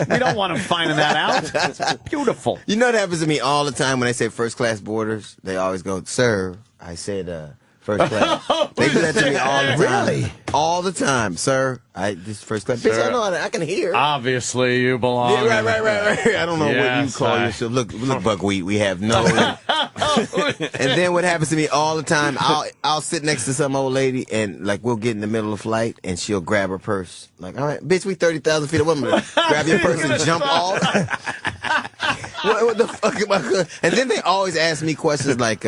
Speaker 2: We don't want them finding that out. It's beautiful.
Speaker 19: You know what happens to me all the time when they say first class boarders? They always go, "Sir," I said, First class. They do that to me all the time.
Speaker 8: Really?
Speaker 19: All the time, sir. This first class. Bitch, I know I can hear.
Speaker 2: Obviously, you belong.
Speaker 19: Yeah, right. I don't know what you call yourself. Look, Buckwheat. We have no. And then what happens to me all the time? I'll sit next to some old lady and like we'll get in the middle of the flight and she'll grab her purse. Like, all right, bitch, we 30,000 feet away. Grab your purse and jump off. What the fuck am I? And then they always ask me questions like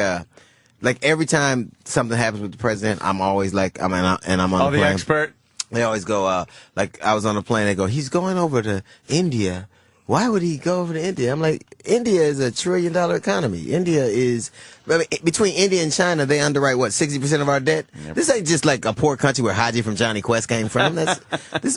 Speaker 19: every time something happens with the president, I'm always like, I'm on the plane.
Speaker 2: Expert.
Speaker 19: They always go, like I was on a plane. They go, he's going over to India. Why would he go over to India? I'm like, India is $1 trillion economy. India is, between India and China, they underwrite, 60% of our debt? Yep. This ain't just like a poor country where Haji from Johnny Quest came from. This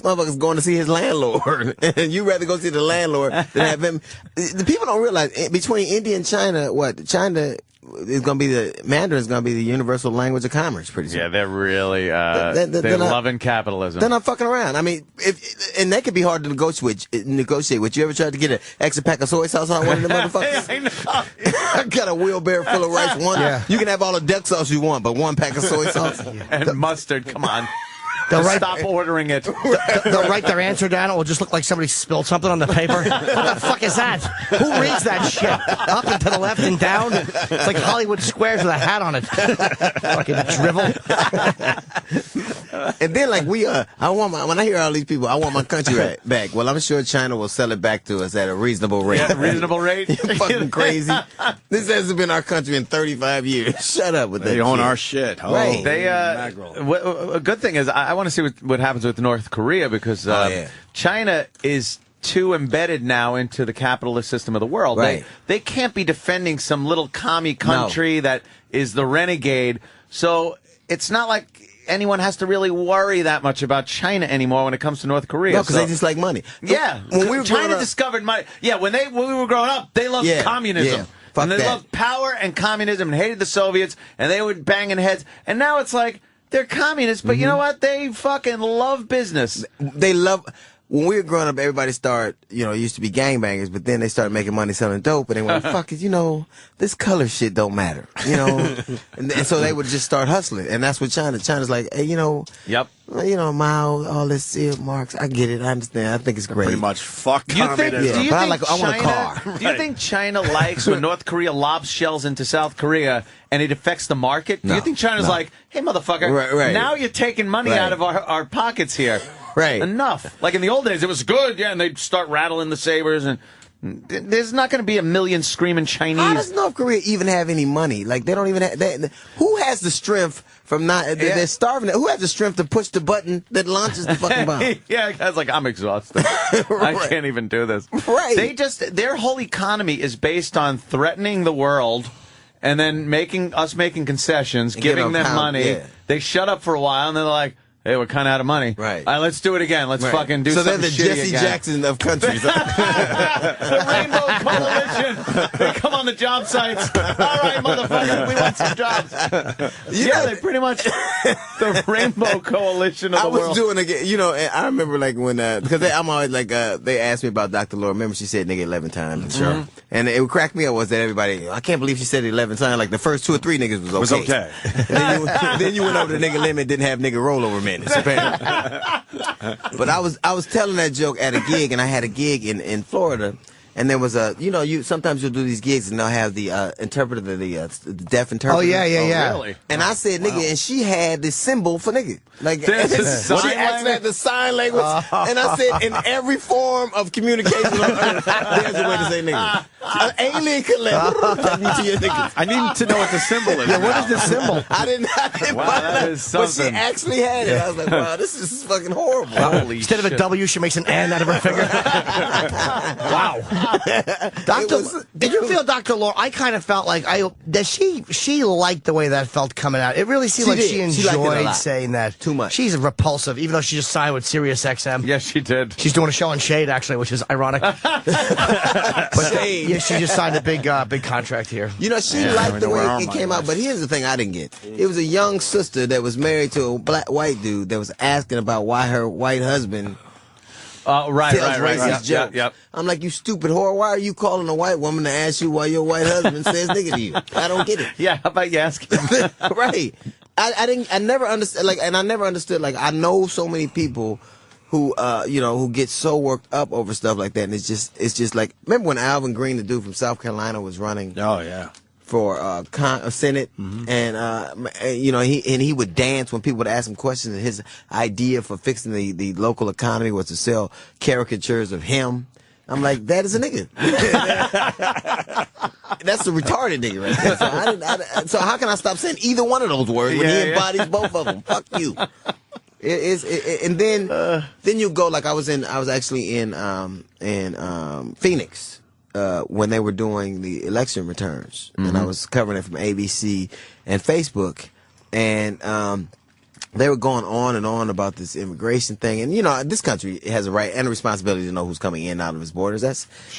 Speaker 19: motherfucker's going to see his landlord. And you'd rather go see the landlord than have him. The people don't realize, between India and China, China is going to be Mandarin is going to be the universal language of commerce pretty soon.
Speaker 2: Yeah, they're really, they're loving capitalism.
Speaker 19: They're not fucking around. I mean, and that could be hard to negotiate with. You ever tried to get an extra pack of soy sauce on one of them motherfuckers?
Speaker 2: I know.
Speaker 19: I got a wheelbarrow full of rice. You can have all the duck sauce you want, but one pack of soy sauce.
Speaker 2: And mustard, come on. Stop ordering it.
Speaker 8: They'll write their answer down. It will just look like somebody spilled something on the paper. What the fuck is that? Who reads that shit? Up and to the left and down? It's like Hollywood Squares with a hat on it. Fucking drivel.
Speaker 19: And then, like, when I hear all these people, I want my country back. Well, I'm sure China will sell it back to us at a reasonable rate.
Speaker 2: Yeah, reasonable rate?
Speaker 19: You're fucking crazy. This hasn't been our country in 35 years. Shut up with that.
Speaker 3: They own our shit.
Speaker 19: Right.
Speaker 2: A good thing is, I want to see what happens with North Korea because China is too embedded now into the capitalist system of the world.
Speaker 19: Right.
Speaker 2: They can't be defending some little commie country that is the renegade. So it's not like anyone has to really worry that much about China anymore when it comes to North Korea.
Speaker 19: No, because they just like money.
Speaker 2: Yeah.
Speaker 19: When
Speaker 2: China discovered money. Yeah, when we were growing up, they loved communism.
Speaker 19: Yeah.
Speaker 2: And they loved power and communism and hated the Soviets, and they were banging heads. And now it's like, they're communists, but you know what? They fucking love business.
Speaker 19: They love... When we were growing up, everybody started, it used to be gangbangers, but then they started making money selling dope, and they went, fuck it, this color shit don't matter, and so they would just start hustling, and that's what China's like, hey,
Speaker 2: Yep.
Speaker 19: Mao, all this Marx, I get it, I understand, I think it's great.
Speaker 3: Pretty much fuck communism.
Speaker 2: Do you think
Speaker 19: I want a car.
Speaker 2: Do you think China likes when North Korea lobs shells into South Korea and it affects the market? Do you think China's like, hey, motherfucker, now you're taking money out of our pockets here.
Speaker 19: Right.
Speaker 2: Enough. Like in the old days, it was good, and they'd start rattling the sabers, and there's not going to be a million screaming Chinese.
Speaker 19: How does North Korea even have any money? Like, they don't even have... who has the strength from not... They're starving. Who has the strength to push the button that launches the fucking bomb?
Speaker 2: Yeah, guys, like, I'm exhausted. I can't even do this.
Speaker 19: Right.
Speaker 2: Their whole economy is based on threatening the world and then making concessions, giving them money. Yeah. They shut up for a while, and then they're like, hey, we're kind of out of money.
Speaker 19: Right.
Speaker 2: All right, let's do it again. Let's fucking do something shitty.
Speaker 19: So they're the Jesse
Speaker 2: again.
Speaker 19: Jackson of countries.
Speaker 2: The Rainbow Coalition. They come on the job sites. All right, motherfucker, we want some jobs. They pretty much the Rainbow Coalition of the world.
Speaker 19: I was doing and I remember like when because I'm always like they asked me about Dr. Laura. Remember she said nigga 11 times.
Speaker 2: Sure.
Speaker 19: And it would crack me up was that everybody, I can't believe she said it 11 times. Like the first 2 or 3 niggas was okay. Then you went over the nigga limit, didn't have nigga rollover minutes. But I was telling that joke at a gig, and I had a gig in Florida, and there was a sometimes you'll do these gigs and they'll have the interpreter, the deaf interpreter.
Speaker 8: Oh yeah.
Speaker 2: Really?
Speaker 19: And I said nigga, and she had this symbol for nigga. Like
Speaker 2: she
Speaker 19: actually had the sign language, and I said in every form of communication on earth, there's a way to say nigga. An alien could take me to your niggas.
Speaker 3: I need to know what the symbol is.
Speaker 8: Yeah, what is the symbol?
Speaker 19: I didn't
Speaker 2: wow, that is
Speaker 19: but
Speaker 2: something.
Speaker 19: she actually had it. I was like, wow, this is fucking horrible.
Speaker 8: Instead of a W, she makes an N out of her finger. Wow. Did you feel Dr. Laura? I kind of felt like she liked the way that felt coming out. It really seemed like she enjoyed saying that.
Speaker 19: Too much.
Speaker 8: She's repulsive, even though she just signed with Sirius XM.
Speaker 2: Yes, she did.
Speaker 8: She's doing a show on Shade, actually, which is ironic.
Speaker 19: Shade.
Speaker 8: Yeah, she just signed a big contract here.
Speaker 19: She liked the way it came out, but here's the thing I didn't get. It was a young sister that was married to a white dude that was asking about why her white husband tells racist jokes.
Speaker 2: Yep.
Speaker 19: I'm like, you stupid whore, why are you calling a white woman to ask you why your white husband says nigga to you? I don't get it.
Speaker 2: Yeah, how about you ask him?
Speaker 19: Right. I never understood, like, and I never understood, like, I know so many people who, who get so worked up over stuff like that, and it's just like, remember when Alvin Green, the dude from South Carolina, was running?
Speaker 3: Oh, yeah.
Speaker 19: For Senate, and he would dance when people would ask him questions, and his idea for fixing the local economy was to sell caricatures of him. I'm like, that is a nigga. That's a retarded nigga right there. So how can I stop saying either one of those words when he embodies both of them? Fuck you. And then you go, like, I was actually in Phoenix when they were doing the election returns, and I was covering it from ABC and Facebook, and they were going on and on about this immigration thing. And, this country has a right and a responsibility to know who's coming in and out of its borders.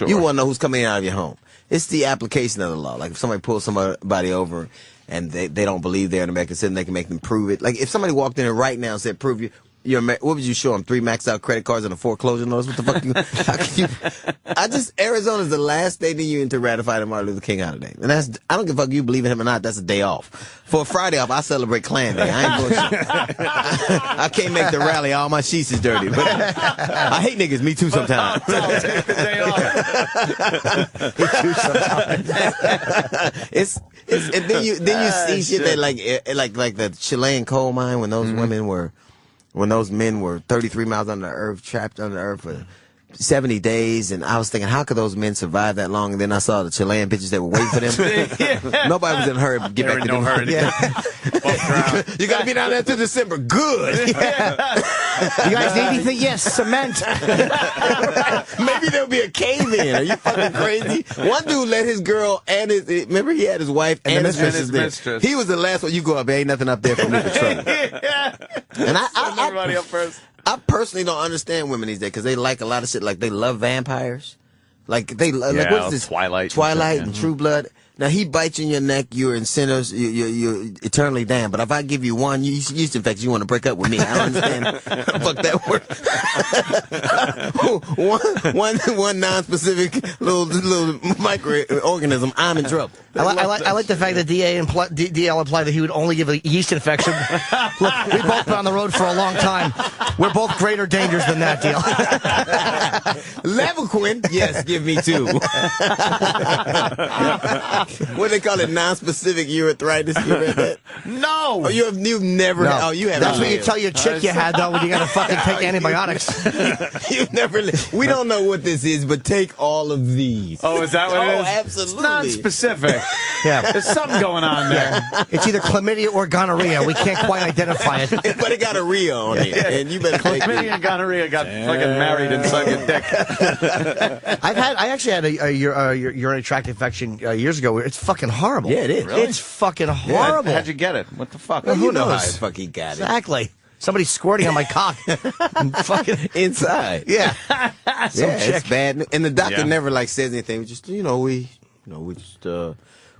Speaker 19: You want to know who's coming in and out of your home. It's the application of the law. Like, if somebody pulls somebody over and they don't believe they're an American citizen, they can make them prove it. Like, if somebody walked in here right now and said, prove what would you show them? 3 maxed out credit cards and a foreclosure notice? What the fuck? How can you? Arizona's the last state in the union to ratify the Martin Luther King holiday. And I don't give a fuck you believe in him or not, that's a day off. For a Friday off, I celebrate Klan Day. I ain't bullshit. I can't make the rally, all my sheets is dirty. But I hate niggas, me too sometimes. And then you see shit that like the Chilean coal mine when those those men were 33 miles under the earth, trapped under the earth for 70 days, and I was thinking, how could those men survive that long? And then I saw the Chilean pictures that were waiting for them. Nobody was in a hurry to get back to no hurry. You got to be down there till December. Good. You
Speaker 8: guys need anything? Yes, cement.
Speaker 19: Maybe there'll be a cave-in. Are you fucking crazy? One dude let his girl and remember he had his wife and his mistress. He was the last one. You go up, there ain't nothing up there for me to trouble. And everybody up first. I personally don't understand women these days because they like a lot of shit. Like, they love vampires. Like, like, what's this?
Speaker 2: Twilight
Speaker 19: and True Blood. Now, he bites you in your neck, you're in sinners, you're eternally damned. But if I give you one yeast infection, you want to break up with me. I don't understand how the fuck that works. one non-specific little microorganism, I'm in trouble.
Speaker 8: I like the fact that DL implied that he would only give a yeast infection. Look, we've both been on the road for a long time. We're both greater dangers than that, DL.
Speaker 19: Levaquin, yes, give me 2. What do they call it? Non-specific urethritis. You read that?
Speaker 8: No.
Speaker 19: Oh, you've never.
Speaker 8: No.
Speaker 19: Oh, you have.
Speaker 8: That's what you tell your chick you had though when you got to fucking take antibiotics.
Speaker 19: You've never. We don't know what this is, but take all of these.
Speaker 2: Oh, is that what it is?
Speaker 19: Oh, absolutely.
Speaker 2: It's non-specific.
Speaker 8: Yeah.
Speaker 2: There's something going on there.
Speaker 8: It's either chlamydia or gonorrhea. We can't quite identify it.
Speaker 19: But it got a Rhea on it, and you better take
Speaker 2: chlamydia and gonorrhea got fucking married inside your dick.
Speaker 8: I actually had a urinary tract infection years ago. It's fucking horrible.
Speaker 19: Yeah, it is.
Speaker 8: Really? It's fucking horrible.
Speaker 2: How'd you get it? What the fuck?
Speaker 19: Well,
Speaker 8: who knows?
Speaker 19: How the fuck he got it?
Speaker 8: Exactly. Somebody squirting on my cock. Fucking
Speaker 19: inside.
Speaker 8: Yeah.
Speaker 19: It's bad. And the doctor never says anything. We just we just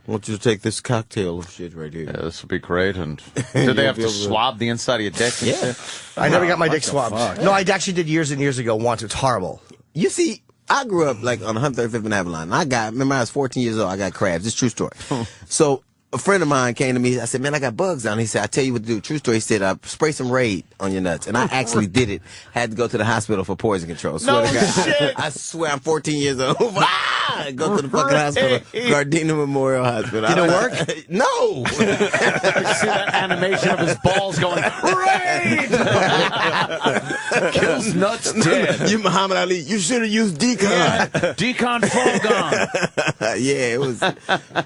Speaker 19: want you to take this cocktail of shit right here.
Speaker 2: Yeah, this would be great. And did they have to swab the inside of your dick? And shit?
Speaker 8: I never got my dick swabbed. No, I actually did years and years ago once. It's horrible.
Speaker 19: You see, I grew up on 135th and Avalon. Remember I was 14 years old. I got crabs. It's a true story. So a friend of mine came to me. I said, man, I got bugs down. He said, I tell you what to do. True story. He said, spray some Raid on your nuts. And I actually did it. Had to go to the hospital for poison control.
Speaker 2: No shit.
Speaker 19: I swear I'm 14 years old. Go to the fucking hospital. Gardena Memorial Hospital.
Speaker 8: Did it work?
Speaker 19: No.
Speaker 2: You see that animation of his balls going, Raid! Kills nuts dead.
Speaker 19: You Muhammad Ali. You should have used Decon.
Speaker 2: Yeah. Decon Fogon.
Speaker 19: Yeah, it was.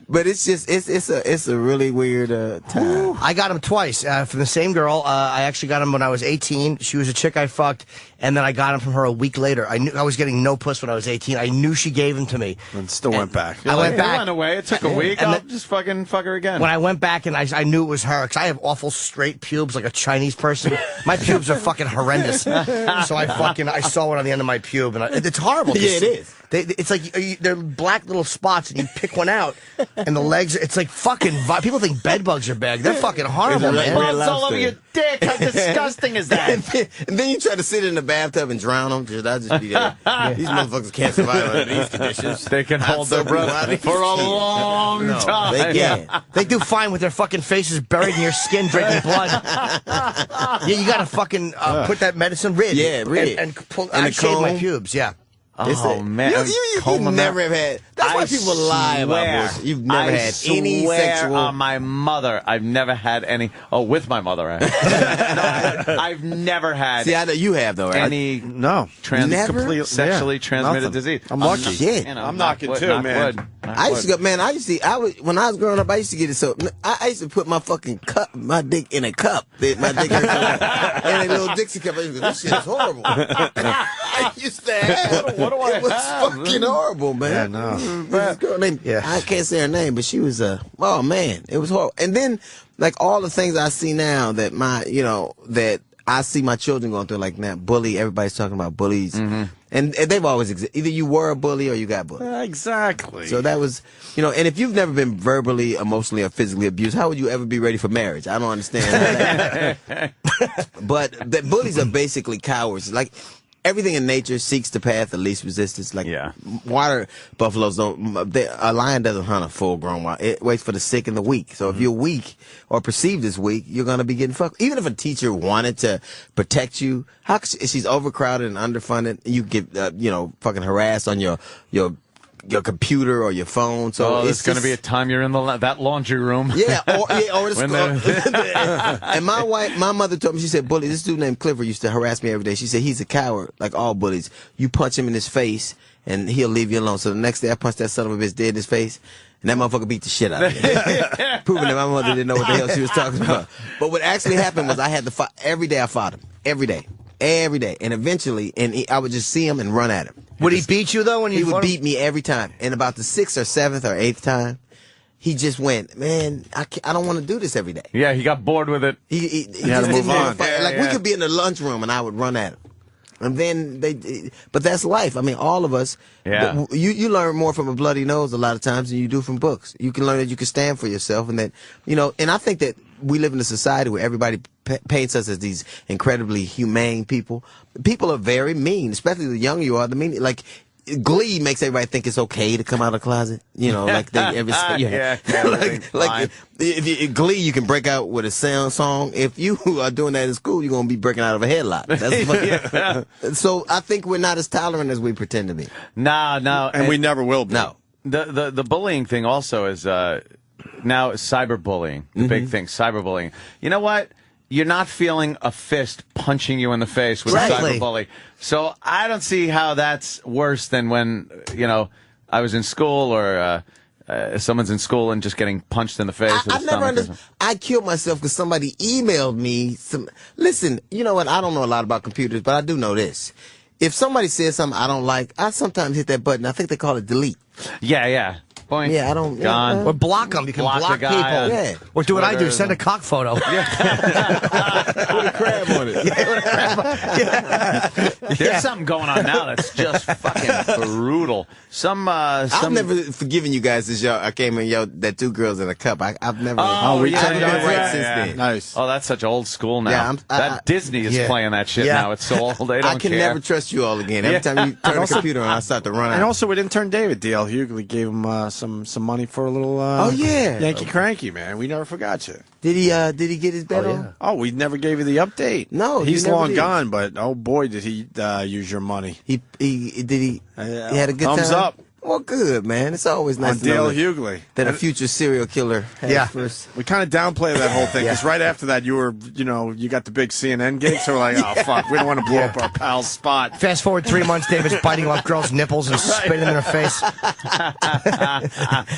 Speaker 19: But it's just, it's a really weird time.
Speaker 8: I got him twice from the same girl. I actually got him when I was 18. She was a chick I fucked, and then I got him from her a week later. I knew I was getting no puss when I was 18. I knew she gave him to me.
Speaker 3: And still went back.
Speaker 8: I went back.
Speaker 2: It went away. It took a week. I'll just fucking fuck her again.
Speaker 8: When I went back and I knew it was her, because I have awful straight pubes like a Chinese person. My pubes are fucking horrendous. So I saw one on the end of my pube, and it's horrible.
Speaker 19: Yeah, it is.
Speaker 8: It's like they're black little spots, and you pick one out, and the legs. It's like fucking. People think bed bugs are bad. They're fucking horrible, man.
Speaker 2: Bugs all over your dick. How disgusting is that?
Speaker 19: And then you try to sit in the bathtub and drown them? I'll just be there. These motherfuckers can't survive under these conditions.
Speaker 2: They can hold their breath for a long time.
Speaker 19: They can.
Speaker 8: They do fine with their fucking faces buried in your skin, drinking blood. Yeah, you gotta fucking put that medicine rid.
Speaker 19: Yeah, rid.
Speaker 8: And pull.
Speaker 19: And
Speaker 8: I
Speaker 19: the
Speaker 8: shave my
Speaker 19: comb.
Speaker 8: pubes. Yeah.
Speaker 2: Oh, man.
Speaker 19: You never have had. That's why people lie about bullshit. You've never had any sexual.
Speaker 2: On my mother, I've never had any. Oh, with my mother, I have. No, I've never had.
Speaker 19: See, I know you have though, right?
Speaker 2: Any
Speaker 3: No.
Speaker 2: Complete sexually transmitted
Speaker 3: nothing.
Speaker 2: disease.
Speaker 3: I'm lucky.
Speaker 19: Shit.
Speaker 3: I'm knocking too, man.
Speaker 19: I used to go, man. When I was growing up, I used to get it so. I used to put my fucking cup, my dick in a cup. My dick in a little Dixie cup. I used to go, this shit is horrible. I used to have.
Speaker 2: What do I
Speaker 19: It was
Speaker 2: have?
Speaker 19: fucking horrible, man.
Speaker 3: Yeah, no.
Speaker 19: This girl named, I can't say her name, but she was oh man, it was horrible. And then like all the things I see now that that I see my children going through, like now bully. Everybody's talking about bullies, and they've always existed. Either you were a bully or you got bullied.
Speaker 3: Exactly.
Speaker 19: So that was, and if you've never been verbally, emotionally, or physically abused, how would you ever be ready for marriage? I don't understand that. But the bullies are basically cowards. Like. Everything in nature seeks the path of least resistance. Like water buffaloes a lion doesn't hunt a full-grown wild. It waits for the sick and the weak. So if you're weak or perceived as weak, you're gonna be getting fucked. Even if a teacher wanted to protect you, she's overcrowded and underfunded, you get fucking harassed on your computer or your phone. So
Speaker 2: it's going to be a time you're in that laundry room.
Speaker 19: Yeah, or the school. And my mother told me, she said, bully, this dude named Clifford used to harass me every day. She said, he's a coward, like all bullies. You punch him in his face, and he'll leave you alone. So the next day, I punched that son of a bitch dead in his face, and that motherfucker beat the shit out of me. Proving that my mother didn't know what the hell she was talking about. But what actually happened was I had to fight. Every day I fought him. Every day. And eventually, I would just see him and run at him.
Speaker 8: Would he beat you though when
Speaker 19: he would beat me every time? And about the 6th or 7th or 8th time, he just went, man, I don't want to do this every day.
Speaker 2: Yeah, he got bored with it.
Speaker 19: He just didn't want to fight. We could be in the lunchroom and I would run at him. And then but that's life. I mean, all of us.
Speaker 2: Yeah.
Speaker 19: You learn more from a bloody nose a lot of times than you do from books. You can learn that you can stand for yourself, and that and I think that we live in a society where everybody paints us as these incredibly humane people. People are very mean, especially the younger you are. The mean, like. Glee makes everybody think it's okay to come out of the closet. Like they ever say. If Glee, you can break out with a song. If you are doing that in school, you're going to be breaking out of a headlock. That's So I think we're not as tolerant as we pretend to be.
Speaker 2: No.
Speaker 3: And we never will be.
Speaker 19: No.
Speaker 2: The bullying thing also is now cyberbullying, the big thing, cyberbullying. You know what? You're not feeling a fist punching you in the face with cyberbullying. So I don't see how that's worse than when, I was in school or someone's in school and just getting punched in the face.
Speaker 19: I've never understood. I killed myself because somebody emailed me some. Listen, you know what? I don't know a lot about computers, but I do know this. If somebody says something I don't like, I sometimes hit that button. I think they call it delete.
Speaker 2: Yeah. Boing.
Speaker 19: Yeah, I don't.
Speaker 2: Gone.
Speaker 8: Or block them. You can block people.
Speaker 19: Yeah.
Speaker 8: Or do what I do. Send a cock photo.
Speaker 19: Put a crab on it.
Speaker 2: There's something going on now that's just fucking brutal.
Speaker 19: I've never forgiven you guys since I came in that 2 girls in a cup. I've never.
Speaker 3: We turned
Speaker 19: been
Speaker 3: on
Speaker 19: right since then.
Speaker 3: Nice.
Speaker 2: Oh, that's such old school now.
Speaker 19: Yeah,
Speaker 2: that Disney is playing that shit now. It's so old. They don't care.
Speaker 19: I can never trust you all again. Every time you turn the computer on, I start to run out.
Speaker 3: And also, with intern David, D.L. Hughley gave him some money for a little Yankee Cranky, man. We never forgot you.
Speaker 19: Did he get his bet on?
Speaker 3: Oh, we never gave you the update.
Speaker 19: No,
Speaker 3: he's long gone, but oh boy, did he use your money.
Speaker 19: He had a good
Speaker 3: thumbs
Speaker 19: time.
Speaker 3: up.
Speaker 19: Well, good, man. It's always nice to know
Speaker 3: Hughley
Speaker 19: that a future serial killer has first.
Speaker 3: We kind of downplay that whole thing because right after that you were, you got the big CNN gig, so we're like, oh fuck, we don't want to blow up our pal's spot.
Speaker 8: Fast forward 3 months, David's biting off girls' nipples and spitting in their face.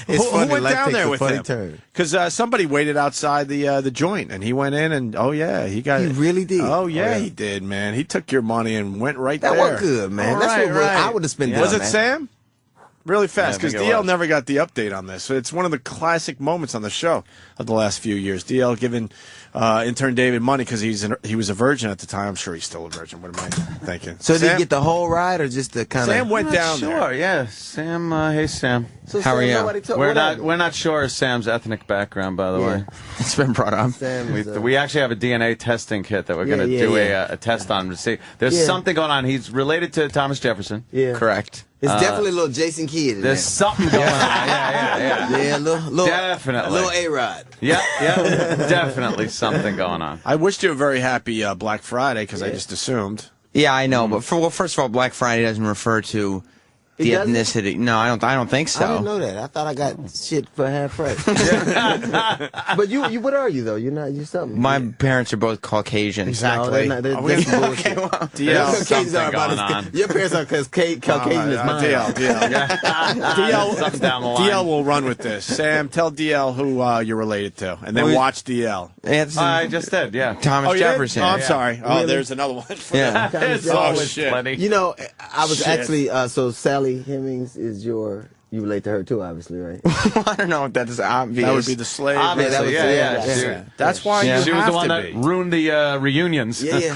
Speaker 3: Who went down there with him? Because somebody waited outside the joint, and he went in, and he got.
Speaker 19: He really did.
Speaker 3: Oh yeah, he did, man. He took your money and went right there.
Speaker 19: That was good, man. That's what I would have spent.
Speaker 3: Was it Sam? really fast, because
Speaker 2: Yeah, I think it
Speaker 3: DL
Speaker 2: was.
Speaker 3: never got the update on this. So it's one of the classic moments on the show of the last few years. DL giving intern David money because he was a virgin at the time. I'm sure he's still a virgin. What am I thinking?
Speaker 19: So did
Speaker 3: Sam?
Speaker 19: he get the whole ride or just the kind of?
Speaker 3: Sam went down
Speaker 2: Sure,
Speaker 3: there.
Speaker 2: yeah. Sam, hey Sam.
Speaker 19: So
Speaker 2: How are
Speaker 19: Sam,
Speaker 2: you?
Speaker 19: nobody told-
Speaker 2: We're
Speaker 19: what
Speaker 2: not
Speaker 19: happened?
Speaker 2: we're not sure of Sam's ethnic background, by the
Speaker 19: Yeah.
Speaker 2: way.
Speaker 4: It's been brought up.
Speaker 19: Sam is,
Speaker 2: We actually have a DNA testing kit that we're going to
Speaker 19: yeah,
Speaker 2: do
Speaker 19: yeah.
Speaker 2: a test on to see. There's
Speaker 19: Yeah.
Speaker 2: something going on. He's related to Thomas Jefferson.
Speaker 19: Yeah.
Speaker 4: Correct.
Speaker 19: It's definitely a little Jason Kidd in there.
Speaker 2: There's something going on. Yeah.
Speaker 19: Yeah, a little
Speaker 2: Definitely.
Speaker 19: a little A-Rod.
Speaker 2: Yeah, definitely something going on.
Speaker 3: I wished you a very happy Black Friday because I just assumed.
Speaker 4: Yeah, I know, but first of all, Black Friday doesn't refer to the
Speaker 19: It doesn't?
Speaker 4: ethnicity. No, I don't think so.
Speaker 19: I didn't know that. I thought I got shit for half price. But you, what are you though? You're something.
Speaker 4: My parents are both Caucasian.
Speaker 19: No, they're not. They're
Speaker 3: we-
Speaker 19: some bullshit.
Speaker 3: DL,
Speaker 19: Caucasians are
Speaker 2: something
Speaker 19: about
Speaker 2: going on.
Speaker 19: Your parents are because Caucasian is mine.
Speaker 3: DL,
Speaker 2: Something down the line.
Speaker 3: DL will run with this. Sam, tell DL who you're related to, and then
Speaker 4: Well,
Speaker 3: watch DL.
Speaker 4: It's
Speaker 2: I just did, yeah.
Speaker 4: Thomas
Speaker 3: you did?
Speaker 4: Jefferson.
Speaker 3: Oh, I'm sorry. Oh,
Speaker 19: Really?
Speaker 3: there's another one.
Speaker 4: Yeah.
Speaker 2: There's
Speaker 3: Oh,
Speaker 2: always
Speaker 3: shit.
Speaker 2: plenty.
Speaker 19: You know, I was
Speaker 3: Shit.
Speaker 19: actually so Sally Hemings is you relate to her too, obviously, right?
Speaker 4: I don't know if that's obvious.
Speaker 3: That would be the slave.
Speaker 2: Obviously,
Speaker 19: that was-
Speaker 2: yeah.
Speaker 19: yeah.
Speaker 3: That's why
Speaker 4: Yeah.
Speaker 3: you
Speaker 2: She was
Speaker 3: have
Speaker 2: the one
Speaker 3: to
Speaker 2: that
Speaker 3: be.
Speaker 2: ruined the reunions.
Speaker 19: Yeah.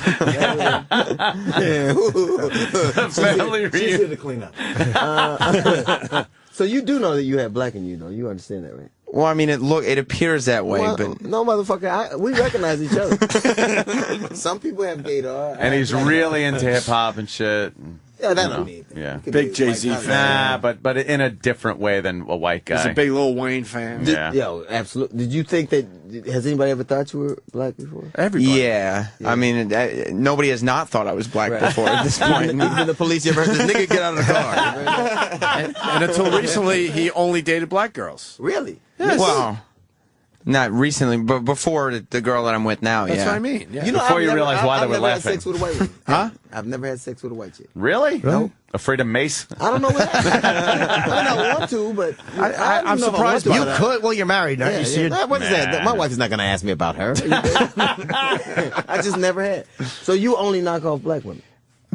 Speaker 2: Family
Speaker 19: She's
Speaker 2: reunion.
Speaker 19: here to clean up. So you do know that you have black in you, though. You understand that, right?
Speaker 4: Well, I mean, it appears that way,
Speaker 19: Well,
Speaker 4: but
Speaker 19: no, motherfucker. We recognize each other. Some people have gaydar.
Speaker 2: And he's really into hip hop and shit.
Speaker 19: Yeah, that
Speaker 2: you know,
Speaker 19: don't mean anything.
Speaker 2: yeah.
Speaker 19: You could
Speaker 3: Big
Speaker 19: be
Speaker 3: Jay-Z
Speaker 19: white
Speaker 3: fan.
Speaker 2: Nah, but in a different way than a white guy.
Speaker 3: He's a big Lil Wayne fan.
Speaker 2: Yeah.
Speaker 19: Yo, absolutely. Did you think that? Has anybody ever thought you were black before?
Speaker 3: Everybody.
Speaker 4: yeah. I mean, nobody has not thought I was black
Speaker 19: Right.
Speaker 4: before at this point.
Speaker 19: Even the police ever heard this nigga get out of the car?
Speaker 3: And until recently, he only dated black girls.
Speaker 19: Really?
Speaker 4: Well, not recently, but before the girl that I'm with now.
Speaker 3: That's
Speaker 4: yeah.
Speaker 3: what I mean. Yeah.
Speaker 19: You know,
Speaker 2: Before
Speaker 19: I've
Speaker 2: you
Speaker 19: never,
Speaker 2: realize why
Speaker 19: I've
Speaker 2: they were
Speaker 19: never had
Speaker 2: laughing.
Speaker 19: sex with a white woman.
Speaker 3: Huh?
Speaker 19: I've never had sex with a white chick.
Speaker 2: Really?
Speaker 19: No.
Speaker 2: Afraid of mace?
Speaker 19: I don't know what happened. I don't want to, but
Speaker 3: I'm
Speaker 19: don't know if I
Speaker 3: surprised
Speaker 19: want
Speaker 3: by
Speaker 19: to.
Speaker 8: You could. Well, you're married. Aren't
Speaker 19: Yeah,
Speaker 8: you? So
Speaker 19: yeah. What is that?
Speaker 2: Nah.
Speaker 19: My wife is not going to ask me about her. I just never had. So you only knock off black women?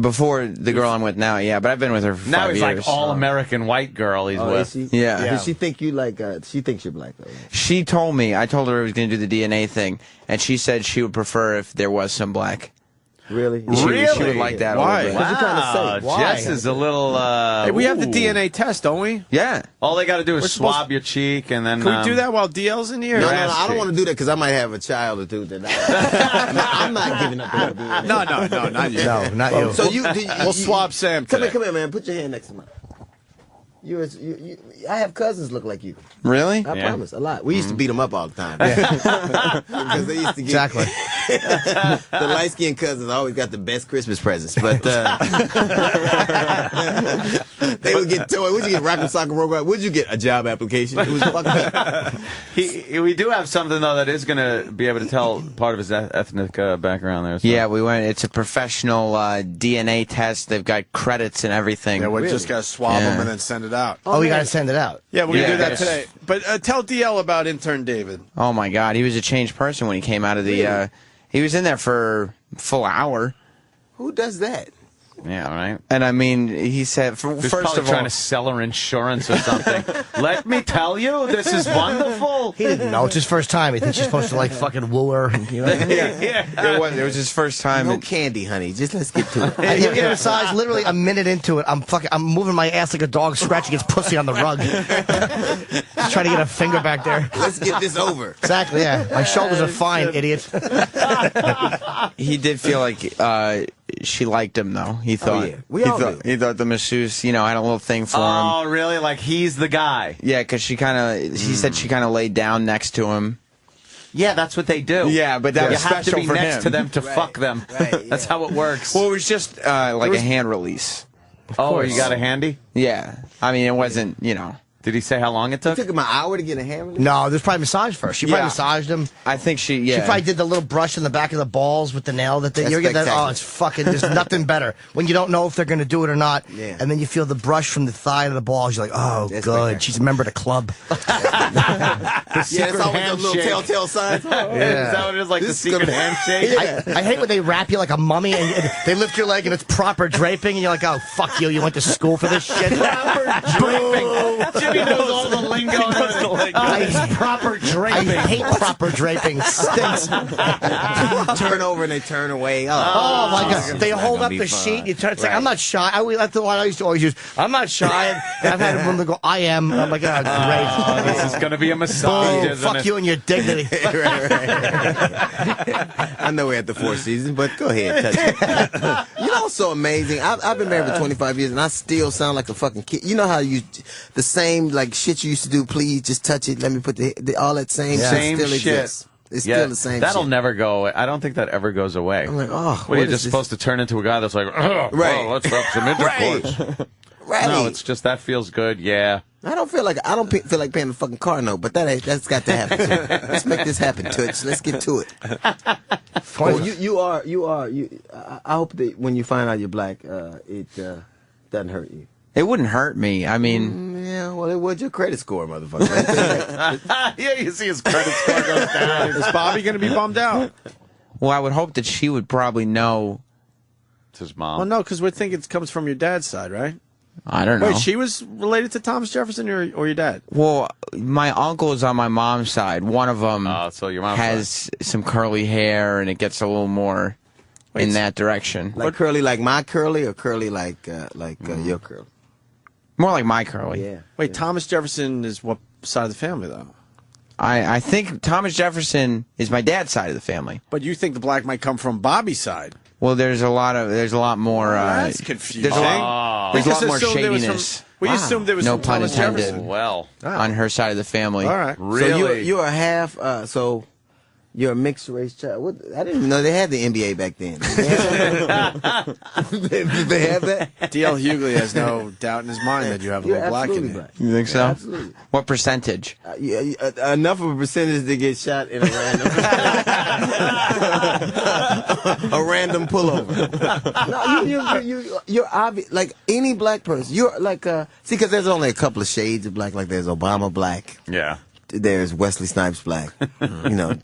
Speaker 4: Before the girl I'm with now, yeah, but I've been with her for
Speaker 2: Now
Speaker 4: 5
Speaker 2: he's
Speaker 4: years.
Speaker 2: like all-American white girl he's
Speaker 19: Oh,
Speaker 2: with.
Speaker 19: is she?
Speaker 4: Yeah.
Speaker 19: Does she think you like? She thinks you're black though. Right?
Speaker 4: She told me, I told her I was going to do the DNA thing, and she said she would prefer if there was some black.
Speaker 19: Really?
Speaker 4: She would like that.
Speaker 3: Why?
Speaker 4: A little bit.
Speaker 19: What you trying to
Speaker 2: Wow,
Speaker 19: say? Why?
Speaker 2: Jess is a little.
Speaker 3: Hey, we have the
Speaker 2: ooh.
Speaker 3: DNA test, don't we?
Speaker 4: Yeah.
Speaker 2: All they got to do
Speaker 3: We're
Speaker 2: is
Speaker 3: supposed
Speaker 2: swab your cheek and then.
Speaker 3: Can we do that while DL's in here?
Speaker 19: No,
Speaker 2: Your ass
Speaker 19: I don't
Speaker 2: cheek.
Speaker 19: want to do that because I might have a child or two. That I'm not giving up. On DNA.
Speaker 3: No, not you.
Speaker 8: No, not you.
Speaker 19: So
Speaker 3: We'll swab Sam
Speaker 19: Come
Speaker 3: today.
Speaker 19: here, man. Put your hand next to mine. I have cousins look like you.
Speaker 4: Really?
Speaker 19: I
Speaker 2: Yeah.
Speaker 19: promise, a lot. We used to beat them up all the time. Because they used to get
Speaker 8: Exactly.
Speaker 19: the light skinned cousins always got the best Christmas presents, but they would get toy. What'd you get? Rock'em Sock'em Roll? What'd you get? A job application. It was fucking up.
Speaker 2: We do have something though that is going to be able to tell part of his ethnic background there. So.
Speaker 4: Yeah, we went. It's a professional DNA test. They've got credits and everything.
Speaker 3: Yeah, we just got to swab
Speaker 4: Yeah.
Speaker 3: them and then send it out.
Speaker 8: Oh, you got to send it out.
Speaker 3: Yeah, we're going to do that
Speaker 4: Yes.
Speaker 3: today. But tell DL about intern David.
Speaker 4: Oh my God, he was a changed person when he came out of the. He was in there for a full hour.
Speaker 19: Who does that?
Speaker 2: Yeah, right.
Speaker 4: And I mean, he said,
Speaker 2: He's
Speaker 4: first
Speaker 2: probably
Speaker 4: of
Speaker 2: trying
Speaker 4: all,
Speaker 2: to sell her insurance or something. Let me tell you, this is wonderful.
Speaker 8: He didn't know. It's his first time. He thinks you're supposed to like fucking woo her. You know?
Speaker 4: it was his first time.
Speaker 19: No candy, honey. Just let's get to it.
Speaker 8: And you get a massage literally a minute into it. I'm moving my ass like a dog scratching its pussy on the rug. Just trying to get a finger back there.
Speaker 19: Let's get this over.
Speaker 8: Exactly, yeah. My shoulders are fine, idiot.
Speaker 4: He did feel like she liked him, though. He thought.
Speaker 19: yeah. We all do.
Speaker 4: He thought the masseuse, had a little thing for him.
Speaker 2: Oh, really? Like he's the guy?
Speaker 4: Yeah, because she said she kind of laid down next to him.
Speaker 2: Yeah, that's what they do.
Speaker 4: Yeah, but that
Speaker 2: you
Speaker 4: was
Speaker 2: have to
Speaker 4: special
Speaker 2: be
Speaker 4: for
Speaker 2: next
Speaker 4: him.
Speaker 2: to them to
Speaker 19: Right.
Speaker 2: fuck them.
Speaker 19: Right,
Speaker 2: That's
Speaker 19: yeah.
Speaker 2: how it works.
Speaker 4: Well, it was just like a hand release.
Speaker 2: Oh, you got a handy?
Speaker 4: Yeah, I mean, it wasn't,
Speaker 2: Did he say how long it took?
Speaker 19: It took him an hour to get a hair.
Speaker 8: No, there's probably massage first. She probably massaged him.
Speaker 4: I think she
Speaker 8: She probably did the little brush in the back of the balls with the nail. You ever get that? Oh, it's fucking. There's nothing better when you don't know if they're going to do it or not.
Speaker 19: Yeah.
Speaker 8: And then you feel the brush from the thigh to the balls. You're like, oh, good. She's a member of the club.
Speaker 19: Yeah, it's always those little telltale signs.
Speaker 2: Is that what it is? Like the secret handshake?
Speaker 8: I hate when they wrap you like a mummy and they lift your leg and it's proper draping and you're like, oh, fuck you. You went to school for this shit.
Speaker 2: Proper draping. Jimmy knows all the lingo.
Speaker 8: Proper draping. I hate proper draping. It stinks.
Speaker 19: Turn over and they turn away.
Speaker 8: Oh my God. They hold up the sheet. You turn, it's like, I'm not shy. That's the one I used to always use. I'm not shy. And I've had them go, I am. I'm like, oh, great.
Speaker 2: This is going to be a massage, isn't
Speaker 8: fuck
Speaker 2: it?
Speaker 8: you and your dignity.
Speaker 19: I know we're at the Four Seasons, but go ahead, touch it. You know what's so amazing? I've been married for 25 years, and I still sound like a fucking kid. You know how the same like shit you used to do, please just touch it, let me put all that same shit still exists. It's still the same
Speaker 2: that'll
Speaker 19: shit.
Speaker 2: never go away. I don't think that ever goes away.
Speaker 19: I'm like, oh,
Speaker 2: what are you just supposed to turn into a guy that's like, oh,
Speaker 19: right.
Speaker 2: let's have some intercourse.
Speaker 19: Right.
Speaker 2: No, it's just that feels good, yeah.
Speaker 19: I don't feel like paying the fucking car note, but that's got to happen. Too. Let's make this happen, Toots. Let's get to it. I hope that when you find out you're black, it doesn't hurt you.
Speaker 4: It wouldn't hurt me. I mean,
Speaker 19: yeah. Well, it would your credit score, motherfucker.
Speaker 2: Yeah, you see his credit score goes down.
Speaker 3: Is Bobby going to be bummed out?
Speaker 4: well, I would hope that she would probably know.
Speaker 2: It's his mom.
Speaker 3: Well, no, because we think it comes from your dad's side, right?
Speaker 4: I don't know.
Speaker 3: Wait, she was related to Thomas Jefferson or your dad?
Speaker 4: Well, my uncle is on my mom's side. One of them
Speaker 2: so your mom's
Speaker 4: has some curly hair, and it gets a little more in that direction.
Speaker 19: Like curly, like my curly, or curly like your curly?
Speaker 4: More like my curly.
Speaker 19: Yeah.
Speaker 3: Wait, Thomas Jefferson is what side of the family, though?
Speaker 4: I think Thomas Jefferson is my dad's side of the family.
Speaker 3: But you think the black might come from Bobby's side?
Speaker 4: Well, there's a lot more.
Speaker 3: That's confusing.
Speaker 4: There's a lot more shadiness.
Speaker 3: We assumed there was
Speaker 4: no
Speaker 3: some
Speaker 4: pun
Speaker 3: Thomas
Speaker 4: intended.
Speaker 3: Jefferson.
Speaker 2: Well,
Speaker 4: on her side of the family.
Speaker 3: All right.
Speaker 19: Really? So you're a half. So you're a mixed race child. I didn't even know they had the NBA back then. Did they have that?
Speaker 3: D.L. Hughley has no doubt in his mind that you have a little black in you.
Speaker 4: You think so?
Speaker 19: Yeah, absolutely.
Speaker 4: What percentage?
Speaker 19: Enough of a percentage to get shot in a random a random pullover. No, you're obvious. Like any black person, you're like see, because there's only a couple of shades of black. Like there's Obama black.
Speaker 2: Yeah.
Speaker 19: There's Wesley Snipes black.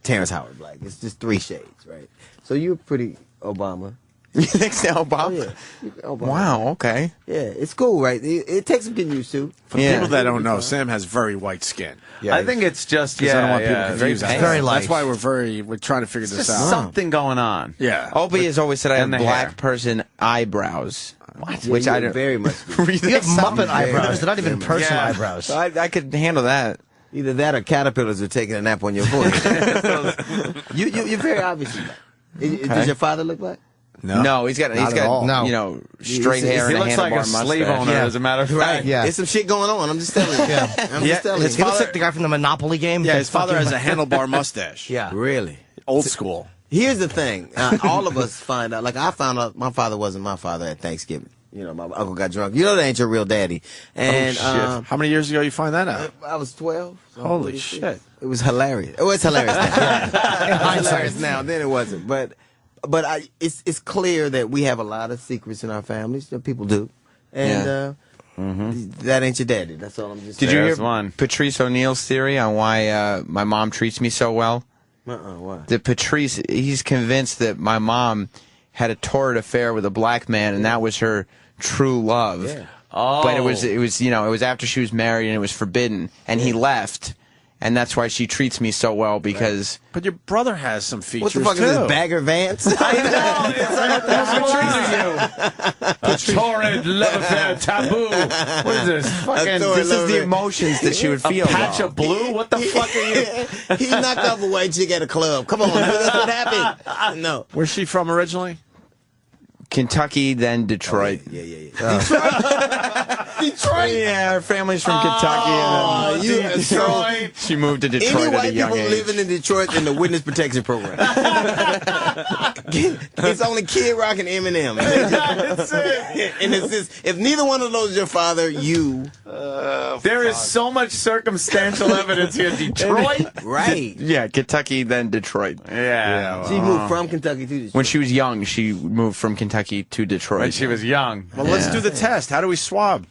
Speaker 19: Terrence Howard black. It's just 3 shades, right? So you're pretty Obama.
Speaker 4: You think so, Obama?
Speaker 19: Oh, yeah. Obama.
Speaker 4: Wow. Okay.
Speaker 19: Yeah, it's cool, right? It takes some getting used to.
Speaker 3: For people that don't know, Sam has very white skin.
Speaker 2: Yeah, I think it's just
Speaker 3: I don't want people confused.
Speaker 8: Very light.
Speaker 3: That's why we're trying to figure this
Speaker 2: Just
Speaker 3: out.
Speaker 2: something going on.
Speaker 3: Yeah.
Speaker 4: Opie has always said I have
Speaker 2: And the
Speaker 4: black
Speaker 2: hair.
Speaker 4: person eyebrows. What?
Speaker 19: Yeah,
Speaker 4: Which
Speaker 19: you
Speaker 4: I don't
Speaker 19: very much.
Speaker 8: You have Muppet eyebrows. They're not even person
Speaker 4: Yeah.
Speaker 8: eyebrows.
Speaker 4: So I could handle that.
Speaker 19: Either that or caterpillars are taking a nap on your forehead. You're very obviously black. Does your father look black?
Speaker 4: No, he's got straight hair
Speaker 2: He
Speaker 4: and
Speaker 2: looks
Speaker 4: a
Speaker 2: like a
Speaker 4: handlebar
Speaker 2: slave
Speaker 4: mustache.
Speaker 2: owner, as a matter of fact.
Speaker 19: Right.
Speaker 8: Yeah.
Speaker 19: There's some shit going on. I'm just telling you. I'm just telling you.
Speaker 8: He looks like the guy from the Monopoly game.
Speaker 3: Yeah, his father has a handlebar mustache.
Speaker 8: Yeah.
Speaker 19: Really?
Speaker 3: Old school.
Speaker 19: Here's the thing. All of us find out. Like, I found out my father wasn't my father at Thanksgiving. My uncle got drunk. You know that ain't your real daddy. And
Speaker 3: Shit. How many years ago you find that out?
Speaker 19: I was 12. So
Speaker 3: Holy shit.
Speaker 19: It was hilarious. Oh, it's hilarious now. It's hilarious now. Then it wasn't. But it's clear that we have a lot of secrets in our families that people do. And that ain't your daddy. That's all I'm just saying.
Speaker 4: Did you hear
Speaker 2: one.
Speaker 4: Patrice O'Neal's theory on why my mom treats me so well?
Speaker 19: Why?
Speaker 4: That Patrice, he's convinced that my mom had a torrid affair with a black man, and that was her true love.
Speaker 19: Yeah.
Speaker 2: Oh.
Speaker 4: But it was after she was married, and it was forbidden, and he left, and that's why she treats me so well, because...
Speaker 3: But your brother has some features,
Speaker 19: What the fuck
Speaker 3: too.
Speaker 19: is this, Bagger Vance?
Speaker 2: A torrid love affair taboo. What is this? Fucking,
Speaker 4: This is the emotions that she would feel.
Speaker 2: patch
Speaker 4: though.
Speaker 2: of blue? What the fuck are you?
Speaker 19: He knocked off a white chick at a club. Come on, that's what happened. No.
Speaker 3: Where's she from originally?
Speaker 4: Kentucky, then Detroit.
Speaker 19: Detroit?
Speaker 4: Yeah, her family's from Kentucky.
Speaker 19: Detroit.
Speaker 4: She moved to Detroit
Speaker 19: Any
Speaker 4: at a
Speaker 19: white
Speaker 4: young
Speaker 19: people
Speaker 4: age.
Speaker 19: living in Detroit in the witness protection program. It's only Kid Rock and Eminem.
Speaker 2: That's it.
Speaker 19: And it's just, if neither one of those is your father, you.
Speaker 2: There is so much circumstantial evidence here. Detroit?
Speaker 19: Right.
Speaker 20: Yeah, Kentucky, then Detroit.
Speaker 2: Yeah.
Speaker 19: She moved from Kentucky to Detroit.
Speaker 20: When she was young, she moved from Kentucky to Detroit.
Speaker 2: When she was young.
Speaker 3: Well, let's do the test. How do we swab?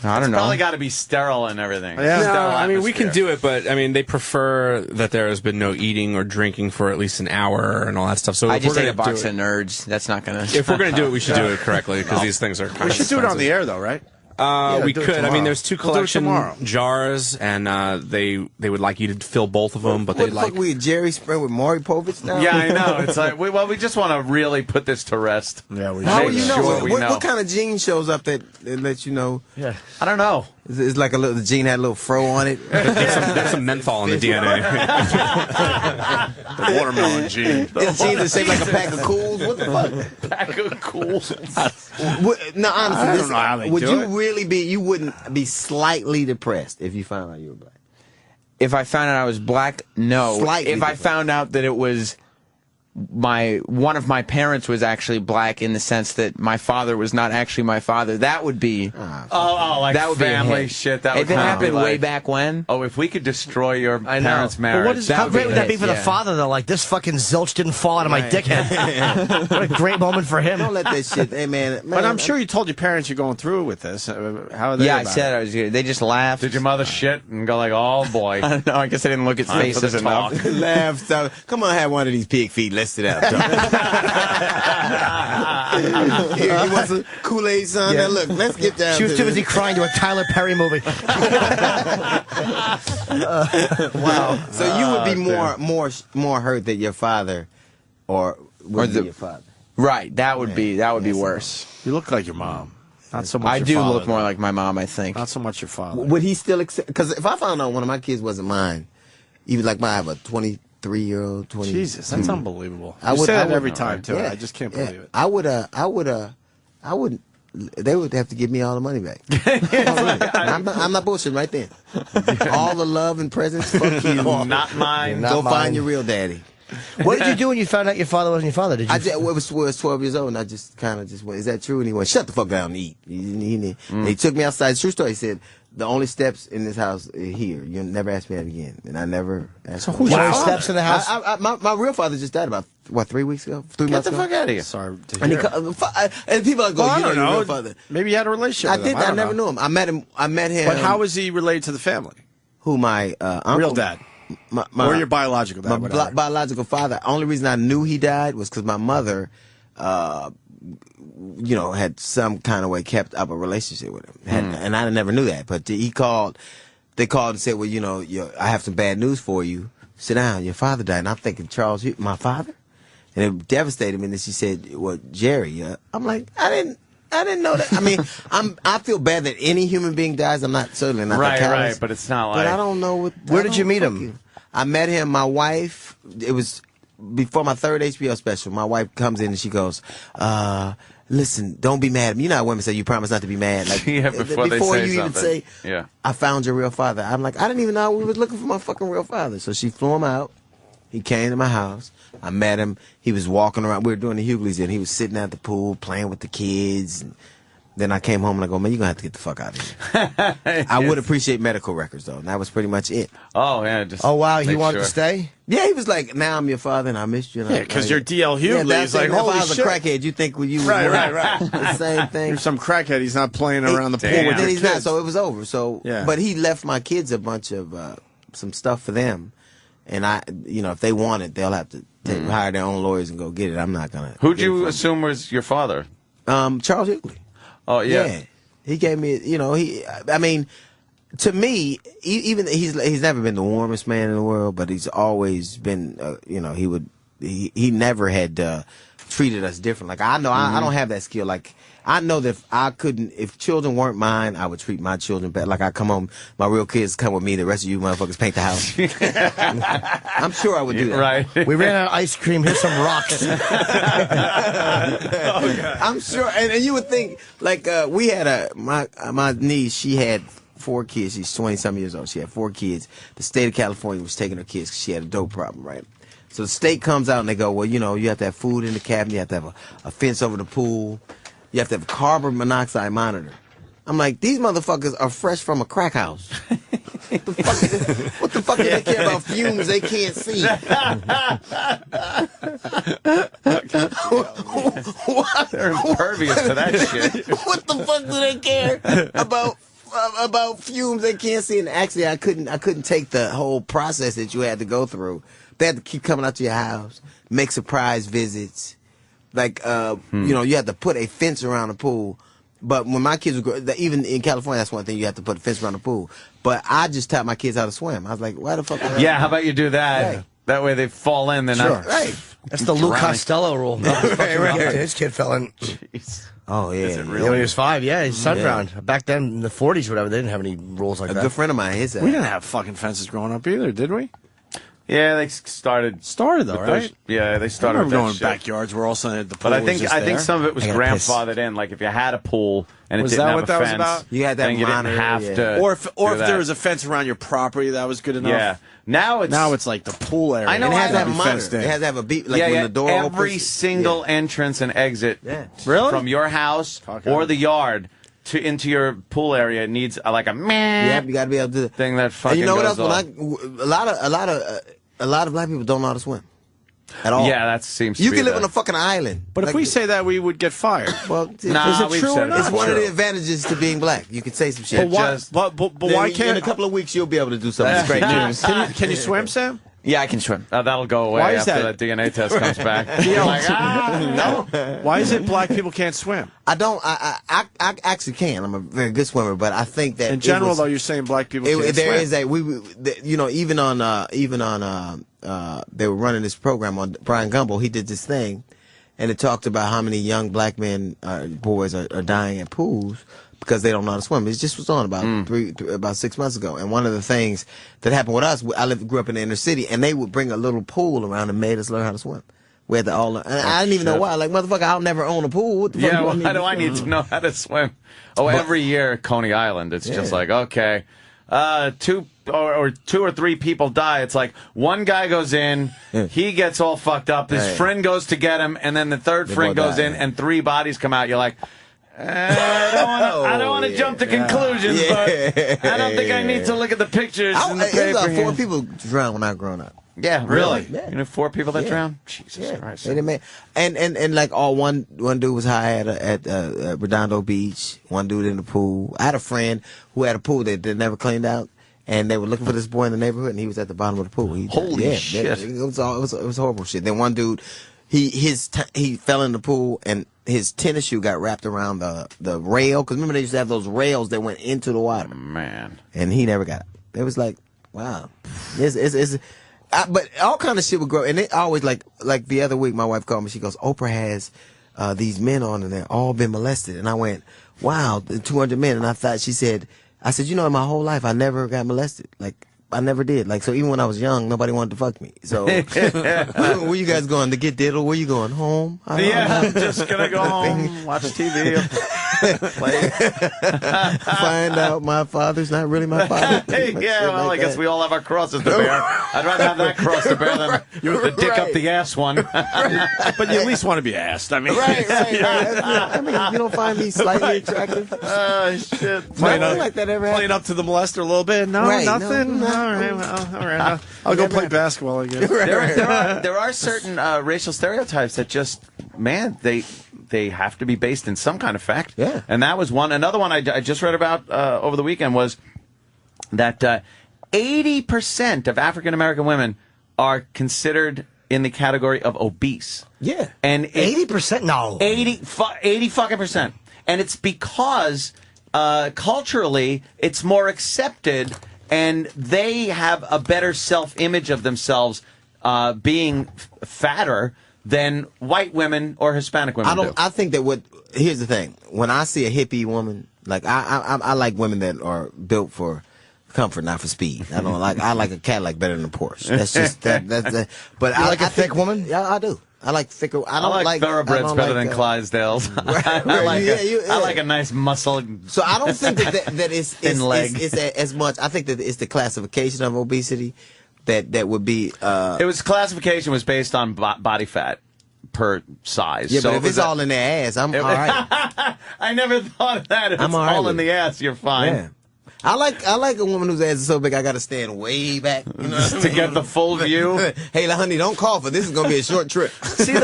Speaker 20: I don't know.
Speaker 2: Probably got to be sterile and everything.
Speaker 3: Yeah.
Speaker 9: No,
Speaker 2: Sterile
Speaker 9: I mean, we can
Speaker 2: atmosphere.
Speaker 9: do it, but I mean, they prefer that there has been no eating or drinking for at least an hour and all that stuff. So
Speaker 20: I
Speaker 9: if
Speaker 20: just
Speaker 9: we're
Speaker 20: ate
Speaker 9: gonna
Speaker 20: a box
Speaker 9: do
Speaker 20: of nerds. That's not going to...
Speaker 9: if we're going to do it, we should do it correctly because these things are kind
Speaker 3: We
Speaker 9: of
Speaker 3: should do it on the air, though, right?
Speaker 9: We
Speaker 3: do it
Speaker 9: could. I mean,
Speaker 3: tomorrow.
Speaker 9: there's 2
Speaker 3: We'll do it
Speaker 9: collection
Speaker 3: tomorrow.
Speaker 9: jars, and they would like you to fill both of them, but
Speaker 19: What
Speaker 9: they'd
Speaker 19: the
Speaker 9: like.
Speaker 19: fuck we at Jerry Springer with Maury Povich now?
Speaker 2: Yeah, I know. It's like, we just want to really put this to rest.
Speaker 3: Yeah, we
Speaker 19: How
Speaker 2: Make
Speaker 19: will you know?
Speaker 2: sure we know.
Speaker 19: What kind of gene shows up that lets you know?
Speaker 2: Yeah. I don't know.
Speaker 19: It's like the gene had a little fro on it.
Speaker 9: There's some menthol in the DNA.
Speaker 3: The watermelon gene.
Speaker 19: This gene is shaped like a pack of Cools. What the fuck?
Speaker 2: Pack of Cools.
Speaker 19: No, honestly,
Speaker 3: I don't know how they
Speaker 19: would
Speaker 3: do
Speaker 19: you
Speaker 3: it.
Speaker 19: really be? You wouldn't be slightly depressed if you found out you were black.
Speaker 20: If I found out I was black, no.
Speaker 19: Slightly
Speaker 20: if I
Speaker 19: different.
Speaker 20: found out that it was one of my parents was actually black in the sense that my father was not actually my father, that would be
Speaker 2: Like
Speaker 20: that would
Speaker 2: family
Speaker 20: be a hit.
Speaker 2: shit. That
Speaker 20: if
Speaker 2: would
Speaker 20: it
Speaker 2: kinda
Speaker 20: happened
Speaker 2: be
Speaker 20: way
Speaker 2: like,
Speaker 20: back when.
Speaker 2: Oh, if we could destroy your
Speaker 8: I know.
Speaker 2: parents'
Speaker 8: But
Speaker 2: marriage.
Speaker 8: what is,
Speaker 20: that
Speaker 8: how
Speaker 20: would
Speaker 8: great
Speaker 20: be
Speaker 8: would that
Speaker 20: a
Speaker 8: be
Speaker 20: hit,
Speaker 8: for the
Speaker 20: yeah.
Speaker 8: father, though? Like, this fucking zilch didn't fall out of my dickhead. What a great moment for him.
Speaker 19: Don't let that shit. Hey man,
Speaker 3: But I'm sure you told your parents you're going through with this. How are they?
Speaker 20: Yeah, I
Speaker 3: about
Speaker 20: said
Speaker 3: it?
Speaker 20: I was here. They just laughed.
Speaker 2: Did your mother shit and go like, oh boy?
Speaker 20: I don't know. I guess I didn't look at
Speaker 2: Time for
Speaker 20: faces
Speaker 2: the
Speaker 20: enough.
Speaker 2: talk.
Speaker 19: laugh. Come on, have one of these pig feet. Let's sit down. Here, you want some Kool-Aid, son?
Speaker 8: Yeah.
Speaker 19: Now look, let's get down.
Speaker 8: She was
Speaker 19: to
Speaker 8: too
Speaker 19: this.
Speaker 8: busy crying to a Tyler Perry movie.
Speaker 19: Wow. So you would be more hurt that your father, or would be your father.
Speaker 20: Right. That would be worse.
Speaker 3: You look like your mom. Not so much.
Speaker 20: I
Speaker 3: your
Speaker 20: do
Speaker 3: father,
Speaker 20: look more like my mom, I think.
Speaker 3: Not so much your father.
Speaker 19: Would he still accept? Because if I found out one of my kids wasn't mine, even like I have a 23-year-old, 20.
Speaker 3: Jesus, that's unbelievable.
Speaker 19: I
Speaker 3: You
Speaker 19: would
Speaker 3: say that
Speaker 19: I would-
Speaker 3: every time too.
Speaker 19: Yeah,
Speaker 3: I just can't
Speaker 19: yeah.
Speaker 3: believe it.
Speaker 19: I would. They would have to give me all the money back. I'm not bullshitting right then. All the love and presents, fuck you.
Speaker 2: Not mine.
Speaker 19: Go
Speaker 8: mine.
Speaker 19: find your real daddy.
Speaker 8: What did you do when you found out your father wasn't your father? Did you?
Speaker 19: I was 12 years old, and I just kind of went, is that true? And he went, shut the fuck down and eat. He took me outside. True story. He said, the only steps in this house are here. You never ask me that again. And I never asked. So
Speaker 8: who's your steps in the house?
Speaker 19: My real father just died about, 3 weeks ago? 3
Speaker 2: Get
Speaker 19: months
Speaker 2: the
Speaker 19: ago?
Speaker 2: fuck out of here.
Speaker 3: Sorry to
Speaker 19: And,
Speaker 3: hear.
Speaker 19: and people are going,
Speaker 3: Well, I
Speaker 19: you know
Speaker 3: don't
Speaker 19: your
Speaker 3: know.
Speaker 19: real father.
Speaker 3: Maybe you had a relationship.
Speaker 19: I
Speaker 3: with him.
Speaker 19: didn't. I
Speaker 3: don't
Speaker 19: never
Speaker 3: know.
Speaker 19: knew him. I met him.
Speaker 3: But how was he related to the family?
Speaker 19: Who, my uncle?
Speaker 3: Real dad. Or your biological dad,
Speaker 19: My
Speaker 3: whatever.
Speaker 19: biological father. Only reason I knew he died was because my mother, had some kind of way kept up a relationship with him. And I never knew that. But they called and said, well, I have some bad news for you. Sit down. Your father died. And I'm thinking, Charles, my father? And it devastated me. And then she said, well, Jerry. I'm like, I didn't know that. I mean, I feel bad that any human being dies. I'm certainly not that callous.
Speaker 2: Right, but it's not
Speaker 19: But
Speaker 2: like.
Speaker 19: I don't know what.
Speaker 8: Where did you meet him?
Speaker 19: I met him. My wife. It was before my third HBO special. My wife comes in and she goes, "Listen, don't be mad at me." You know how women say you promise not to be mad. Like
Speaker 2: Yeah, before they say
Speaker 19: you even
Speaker 2: something.
Speaker 19: say,
Speaker 2: Yeah.
Speaker 19: "I found your real father." I'm like, I didn't even know we was looking for my fucking real father. So she flew him out. He came to my house. I met him. He was walking around. We were doing the Hughleys, and he was sitting at the pool playing with the kids. And then I came home and I go, man, you're going to have to get the fuck out of here. I would appreciate medical records, though. And that was pretty much it.
Speaker 2: Oh, yeah. Just
Speaker 8: Oh, wow. He
Speaker 2: make
Speaker 8: wanted
Speaker 2: sure.
Speaker 8: to stay?
Speaker 19: Yeah, he was like, now I'm your father and I missed you. And
Speaker 3: Yeah,
Speaker 19: I'm
Speaker 3: because
Speaker 19: like,
Speaker 3: you're D.L. Hughley.
Speaker 19: that's
Speaker 3: He's like,
Speaker 19: it. If
Speaker 3: holy
Speaker 19: I was
Speaker 3: shit.
Speaker 19: a crackhead, you think you would
Speaker 3: Right.
Speaker 19: the same thing.
Speaker 3: You're some crackhead. He's not playing around the pool
Speaker 2: Damn.
Speaker 3: with
Speaker 19: Then
Speaker 3: your
Speaker 19: he's not,
Speaker 3: kids.
Speaker 19: so it was over. So,
Speaker 3: Yeah.
Speaker 19: but he left my kids a bunch of some stuff for them, and if they want it, they'll have to hire their own lawyers and go get it. I'm not gonna.
Speaker 2: Who'd
Speaker 19: get it
Speaker 2: you
Speaker 19: from
Speaker 2: assume was your father?
Speaker 19: them. Charles Hughley.
Speaker 2: Oh, yeah.
Speaker 19: He gave me. I mean, to me, even he's never been the warmest man in the world, but he's always been. He never had treated us different. Like I know, I don't have that skill. Like I know that if children weren't mine, I would treat my children better. Like I come home, my real kids come with me. The rest of you motherfuckers paint the house. I'm sure I would do that.
Speaker 2: Right.
Speaker 8: We ran out of ice cream. Here's some rocks.
Speaker 19: I'm sure, and you would think like we had my niece. She had 4 kids. She's 20-some years old. She had 4 kids. The state of California was taking her kids because she had a dope problem, right? So the state comes out and they go, well, you know, you have to have food in the cabin, you have to have a fence over the pool, you have to have a carbon monoxide monitor. I'm like, these motherfuckers are fresh from a crack house. What the fuck do they care about fumes they can't see?
Speaker 2: They're impervious to that shit.
Speaker 19: What the fuck do they care about fumes they can't see? And actually, I couldn't take the whole process that you had to go through. They had to keep coming out to your house, make surprise visits. Like, you know, you had to put a fence around the pool. But when my kids were even in California, that's one thing, you have to put a fence around the pool. But I just taught my kids how to swim. I was like, why the fuck?
Speaker 2: Yeah, how about you do that?
Speaker 19: Right.
Speaker 2: That way they fall in. They're not
Speaker 19: right.
Speaker 8: That's the Lou Costello rule.
Speaker 19: Right.
Speaker 8: His kid fell in.
Speaker 2: Jeez.
Speaker 19: Oh, yeah.
Speaker 8: Yeah, when he was 5, yeah, his son drowned. Back then, in the 40s or whatever, they didn't have any rules like that.
Speaker 19: A good friend of mine, his
Speaker 3: We didn't have fucking fences growing up either, did we?
Speaker 2: Yeah, they started
Speaker 3: though, right?
Speaker 2: Yeah, they started with
Speaker 3: going
Speaker 2: that shit.
Speaker 3: backyards where all of a sudden the pool
Speaker 2: But I
Speaker 3: was
Speaker 2: think
Speaker 3: just there.
Speaker 2: some of it was grandfathered in. Like if you had a pool and it
Speaker 3: Was
Speaker 2: didn't
Speaker 3: that
Speaker 2: have
Speaker 3: what
Speaker 2: a
Speaker 3: that was
Speaker 2: fence,
Speaker 3: about?
Speaker 19: You had that
Speaker 2: then you didn't
Speaker 19: monitor,
Speaker 2: have
Speaker 19: yeah.
Speaker 2: to.
Speaker 3: Or if
Speaker 2: do
Speaker 3: there
Speaker 2: that.
Speaker 3: was a fence around your property, that was good enough.
Speaker 2: Yeah. Now
Speaker 3: it's like the pool area.
Speaker 2: I know.
Speaker 19: And it has
Speaker 2: I
Speaker 19: to have a
Speaker 3: be
Speaker 19: monitor.
Speaker 3: fenced in.
Speaker 19: It has to have a beep, like
Speaker 2: yeah,
Speaker 19: when the door
Speaker 2: every
Speaker 19: opens.
Speaker 2: single entrance and exit
Speaker 3: Really?
Speaker 2: from your house or the yard into your pool area needs like a meh.
Speaker 19: Yeah, you got to be able to do that.
Speaker 2: Thing that fucking
Speaker 19: And you know what else?
Speaker 2: goes
Speaker 19: When a lot of black people don't know how to swim at all.
Speaker 2: Yeah, that seems.
Speaker 19: You
Speaker 2: to
Speaker 19: can
Speaker 2: be
Speaker 19: live on a fucking island.
Speaker 3: But if we say that, we would get fired.
Speaker 19: Well,
Speaker 2: Nah,
Speaker 19: is it
Speaker 2: we've
Speaker 19: true
Speaker 2: said
Speaker 19: or
Speaker 2: it.
Speaker 19: not? It's one of
Speaker 2: True.
Speaker 19: the advantages to being black. You can say some shit.
Speaker 3: But why?
Speaker 2: just-
Speaker 3: But why can't?
Speaker 19: In a couple of weeks, you'll be able to do something.
Speaker 2: That's
Speaker 19: Great
Speaker 2: great
Speaker 19: news.
Speaker 3: Can you swim, Sam?
Speaker 20: Yeah, I can swim.
Speaker 2: That'll go away
Speaker 3: Why is
Speaker 2: after
Speaker 3: that?
Speaker 2: that DNA test comes back.
Speaker 3: Yeah.
Speaker 2: You're like, no.
Speaker 3: Why is it black people can't swim?
Speaker 19: I don't. I actually can. I'm a very good swimmer, but I think that
Speaker 3: In general, though, you're saying black people can't
Speaker 19: there
Speaker 3: swim.
Speaker 19: is a you know, even on they were running this program on Brian Gumbo. He did this thing, and it talked about how many young black men boys are dying at pools because they don't know how to swim. It just was on about about 6 months ago. And one of the things that happened with us, grew up in the inner city, and they would bring a little pool around and made us learn how to swim. We had to all learn. And I didn't even know why. Like, motherfucker, I'll never own a pool. What the fuck
Speaker 2: Yeah,
Speaker 19: do I
Speaker 2: why do I need to know how to swim? Oh, every year at Coney Island, it's just like, okay, two or three people die. It's like one guy goes in, he gets all fucked up, his friend goes to get him, and then the third friend goes in, and 3 bodies come out. You're like, I don't want to jump to conclusions, but I don't think I need to look at the pictures in the paper.
Speaker 19: It was
Speaker 2: here.
Speaker 19: 4 people drowned when I was growing up.
Speaker 2: Yeah, really?
Speaker 19: Yeah.
Speaker 2: You know, 4 people that
Speaker 19: Yeah.
Speaker 2: drowned? Jesus Christ.
Speaker 19: They didn't make, and like one dude was high at Redondo Beach. One dude in the pool. I had a friend who had a pool that they never cleaned out, and they were looking for this boy in the neighborhood, and he was at the bottom of the pool.
Speaker 2: Holy shit!
Speaker 19: It was horrible shit. Then one dude, he fell in the pool and his tennis shoe got wrapped around the rail, because remember they used to have those rails that went into the water.
Speaker 2: Man,
Speaker 19: and he never got it. It was like, wow, but all kind of shit would grow, and it always like the other week, my wife called me. She goes, Oprah has these men on, and they're all been molested. And I went, wow, 200 men. And I said, you know, in my whole life, I never got molested. Like, I never did. Like, so even when I was young, nobody wanted to fuck me. So, where you guys going to get diddled? Where you going? Home?
Speaker 2: I'm just gonna go home, watch TV,
Speaker 19: find out my father's not really my father.
Speaker 2: Yeah, well, I guess we all have our crosses to bear. I'd rather have that cross to bear than the dick up the ass one.
Speaker 3: But you at least want to be asked. I mean,
Speaker 19: right. I mean, you don't find me slightly attractive?
Speaker 2: Oh shit!
Speaker 19: Nothing like that ever happened.
Speaker 3: Playing up to the molester a little bit. No,
Speaker 19: Right,
Speaker 3: nothing.
Speaker 19: no.
Speaker 3: All right, well, all right. I'll go play basketball again.
Speaker 2: There are certain racial stereotypes that just, man, they have to be based in some kind of fact.
Speaker 19: Yeah.
Speaker 2: And that was one. Another one I just read about over the weekend was that 80% of African American women are considered in the category of obese.
Speaker 8: Yeah.
Speaker 2: And
Speaker 8: 80%? No.
Speaker 2: 80 fucking percent. And it's because culturally it's more accepted, and they have a better self-image of themselves being fatter than white women or Hispanic women do.
Speaker 19: I think that here's the thing. When I see a hippie woman, like I like women that are built for comfort, not for speed. I like a Cadillac better than a Porsche. That's just that. But
Speaker 8: I like a thick woman?
Speaker 19: Yeah, I do. I like thicker. I like
Speaker 2: thoroughbreds better than Clydesdales. I like a nice muscle.
Speaker 19: So I don't think that it's
Speaker 2: thin leg.
Speaker 19: It's as much. I think that it's the classification of obesity, that would be.
Speaker 4: It was classification was based on body fat per size.
Speaker 19: Yeah,
Speaker 4: so
Speaker 19: but if it's all in their ass, I'm all right.
Speaker 4: I never thought of that. If
Speaker 19: I'm
Speaker 4: it's
Speaker 19: all right
Speaker 4: all
Speaker 19: with
Speaker 4: in the ass, you're fine.
Speaker 19: Yeah. I like a woman whose ass is so big I got to stand way back, you know what I mean?
Speaker 4: To get the full view.
Speaker 19: Hey, honey, don't call for this. Is gonna be a short trip.
Speaker 4: See, the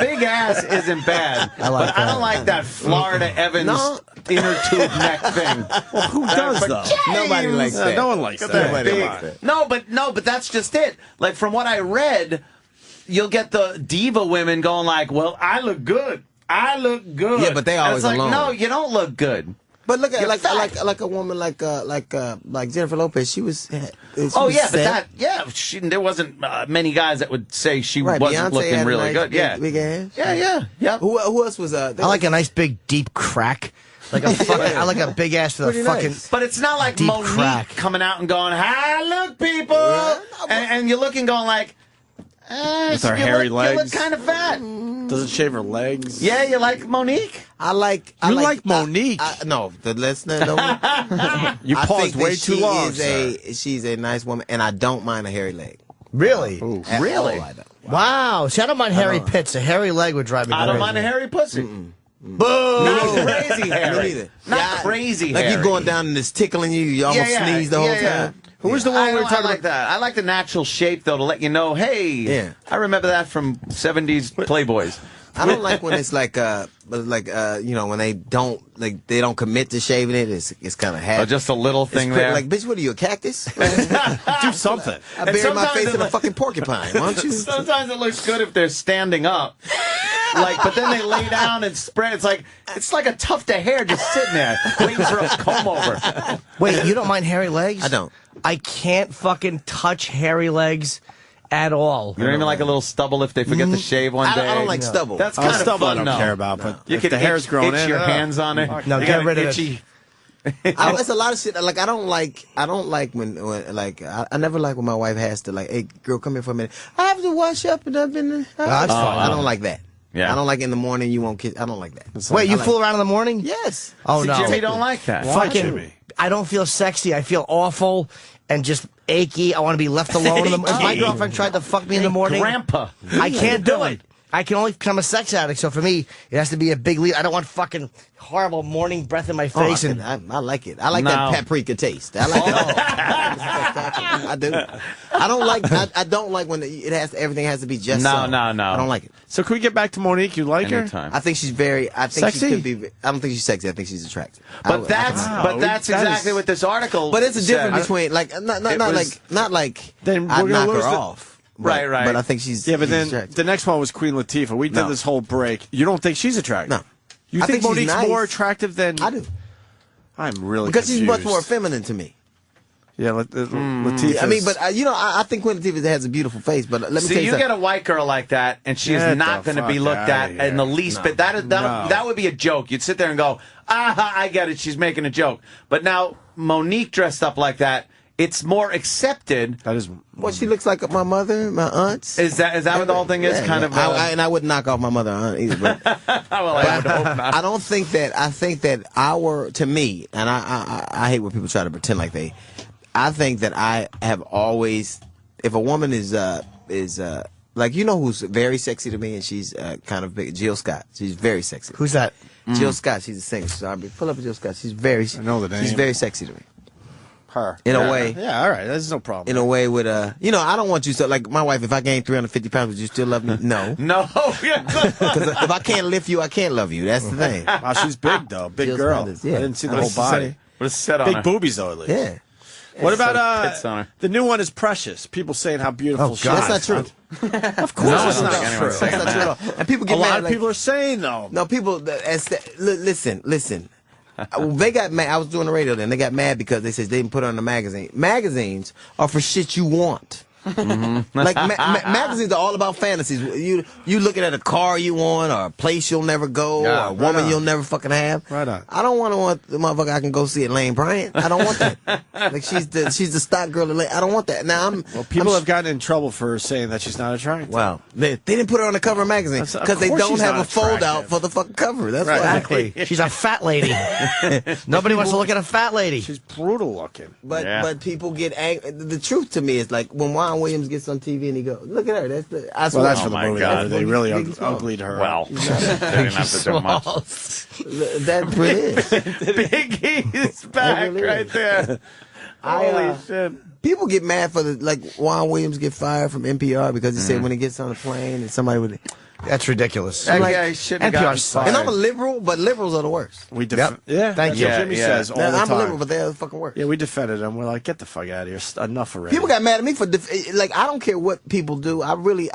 Speaker 4: big ass isn't bad, but I don't like that Florida Evans inner tube neck thing.
Speaker 3: Well, who does though?
Speaker 19: Nobody likes that.
Speaker 3: No one likes that.
Speaker 19: Nobody likes that.
Speaker 4: No, but that's just it. Like from what I read, you'll get the diva women going like, "Well, I look good. I look good."
Speaker 19: Yeah, but they always
Speaker 4: and it's like,
Speaker 19: alone.
Speaker 4: no, you don't look good.
Speaker 19: But look at
Speaker 4: You're
Speaker 19: like
Speaker 4: fat.
Speaker 19: a woman like Jennifer Lopez. She was.
Speaker 4: Oh yeah, but there wasn't many guys that would say she
Speaker 19: Right,
Speaker 4: wasn't
Speaker 19: Beyonce
Speaker 4: looking
Speaker 19: had a
Speaker 4: really
Speaker 19: nice
Speaker 4: good.
Speaker 19: big ass.
Speaker 4: Yeah.
Speaker 19: Who else was?
Speaker 8: I like a nice big deep crack. Like a fucking, I like a big ass with a fucking.
Speaker 19: Nice.
Speaker 4: But it's not like
Speaker 8: deep
Speaker 4: Monique
Speaker 8: crack.
Speaker 4: coming out and going, "Hi, look, people," and you're looking, going like,
Speaker 3: With her
Speaker 4: you
Speaker 3: hairy
Speaker 4: look,
Speaker 3: legs.
Speaker 4: You look kind of fat.
Speaker 3: Doesn't shave her legs.
Speaker 4: Yeah, you like Monique?
Speaker 19: I like
Speaker 3: Monique.
Speaker 19: No, the listener.
Speaker 3: You
Speaker 19: I
Speaker 3: paused
Speaker 19: think
Speaker 3: way
Speaker 19: that
Speaker 3: too
Speaker 19: she
Speaker 3: long.
Speaker 19: is she's a nice woman, and I don't mind a hairy leg.
Speaker 8: Really?
Speaker 19: At
Speaker 4: Really?
Speaker 19: all, I don't.
Speaker 8: Wow. See, I don't mind hairy pits. A hairy leg would drive me crazy.
Speaker 4: I don't mind a hairy pussy.
Speaker 8: Boo!
Speaker 4: Not crazy hairy.
Speaker 19: Me neither.
Speaker 4: Not crazy
Speaker 19: Like
Speaker 4: hairy.
Speaker 19: you going down and it's tickling you. You almost sneeze the whole time.
Speaker 3: Who was the one we were talking
Speaker 4: like
Speaker 3: about?
Speaker 4: that. I like the natural shape though to let you know, hey, I remember that from 70s Playboys.
Speaker 19: I don't like when it's like when they don't commit to shaving it. It's kind of half.
Speaker 4: Oh, just a little thing there.
Speaker 19: Like, bitch, what are you, a cactus?
Speaker 3: Do something.
Speaker 19: I bury my face in a fucking porcupine. Why don't you?
Speaker 4: Sometimes it looks good if they're standing up. But then they lay down and spread. It's like a tuft of hair just sitting there waiting for a comb over.
Speaker 8: Wait, you don't mind hairy legs?
Speaker 19: I don't.
Speaker 8: I can't fucking touch hairy legs at all.
Speaker 4: You don't even like a little stubble if they forget to shave one day.
Speaker 19: I don't like stubble.
Speaker 4: That's kind of
Speaker 3: stubble
Speaker 4: fun.
Speaker 3: I don't care about, but
Speaker 4: you
Speaker 3: if
Speaker 4: can
Speaker 3: the hair's growing
Speaker 4: itch
Speaker 3: in,
Speaker 4: your hands on it.
Speaker 8: No,
Speaker 4: you
Speaker 8: get
Speaker 4: got
Speaker 8: rid of
Speaker 4: itchy.
Speaker 19: It's a lot of shit. Like I don't like when I never like when my wife has to like, hey girl, come here for a minute. I have to wash up and I've been.
Speaker 8: That's fine.
Speaker 19: I don't like that.
Speaker 4: Yeah.
Speaker 19: I don't like in the morning you won't kiss. I don't like that.
Speaker 8: Wait, you fool around in the morning?
Speaker 19: Yes.
Speaker 8: Oh
Speaker 4: See,
Speaker 8: no,
Speaker 4: Jimmy don't like that.
Speaker 8: Fucking, I don't feel sexy. I feel awful and just achy. I want to be left alone. If my girlfriend tried to fuck me in the morning,
Speaker 4: Grandpa,
Speaker 8: I can't do it. I can only become a sex addict. So for me, it has to be a big leap. I don't want fucking horrible morning breath in my face.
Speaker 19: I like it. I like that paprika taste. I like that. I do. I don't like when everything has to be just
Speaker 4: No.
Speaker 19: so. I don't like it.
Speaker 3: So can we get back to Monique? You like
Speaker 4: Anytime.
Speaker 19: I think she's very. I think
Speaker 3: Sexy?
Speaker 19: she could be. I don't think she's sexy. I think she's attractive.
Speaker 4: But that's exactly what this article.
Speaker 19: But it's a difference
Speaker 4: said.
Speaker 19: between not like
Speaker 3: Then
Speaker 19: I'd
Speaker 3: we're gonna
Speaker 19: knock her
Speaker 3: lose the-
Speaker 19: off.
Speaker 4: Right.
Speaker 19: But I think she's.
Speaker 3: Yeah, but
Speaker 19: she's
Speaker 3: then
Speaker 19: attractive.
Speaker 3: the next one was Queen Latifah. We did
Speaker 19: No.
Speaker 3: this whole break. You don't think she's attractive?
Speaker 19: No.
Speaker 3: You
Speaker 19: I
Speaker 3: think
Speaker 19: think she's
Speaker 3: Monique's
Speaker 19: nice.
Speaker 3: more attractive than?
Speaker 19: I do
Speaker 3: I'm really
Speaker 19: because she's much
Speaker 3: confused.
Speaker 19: more feminine to me.
Speaker 3: Yeah, Latifah.
Speaker 19: I mean, but I think Queen Latifah has a beautiful face. But let me tell
Speaker 4: See,
Speaker 19: you
Speaker 4: you
Speaker 19: something.
Speaker 4: get a white girl like that, and she is
Speaker 3: Get
Speaker 4: not
Speaker 3: the
Speaker 4: going to be
Speaker 3: fuck
Speaker 4: looked
Speaker 3: outta
Speaker 4: at
Speaker 3: here.
Speaker 4: in the least bit. That would be a joke. You'd sit there and go, I get it. She's making a joke. But now Monique dressed up like that, it's more accepted.
Speaker 3: That is.
Speaker 19: Well, she looks like my mother, my aunts.
Speaker 4: Is that what the whole thing is?
Speaker 19: Yeah,
Speaker 4: kind
Speaker 19: yeah.
Speaker 4: of.
Speaker 19: And I wouldn't knock off my mother or aunt either. But,
Speaker 4: Well, I would hope not.
Speaker 19: I don't think that. I think that to me, and I hate when people try to pretend like they. I think that I have always, if a woman is like, you know who's very sexy to me, and she's kind of big, Jill Scott. She's very sexy.
Speaker 8: Who's that?
Speaker 19: Jill Scott. She's a singer. So pull up Jill Scott. She's very.
Speaker 3: I know the name.
Speaker 19: She's very sexy to me.
Speaker 3: Her.
Speaker 19: In a way.
Speaker 3: Yeah, all right. There's no problem.
Speaker 19: In a way with I don't want you to, like my wife, if I gained 350 pounds, would you still love me? No.
Speaker 4: No.
Speaker 19: Because if I can't lift you, I can't love you. That's the thing.
Speaker 3: Wow, she's big though. Big
Speaker 19: Jill
Speaker 3: girl.
Speaker 19: Scott is, yeah.
Speaker 3: I didn't see the
Speaker 19: What
Speaker 3: whole
Speaker 19: does she
Speaker 3: body.
Speaker 19: say?
Speaker 4: What is set on
Speaker 3: Big
Speaker 4: her?
Speaker 3: boobies though, at least.
Speaker 19: Yeah.
Speaker 3: What about
Speaker 4: Pits on her.
Speaker 3: the new one is Precious? People saying how beautiful she is.
Speaker 19: That's not true.
Speaker 3: Of course,
Speaker 4: No,
Speaker 3: it's
Speaker 4: it's
Speaker 3: not
Speaker 4: not.
Speaker 3: true.
Speaker 4: Anyone's saying
Speaker 19: That's not true at all. And people
Speaker 3: A
Speaker 19: get
Speaker 3: lot
Speaker 19: mad.
Speaker 3: of
Speaker 19: Like,
Speaker 3: people are saying though.
Speaker 19: no, people. Listen. They got mad. I was doing the radio then. They got mad because they said they didn't put it on the magazine. Magazines are for shit you want. Like magazines are all about fantasies. You looking at a car you want, or a place you'll never go, or a woman you'll never fucking have.
Speaker 3: Right on.
Speaker 19: I don't want the motherfucker I can go see at Lane Bryant. I don't want that. Like she's the stock girl at Lane. I don't want that. Now
Speaker 3: people have gotten in trouble for saying that she's not attractive.
Speaker 19: Wow, they didn't put her on the cover of magazine because they don't have a fold out for the fucking cover. That's
Speaker 3: right.
Speaker 8: Exactly. She's a fat lady. Nobody wants to look at a fat lady.
Speaker 3: She's brutal looking.
Speaker 19: But people get angry. The truth to me is like when Juan Williams gets on TV and he goes, "Look at her." That's the. I swear.
Speaker 3: Well, that's for the movie.
Speaker 2: God.
Speaker 3: They really uglied her.
Speaker 2: Well, they didn't have to do much.
Speaker 19: That's what it is.
Speaker 2: Biggie's back right there. Holy shit.
Speaker 19: People get mad for like Juan Williams get fired from NPR because he said when he gets on the plane and somebody would.
Speaker 8: That's ridiculous.
Speaker 2: That guy shouldn't have gotten fired.
Speaker 19: And I'm a liberal, but liberals are the worst.
Speaker 3: Yeah,
Speaker 8: thank you.
Speaker 3: Jimmy says all the time.
Speaker 19: I'm a liberal, but they're the fucking worst.
Speaker 3: Yeah, we defended him. We're like, get the fuck out of here. Enough already.
Speaker 19: People got mad at me for like I don't care what people do. I really.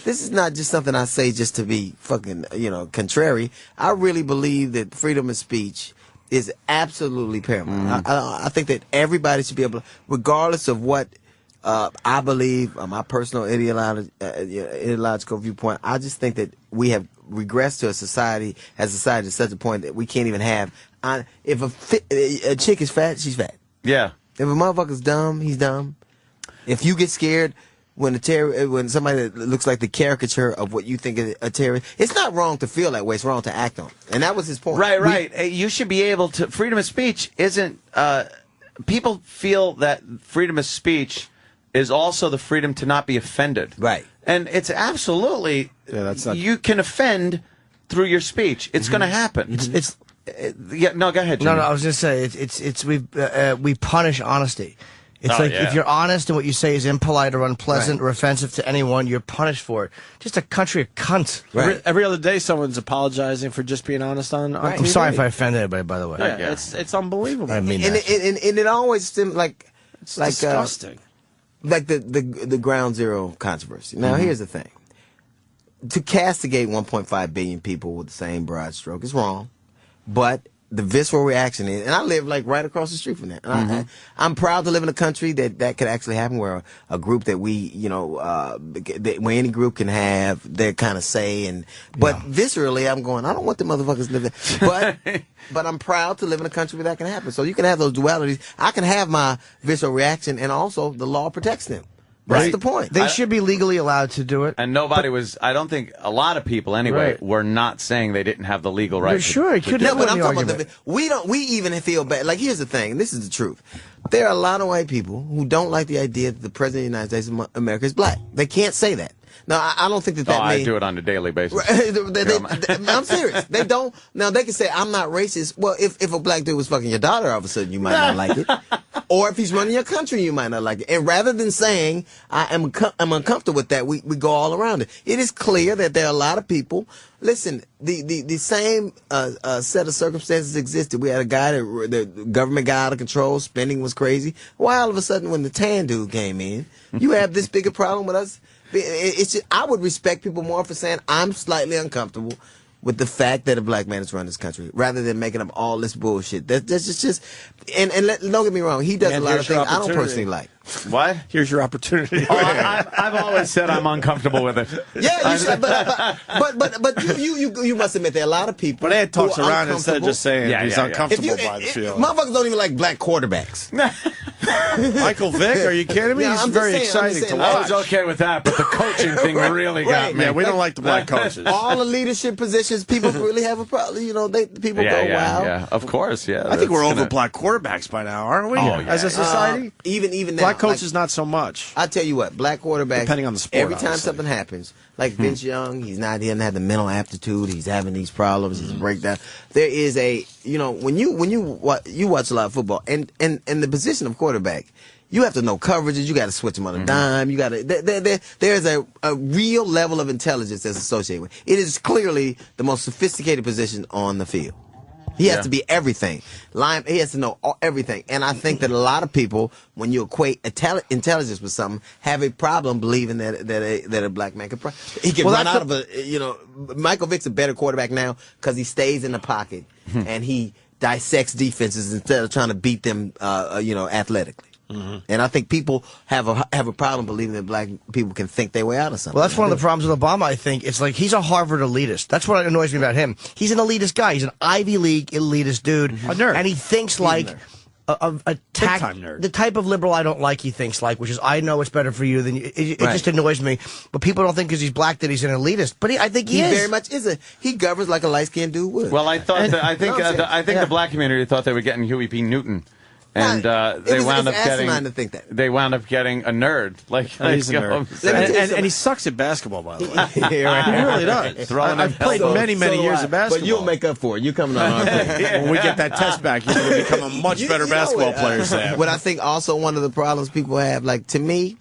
Speaker 19: This is not just something I say just to be fucking contrary. I really believe that freedom of speech is absolutely paramount. I think that everybody should be able to, regardless of what. I believe, my personal ideological viewpoint, I just think that we have regressed to a society to such a point that we can't even have. If a chick is fat, she's fat.
Speaker 2: Yeah.
Speaker 19: If a motherfucker's dumb, he's dumb. If you get scared when somebody that looks like the caricature of what you think is a terrorist, it's not wrong to feel that way. It's wrong to act on it. And that was his point.
Speaker 2: Right. You should be able to. Freedom of speech isn't. People feel that freedom of speech is also the freedom to not be offended.
Speaker 19: Right.
Speaker 2: And it's absolutely,
Speaker 3: that's not...
Speaker 2: you can offend through your speech. It's going to happen. No, go ahead, Jimmy.
Speaker 8: No, I was going to say, we punish honesty. It's if you're honest and what you say is impolite or unpleasant or offensive to anyone, you're punished for it. Just a country of cunts.
Speaker 3: Right. Every other day, someone's apologizing for just being honest on TV.
Speaker 8: I'm sorry if I offended anybody, by the way.
Speaker 3: Yeah. It's unbelievable.
Speaker 8: I mean
Speaker 19: and it always seems like
Speaker 3: disgusting.
Speaker 19: Like the Ground Zero controversy. Now, here's the thing. To castigate 1.5 billion people with the same broad stroke is wrong. But the visceral reaction is, and I live like right across the street from that. And I'm proud to live in a country that could actually happen, where a group that where any group can have their kind of say. But viscerally, I'm going, I don't want the motherfuckers to live there. But I'm proud to live in a country where that can happen. So you can have those dualities. I can have my visceral reaction, and also the law protects them. That's the point.
Speaker 8: They should be legally allowed to do it.
Speaker 2: And nobody was, I don't think, a lot of people anyway, were not saying they didn't have the legal right.
Speaker 8: Sure, it could
Speaker 19: have but I'm talking about we even feel bad. Like, here's the thing, and this is the truth. There are a lot of white people who don't like the idea that the President of the United States of America is black. They can't say that. Now, I don't think that
Speaker 2: I do it on a daily basis.
Speaker 19: I'm serious. They don't. Now, they can say, I'm not racist. Well, if a black dude was fucking your daughter, all of a sudden, you might not like it. Or if he's running your country, you might not like it. And rather than saying, I'm uncomfortable with that, we go all around it. It is clear that there are a lot of people. Listen, the same set of circumstances existed. We had a guy the government got out of control, spending was crazy. Why all of a sudden, when the tan dude came in, you have this bigger problem with us? It's just, I would respect people more for saying I'm slightly uncomfortable with the fact that a black man is running this country, rather than making up all this bullshit. That's just and don't get me wrong, he does a lot of things I don't personally like.
Speaker 2: What?
Speaker 3: Here's your opportunity.
Speaker 2: I've always said I'm uncomfortable with it.
Speaker 19: Yeah, you should, but you must admit there are a lot of people.
Speaker 3: But Ed talks around instead of just saying he's uncomfortable by the field.
Speaker 19: Motherfuckers don't even like black quarterbacks.
Speaker 3: Michael Vick, are you kidding me? He's very exciting to watch.
Speaker 2: I was okay with that, but the coaching thing really got me.
Speaker 3: Yeah, we don't like the black coaches.
Speaker 19: All the leadership positions, people really have a problem. People go, wow.
Speaker 2: Yeah, of course, yeah.
Speaker 3: I think we're over black quarterbacks by now, aren't we? As a society?
Speaker 19: Even now.
Speaker 3: Black coaches, not so much.
Speaker 19: I tell you what, black quarterbacks,
Speaker 3: depending on the sport,
Speaker 19: every time something happens, like Vince Young, he doesn't have the mental aptitude, he's having these problems, he's a breakdown. There is when you watch a lot of football, and the position of quarterback, you have to know coverages. You got to switch them on a dime. You got to. There's a real level of intelligence that's associated with it. It is clearly the most sophisticated position on the field. He has to be everything. He has to know everything. And I think that a lot of people, when you equate intelligence with something, have a problem believing that a black man can. He can run out of Michael Vick's a better quarterback now because he stays in the pocket and he dissects defenses instead of trying to beat them, athletically. And I think people have a problem believing that black people can think their way out of something.
Speaker 8: Well, that's one of the problems with Obama, I think. It's like he's a Harvard elitist. That's what annoys me about him. He's an elitist guy. He's an Ivy League elitist dude.
Speaker 3: A nerd.
Speaker 8: And he thinks like a
Speaker 3: time nerd.
Speaker 8: The type of liberal I don't like, he thinks like, which is, I know it's better for you than you. It just annoys me. But people don't think because he's black that he's an elitist. But I think he is.
Speaker 19: Very much is. He governs like a light-skinned dude would.
Speaker 2: Well, I think the black community thought they were getting Huey P. Newton. And they wound up getting.
Speaker 19: To think that.
Speaker 2: They wound up getting a nerd.
Speaker 3: He's a nerd. And he sucks at basketball, by the way. He really does. I've played many years of basketball.
Speaker 19: But you'll make up for it. You coming on our thing.
Speaker 3: When we get that test back, you're going to become a much better basketball player, Sam.
Speaker 19: What I think also one of the problems people have, like to me,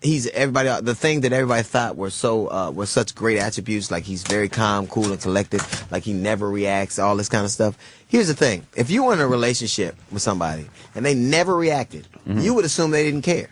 Speaker 19: he's everybody. The thing that everybody thought were such great attributes, like he's very calm, cool, and collected, like he never reacts, all this kind of stuff. Here's the thing: if you were in a relationship with somebody and they never reacted, you would assume they didn't care.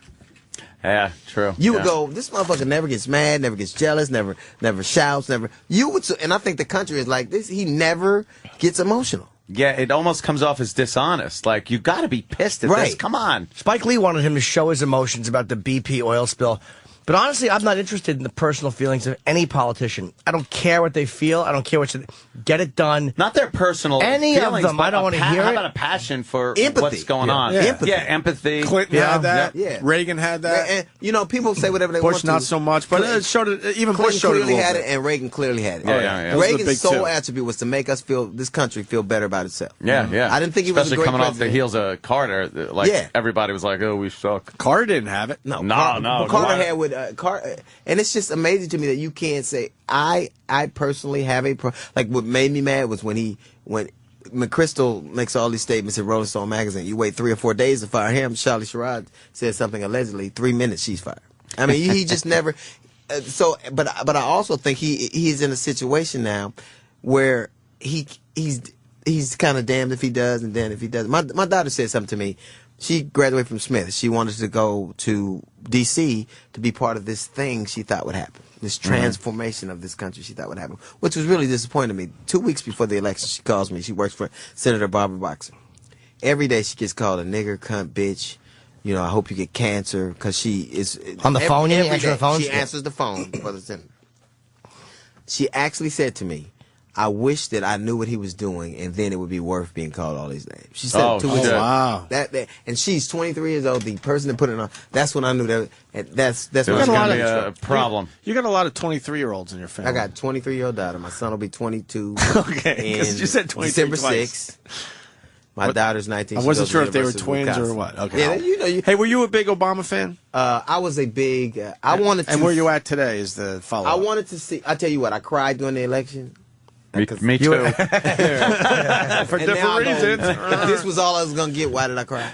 Speaker 2: Yeah, true.
Speaker 19: You would go, this motherfucker never gets mad, never gets jealous, never shouts, never. You would, and I think the country is like this. He never gets emotional.
Speaker 2: Yeah, it almost comes off as dishonest. Like, you got to be pissed at this. Come on.
Speaker 8: Spike Lee wanted him to show his emotions about the BP oil spill. But honestly, I'm not interested in the personal feelings of any politician. I don't care what they feel. I don't care what get it done.
Speaker 2: Not their personal
Speaker 8: any
Speaker 2: feelings,
Speaker 8: of them. I don't want to hear it.
Speaker 2: How about a passion for
Speaker 19: empathy.
Speaker 2: What's going on?
Speaker 19: Yeah. Empathy.
Speaker 2: Yeah, empathy.
Speaker 3: Clinton had that.
Speaker 19: Yeah.
Speaker 3: Reagan had that.
Speaker 19: And, people say whatever they
Speaker 3: Bush
Speaker 19: want to.
Speaker 3: not so much, but it showed it. Even
Speaker 19: Clinton
Speaker 3: Bush showed
Speaker 19: clearly
Speaker 3: it
Speaker 19: had it, and Reagan clearly had it.
Speaker 2: Oh, yeah.
Speaker 19: Reagan's sole attribute was to make us this country feel better about itself.
Speaker 2: Yeah.
Speaker 19: I didn't think he was a great
Speaker 2: coming
Speaker 19: president.
Speaker 2: off the heels of Carter. Everybody was like, "Oh, we suck."
Speaker 3: Carter didn't have it.
Speaker 19: No.
Speaker 3: Carter
Speaker 19: had with and it's just amazing to me that you can't say I personally have like what made me mad was when McChrystal makes all these statements in Rolling Stone magazine. You wait 3 or 4 days to fire him. Charlie Sherrod said something allegedly 3 minutes she's fired. I mean, he just never. But I also think he's in a situation now where he's kind of damned if he does and damned if he doesn't. My daughter said something to me. She graduated from Smith. She wanted to go to D.C. to be part of this thing she thought would happen, this transformation of this country she thought would happen, which was really disappointing to me. 2 weeks before the election, she calls me. She works for Senator Barbara Boxer. Every day she gets called a nigger, cunt, bitch. You know, I hope you get cancer, because she is...
Speaker 8: On the phone?
Speaker 19: Every
Speaker 8: answer
Speaker 19: day,
Speaker 8: the phone?
Speaker 19: She answers the phone for the senator. She actually said to me, I wish that I knew what he was doing, and then it would be worth being called all these names. She said it 2 weeks ago.
Speaker 3: Wow.
Speaker 19: And she's 23 years old. The person that put it on, that's when I knew that. That's
Speaker 2: There's
Speaker 19: what
Speaker 2: going to be a problem.
Speaker 3: You got a lot of 23-year-olds in your family.
Speaker 19: I got a 23-year-old daughter. My son will be 22.
Speaker 3: Okay, because you said 23
Speaker 19: December
Speaker 3: twice.
Speaker 19: 6th. My daughter's 19.
Speaker 3: I wasn't sure if they were twins or what. Okay.
Speaker 19: Yeah,
Speaker 3: hey, were you a big Obama fan?
Speaker 19: I was a big. I wanted to.
Speaker 3: And where you at today is the follow-up.
Speaker 19: I wanted to see. I tell you what. I cried during the election.
Speaker 2: Me too. For
Speaker 3: different reasons.
Speaker 19: If this was all I was going to get, why did I cry?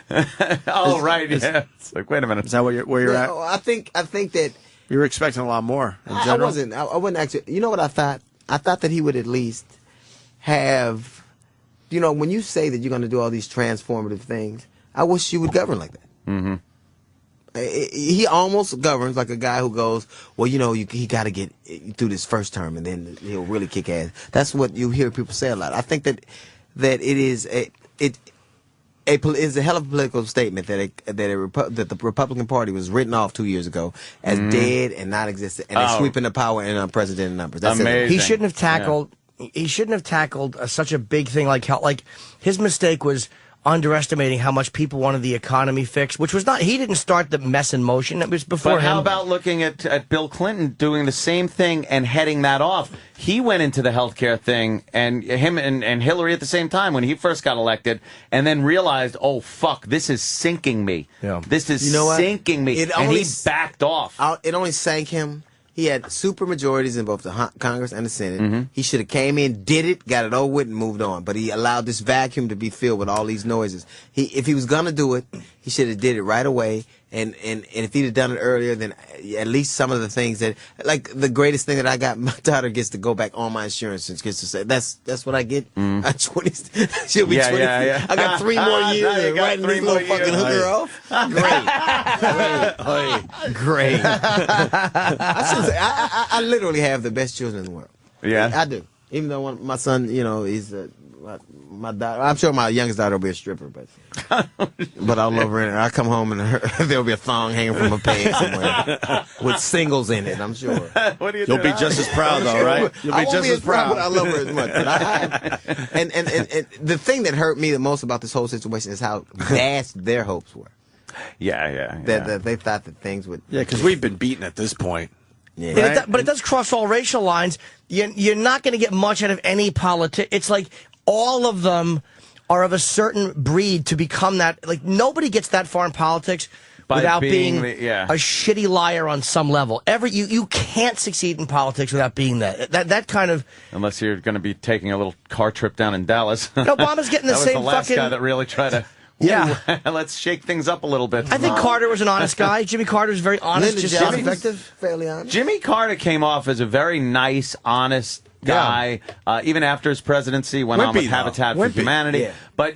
Speaker 2: Oh, right. Yeah. It's like, wait a minute.
Speaker 3: Is that where you're at?
Speaker 19: I think that
Speaker 3: you were expecting a lot more. In general?
Speaker 19: I wasn't actually. You know what I thought? I thought that he would at least have. You know, when you say that you're going to do all these transformative things, I wish you would govern like that.
Speaker 2: Mm-hmm.
Speaker 19: He almost governs like a guy who goes, well, you know, he got to get through this first term and then he'll really kick ass. That's what you hear people say a lot. I think that it is it's a hell of a political statement that the Republican Party was written off 2 years ago as dead and not existent, and they're sweeping the power in unprecedented numbers. That's
Speaker 2: amazing.
Speaker 8: He shouldn't have tackled. Yeah. He shouldn't have tackled such a big thing like his mistake was underestimating how much people wanted the economy fixed, which was not. He didn't start the mess in motion. It was before him.
Speaker 2: But how about looking at Bill Clinton doing the same thing and heading that off? He went into the healthcare thing, and him and Hillary at the same time when he first got elected, and then realized, oh fuck, this is sinking me.
Speaker 8: Yeah.
Speaker 2: This is sinking me, and he backed off.
Speaker 19: It only sank him. He had super majorities in both the Congress and the Senate. Mm-hmm. He should have came in, did it, got it over with, and moved on. But he allowed this vacuum to be filled with all these noises. If he was gonna do it, he should have did it right away. And if he'd have done it earlier, then at least some of the things that, like the greatest thing that I got, my daughter gets to go back on my insurance and gets to say, that's what I get. At 20, she'll be 20.
Speaker 2: Yeah.
Speaker 19: I got 3 more years of writing this little fucking hooker off. Great. I literally have the best children in the world.
Speaker 2: Yeah,
Speaker 19: I do. Even though my son, you know, he's my daughter. I'm sure my youngest daughter will be a stripper, but I'll love her. And I come home and there'll be a thong hanging from her pants somewhere with singles in it. I'm sure.
Speaker 2: What are you
Speaker 3: You'll
Speaker 2: doing?
Speaker 3: be just as proud, though, right? You'll be just as proud.
Speaker 19: But I love her as much. But and the thing that hurt me the most about this whole situation is how vast their hopes were.
Speaker 2: Yeah.
Speaker 19: That they thought that things would.
Speaker 3: Yeah, because we've been beaten at this point.
Speaker 19: Yeah.
Speaker 8: Right? But it does cross all racial lines. You're not going to get much out of any politics. It's like all of them are of a certain breed to become that. Like, nobody gets that far in politics without being a shitty liar on some level. You can't succeed in politics without being that kind of.
Speaker 2: Unless you're going to be taking a little car trip down in Dallas.
Speaker 8: Obama's getting the
Speaker 2: that was
Speaker 8: same
Speaker 2: the last
Speaker 8: fucking
Speaker 2: guy that really tried to.
Speaker 8: Yeah,
Speaker 2: let's shake things up a little bit.
Speaker 8: I think Carter was an honest guy. Jimmy Carter was very honest.
Speaker 19: Lyndon Johnson was fairly honest.
Speaker 2: Jimmy Carter came off as a very nice, honest guy. Even after his presidency, went on with Habitat for Humanity.
Speaker 19: Yeah.
Speaker 2: But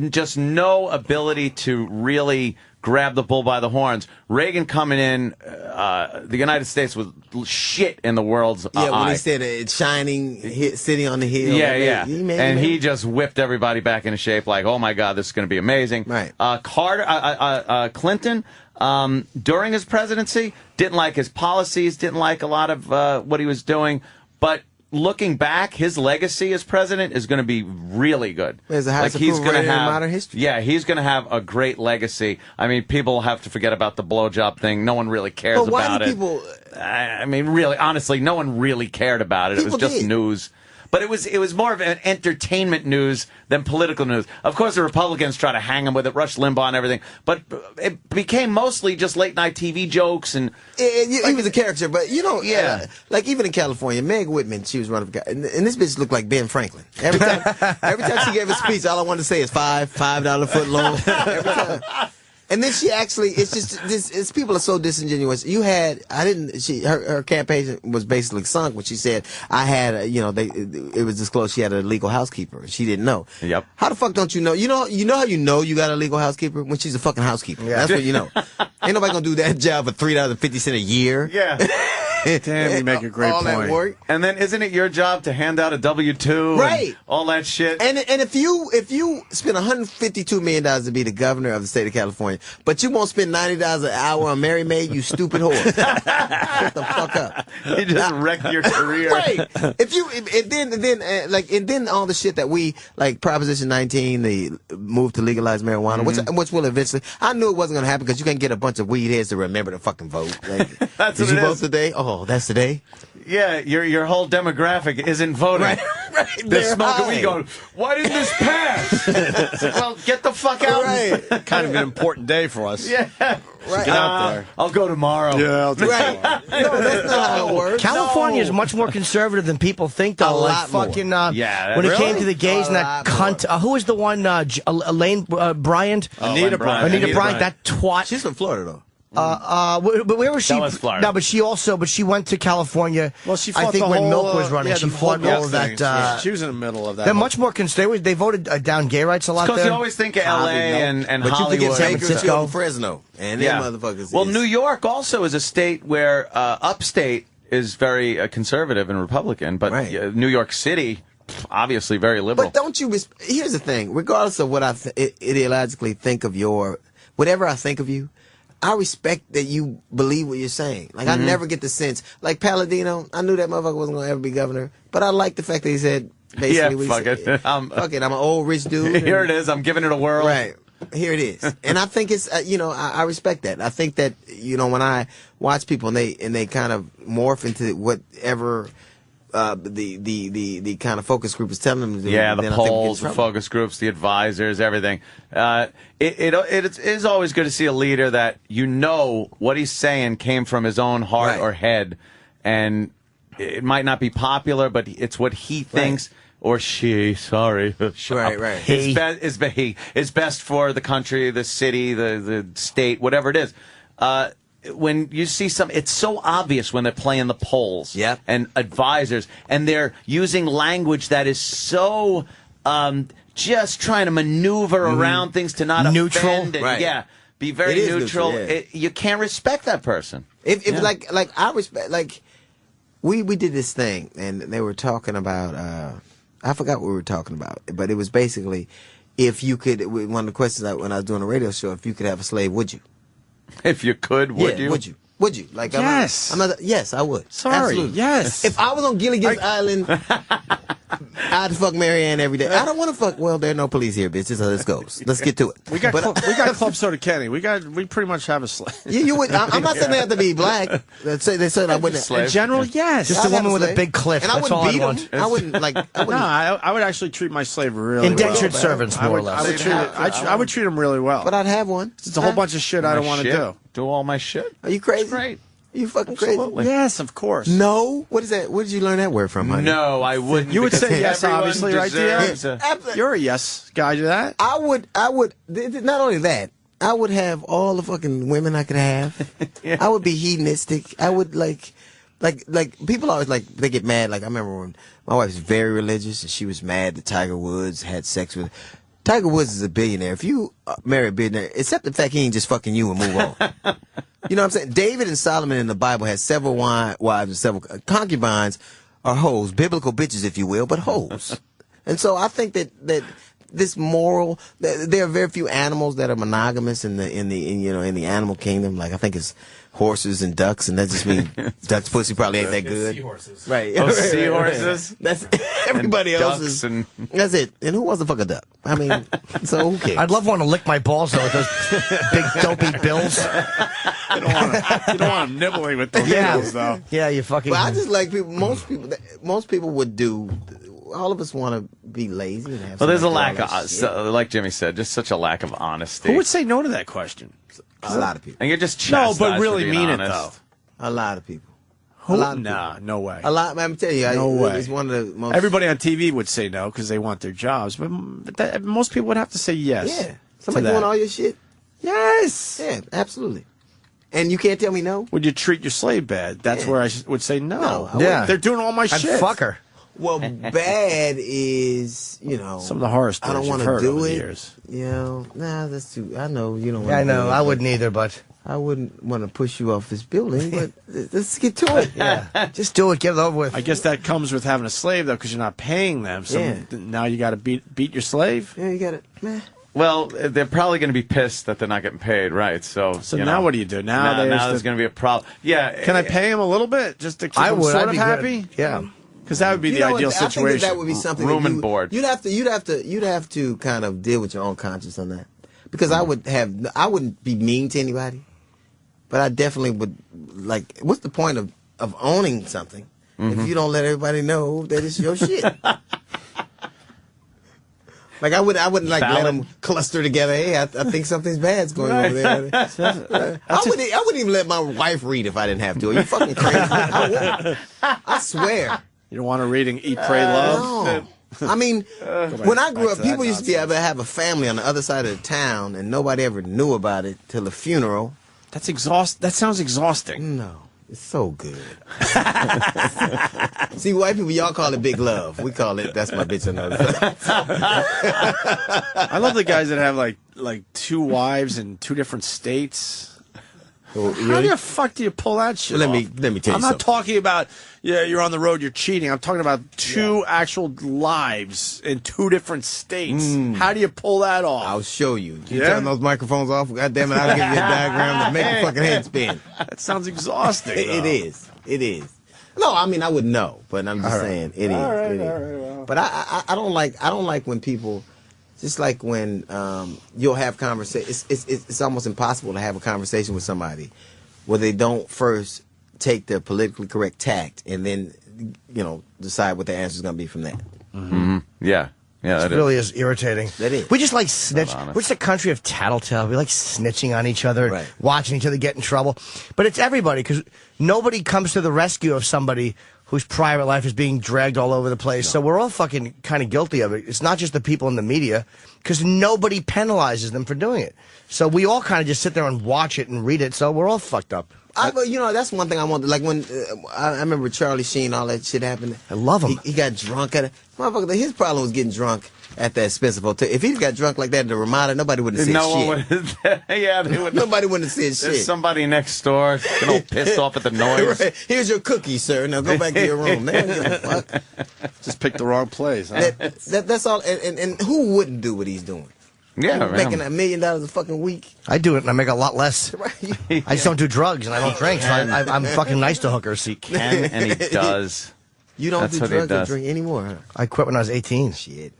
Speaker 2: just no ability to really grab the bull by the horns. Reagan coming in, the United States was shit in the world's eye.
Speaker 19: When he said it's shining, city on the hill.
Speaker 2: He just whipped everybody back into shape like, oh my God, this is going to be amazing.
Speaker 19: Right.
Speaker 2: Clinton, during his presidency, didn't like his policies, didn't like a lot of what he was doing, but looking back, his legacy as president is going to be really good.
Speaker 19: There's the highest approval rating in modern history.
Speaker 2: Yeah, he's going to have a great legacy. I mean, people have to forget about the blowjob thing. No one really cares
Speaker 19: but why
Speaker 2: about
Speaker 19: do
Speaker 2: it.
Speaker 19: People?
Speaker 2: I mean, really, honestly, no one really cared about it. It was just news. But it was more of an entertainment news than political news. Of course, the Republicans try to hang him with it, Rush Limbaugh and everything. But it became mostly just late night TV jokes and
Speaker 19: he was a character. But like even in California, Meg Whitman, she was running for and this bitch looked like Ben Franklin. Every time she gave a speech, all I wanted to say is $5 foot long. Every time. And then she actually, it's just people are so disingenuous. Her campaign was basically sunk when she said, I had, it was disclosed she had a legal housekeeper. She didn't know.
Speaker 2: Yep.
Speaker 19: How the fuck don't you know? You know how you know you got a legal housekeeper? When she's a fucking housekeeper. Yeah. That's what you know. Ain't nobody gonna do that job for $3.50 a year.
Speaker 2: Yeah.
Speaker 3: Damn, you make a great
Speaker 19: all
Speaker 3: point.
Speaker 19: That work.
Speaker 2: And then isn't it your job to hand out a W-2
Speaker 19: right.
Speaker 2: and all that shit?
Speaker 19: And if you spend $152 million to be the governor of the state of California, but you won't spend $90 an hour on Mary Maid, you stupid whore. Shut the fuck up.
Speaker 2: You just wrecked your career.
Speaker 19: Right. And then all the shit that we like Proposition 19, the move to legalize marijuana, which will eventually. I knew it wasn't going to happen because you can't get a bunch of weed heads to remember to fucking vote. Like,
Speaker 2: That's
Speaker 19: did
Speaker 2: what
Speaker 19: you
Speaker 2: it
Speaker 19: vote
Speaker 2: is.
Speaker 19: today? Oh, that's today.
Speaker 2: Yeah, your whole demographic isn't voting.
Speaker 19: Right.
Speaker 2: They're smoking weed going, why didn't this pass? Well, get the fuck out.
Speaker 19: Right.
Speaker 3: Kind of an important day for us.
Speaker 2: Yeah.
Speaker 19: Right.
Speaker 3: Get out there.
Speaker 2: I'll go tomorrow.
Speaker 3: Yeah, I'll do
Speaker 19: Right. No, that's not how it works.
Speaker 8: California is much more conservative than people think, though.
Speaker 19: A lot
Speaker 8: fucking,
Speaker 2: Yeah,
Speaker 8: when it
Speaker 2: really?
Speaker 8: came to the gays and that cunt, who was the one, Elaine Bryant?
Speaker 3: Anita Bryant.
Speaker 8: Anita Bryant, that twat.
Speaker 19: She's from Florida, though.
Speaker 8: But where was she?
Speaker 2: That was Florida.
Speaker 8: No, but she went to California.
Speaker 3: Well, she fought
Speaker 8: I think
Speaker 3: the
Speaker 8: when
Speaker 3: whole,
Speaker 8: Milk was running, she
Speaker 3: the
Speaker 8: fought
Speaker 3: whole
Speaker 8: all of
Speaker 3: thing.
Speaker 8: that.
Speaker 3: She was in the middle of that.
Speaker 8: They're much more conservative. They voted down gay rights a lot
Speaker 2: Because
Speaker 8: there.
Speaker 2: you always think of L.A. and
Speaker 19: But
Speaker 2: Hollywood.
Speaker 19: you forget
Speaker 8: San Francisco.
Speaker 19: Bakersfield and Fresno. And them motherfuckers.
Speaker 2: Well, New York also is a state where upstate is very conservative and Republican, but
Speaker 19: Right.
Speaker 2: New York City, obviously very liberal.
Speaker 19: But don't you... Here's the thing. Regardless of what I ideologically think of whatever I think of you, I respect that you believe what you're saying. Like, I never get the sense. Like, Palladino, I knew that motherfucker wasn't going to ever be governor, but I like the fact that he said, basically,
Speaker 2: fuck it.
Speaker 19: Fuck it, I'm an old rich dude.
Speaker 2: Here it is. I'm giving it a whirl.
Speaker 19: Right. Here it is. And I think it's, I respect that. I think that, when I watch people and they kind of morph into whatever the kind of focus group is telling them to do.
Speaker 2: Yeah, the
Speaker 19: then I think we get in
Speaker 2: polls, the
Speaker 19: trouble.
Speaker 2: focus groups, the advisors, everything. It is always good to see a leader that what he's saying came from his own heart or head, and it might not be popular, but it's what he thinks. Or she, sorry.
Speaker 19: Right.
Speaker 2: Is best for the country, the city, the state, whatever it is. When you see it's so obvious when they're playing the polls and advisors, and they're using language that is so just trying to maneuver around things to not
Speaker 8: neutral,
Speaker 2: offend and, be very neutral. You can't respect that person.
Speaker 19: If I respect, like we did this thing and they were talking about I forgot what we were talking about, but it was basically, if you could, one of the questions when I was doing a radio show, if you could have a slave, would you?
Speaker 2: If you could, would you?
Speaker 19: Would you? Would you? Like,
Speaker 3: yes.
Speaker 19: Yes, I would.
Speaker 3: Sorry.
Speaker 19: Absolutely.
Speaker 3: Yes.
Speaker 19: If I was on Gilligan's Island, I'd fuck Mary Ann every day. I don't want to fuck. Well, there are no police here, bitch. This is how this goes. Let's get to it.
Speaker 3: We got Club Soda Kenny. We pretty much have a slave.
Speaker 19: Yeah, you would. I'm not saying they have to be black. They said I wouldn't.
Speaker 3: In general, yes.
Speaker 8: Just a woman with a big cliff.
Speaker 19: And I
Speaker 8: That's
Speaker 19: wouldn't
Speaker 8: all I
Speaker 19: beat
Speaker 8: want.
Speaker 19: them. I wouldn't like.
Speaker 3: I would actually treat my slave really
Speaker 8: Indentured
Speaker 3: well.
Speaker 8: servants, more or less.
Speaker 3: I would treat them really well.
Speaker 19: But I'd have one.
Speaker 3: It's a whole bunch of shit I don't want to do.
Speaker 2: Do all my shit.
Speaker 19: Are you crazy?
Speaker 2: Great.
Speaker 19: You fucking
Speaker 2: Absolutely.
Speaker 19: crazy?
Speaker 3: Yes, of course.
Speaker 19: No. What is that? Where did you learn that word from, honey?
Speaker 2: No, I wouldn't.
Speaker 3: You would
Speaker 2: because
Speaker 3: say yes,
Speaker 2: everyone
Speaker 3: obviously, right,
Speaker 2: deserves
Speaker 3: Dio?
Speaker 2: a-
Speaker 3: You're a yes guy to that.
Speaker 19: I would. Not only that, I would have all the fucking women I could have.
Speaker 2: Yeah.
Speaker 19: I would be hedonistic. I would like people always they get mad. Like I remember when my wife was very religious and she was mad that Tiger Woods had sex with. Tiger Woods is a billionaire. If you marry a billionaire, except the fact he ain't just fucking you and move on. You know what I'm saying? David and Solomon in the Bible had several wives and several concubines, or hoes, biblical bitches, if you will, but hoes. And so I think that this moral, there are very few animals that are monogamous in the animal kingdom. Like I think it's horses and ducks, and that just means duck's pussy probably ain't that good.
Speaker 9: Seahorses.
Speaker 19: Right.
Speaker 2: Oh, seahorses.
Speaker 19: That's everybody else's. That's it. And who wants to fuck a duck? I mean, so who cares?
Speaker 8: I'd love one to lick my balls though with those big dopey bills.
Speaker 3: You don't want them nibbling with those bills, though.
Speaker 8: Yeah, you fucking.
Speaker 19: But I just like people. Most people would do. All of us want to be lazy and have.
Speaker 2: Well, there's a
Speaker 19: somebody
Speaker 2: lack
Speaker 19: do all that shit.
Speaker 2: of, like Jimmy said, just such a lack of honesty.
Speaker 3: Who would say no to that question?
Speaker 19: A lot of people.
Speaker 2: And you're just
Speaker 3: No,
Speaker 2: chastised
Speaker 3: but
Speaker 2: for
Speaker 3: really
Speaker 2: being
Speaker 3: mean
Speaker 2: honest.
Speaker 3: it though.
Speaker 19: A lot of people.
Speaker 3: Who?
Speaker 19: A lot of
Speaker 3: Nah, no way.
Speaker 19: A lot. I'm telling you,
Speaker 3: No way.
Speaker 19: It's one of the most.
Speaker 3: Everybody on TV would say no because they want their jobs, but most people would have to say yes.
Speaker 19: Yeah. Somebody
Speaker 3: to
Speaker 19: doing
Speaker 3: that.
Speaker 19: all your shit.
Speaker 3: Yes.
Speaker 19: Yeah, absolutely. And you can't tell me no.
Speaker 3: Would you treat your slave bad? That's where I would say no.
Speaker 19: No, I
Speaker 3: Yeah. They're doing all my
Speaker 8: I'd
Speaker 3: shit.
Speaker 8: fuck her.
Speaker 19: Well, bad is
Speaker 3: some of the horror stories
Speaker 19: I don't want
Speaker 3: you've
Speaker 19: to
Speaker 3: heard
Speaker 19: do
Speaker 3: over the
Speaker 19: it.
Speaker 3: years.
Speaker 19: You know, nah, that's too. I know you don't.
Speaker 8: Yeah, I know.
Speaker 19: Do it,
Speaker 8: I wouldn't either, but
Speaker 19: I wouldn't want to push you off this building. But let's get to it.
Speaker 8: yeah, just do it. Get it over with.
Speaker 3: I guess that comes with having a slave though, because you're not paying them. So
Speaker 19: Yeah.
Speaker 3: now you got to beat your slave.
Speaker 19: Yeah, you got it. Meh.
Speaker 2: Well, they're probably going to be pissed that they're not getting paid, right? So
Speaker 3: now
Speaker 2: know,
Speaker 3: what do you do? Now
Speaker 2: there's going to be a problem. Yeah.
Speaker 3: Can I pay him a little bit just to keep
Speaker 8: I
Speaker 3: him
Speaker 8: would.
Speaker 3: sort
Speaker 8: I'd
Speaker 3: of
Speaker 8: be
Speaker 3: happy?
Speaker 8: good. Yeah.
Speaker 3: Because that would be
Speaker 19: You
Speaker 3: the
Speaker 19: know what,
Speaker 3: ideal
Speaker 19: I think
Speaker 3: situation.
Speaker 19: that would be something.
Speaker 2: Room
Speaker 19: that
Speaker 2: and board.
Speaker 19: You'd have to kind of deal with your own conscience on that, because I wouldn't be mean to anybody, but I definitely would like. What's the point of owning something if you don't let everybody know that it's your shit? Like I wouldn't like let them cluster together. Hey, I think something's bad's going over there. I wouldn't even let my wife read if I didn't have to. Are you fucking crazy? I wouldn't. I swear.
Speaker 3: You don't want to read and Eat, Pray, Love?
Speaker 19: No. I mean, when I grew
Speaker 3: back
Speaker 19: up,
Speaker 3: to that
Speaker 19: people used to be able to have a family on the other side of the town, and nobody ever knew about it till the funeral.
Speaker 3: That's That sounds exhausting.
Speaker 19: No, it's so good. See, white people, y'all call it big love. We call it, that's my bitch on the other side.
Speaker 3: I love the guys that have like two wives in two different states.
Speaker 19: Oh,
Speaker 3: How the fuck do you pull that shit
Speaker 19: Let
Speaker 3: off?
Speaker 19: me tell you
Speaker 3: I'm not
Speaker 19: something.
Speaker 3: talking about, you're on the road, you're cheating. I'm talking about two actual lives in two different states. How do you pull that off?
Speaker 19: I'll show you. You
Speaker 3: Yeah?
Speaker 19: turn those microphones off, goddammit, I'll give you a diagram to make your fucking head spin.
Speaker 3: That sounds exhausting.
Speaker 19: It is. It is. No, I mean I would know, but I'm just saying it is. It is. But I don't like when people, just like when you'll have conversation. It's almost impossible to have a conversation with somebody where they don't first take the politically correct tact and then decide what the answer is going to be from that.
Speaker 2: Mm-hmm. Yeah. Yeah,
Speaker 8: It
Speaker 2: that
Speaker 8: really is irritating.
Speaker 19: That is.
Speaker 8: We just like snitch.
Speaker 2: honest.
Speaker 8: We're just a country of tattletale. We like snitching on each other,
Speaker 19: Right.
Speaker 8: watching each other get in trouble. But it's everybody, because nobody comes to the rescue of somebody whose private life is being dragged all over the place. So we're all fucking kind of guilty of it. It's not just the people in the media, because nobody penalizes them for doing it. So we all kind of just sit there and watch it and read it. So we're all fucked up.
Speaker 19: But that's one thing I want. Like when I remember Charlie Sheen, all that shit happened.
Speaker 8: I love him.
Speaker 19: He got drunk at it. Motherfucker, his problem was getting drunk at that expensive hotel. If he got drunk like that in the Ramada, nobody wouldn't have said
Speaker 2: No
Speaker 19: shit.
Speaker 2: one would. Yeah, they would.
Speaker 19: Nobody wouldn't have said
Speaker 2: There's
Speaker 19: shit.
Speaker 2: somebody next door getting all pissed off at the noise.
Speaker 19: Right. Here's your cookie, sir. Now go back to your room. They don't give a fuck.
Speaker 3: Just picked the wrong place. Huh?
Speaker 19: That's all. And who wouldn't do what he's doing?
Speaker 2: Yeah,
Speaker 19: He's making $1 million a fucking week.
Speaker 8: I do it and I make a lot less. I just don't do drugs and I don't drink. So I'm fucking nice to hookers.
Speaker 2: He can and he does.
Speaker 19: You don't
Speaker 2: That's
Speaker 19: do
Speaker 2: what he
Speaker 19: drugs or
Speaker 2: does.
Speaker 19: drink anymore, huh?
Speaker 8: I quit when I was 18.
Speaker 19: Shit.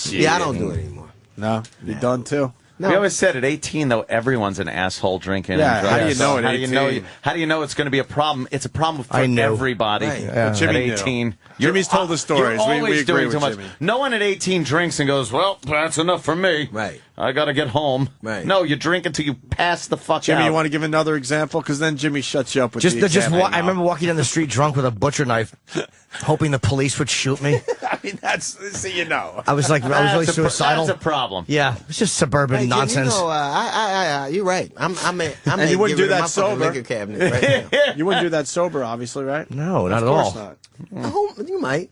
Speaker 19: Yeah, I don't do it anymore.
Speaker 3: No, you done too.
Speaker 19: No.
Speaker 2: We always said at 18, though, everyone's an asshole drinking.
Speaker 3: Yeah,
Speaker 2: and
Speaker 3: how do you
Speaker 2: drugs.
Speaker 3: know at
Speaker 2: How do you know?
Speaker 3: 18?
Speaker 2: How do you know it's going to be a problem? It's a problem for
Speaker 8: I know.
Speaker 2: everybody.
Speaker 19: Right.
Speaker 8: Yeah.
Speaker 2: At
Speaker 3: Jimmy knew.
Speaker 2: 18,
Speaker 3: Jimmy's told the stories.
Speaker 2: You're
Speaker 3: We
Speaker 2: always
Speaker 3: agree
Speaker 2: doing
Speaker 3: with
Speaker 2: too much.
Speaker 3: Jimmy.
Speaker 2: No one at 18 drinks and goes, "Well, that's enough for me.
Speaker 19: Right.
Speaker 2: I got to get home."
Speaker 19: Right.
Speaker 2: No, you drink until you pass the fuck
Speaker 3: Jimmy,
Speaker 2: out.
Speaker 3: you want to give another example? Because then Jimmy shuts you up with the
Speaker 8: I
Speaker 3: example.
Speaker 8: remember walking down the street drunk with a butcher knife, hoping the police would shoot me.
Speaker 3: I mean, that's see, you know.
Speaker 8: I was really
Speaker 2: That's a
Speaker 8: suicidal.
Speaker 2: That's a problem.
Speaker 8: Yeah, it's just suburban
Speaker 19: Hey, Jim,
Speaker 8: nonsense.
Speaker 19: You know, you're right. I'm
Speaker 3: And you wouldn't do that
Speaker 19: my fucking
Speaker 3: sober.
Speaker 19: liquor cabinet right now.
Speaker 3: You wouldn't do that sober, obviously, right?
Speaker 8: No, not
Speaker 3: Of
Speaker 8: at
Speaker 3: course
Speaker 8: all.
Speaker 3: not.
Speaker 19: Oh, you might.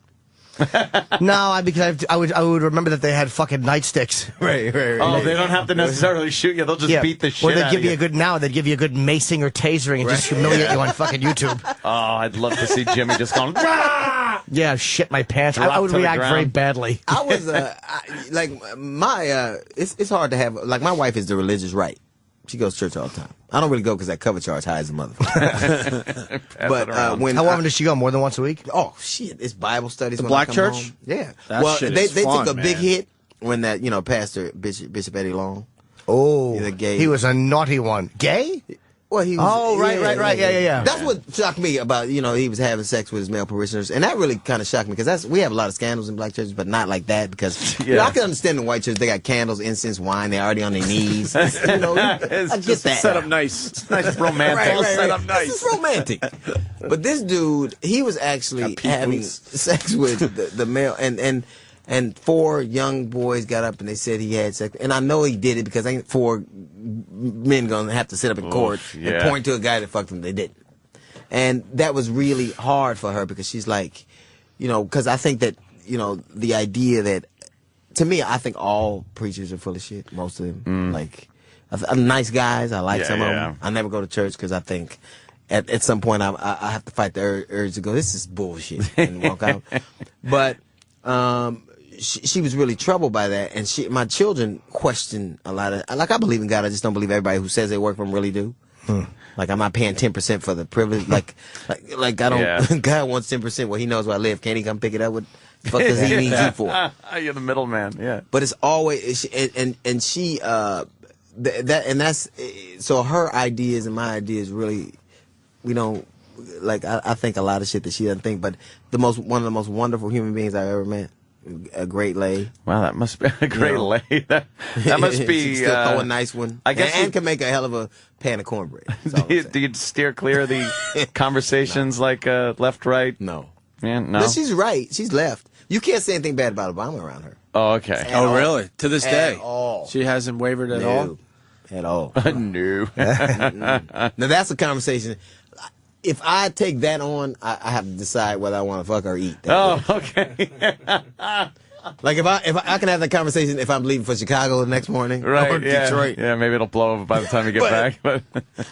Speaker 8: No, because I would remember that they had fucking nightsticks.
Speaker 19: Right.
Speaker 2: Oh, they don't have to necessarily shoot you. They'll just beat the shit
Speaker 8: Or they'd
Speaker 2: out
Speaker 8: give
Speaker 2: of
Speaker 8: you
Speaker 2: you.
Speaker 8: a good they'd give you a good macing or tasering and just humiliate you on fucking YouTube.
Speaker 2: Oh, I'd love to see Jimmy just going, "Rah!"
Speaker 8: Yeah, shit my pants. I
Speaker 2: Drop
Speaker 8: would
Speaker 2: to the
Speaker 8: react very
Speaker 2: ground.
Speaker 8: badly.
Speaker 19: I was it's hard to have like my wife is the religious right. She goes to church all the time. I don't really go because that cover charge high as a motherfucker. But when
Speaker 8: how often does she go? More than once a week?
Speaker 19: Oh shit! It's Bible studies.
Speaker 3: The
Speaker 19: when
Speaker 3: black
Speaker 19: I come
Speaker 3: church?
Speaker 19: home. Yeah.
Speaker 3: That
Speaker 19: well,
Speaker 3: shit
Speaker 19: they
Speaker 3: is fun,
Speaker 19: took a big
Speaker 3: man.
Speaker 19: hit when that Pastor Bishop Eddie Long.
Speaker 8: Oh,
Speaker 19: The gay.
Speaker 8: he was a naughty one. Gay?
Speaker 19: Well, he was.
Speaker 8: Oh, right. Yeah.
Speaker 19: That's what shocked me about he was having sex with his male parishioners, and that really kind of shocked me because we have a lot of scandals in black churches, but not like that because I can understand in white churches they got candles, incense, wine, they're already on their knees. I get that.
Speaker 3: Set up nice.
Speaker 2: It's nice romantic.
Speaker 19: Right.
Speaker 3: Set up nice.
Speaker 19: This is romantic. But this dude, he was actually having sex with the male, and 4 young boys got up and they said he had sex. And I know he did it because ain't 4 men gonna have to sit up in court and point to a guy that fucked them. They didn't. And that was really hard for her because she's like, because I think that, the idea that, to me, I think all preachers are full of shit, most of them. Like, I'm nice guys. I like some of them. I never go to church because I think at some point I have to fight the urge to go, this is bullshit, and walk out. But she was really troubled by that, and my children question a lot of. Like, I believe in God, I just don't believe everybody who says they work for him really do. Like, I'm not paying 10% for the privilege. Like I don't.
Speaker 2: Yeah.
Speaker 19: God wants 10%. Well, he knows where I live. Can't he come pick it up? What the fuck does he need you for?
Speaker 2: You're the middleman. Yeah.
Speaker 19: But it's always and she that's so her ideas and my ideas really we don't like. I think a lot of shit that she doesn't think. But one of the most wonderful human beings I've ever met. A great lay.
Speaker 2: Wow, that must be a great lay. That must be
Speaker 19: She can still throw a nice one.
Speaker 2: I guess
Speaker 19: and can make a hell of a pan of cornbread.
Speaker 2: Do you steer clear of the conversations like left, right?
Speaker 19: No.
Speaker 2: Yeah, no.
Speaker 19: But she's right. She's left. You can't say anything bad about Obama around her.
Speaker 2: Oh, okay.
Speaker 3: Oh, really? To this day,
Speaker 19: At all.
Speaker 3: She hasn't wavered at all.
Speaker 19: At all.
Speaker 2: No.
Speaker 19: Now that's a conversation. If I take that on, I have to decide whether I want to fuck or eat.
Speaker 2: Okay.
Speaker 19: Like if I can have that conversation if I'm leaving for Chicago the next morning
Speaker 2: Right.
Speaker 19: or
Speaker 2: Yeah.
Speaker 19: Detroit.
Speaker 2: Yeah, maybe it'll blow over by the time you get back. But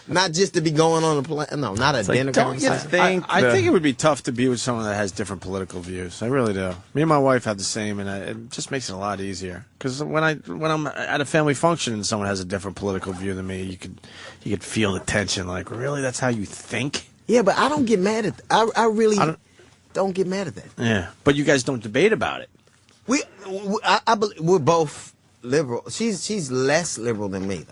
Speaker 19: Not just to be going on a plane. No, not a dinner
Speaker 2: don't you
Speaker 19: conversation.
Speaker 3: I think it would be tough to be with someone that has different political views. I really do. Me and my wife have the same, and it just makes it a lot easier. Because when I'm at a family function and someone has a different political view than me, you could feel the tension. Like, really, that's how you think?
Speaker 19: Yeah, but I don't get mad at. I really don't get mad at that.
Speaker 3: Yeah, but you guys don't debate about it.
Speaker 19: I believe we're both liberal. She's less liberal than me,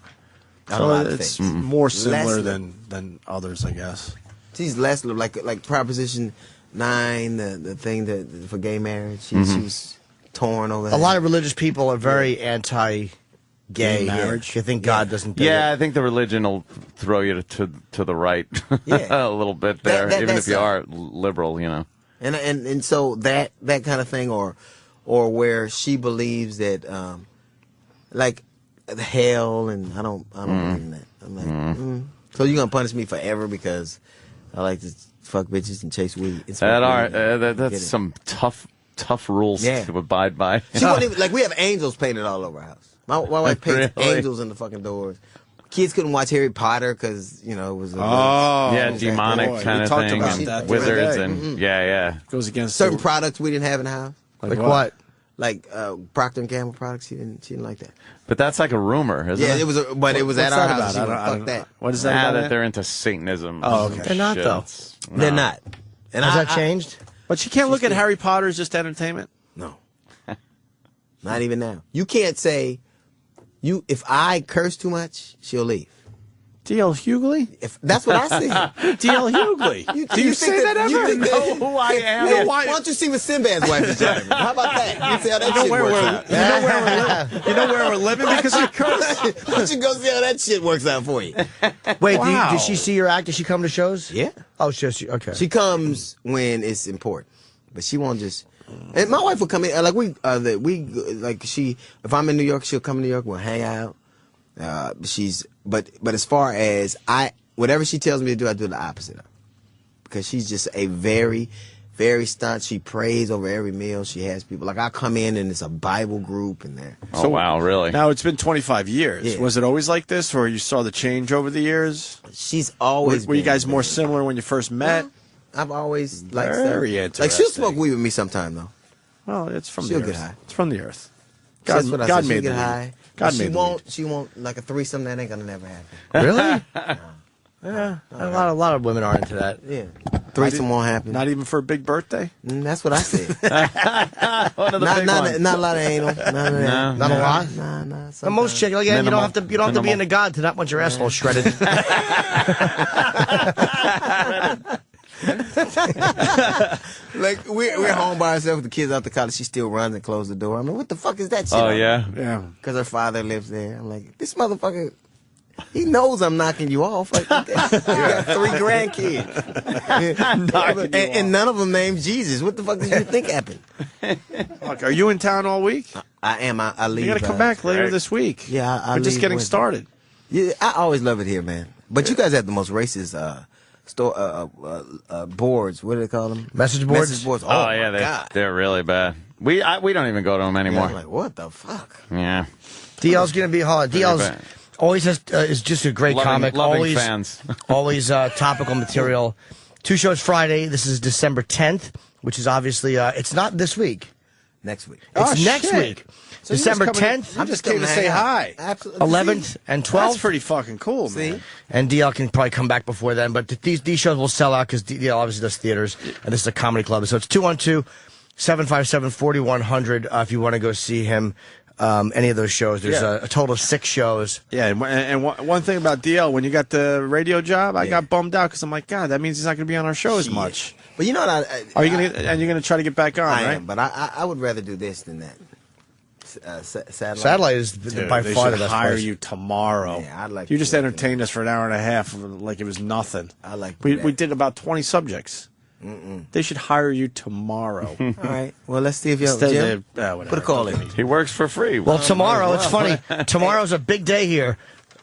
Speaker 19: though.
Speaker 3: So
Speaker 19: a lot of
Speaker 3: it's
Speaker 19: things.
Speaker 3: more similar
Speaker 19: Less
Speaker 3: than others, I guess.
Speaker 19: She's less liberal, like Proposition 9, the thing for gay marriage. She was torn over that.
Speaker 8: A lot of religious people are very anti-gay
Speaker 19: Gay
Speaker 8: marriage. You think God doesn't do
Speaker 2: yeah,
Speaker 8: it?
Speaker 2: I think the religion will throw you to the right
Speaker 19: Yeah.
Speaker 2: a little bit there, even
Speaker 19: that's
Speaker 2: if you are liberal,
Speaker 19: And so that kind of thing, or where she believes that like hell, and I don't believe in that. I'm like, so you're gonna punish me forever because I like to fuck bitches and chase weed.
Speaker 2: That's some tough tough rules
Speaker 19: Yeah.
Speaker 2: to abide by.
Speaker 19: She won't even, like, we have angels painted all over our house. My wife paints
Speaker 2: Really?
Speaker 19: angels in the fucking doors. Kids couldn't watch Harry Potter because, you know, it was
Speaker 2: demonic
Speaker 3: boy,
Speaker 2: kind
Speaker 3: we
Speaker 2: of
Speaker 3: talked
Speaker 2: thing,
Speaker 3: about
Speaker 2: and
Speaker 3: that the other
Speaker 2: wizards,
Speaker 3: day.
Speaker 2: and yeah.
Speaker 3: Goes against
Speaker 19: certain products we didn't have in the house.
Speaker 3: Like what?
Speaker 19: Like Procter and Gamble products. She didn't like that.
Speaker 2: But that's like a rumor, isn't
Speaker 19: Yeah,
Speaker 2: it?
Speaker 19: it was, but it was at
Speaker 3: What's
Speaker 19: our
Speaker 3: that
Speaker 19: house.
Speaker 3: about?
Speaker 19: She
Speaker 3: I
Speaker 19: went,
Speaker 3: don't
Speaker 19: fuck that.
Speaker 3: What is that?
Speaker 2: that they're into Satanism.
Speaker 3: Oh, okay.
Speaker 8: They're not, though.
Speaker 19: They're not. And
Speaker 8: Has that changed?
Speaker 3: But she can't look at Harry Potter as just entertainment.
Speaker 19: No. Not even now. You can't say if I curse too much, she'll leave.
Speaker 3: D.L. Hughley?
Speaker 19: That's what I say.
Speaker 3: D.L. Hughley.
Speaker 19: Do you say that ever?
Speaker 3: You
Speaker 19: know
Speaker 2: who I am?
Speaker 19: Yeah, why don't you see what Sinbad's wife is driving? How about that? You see how that shit works out.
Speaker 3: You know where we're living because I curse?
Speaker 19: Why don't you go see how that shit works out for you?
Speaker 8: Wait,
Speaker 19: Wow.
Speaker 8: does she see your act? Does she come to shows?
Speaker 19: Yeah.
Speaker 8: Oh, okay.
Speaker 19: She comes when it's important, but she won't just. And my wife will come in if I'm in New York, she'll come to New York. We'll hang out. But as far as whatever she tells me to do, I do the opposite of. Because she's just a very, very staunch. She prays over every meal. She has people I come in and it's a Bible group and there.
Speaker 2: Oh, wow, really?
Speaker 3: Now, it's been 25 years.
Speaker 19: Yeah.
Speaker 3: Was it always like this, or you saw the change over the years?
Speaker 19: She's always.
Speaker 3: Were you
Speaker 19: been
Speaker 3: guys more similar when you first met?
Speaker 19: I've always liked
Speaker 3: Very
Speaker 19: her.
Speaker 3: interesting.
Speaker 19: Like she'll smoke weed with me sometime though.
Speaker 3: Well, it's from
Speaker 19: She'll
Speaker 3: the
Speaker 19: get
Speaker 3: earth.
Speaker 19: high.
Speaker 3: It's from the earth.
Speaker 19: That's what I
Speaker 3: God
Speaker 19: said.
Speaker 3: made
Speaker 19: She'll get
Speaker 3: the
Speaker 19: high.
Speaker 3: weed. God made the weed.
Speaker 19: She won't like a threesome. That ain't gonna never happen.
Speaker 8: Really? Yeah, a lot of women are into that.
Speaker 19: Yeah, threesome won't happen.
Speaker 3: Not even for a big birthday.
Speaker 19: That's what I said.
Speaker 2: One of the big ones.
Speaker 19: Not a lot of anal.
Speaker 8: Not a lot.
Speaker 19: Nah.
Speaker 8: But most chicks, again, you don't have to be
Speaker 2: Minimal.
Speaker 8: into God to not want your asshole shredded.
Speaker 19: Like we're home by ourselves with the kids out to college. She still runs and closes the door. I'm like, what the fuck is that shit?
Speaker 2: Oh, yeah?
Speaker 3: Yeah.
Speaker 19: Because her father lives there. I'm like, this motherfucker. He knows I'm knocking you off. Like, you got 3 grandkids. and none of them named Jesus. What the fuck did you think happened?
Speaker 3: Fuck, are you in town all week?
Speaker 19: I am. I leave.
Speaker 3: You got to come back later this week.
Speaker 19: Yeah, I
Speaker 3: We're just
Speaker 19: leave
Speaker 3: getting
Speaker 19: Wednesday.
Speaker 3: started.
Speaker 19: Yeah, I always love it here, man. But you guys have the most racist boards. What do they call them?
Speaker 8: Message boards?
Speaker 19: Message boards.
Speaker 2: Oh,
Speaker 19: my
Speaker 2: yeah,
Speaker 19: God.
Speaker 2: they're really bad. We don't even go to them
Speaker 19: Yeah,
Speaker 2: anymore.
Speaker 19: I'm like, what the fuck?
Speaker 2: Yeah.
Speaker 8: DL's going to be hard. DL's always is just a great comic.
Speaker 2: Loving
Speaker 8: Always
Speaker 2: fans.
Speaker 8: always topical material. 2 shows Friday. This is December 10th, which is obviously it's not this week.
Speaker 19: Next week.
Speaker 8: It's next
Speaker 3: shit.
Speaker 8: week.
Speaker 3: So you
Speaker 8: December
Speaker 3: just coming-
Speaker 8: 10th.
Speaker 3: You just came to say hi.
Speaker 19: Absolutely.
Speaker 8: 11th and 12th.
Speaker 3: That's pretty fucking cool, man.
Speaker 8: And DL can probably come back before then, but these shows will sell out because DL obviously does theaters, and this is a comedy club. So it's 212-757-4100 if you want to go see him. Any of those shows. There's a total of 6 shows.
Speaker 3: Yeah, and one thing about DL, when you got the radio job, I got bummed out because I'm like, God, that means he's not going to be on our show as much.
Speaker 19: But you know what?
Speaker 3: Are you gonna you're gonna try to get back on?
Speaker 19: I
Speaker 3: right?
Speaker 19: am, but I would rather do this than that. Satellite.
Speaker 8: Satellite is by
Speaker 3: They
Speaker 8: far
Speaker 3: should
Speaker 8: the best
Speaker 3: hire
Speaker 8: place.
Speaker 3: you tomorrow.
Speaker 19: Yeah, I'd like
Speaker 3: you
Speaker 19: to
Speaker 3: just
Speaker 19: do that.
Speaker 3: entertained us for an hour and a half like it was nothing.
Speaker 19: I like to
Speaker 3: we
Speaker 19: do that.
Speaker 3: we did about 20 subjects. They should hire you tomorrow.
Speaker 19: All right. Well, let's see if you
Speaker 3: Instead
Speaker 19: Jim,
Speaker 3: whatever.
Speaker 19: put a call in.
Speaker 2: He works for free.
Speaker 8: Well, tomorrow, it's funny. Tomorrow's a big day here.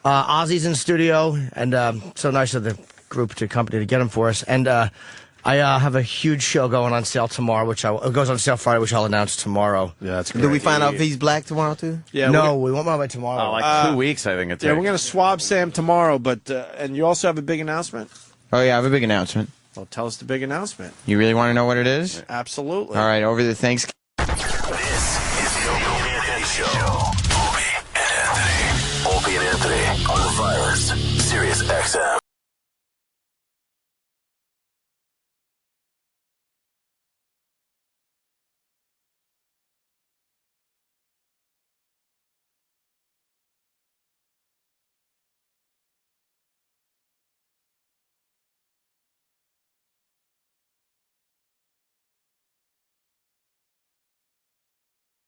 Speaker 8: Ozzy's in studio, and so nice of the group to company to get him for us. And I have a huge show going on sale tomorrow, which it goes on sale Friday, which I'll announce tomorrow.
Speaker 3: Yeah, that's great.
Speaker 19: Do we find out if he's black tomorrow too?
Speaker 3: Yeah,
Speaker 8: No, we won't know by tomorrow.
Speaker 2: Oh, like 2 weeks, I think it's.
Speaker 3: Yeah, we're gonna swab Sam tomorrow, but and you also have a big announcement.
Speaker 20: Oh, yeah, I have a big announcement.
Speaker 3: Well, tell us the big announcement.
Speaker 20: You really want to know what it is?
Speaker 3: Absolutely.
Speaker 20: All right, over the Thanksgiving.